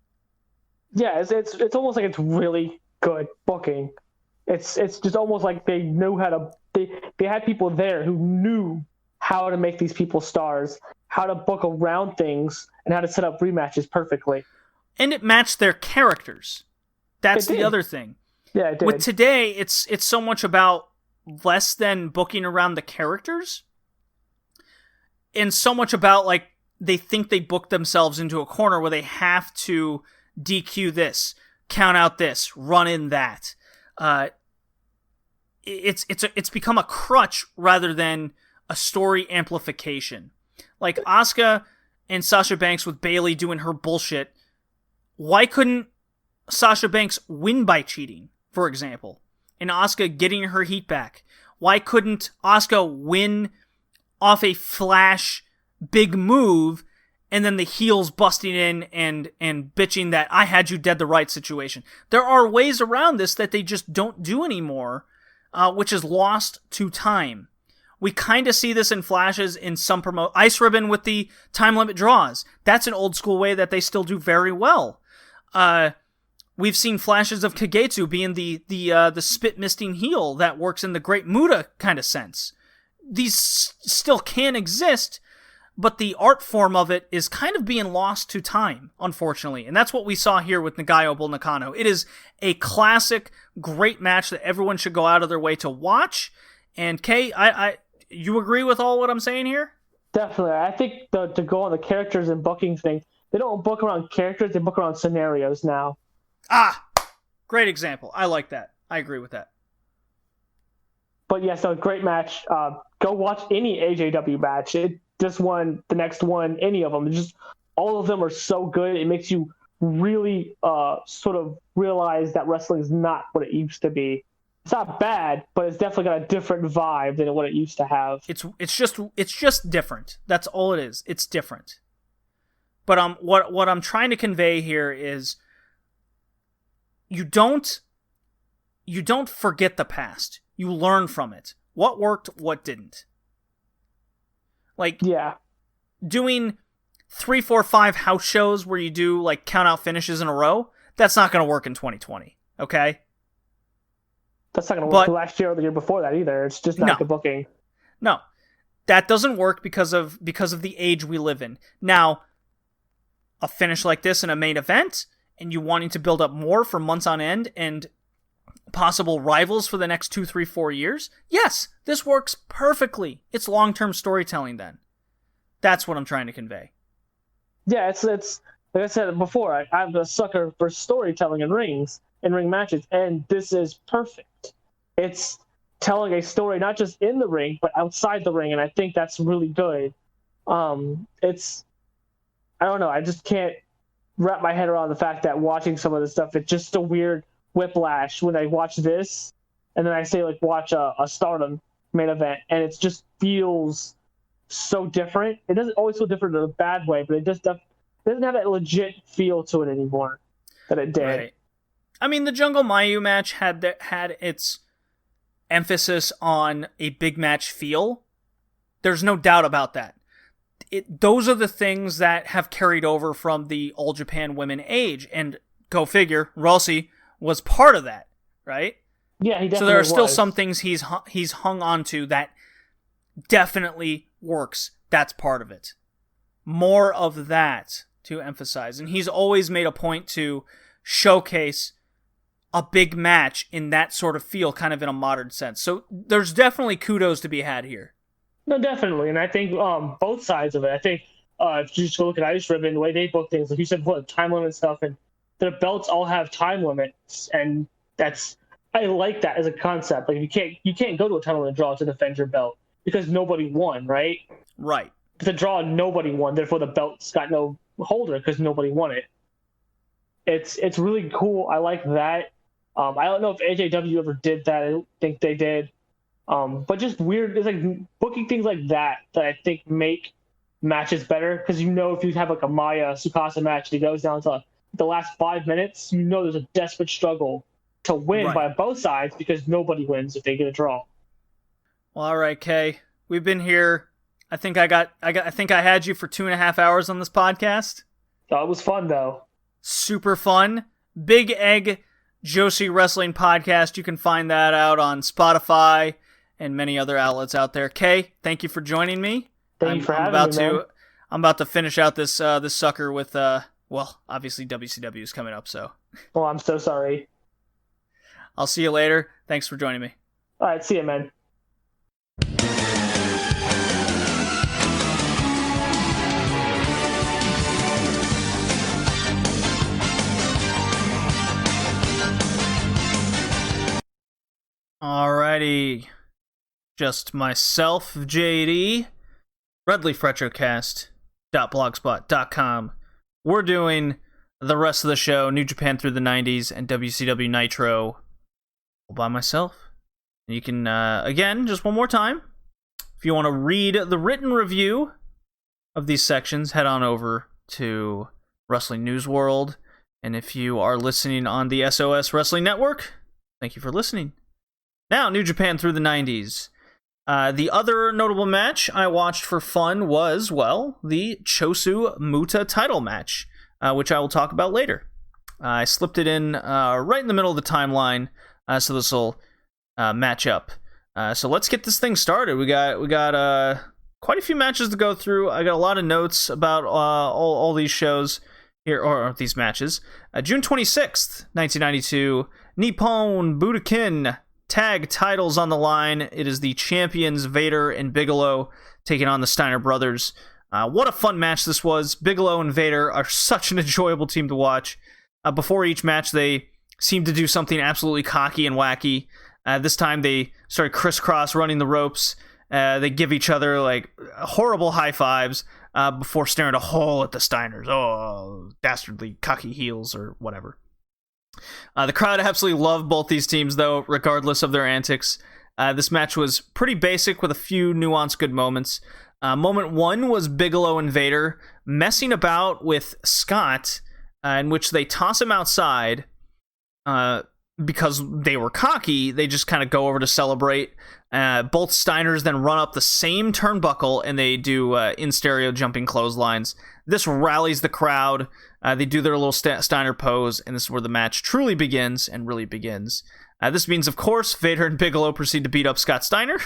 Yeah, it's almost like it's really good booking. It's just almost like they knew how to... They had people there who knew how to make these people stars, how to book around things, and how to set up rematches perfectly. And it matched their characters. That's the other thing. Yeah, it did. With today, it's so much about less than booking around the characters, and so much about, like, they think they booked themselves into a corner where they have to DQ this, count out this, run in that. It's become a crutch rather than a story amplification. Like Asuka and Sasha Banks with Bayley doing her bullshit. Why couldn't Sasha Banks win by cheating, for example, and Asuka getting her heat back? Why couldn't Asuka win off a flash big move and then the heels busting in and bitching that I had you dead the right situation? There are ways around this that they just don't do anymore, which is lost to time. We kind of see this in flashes in some Ice Ribbon with the time limit draws. That's an old school way that they still do very well. We've seen flashes of Kagetsu being the spit misting heel that works in the Great Muta kind of sense. These still can exist, but the art form of it is kind of being lost to time, unfortunately. And that's what we saw here with Nagayo Bull Nakano. It is a classic, great match that everyone should go out of their way to watch. And Kay, you agree with all what I'm saying here? Definitely. I think to go on the characters and booking thing, they don't book around characters, they book around scenarios now. Great example. I like that. I agree with that. But yeah, so great match. Go watch any AJW match. This one, the next one, any of them. Just all of them are so good. It makes you really sort of realize that wrestling is not what it used to be. It's not bad, but it's definitely got a different vibe than what it used to have. It's just different. That's all it is. It's different. But what I'm trying to convey here is you don't forget the past. You learn from it. What worked, what didn't. Like, yeah, doing 3, 4, 5 house shows where you do like count out finishes in a row, that's not going to work in 2020. Okay? That's not going to work last year or the year before that either. It's just not good booking. No. That doesn't work because of the age we live in. Now, a finish like this in a main event, and you wanting to build up more for months on end and possible rivals for the next 2, 3, 4 years, yes, this works perfectly. It's long-term storytelling then. That's what I'm trying to convey. Yeah, it's like I said before, I'm a sucker for storytelling in ring matches, and this is perfect. It's telling a story not just in the ring, but outside the ring, and I think that's really good. I don't know, I just can't wrap my head around the fact that watching some of this stuff, it's just a weird whiplash when I watch this, and then I say, like, watch a Stardom main event, and it just feels so different. It doesn't always feel different in a bad way, but it just doesn't have that legit feel to it anymore that it did. Right. I mean, the Jungle Mayu match had its emphasis on a big match feel. There's no doubt about that. those are the things that have carried over from the All Japan Women age, and go figure, Rossi was part of that, right? Yeah, he definitely So there are still was. some things he's hung on to that definitely works. That's part of it. More of that to emphasize. And he's always made a point to showcase a big match in that sort of feel, kind of in a modern sense. So there's definitely kudos to be had here. No, definitely. And I think both sides of it. I think if you just go look at Ice Ribbon, the way they book things, like you said before, time limit stuff, and their belts all have time limits, and I like that as a concept. Like you can't go to a time limit draw to defend your belt because nobody won, right? Right. The draw, nobody won. Therefore, the belt's got no holder because nobody won it. It's really cool. I like that. I don't know if AJW ever did that. I don't think they did. But just weird. It's like booking things like that I think make matches better, because if you have like a Maya Tsukasa match that goes down to the last 5 minutes, there's a desperate struggle to win by both sides because nobody wins if they get a draw. Well, all right, Kay. We've been here. I think I had you for 2.5 hours on this podcast. It was fun though. Super fun. Big Egg Joshi Wrestling Podcast. You can find that out on Spotify and many other outlets out there. Kay, thank you for joining me. Thank you for having me, man. I'm about to finish out this sucker with obviously WCW is coming up, so. Oh, I'm so sorry. I'll see you later. Thanks for joining me. All right, see you, man. Alrighty. Just myself, JD, redleafretrocast.blogspot.com. We're doing the rest of the show, New Japan through the 90s and WCW Nitro, all by myself. You can, again, just one more time, if you want to read the written review of these sections, head on over to Wrestling News World. And if you are listening on the SOS Wrestling Network, thank you for listening. Now, New Japan through the 90s. The other notable match I watched for fun was, the Chosu Muta title match, which I will talk about later. I slipped it in right in the middle of the timeline, so this will match up. So let's get this thing started. We got quite a few matches to go through. I got a lot of notes about all these shows here, or these matches. June 26th, 1992, Nippon Budokan tag titles on the line. It is the champions Vader and Bigelow taking on the Steiner brothers. What a fun match this was. Bigelow and Vader are such an enjoyable team to watch. Before each match, they seem to do something absolutely cocky and wacky. This time, they started crisscross running the ropes. They give each other like horrible high fives before staring a hole at the Steiners. Oh, dastardly cocky heels or whatever. The crowd absolutely loved both these teams, though, regardless of their antics. This match was pretty basic with a few nuanced good moments. Moment one was Bigelow and Vader messing about with Scott, in which they toss him outside because they were cocky. They just kind of go over to celebrate. Both Steiners then run up the same turnbuckle, and they do in-stereo jumping clotheslines. This rallies the crowd. They do their little Steiner pose, and this is where the match truly begins and really begins. This means, of course, Vader and Bigelow proceed to beat up Scott Steiner,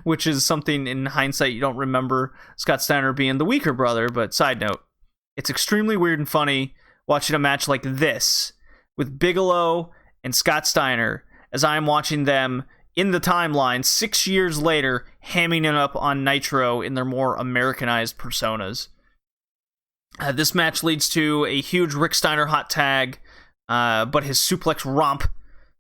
which is something in hindsight you don't remember Scott Steiner being the weaker brother, but side note, it's extremely weird and funny watching a match like this with Bigelow and Scott Steiner as I am watching them in the timeline 6 years later, hamming it up on Nitro in their more Americanized personas. This match leads to a huge Rick Steiner hot tag, but his suplex romp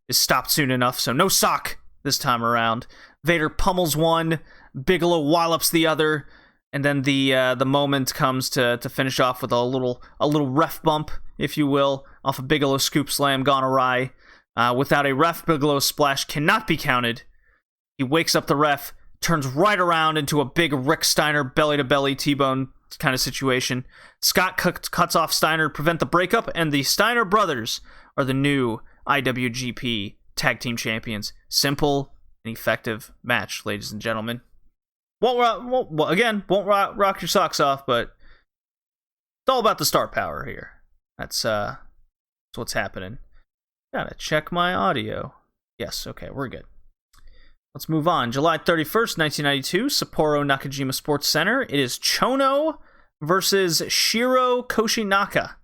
is stopped soon enough, so no sock this time around. Vader pummels one, Bigelow wallops the other, and then the moment comes to finish off with a little ref bump, if you will, off a Bigelow scoop slam gone awry. Without a ref, Bigelow's splash cannot be counted. He wakes up the ref, turns right around into a big Rick Steiner belly-to-belly T-bone kind of situation. Scott cuts off Steiner to prevent the breakup, and the Steiner brothers are the new IWGP Tag Team Champions. Simple and effective match, ladies and gentlemen. won't rock your socks off, but it's all about the star power here. That's what's happening. Gotta check my audio. Yes, okay, we're good. Let's move on. July 31st, 1992, Sapporo Nakajima Sports Center. It is Chono versus Shiro Koshinaka.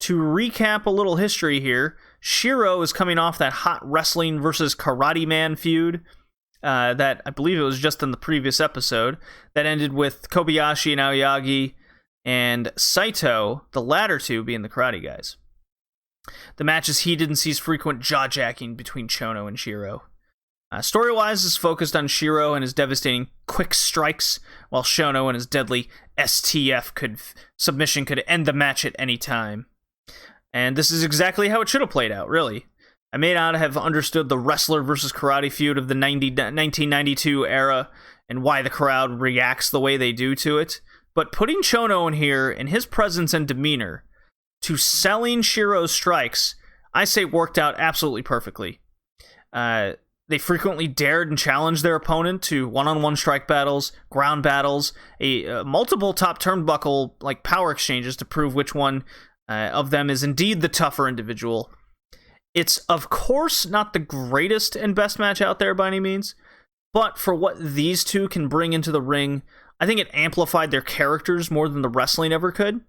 To recap a little history here, Shiro is coming off that hot wrestling versus karate man feud that I believe it was just in the previous episode that ended with Kobayashi and Aoyagi and Saito, the latter two being the karate guys. The match is heated and sees frequent jaw-jacking between Chono and Shiro. Story-wise, is focused on Shiro and his devastating quick strikes, while Chono and his deadly STF submission could end the match at any time. And this is exactly how it should have played out, really. I may not have understood the wrestler versus karate feud of the 1992 era and why the crowd reacts the way they do to it, but putting Chono in here and his presence and demeanor to selling Shiro's strikes, I say worked out absolutely perfectly. They frequently dared and challenged their opponent to one-on-one strike battles, ground battles, multiple top turnbuckle like power exchanges to prove which one of them is indeed the tougher individual. It's, of course, not the greatest and best match out there by any means, but for what these two can bring into the ring, I think it amplified their characters more than the wrestling ever could.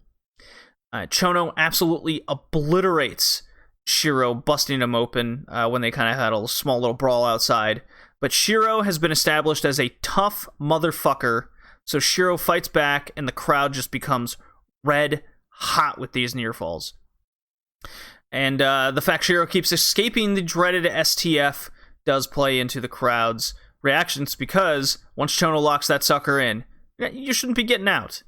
Chono absolutely obliterates Shiro, busting him open when they kind of had a small little brawl outside. But Shiro has been established as a tough motherfucker, so Shiro fights back, and the crowd just becomes red hot with these near falls. And the fact Shiro keeps escaping the dreaded STF does play into the crowd's reactions, because once Chono locks that sucker in, you shouldn't be getting out.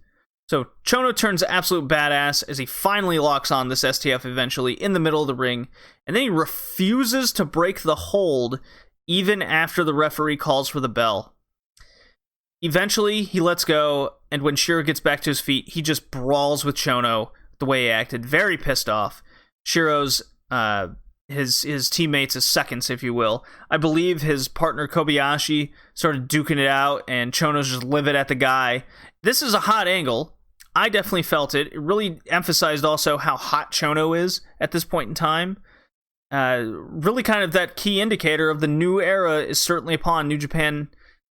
So Chono turns absolute badass as he finally locks on this STF eventually in the middle of the ring, and then he refuses to break the hold even after the referee calls for the bell. Eventually, he lets go, and when Shiro gets back to his feet, he just brawls with Chono the way he acted, very pissed off. Shiro's his teammates as seconds, if you will. I believe his partner Kobayashi started duking it out, and Chono's just livid at the guy. This is a hot angle. I definitely felt it. It really emphasized also how hot Chono is at this point in time. Really kind of that key indicator of the new era is certainly upon New Japan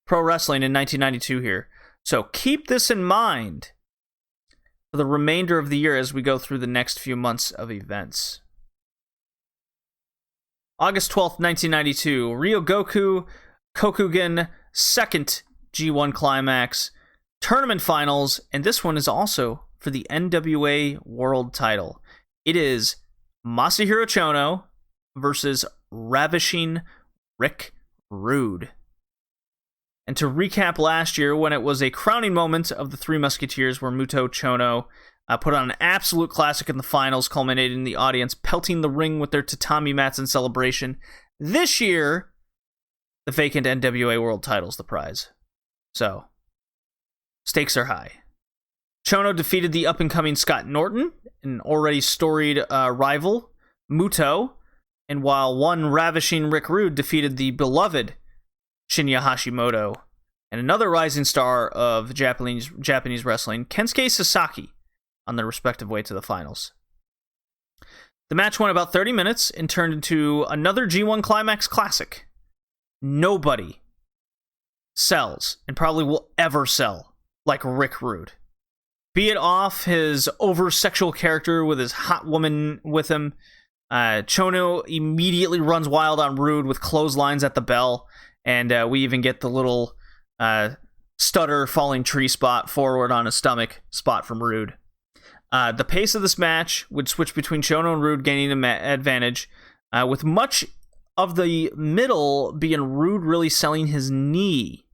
Pro Wrestling in 1992 here. So keep this in mind for the remainder of the year as we go through the next few months of events. August 12th, 1992, Ryogoku Kokugen second G1 Climax Tournament Finals, and this one is also for the NWA World Title. It is Masahiro Chono versus Ravishing Rick Rude. And to recap last year, when it was a crowning moment of the Three Musketeers, where Muto Chono put on an absolute classic in the finals, culminating in the audience pelting the ring with their tatami mats in celebration. This year, the vacant NWA World Title's the prize. So, stakes are high. Chono defeated the up-and-coming Scott Norton, an already storied rival, Muto, and while one ravishing Rick Rude defeated the beloved Shinya Hashimoto, and another rising star of Japanese wrestling, Kensuke Sasaki, on their respective way to the finals. The match went about 30 minutes and turned into another G1 Climax classic. Nobody sells, and probably will ever sell, like Rick Rude. Be it off his over-sexual character with his hot woman with him, Chono immediately runs wild on Rude with clotheslines at the bell, and we even get the little stutter falling tree spot forward on his stomach spot from Rude. The pace of this match would switch between Chono and Rude gaining an advantage, with much of the middle being Rude really selling his knee.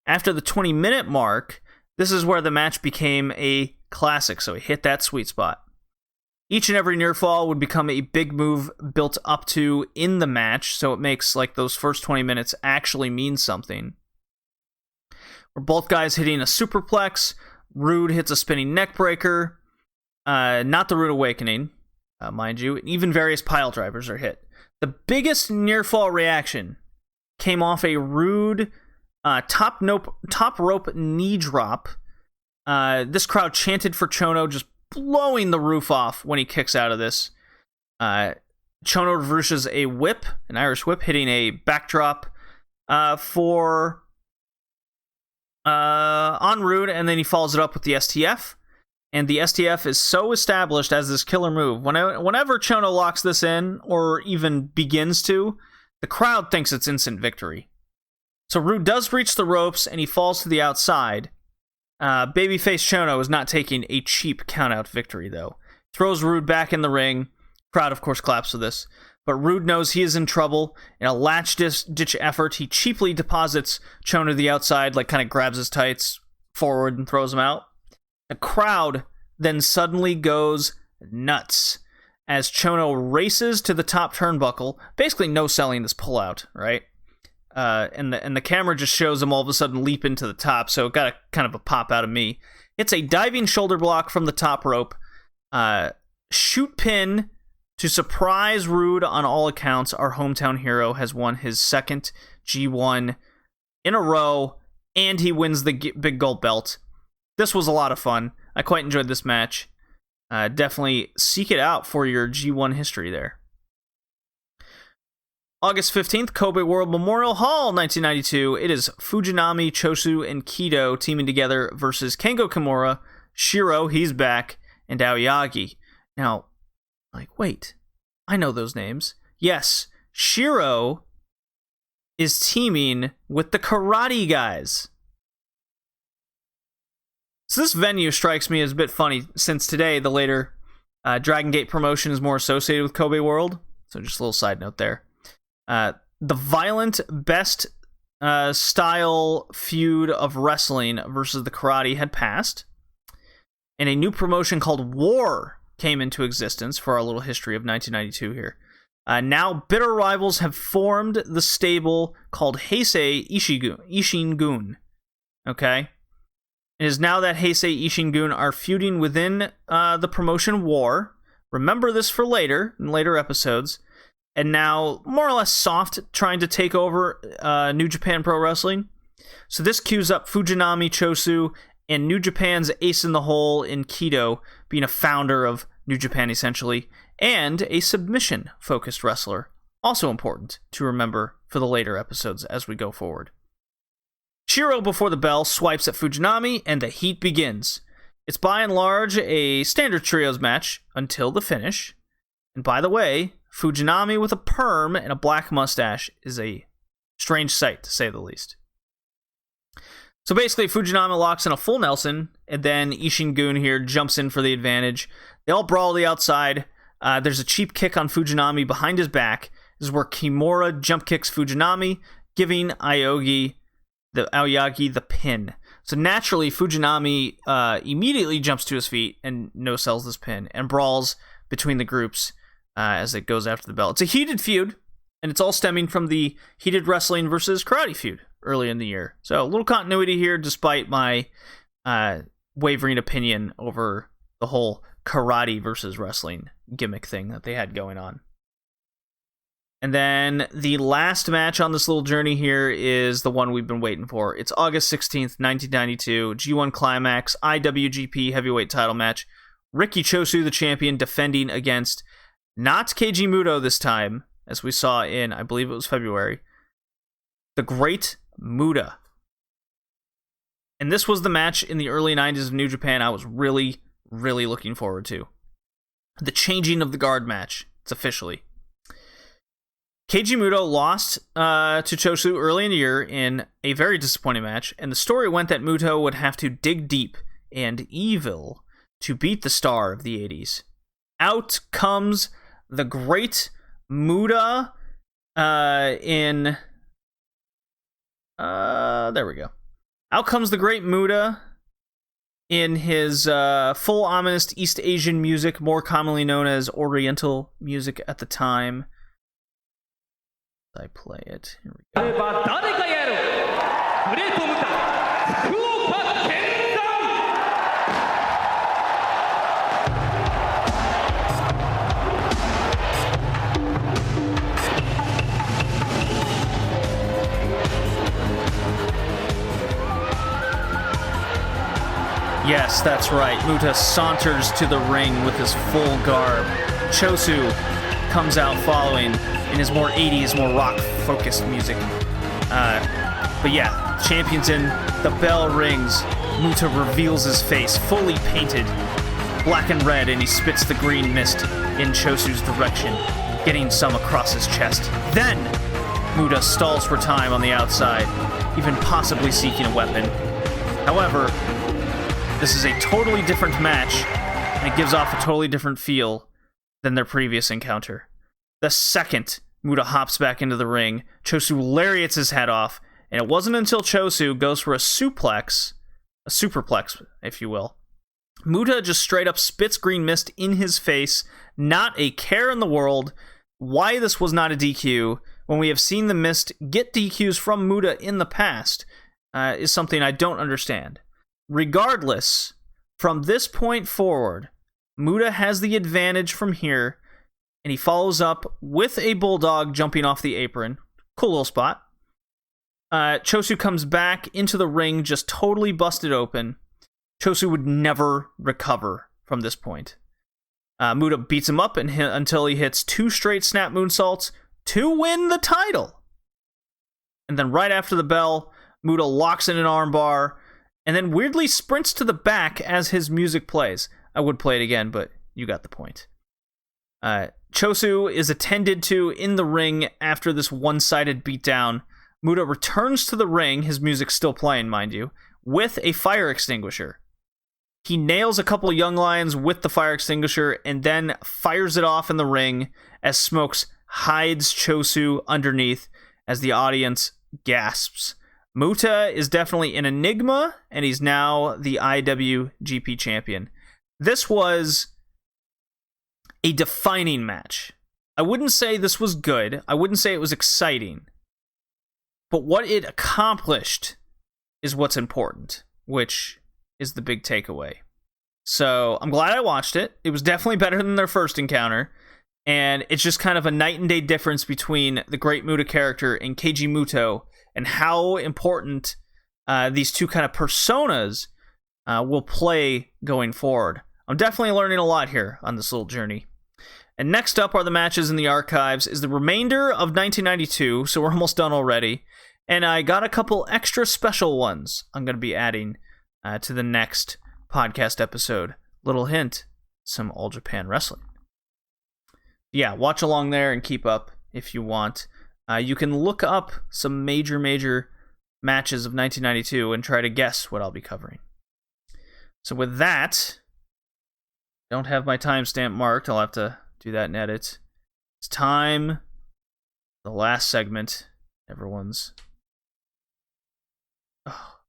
After the 20-minute mark, this is where the match became a classic, so he hit that sweet spot. Each and every near fall would become a big move built up to in the match, so it makes like those first 20 minutes actually mean something. Where both guys hitting a superplex, Rude hits a spinning neck breaker, not the Rude Awakening, mind you, even various pile drivers are hit. The biggest near fall reaction came off a Rude Top rope knee drop. This crowd chanted for Chono, just blowing the roof off when he kicks out of this. Chono reverses a whip, an Irish whip, hitting a backdrop for on Rude, and then he follows it up with the STF. And the STF is so established as this killer move. Whenever Chono locks this in, or even begins to, the crowd thinks it's instant victory. So Rude does reach the ropes, and he falls to the outside. Babyface Chono is not taking a cheap countout victory, though. Throws Rude back in the ring. Crowd, of course, claps for this. But Rude knows he is in trouble. In a ditch effort, he cheaply deposits Chono to the outside, like kind of grabs his tights forward and throws him out. The crowd then suddenly goes nuts as Chono races to the top turnbuckle, basically no-selling this pullout, right? And the camera just shows him all of a sudden leap into the top, so it got a kind of a pop out of me. It's a diving shoulder block from the top rope. Shoot pin to surprise Rude on all accounts. Our hometown hero has won his second G1 in a row, and he wins the big gold belt. This was a lot of fun. I quite enjoyed this match. Definitely seek it out for your G1 history there. August 15th, Kobe World Memorial Hall, 1992. It is Fujinami, Chosu, and Kido teaming together versus Kengo Kimura, Shiro, he's back, and Aoyagi. Now, wait, I know those names. Yes, Shiro is teaming with the Karate guys. So this venue strikes me as a bit funny, since today the later Dragon Gate promotion is more associated with Kobe World. So just a little side note there. The violent best style feud of wrestling versus the Karate had passed, and a new promotion called War came into existence for our little history of 1992 here. Now bitter rivals have formed the stable called Heisei Ishingun. Okay? It is now that Heisei Ishingun are feuding within the promotion War. Remember this for later, in later episodes. And now, more or less soft, trying to take over New Japan Pro Wrestling. So this cues up Fujinami, Chosu, and New Japan's ace in the hole in Kido, being a founder of New Japan, essentially, and a submission-focused wrestler. Also important to remember for the later episodes as we go forward. Shiro, before the bell, swipes at Fujinami, and the heat begins. It's by and large a standard trios match until the finish. And by the way, Fujinami with a perm and a black mustache is a strange sight, to say the least. So basically, Fujinami locks in a full Nelson, and then Ishingun here jumps in for the advantage. They all brawl to the outside. There's a cheap kick on Fujinami behind his back. This is where Kimura jump kicks Fujinami, giving Aoyagi the pin. So naturally, Fujinami immediately jumps to his feet and no-sells this pin, and brawls between the groups as it goes after the bell. It's a heated feud, and it's all stemming from the heated wrestling versus karate feud early in the year. So a little continuity here, despite my wavering opinion over the whole karate versus wrestling gimmick thing that they had going on. And then the last match on this little journey here is the one we've been waiting for. It's August 16th, 1992, G1 Climax, IWGP Heavyweight title match. Riki Chosu, the champion, defending against not Keiji Muto this time, as we saw in, I believe it was February, the Great Muta. And this was the match in the early 90s of New Japan I was really, really looking forward to. The changing of the guard match. It's officially. Keiji Muto lost to Chosu early in the year in a very disappointing match, and the story went that Muto would have to dig deep and evil to beat the star of the 80s. Out comes the Great Muta there we go. Out comes the Great Muta in his full ominous East Asian music, more commonly known as Oriental music at the time. I play it. Here we go. Yes, that's right. Muta saunters to the ring with his full garb. Chosu comes out following in his more 80s, more rock-focused music. But yeah, champion's in, the bell rings. Muta reveals his face, fully painted black and red, and he spits the green mist in Chosu's direction, getting some across his chest. Then, Muta stalls for time on the outside, even possibly seeking a weapon. However, this is a totally different match, and it gives off a totally different feel than their previous encounter. The second Muta hops back into the ring, Chosu lariats his head off, and it wasn't until Chosu goes for a superplex, if you will. Muta just straight up spits green mist in his face, not a care in the world. Why this was not a DQ, when we have seen the mist get DQs from Muta in the past, is something I don't understand. Regardless, from this point forward, Muta has the advantage from here, and he follows up with a bulldog jumping off the apron. Cool little spot. Chosu comes back into the ring, just totally busted open. Chosu would never recover from this point. Muta beats him up until he hits 2 straight snap moonsaults to win the title. And then right after the bell, Muta locks in an armbar, and then weirdly sprints to the back as his music plays. I would play it again, but you got the point. Chosu is attended to in the ring after this one-sided beatdown. Muta returns to the ring, his music's still playing, mind you, with a fire extinguisher. He nails a couple young lions with the fire extinguisher and then fires it off in the ring as Smokes hides Chosu underneath as the audience gasps. Muta is definitely an enigma, and he's now the IWGP champion. This was a defining match. I wouldn't say this was good. I wouldn't say it was exciting. But what it accomplished is what's important, which is the big takeaway. So I'm glad I watched it. It was definitely better than their first encounter. And it's just kind of a night and day difference between the Great Muta character and Keiji Muto, and how important these two kind of personas will play going forward. I'm definitely learning a lot here on this little journey. And next up are the matches in the archives, is the remainder of 1992, so we're almost done already. And I got a couple extra special ones I'm going to be adding to the next podcast episode. Little hint, some All Japan Wrestling. Yeah, watch along there and keep up if you want. You can look up some major matches of 1992 and try to guess what I'll be covering. So with that, don't have my timestamp marked. I'll have to do that in edit. It's time. The last segment. Everyone's... Oh,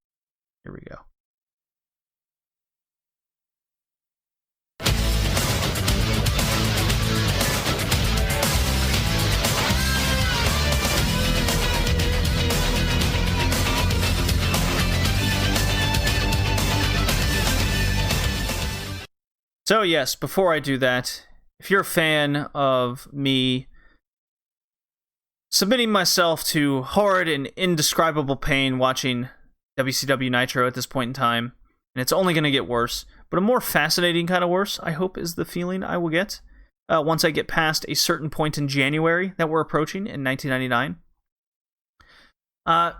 here we go. So yes, before I do that, if you're a fan of me submitting myself to horrid and indescribable pain watching WCW Nitro at this point in time, and it's only going to get worse, but a more fascinating kind of worse, I hope, is the feeling I will get once I get past a certain point in January that we're approaching in 1999.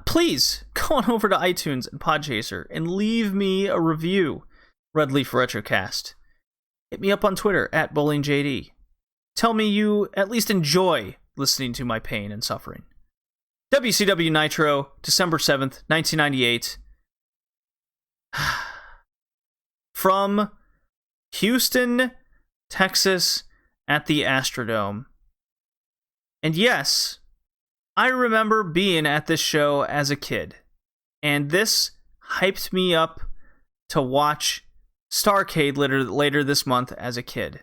Please go on over to iTunes and Podchaser and leave me a review. Red Leaf Retrocast. Hit me up on Twitter at BowlingJD. Tell me you at least enjoy listening to my pain and suffering. WCW Nitro, December 7th, 1998. From Houston, Texas, at the Astrodome. And yes, I remember being at this show as a kid. And this hyped me up to watch Starrcade later this month as a kid.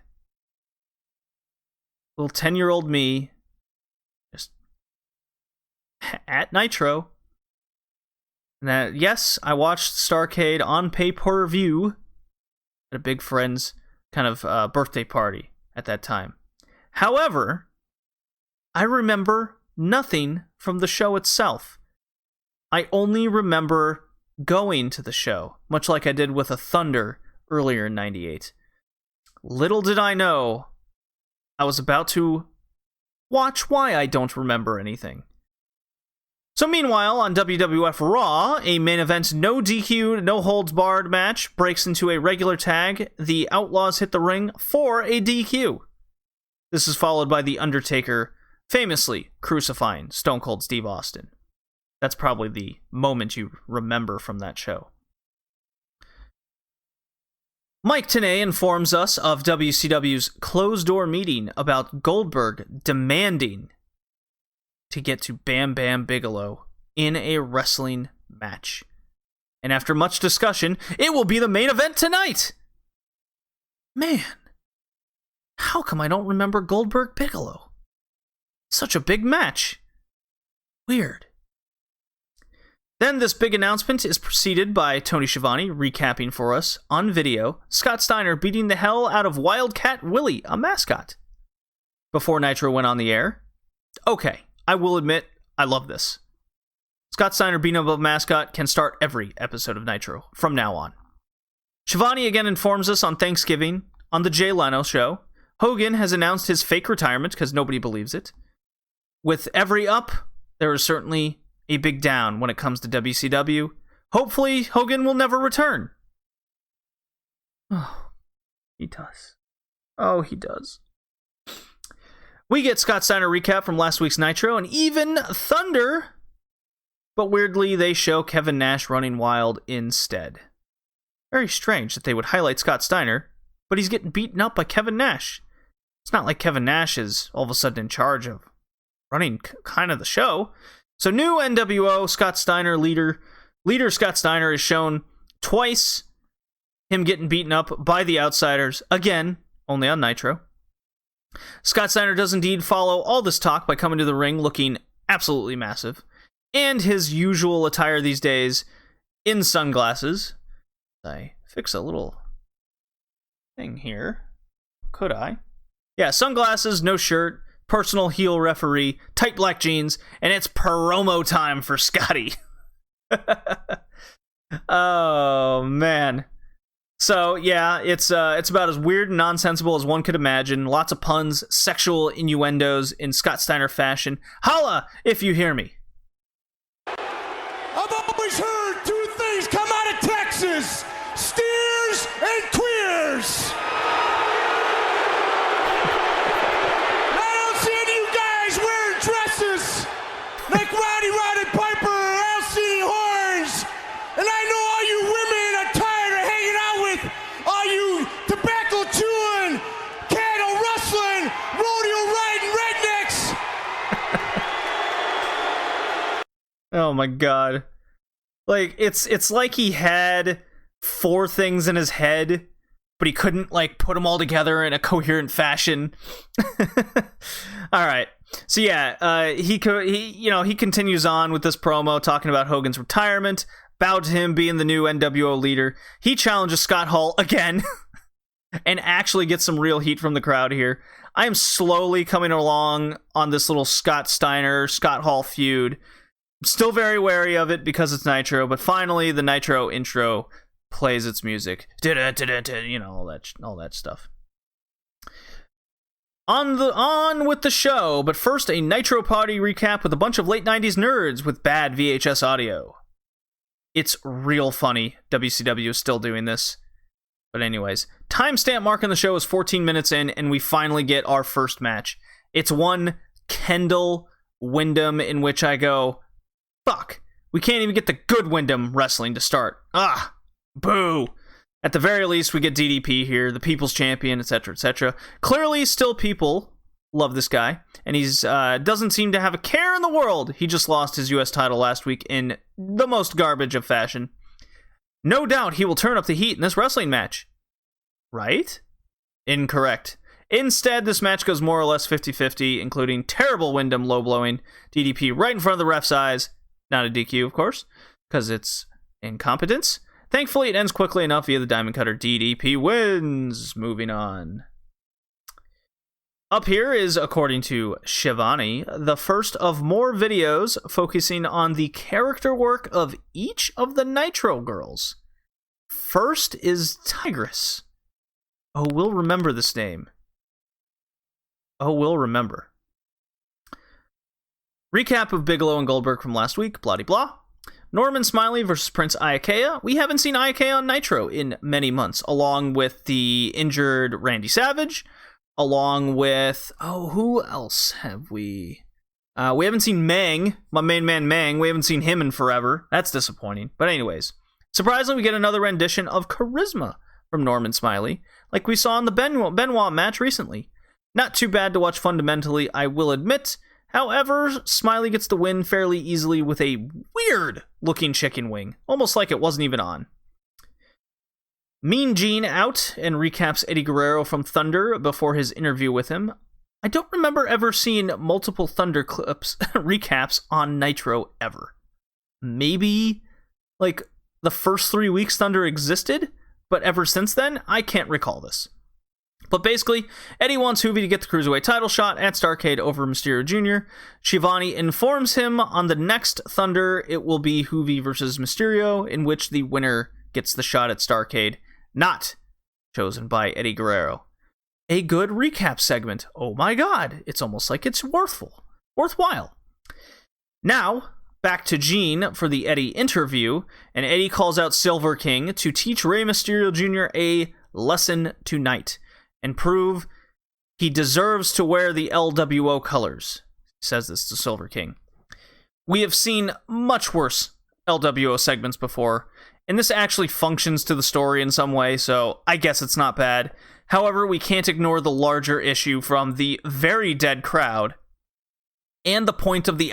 Little 10-year-old me, just at Nitro. And yes, I watched Starrcade on pay-per-view at a big friend's kind of birthday party at that time. However, I remember nothing from the show itself. I only remember going to the show, much like I did with a Thunder earlier in 98. Little did I know, I was about to watch why I don't remember anything. So meanwhile, on WWF Raw, a main event no DQ, no holds barred match breaks into a regular tag. The Outlaws hit the ring for a DQ. This is followed by The Undertaker famously crucifying Stone Cold Steve Austin. That's probably the moment you remember from that show. Mike Tenay informs us of WCW's closed-door meeting about Goldberg demanding to get to Bam Bam Bigelow in a wrestling match. And after much discussion, it will be the main event tonight! Man, how come I don't remember Goldberg Bigelow? Such a big match. Weird. Then this big announcement is preceded by Tony Schiavone recapping for us, on video, Scott Steiner beating the hell out of Wildcat Willie, a mascot. Before Nitro went on the air. Okay, I will admit, I love this. Scott Steiner beating up a mascot can start every episode of Nitro from now on. Schiavone again informs us on Thanksgiving, on the Jay Leno show, Hogan has announced his fake retirement because nobody believes it. With every up, there is certainly a big down when it comes to WCW. Hopefully, Hogan will never return. Oh, he does. Oh, he does. We get Scott Steiner recap from last week's Nitro and even Thunder. But weirdly, they show Kevin Nash running wild instead. Very strange that they would highlight Scott Steiner, but he's getting beaten up by Kevin Nash. It's not like Kevin Nash is all of a sudden in charge of running kind of the show. So new NWO Scott Steiner leader Scott Steiner is shown twice, him getting beaten up by the Outsiders, again, only on Nitro. Scott Steiner does indeed follow all this talk by coming to the ring looking absolutely massive, and his usual attire these days in sunglasses. I fix a little thing here. Could I? Yeah, sunglasses, no shirt, personal heel referee, tight black jeans, and it's promo time for Scotty. Oh, man. So, yeah, it's about as weird and nonsensical as one could imagine. Lots of puns, sexual innuendos in Scott Steiner fashion. Holla if you hear me. I've always heard two things come out of Texas: steers and queers. I don't see any of you guys wearing dresses like Roddy Piper or L.C. Horns. And I know all you women are tired of hanging out with all you tobacco chewing, cattle rustling, rodeo riding rednecks. Oh my god. Like, it's like he had 4 things in his head, but he couldn't, like, put them all together in a coherent fashion. Alright. So yeah, he continues on with this promo, talking about Hogan's retirement, about him being the new NWO leader. He challenges Scott Hall again, and actually gets some real heat from the crowd here. I am slowly coming along on this little Scott Steiner, Scott Hall feud. Still very wary of it because it's Nitro, but finally the Nitro intro plays its music. You know, all that stuff. On with the show, but first a Nitro Party recap with a bunch of late 90s nerds with bad VHS audio. It's real funny. WCW is still doing this. But anyways, timestamp mark on the show is 14 minutes in, and we finally get our first match. It's one Kendall Windham, in which I go, fuck, we can't even get the good Windham wrestling to start. Ah, boo. At the very least, we get DDP here, the People's Champion, etc., etc. Clearly, still people love this guy, and he's doesn't seem to have a care in the world. He just lost his U.S. title last week in the most garbage of fashion. No doubt he will turn up the heat in this wrestling match. Right? Incorrect. Instead, this match goes more or less 50-50, including terrible Windham low-blowing DDP right in front of the ref's eyes. Not a DQ, of course, because it's incompetence. Thankfully, it ends quickly enough via the Diamond Cutter. DDP wins. Moving on. Up here is, according to Shivani, the first of more videos focusing on the character work of each of the Nitro girls. First is Tigress. Oh, we'll remember this name. Oh, we'll remember. Recap of Bigelow and Goldberg from last week, blah de blah. Norman Smiley versus Prince Iakea. We haven't seen Iakea on Nitro in many months, along with the injured Randy Savage, along with, who else have we? We haven't seen Mang, my main man Mang. We haven't seen him in forever. That's disappointing. But anyways, surprisingly, we get another rendition of Charisma from Norman Smiley, like we saw in the Benoit match recently. Not too bad to watch fundamentally, I will admit. However, Smiley gets the win fairly easily with a weird-looking chicken wing, almost like it wasn't even on. Mean Gene out and recaps Eddie Guerrero from Thunder before his interview with him. I don't remember ever seeing multiple Thunder clips recaps on Nitro ever. Maybe, like, the first 3 weeks Thunder existed, but ever since then, I can't recall this. But basically, Eddie wants Hoovy to get the Cruiserweight title shot at Starrcade over Mysterio Jr. Shivani informs him on the next Thunder, it will be Hoovy versus Mysterio, in which the winner gets the shot at Starrcade, not chosen by Eddie Guerrero. A good recap segment. Oh my god, it's almost like it's worthwhile. Now, back to Gene for the Eddie interview, and Eddie calls out Silver King to teach Rey Mysterio Jr. a lesson tonight and prove he deserves to wear the LWO colors. He says this to Silver King. We have seen much worse LWO segments before, and this actually functions to the story in some way, so I guess it's not bad. However, we can't ignore the larger issue from the very dead crowd, and the point of the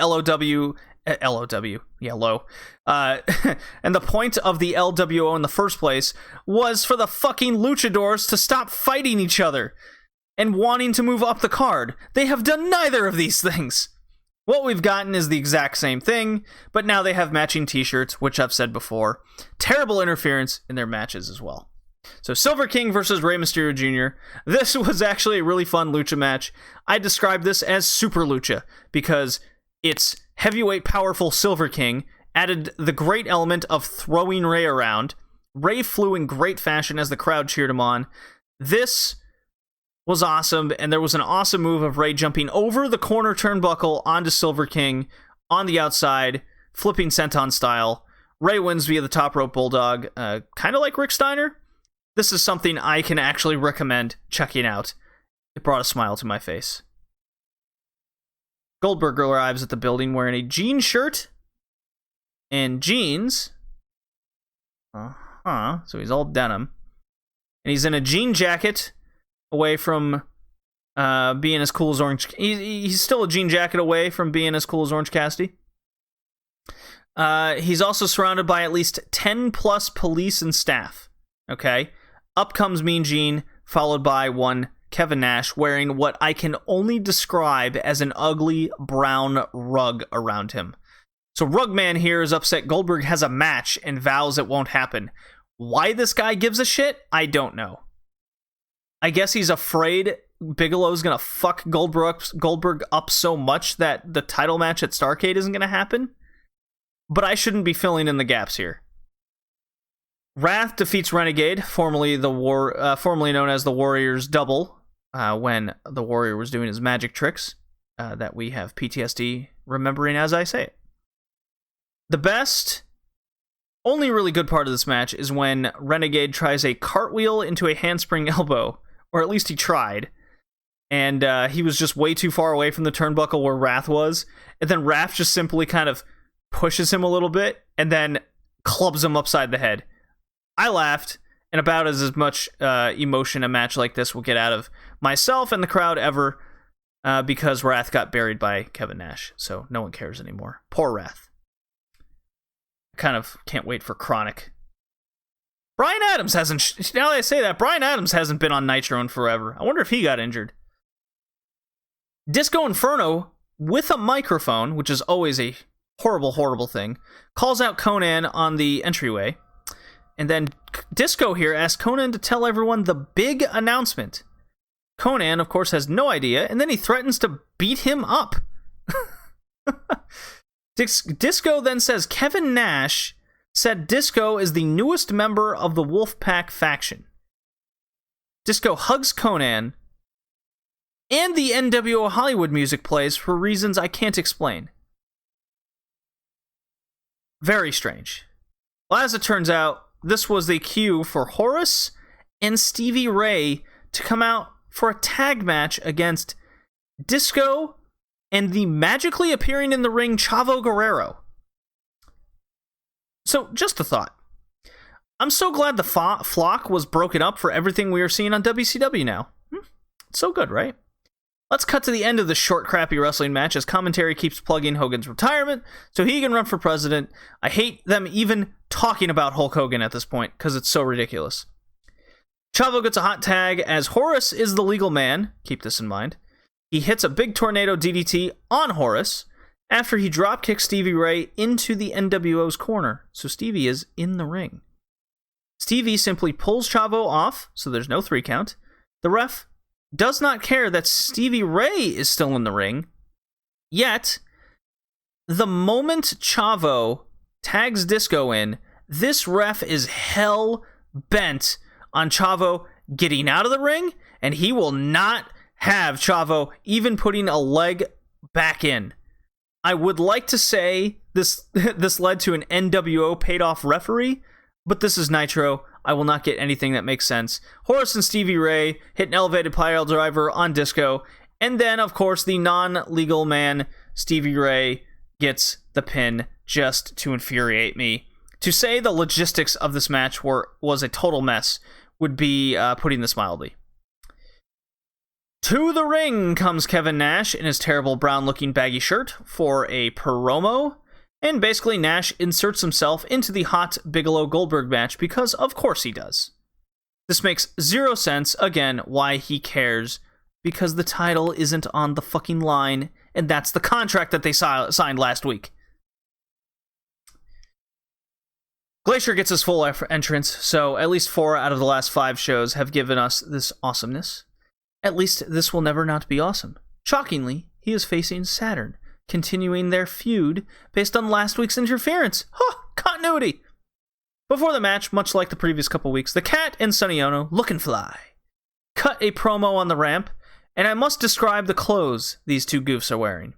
and the point of the LWO in the first place was for the fucking luchadors to stop fighting each other and wanting to move up the card. They have done neither of these things. What we've gotten is the exact same thing, but now they have matching t-shirts, which I've said before. Terrible interference in their matches as well. So Silver King versus Rey Mysterio Jr. This was actually a really fun lucha match. I describe this as Super Lucha because it's heavyweight powerful Silver King added the great element of throwing Rey around. Rey flew in great fashion as the crowd cheered him on. This was awesome, and there was an awesome move of Rey jumping over the corner turnbuckle onto Silver King on the outside, flipping senton style. Rey wins via the top rope bulldog, kind of like Rick Steiner. This is something I can actually recommend checking out. It brought a smile to my face. Goldberg arrives at the building wearing a jean shirt and jeans. So he's all denim. And he's in a jean jacket away from being as cool as Orange. He's still a jean jacket away from being as cool as Orange Cassidy. He's also surrounded by at least 10 plus police and staff. Okay. Up comes Mean Gene, followed by one Kevin Nash wearing what I can only describe as an ugly brown rug around him. So Rugman here is upset Goldberg has a match and vows it won't happen. Why this guy gives a shit, I don't know. I guess he's afraid Bigelow's gonna fuck Goldberg up so much that the title match at Starrcade isn't gonna happen. But I shouldn't be filling in the gaps here. Wrath defeats Renegade, formerly known as the Warrior's Double, when the Warrior was doing his magic tricks that we have PTSD remembering as I say it. The best, only really good part of this match is when Renegade tries a cartwheel into a handspring elbow, or at least he tried, and he was just way too far away from the turnbuckle where Wrath was, and then Wrath just simply kind of pushes him a little bit, and then clubs him upside the head. I laughed, and about as much emotion a match like this will get out of myself and the crowd ever, because Wrath got buried by Kevin Nash, so no one cares anymore. Poor Wrath. I kind of can't wait for Chronic. Bryan Adams hasn't, now that I say that, Bryan Adams hasn't been on Nitro in forever. I wonder if he got injured. Disco Inferno, with a microphone, which is always a horrible, horrible thing, calls out Conan on the entryway. And then Disco here asks Conan to tell everyone the big announcement. Conan, of course, has no idea, and then he threatens to beat him up. Disco then says Kevin Nash said Disco is the newest member of the Wolfpack faction. Disco hugs Conan, and the NWO Hollywood music plays for reasons I can't explain. Very strange. Well, as it turns out, this was the cue for Horace and Stevie Ray to come out for a tag match against Disco and the magically appearing in the ring Chavo Guerrero. So, just a thought. I'm so glad the flock was broken up for everything we are seeing on WCW now. It's so good, right? Let's cut to the end of this short, crappy wrestling match as commentary keeps plugging Hogan's retirement so he can run for president. I hate them even talking about Hulk Hogan at this point because it's so ridiculous. Chavo gets a hot tag as Horace is the legal man. Keep this in mind. He hits a big tornado DDT on Horace after he dropkicks Stevie Ray into the NWO's corner. So Stevie is in the ring. Stevie simply pulls Chavo off, so there's no 3 count. The ref does not care that Stevie Ray is still in the ring. Yet, the moment Chavo tags Disco in, this ref is hell bent on Chavo getting out of the ring, and he will not have Chavo even putting a leg back in. I would like to say this led to an NWO paid-off referee, but this is Nitro. I will not get anything that makes sense. Horace and Stevie Ray hit an elevated pile driver on Disco, and then, of course, the non-legal man, Stevie Ray, gets the pin just to infuriate me. To say the logistics of this match was a total mess would be putting this mildly. To the ring comes Kevin Nash in his terrible brown-looking baggy shirt for a promo. And basically, Nash inserts himself into the hot Bigelow-Goldberg match because of course he does. This makes 0 sense, again, why he cares, because the title isn't on the fucking line, and that's the contract that they signed last week. Glacier gets his full entrance, so at least 4 out of the last 5 shows have given us this awesomeness. At least this will never not be awesome. Shockingly, he is facing Saturn, continuing their feud based on last week's interference. Continuity! Before the match, much like the previous couple weeks, the Cat and Sonny Ono, looking fly, cut a promo on the ramp, and I must describe the clothes these two goofs are wearing.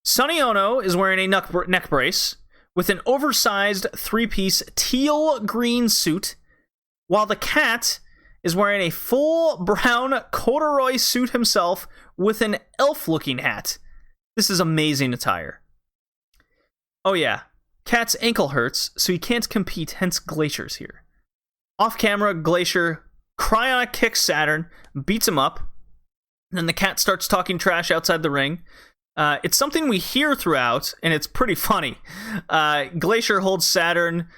Sonny Ono is wearing a neck brace with an oversized 3-piece teal green suit, while the Cat is wearing a full brown corduroy suit himself with an elf-looking hat. This is amazing attire. Oh yeah, Cat's ankle hurts, so he can't compete, hence Glacier's here. Off-camera, Glacier cryonic kicks Saturn, beats him up, and then the Cat starts talking trash outside the ring. It's something we hear throughout, and it's pretty funny. Glacier holds Saturn,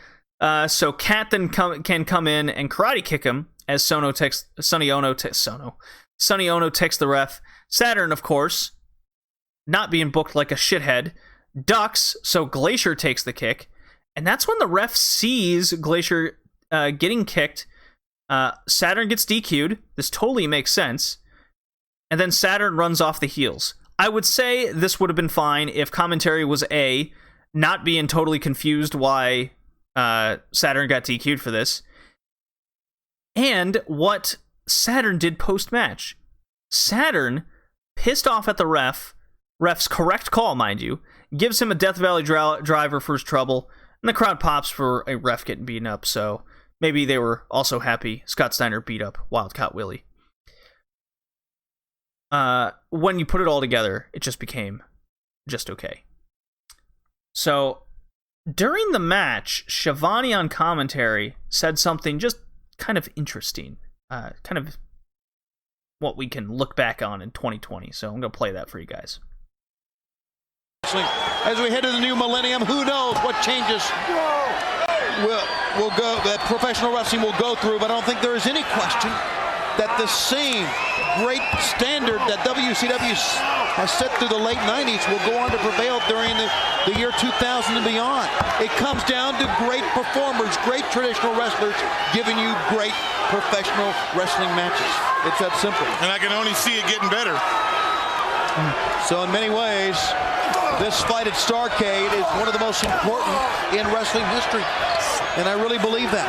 so Cat then can come in and karate kick him, as Sonny Ono takes the ref. Saturn, of course, not being booked like a shithead, ducks, so Glacier takes the kick, and that's when the ref sees Glacier getting kicked. Saturn gets DQ'd. This totally makes sense. And then Saturn runs off the heels. I would say this would have been fine if commentary was A, not being totally confused why Saturn got DQ'd for this, and what Saturn did post-match. Saturn, pissed off at the ref's correct call, mind you, gives him a Death Valley driver for his trouble, and the crowd pops for a ref getting beaten up, so maybe they were also happy Scott Steiner beat up Wildcat Willie. When you put it all together, it just became just okay. So, during the match, Shivani on commentary said something just kind of interesting. Kind of what we can look back on in 2020. So I'm going to play that for you guys. As we head to the new millennium, who knows what changes will go, that professional wrestling will go through, but I don't think there is any question that the same great standard that WCW has set through the late 90s will go on to prevail during the year 2000 and beyond. It comes down to great performers, great traditional wrestlers giving you great professional wrestling matches. It's that simple. And I can only see it getting better. So in many ways, this fight at Starrcade is one of the most important in wrestling history. And I really believe that.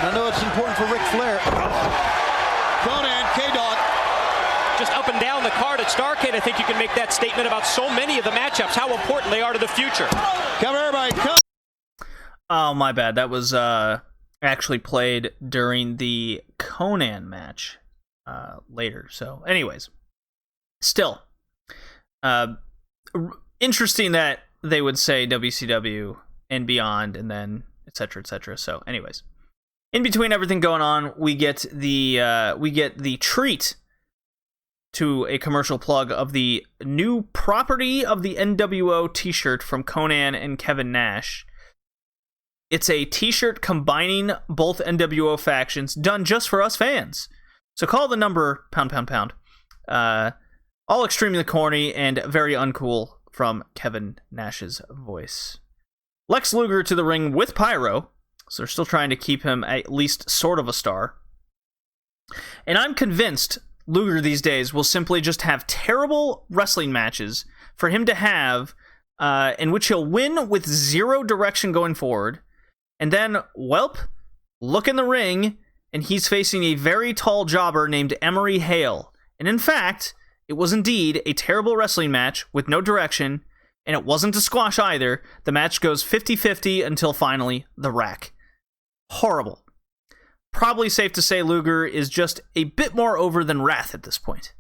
And I know it's important for Ric Flair. Conan, K-Dog. Just up and down the card at Starrcade, I think you can make that statement about so many of the matchups, how important they are to the future. Come everybody, come. Oh, my bad. That was actually played during the Conan match later. So, anyways. Still, interesting that they would say WCW and beyond, and then etc. etc. So, anyways, in between everything going on, we get the treat to a commercial plug of the new property of the NWO T-shirt from Conan and Kevin Nash. It's a T-shirt combining both NWO factions, done just for us fans. So call the number pound. All extremely corny and very uncool from Kevin Nash's voice. Lex Luger to the ring with Pyro, so they're still trying to keep him at least sort of a star. And I'm convinced Luger these days will simply just have terrible wrestling matches for him to have, in which he'll win with zero direction going forward. And then, look in the ring, and he's facing a very tall jobber named Emery Hale. And in fact, it was indeed a terrible wrestling match with no direction, and it wasn't a squash either. The match goes 50-50 until finally the rack. Horrible. Probably safe to say Luger is just a bit more over than Wrath at this point.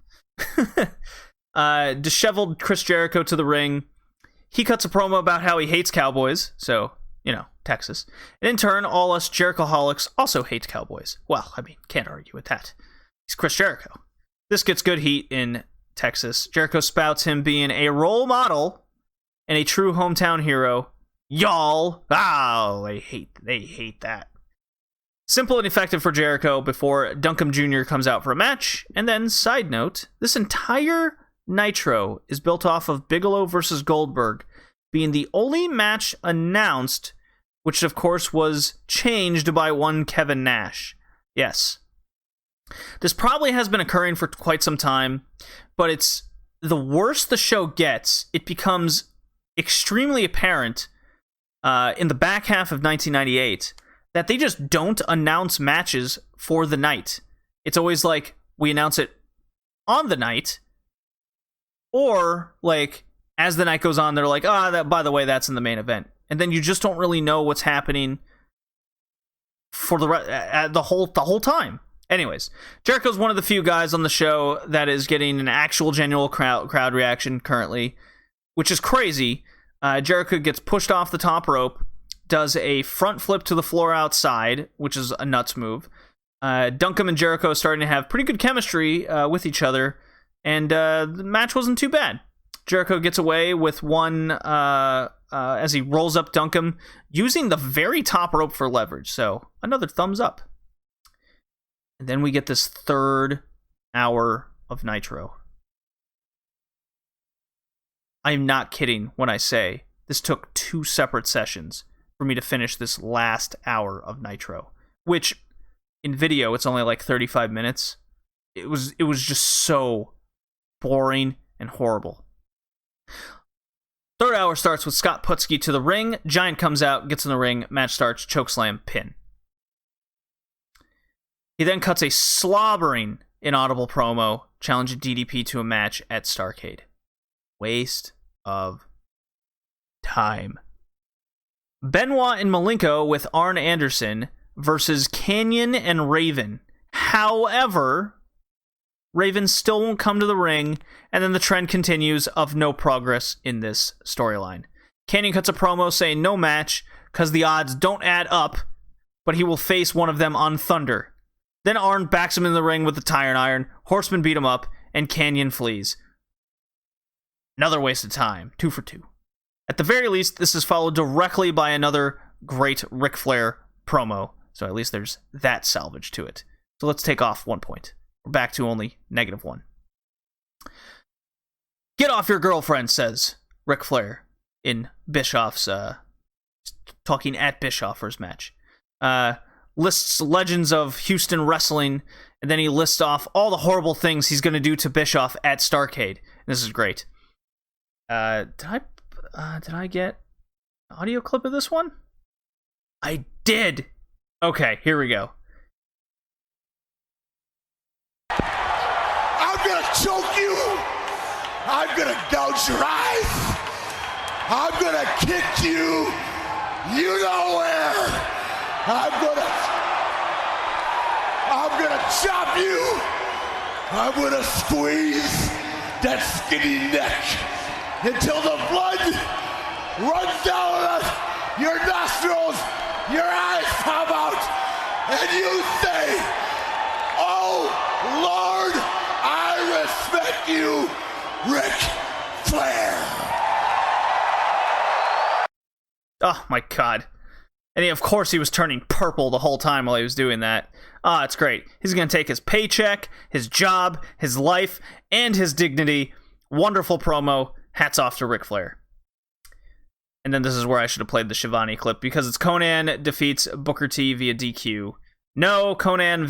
Disheveled Chris Jericho to the ring. He cuts a promo about how he hates cowboys, so, Texas. And in turn, all us Jerichoholics also hate cowboys. Well, I mean, can't argue with that. He's Chris Jericho. This gets good heat in Texas. Jericho spouts him being a role model and a true hometown hero. Y'all. They hate that. Simple and effective for Jericho before Duncombe Jr. comes out for a match. And then, side note, this entire Nitro is built off of Bigelow versus Goldberg being the only match announced, which of course was changed by one Kevin Nash. Yes. This probably has been occurring for quite some time, but it's the worse the show gets, it becomes extremely apparent in the back half of 1998 that they just don't announce matches for the night. It's always like, we announce it on the night, or like as the night goes on, they're like, that, by the way, that's in the main event. And then you just don't really know what's happening for the whole time. Anyways, Jericho's one of the few guys on the show that is getting an actual genuine crowd reaction currently, which is crazy. Jericho gets pushed off the top rope, does a front flip to the floor outside, which is a nuts move. Duncombe and Jericho are starting to have pretty good chemistry with each other, and the match wasn't too bad. Jericho gets away with one as he rolls up Duncombe, using the very top rope for leverage, so another thumbs up. And then we get this third hour of Nitro. I'm not kidding when I say this took 2 separate sessions for me to finish this last hour of Nitro, which in video it's only like 35 minutes. It was just so boring and horrible. Third hour starts with Scott Putski to the ring. Giant comes out, gets in the ring, match starts, chokeslam, pin. He then cuts a slobbering, inaudible promo, challenging DDP to a match at Starrcade. Waste of time. Benoit and Malenko with Arn Anderson versus Canyon and Raven. However, Raven still won't come to the ring, and then the trend continues of no progress in this storyline. Canyon cuts a promo saying no match, because the odds don't add up, but he will face one of them on Thunder. Then Arn backs him in the ring with the Tyrant Iron, Horseman beat him up, and Canyon flees. Another waste of time, 2 for 2. At the very least, this is followed directly by another great Ric Flair promo, so at least there's that salvage to it. So let's take off 1 point. We're back to only -1. Get off your girlfriend, says Ric Flair in Bischoff's, talking at Bischoff for his match. Lists legends of Houston wrestling, and then he lists off all the horrible things he's going to do to Bischoff at Starrcade. This is great. Did I get an audio clip of this one? I did. Okay, here we go. I'm gonna choke you. I'm gonna gouge your eyes. I'm gonna kick you. You know where. I'm gonna chop you. I'm gonna squeeze that skinny neck until the blood runs down your nostrils, your eyes come out, and you say, "Oh Lord, I respect you, Ric Flair." Oh my God. And of course he was turning purple the whole time while he was doing that. It's great. He's going to take his paycheck, his job, his life, and his dignity. Wonderful promo. Hats off to Ric Flair. And then this is where I should have played the Shivani clip, because it's Conan defeats Booker T via DQ. No Conan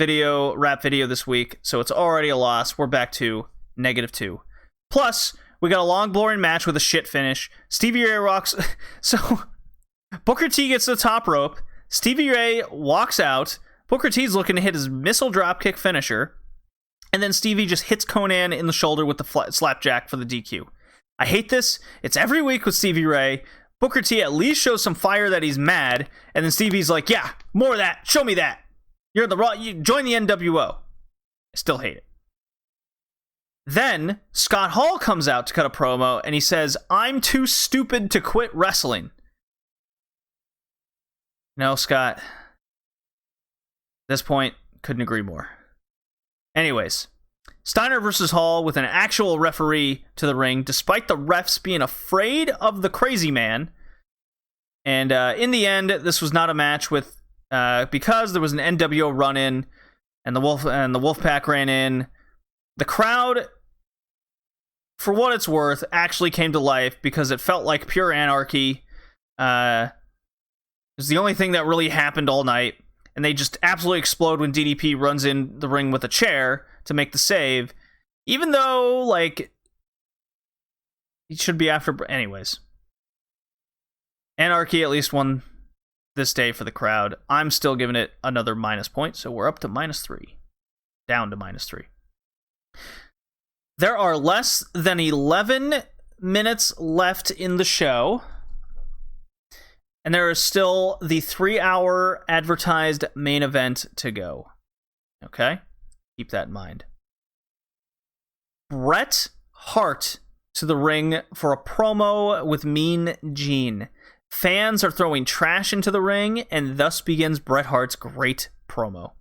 rap video this week, so it's already a loss. We're back to -2. Plus, we got a long, boring match with a shit finish. Stevie Ray rocks... So... Booker T gets the top rope, Stevie Ray walks out, Booker T's looking to hit his missile dropkick finisher, and then Stevie just hits Conan in the shoulder with the slapjack for the DQ. I hate this. It's every week with Stevie Ray. Booker T at least shows some fire that he's mad, and then Stevie's like, yeah, more of that, show me that. You're the you join the NWO. I still hate it. Then Scott Hall comes out to cut a promo, and he says, I'm too stupid to quit wrestling. No, Scott. At this point, couldn't agree more. Anyways, Steiner versus Hall with an actual referee to the ring, despite the refs being afraid of the crazy man. And in the end, this was not a match with because there was an NWO run-in, and the Wolfpack ran in. The crowd, for what it's worth, actually came to life because it felt like pure anarchy. It was the only thing that really happened all night, and they just absolutely explode when DDP runs in the ring with a chair to make the save, even though, like, he should be after... Anyways. Anarchy at least won this day for the crowd. I'm still giving it another minus point, so we're up to -3. Down to -3. There are less than 11 minutes left in the show. And there is still the 3-hour advertised main event to go. Okay? Keep that in mind. Bret Hart to the ring for a promo with Mean Gene. Fans are throwing trash into the ring, and thus begins Bret Hart's great promo.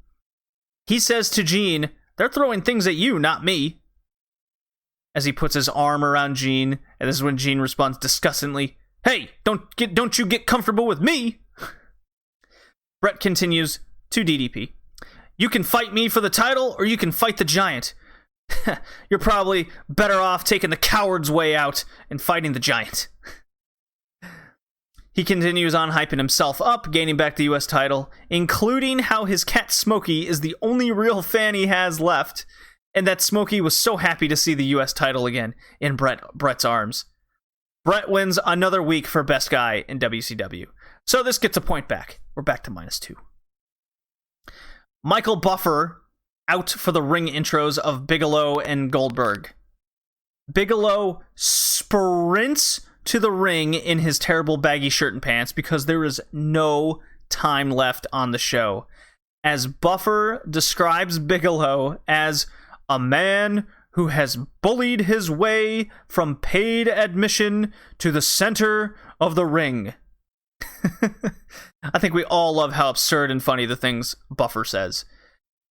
He says to Gene, they're throwing things at you, not me. As he puts his arm around Gene, and this is when Gene responds disgustingly, hey, don't you get comfortable with me. Bret continues to DDP. You can fight me for the title, or you can fight the Giant. You're probably better off taking the coward's way out and fighting the Giant. He continues on hyping himself up, gaining back the US title, including how his cat Smokey is the only real fan he has left, and that Smokey was so happy to see the US title again in Bret's arms. Bret wins another week for best guy in WCW. So this gets a point back. We're back to -2. Michael Buffer out for the ring intros of Bigelow and Goldberg. Bigelow sprints to the ring in his terrible baggy shirt and pants because there is no time left on the show. As Buffer describes Bigelow as a man who has bullied his way from paid admission to the center of the ring. I think we all love how absurd and funny the things Buffer says.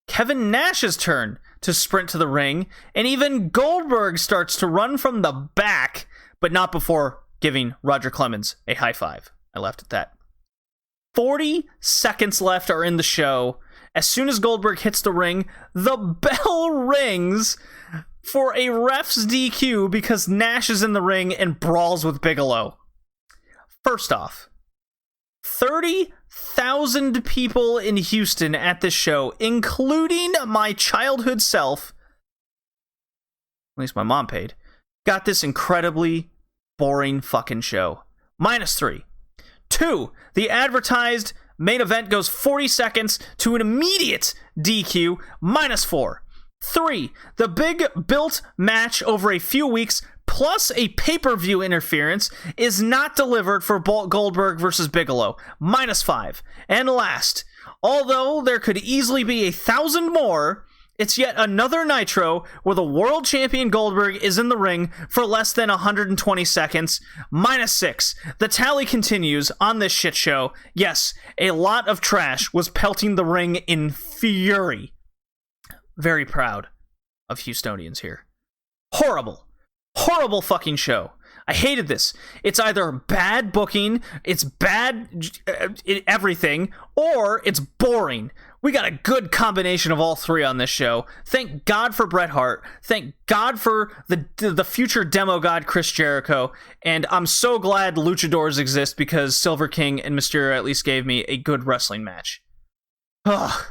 Kevin Nash's turn to sprint to the ring, and even Goldberg starts to run from the back, but not before giving Roger Clemens a high five. I laughed at that. 40 seconds left are in the show. As soon as Goldberg hits the ring, the bell rings. for a ref's DQ because Nash is in the ring and brawls with Bigelow. First off, 30,000 people in Houston at this show, including my childhood self, at least my mom paid, got this incredibly boring fucking show. -3. 2, the advertised main event goes 40 seconds to an immediate DQ, -4. 3, the big built match over a few weeks plus a pay-per-view interference is not delivered for Goldberg versus Bigelow, -5. And last, although there could easily be 1,000 more, it's yet another Nitro where the world champion Goldberg is in the ring for less than 120 seconds, -6. The tally continues on this shit show. Yes, a lot of trash was pelting the ring in fury. Very proud of Houstonians here. Horrible fucking show. I hated this. It's either bad booking, it's bad everything, or it's boring. We got a good combination of all three on this show. Thank God for Bret Hart. Thank God for the future demo god Chris Jericho. And I'm so glad luchadors exist because Silver King and Mysterio at least gave me a good wrestling match. Ugh.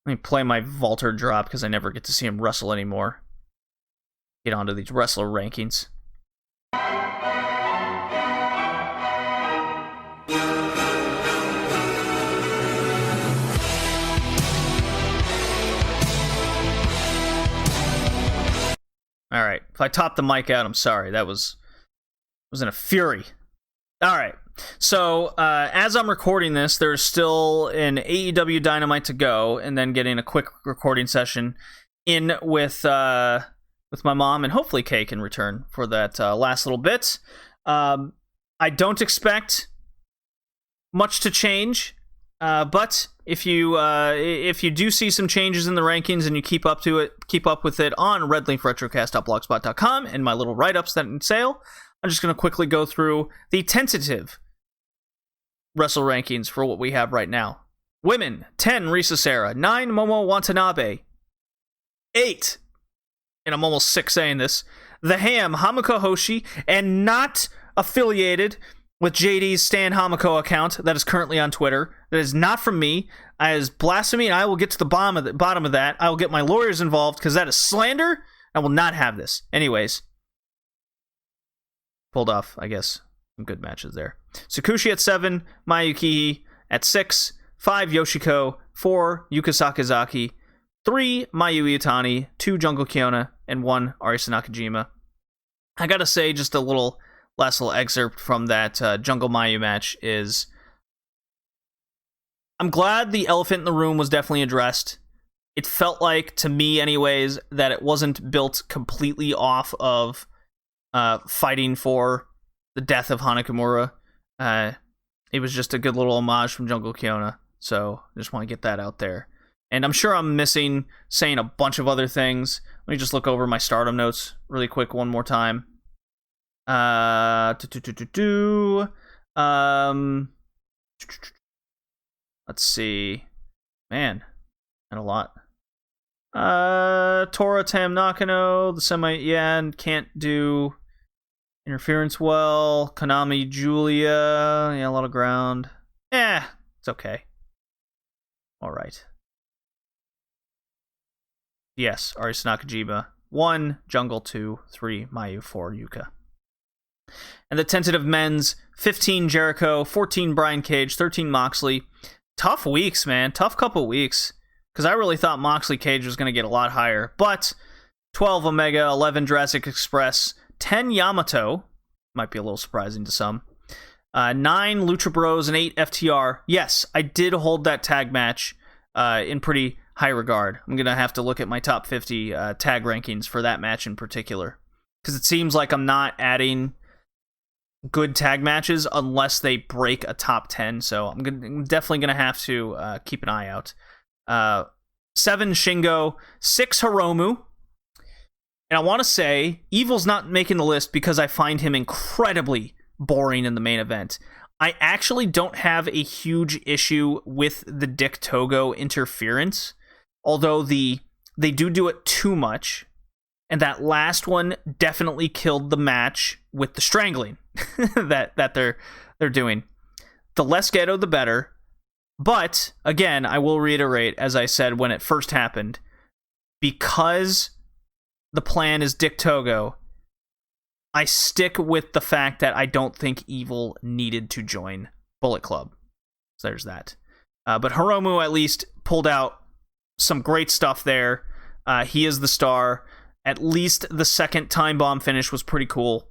Let me play my Walter drop because I never get to see him wrestle anymore. Get onto these wrestler rankings. All right, if I top the mic out, I'm sorry. That was in a fury. All right, so as I'm recording this, there's still an AEW Dynamite to go, and then getting a quick recording session in with my mom, and hopefully Kay can return for that last little bit. I don't expect much to change, but if you do see some changes in the rankings and you keep up with it on redlinkretrocast.blogspot.com and my little write-ups that entail, I'm just going to quickly go through the tentative wrestle rankings for what we have right now. Women, 10, Risa Sera. 9, Momo Watanabe. 8, and I'm almost sick saying this, The Ham, Hamako Hoshi, and not affiliated with JD's Stan Hamako account that is currently on Twitter. That is not from me. That is blasphemy, and I will get to the bottom of that. I will get my lawyers involved, because that is slander. I will not have this. Anyways. Pulled off, I guess, some good matches there. Tsukushi at 7, Mayu Kihi at 6, 5, Yoshiko, 4, Yuka Sakazaki, 3, Mayu Iwatani, 2, Jungle Kiona, and 1, Arisa Nakajima. I gotta say, just a last little excerpt from that Jungle Mayu match is, I'm glad the elephant in the room was definitely addressed. It felt like, to me anyways, that it wasn't built completely off of fighting for the death of Hana Kimura. It was just a good little homage from Jungle Kiona, so I just want to get that out there. And I'm sure I'm saying a bunch of other things. Let me just look over my Stardom notes really quick one more time. Let's see. Man, and a lot. Tora Tam Nakano, the and can't do interference well. Konami Julia, yeah, a lot of ground. It's okay. Alright. Yes, Arisa Nakajima. 1, Jungle 2, 3, Mayu, 4, Yuka. And the tentative men's, 15, Jericho, 14, Brian Cage, 13, Moxley. Tough weeks, man. Tough couple weeks. Because I really thought Moxley Cage was going to get a lot higher. But 12, Omega, 11, Jurassic Express, 10, Yamato. Might be a little surprising to some. 9, Lucha Bros, and 8, FTR. Yes, I did hold that tag match in pretty high regard. I'm going to have to look at my top 50 tag rankings for that match in particular. Because it seems like I'm not adding good tag matches unless they break a top 10. So I'm definitely going to have to keep an eye out. 7, Shingo. 6, Hiromu. And I want to say, Evil's not making the list because I find him incredibly boring in the main event. I actually don't have a huge issue with the Dick Togo interference, although the they do it too much. And that last one definitely killed the match with the strangling that they're doing. The less ghetto, the better. But, again, I will reiterate, as I said when it first happened, because the plan is Dick Togo, I stick with the fact that I don't think Evil needed to join Bullet Club. So there's that. But Hiromu at least pulled out some great stuff there. He is the star. At least the second time bomb finish was pretty cool.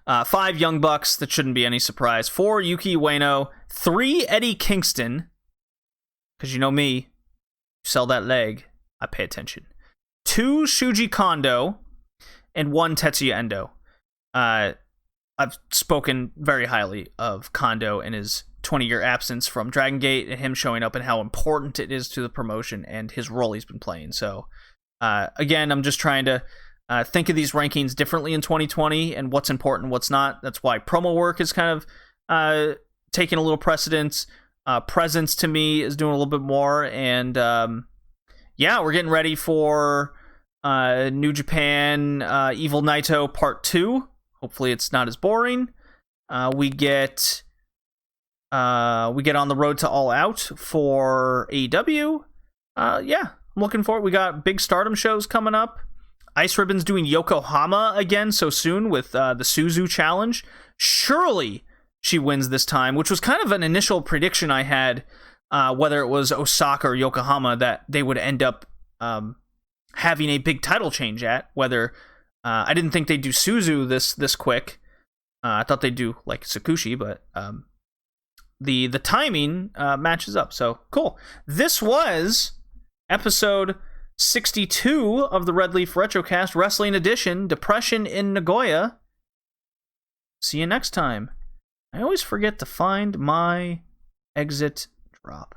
5 Young Bucks, that shouldn't be any surprise. 4 Yuki Ueno. 3 Eddie Kingston. Because you know me, you sell that leg, I pay attention. 2 Shuji Kondo. And 1 Tetsuya Endo. I've spoken very highly of Kondo and his 20-year absence from Dragon Gate and him showing up and how important it is to the promotion and his role he's been playing. So, again, I'm just trying to think of these rankings differently in 2020 and what's important and what's not. That's why promo work is kind of taking a little precedence. Presence to me is doing a little bit more. And yeah, we're getting ready for New Japan Evil Naito Part 2. Hopefully it's not as boring. We get on the road to All Out for AEW. Yeah, I'm looking forward. We got big Stardom shows coming up. Ice Ribbon's doing Yokohama again so soon with the Suzu Challenge. Surely she wins this time, which was kind of an initial prediction I had, whether it was Osaka or Yokohama, that they would end up having a big title change at. Whether I didn't think they'd do Suzu this quick. I thought they'd do like Sakushi, but the timing matches up. So cool. This was episode 62 of the Red Leaf Retrocast Wrestling Edition, Depression in Nagoya. See you next time. I always forget to find my exit drop.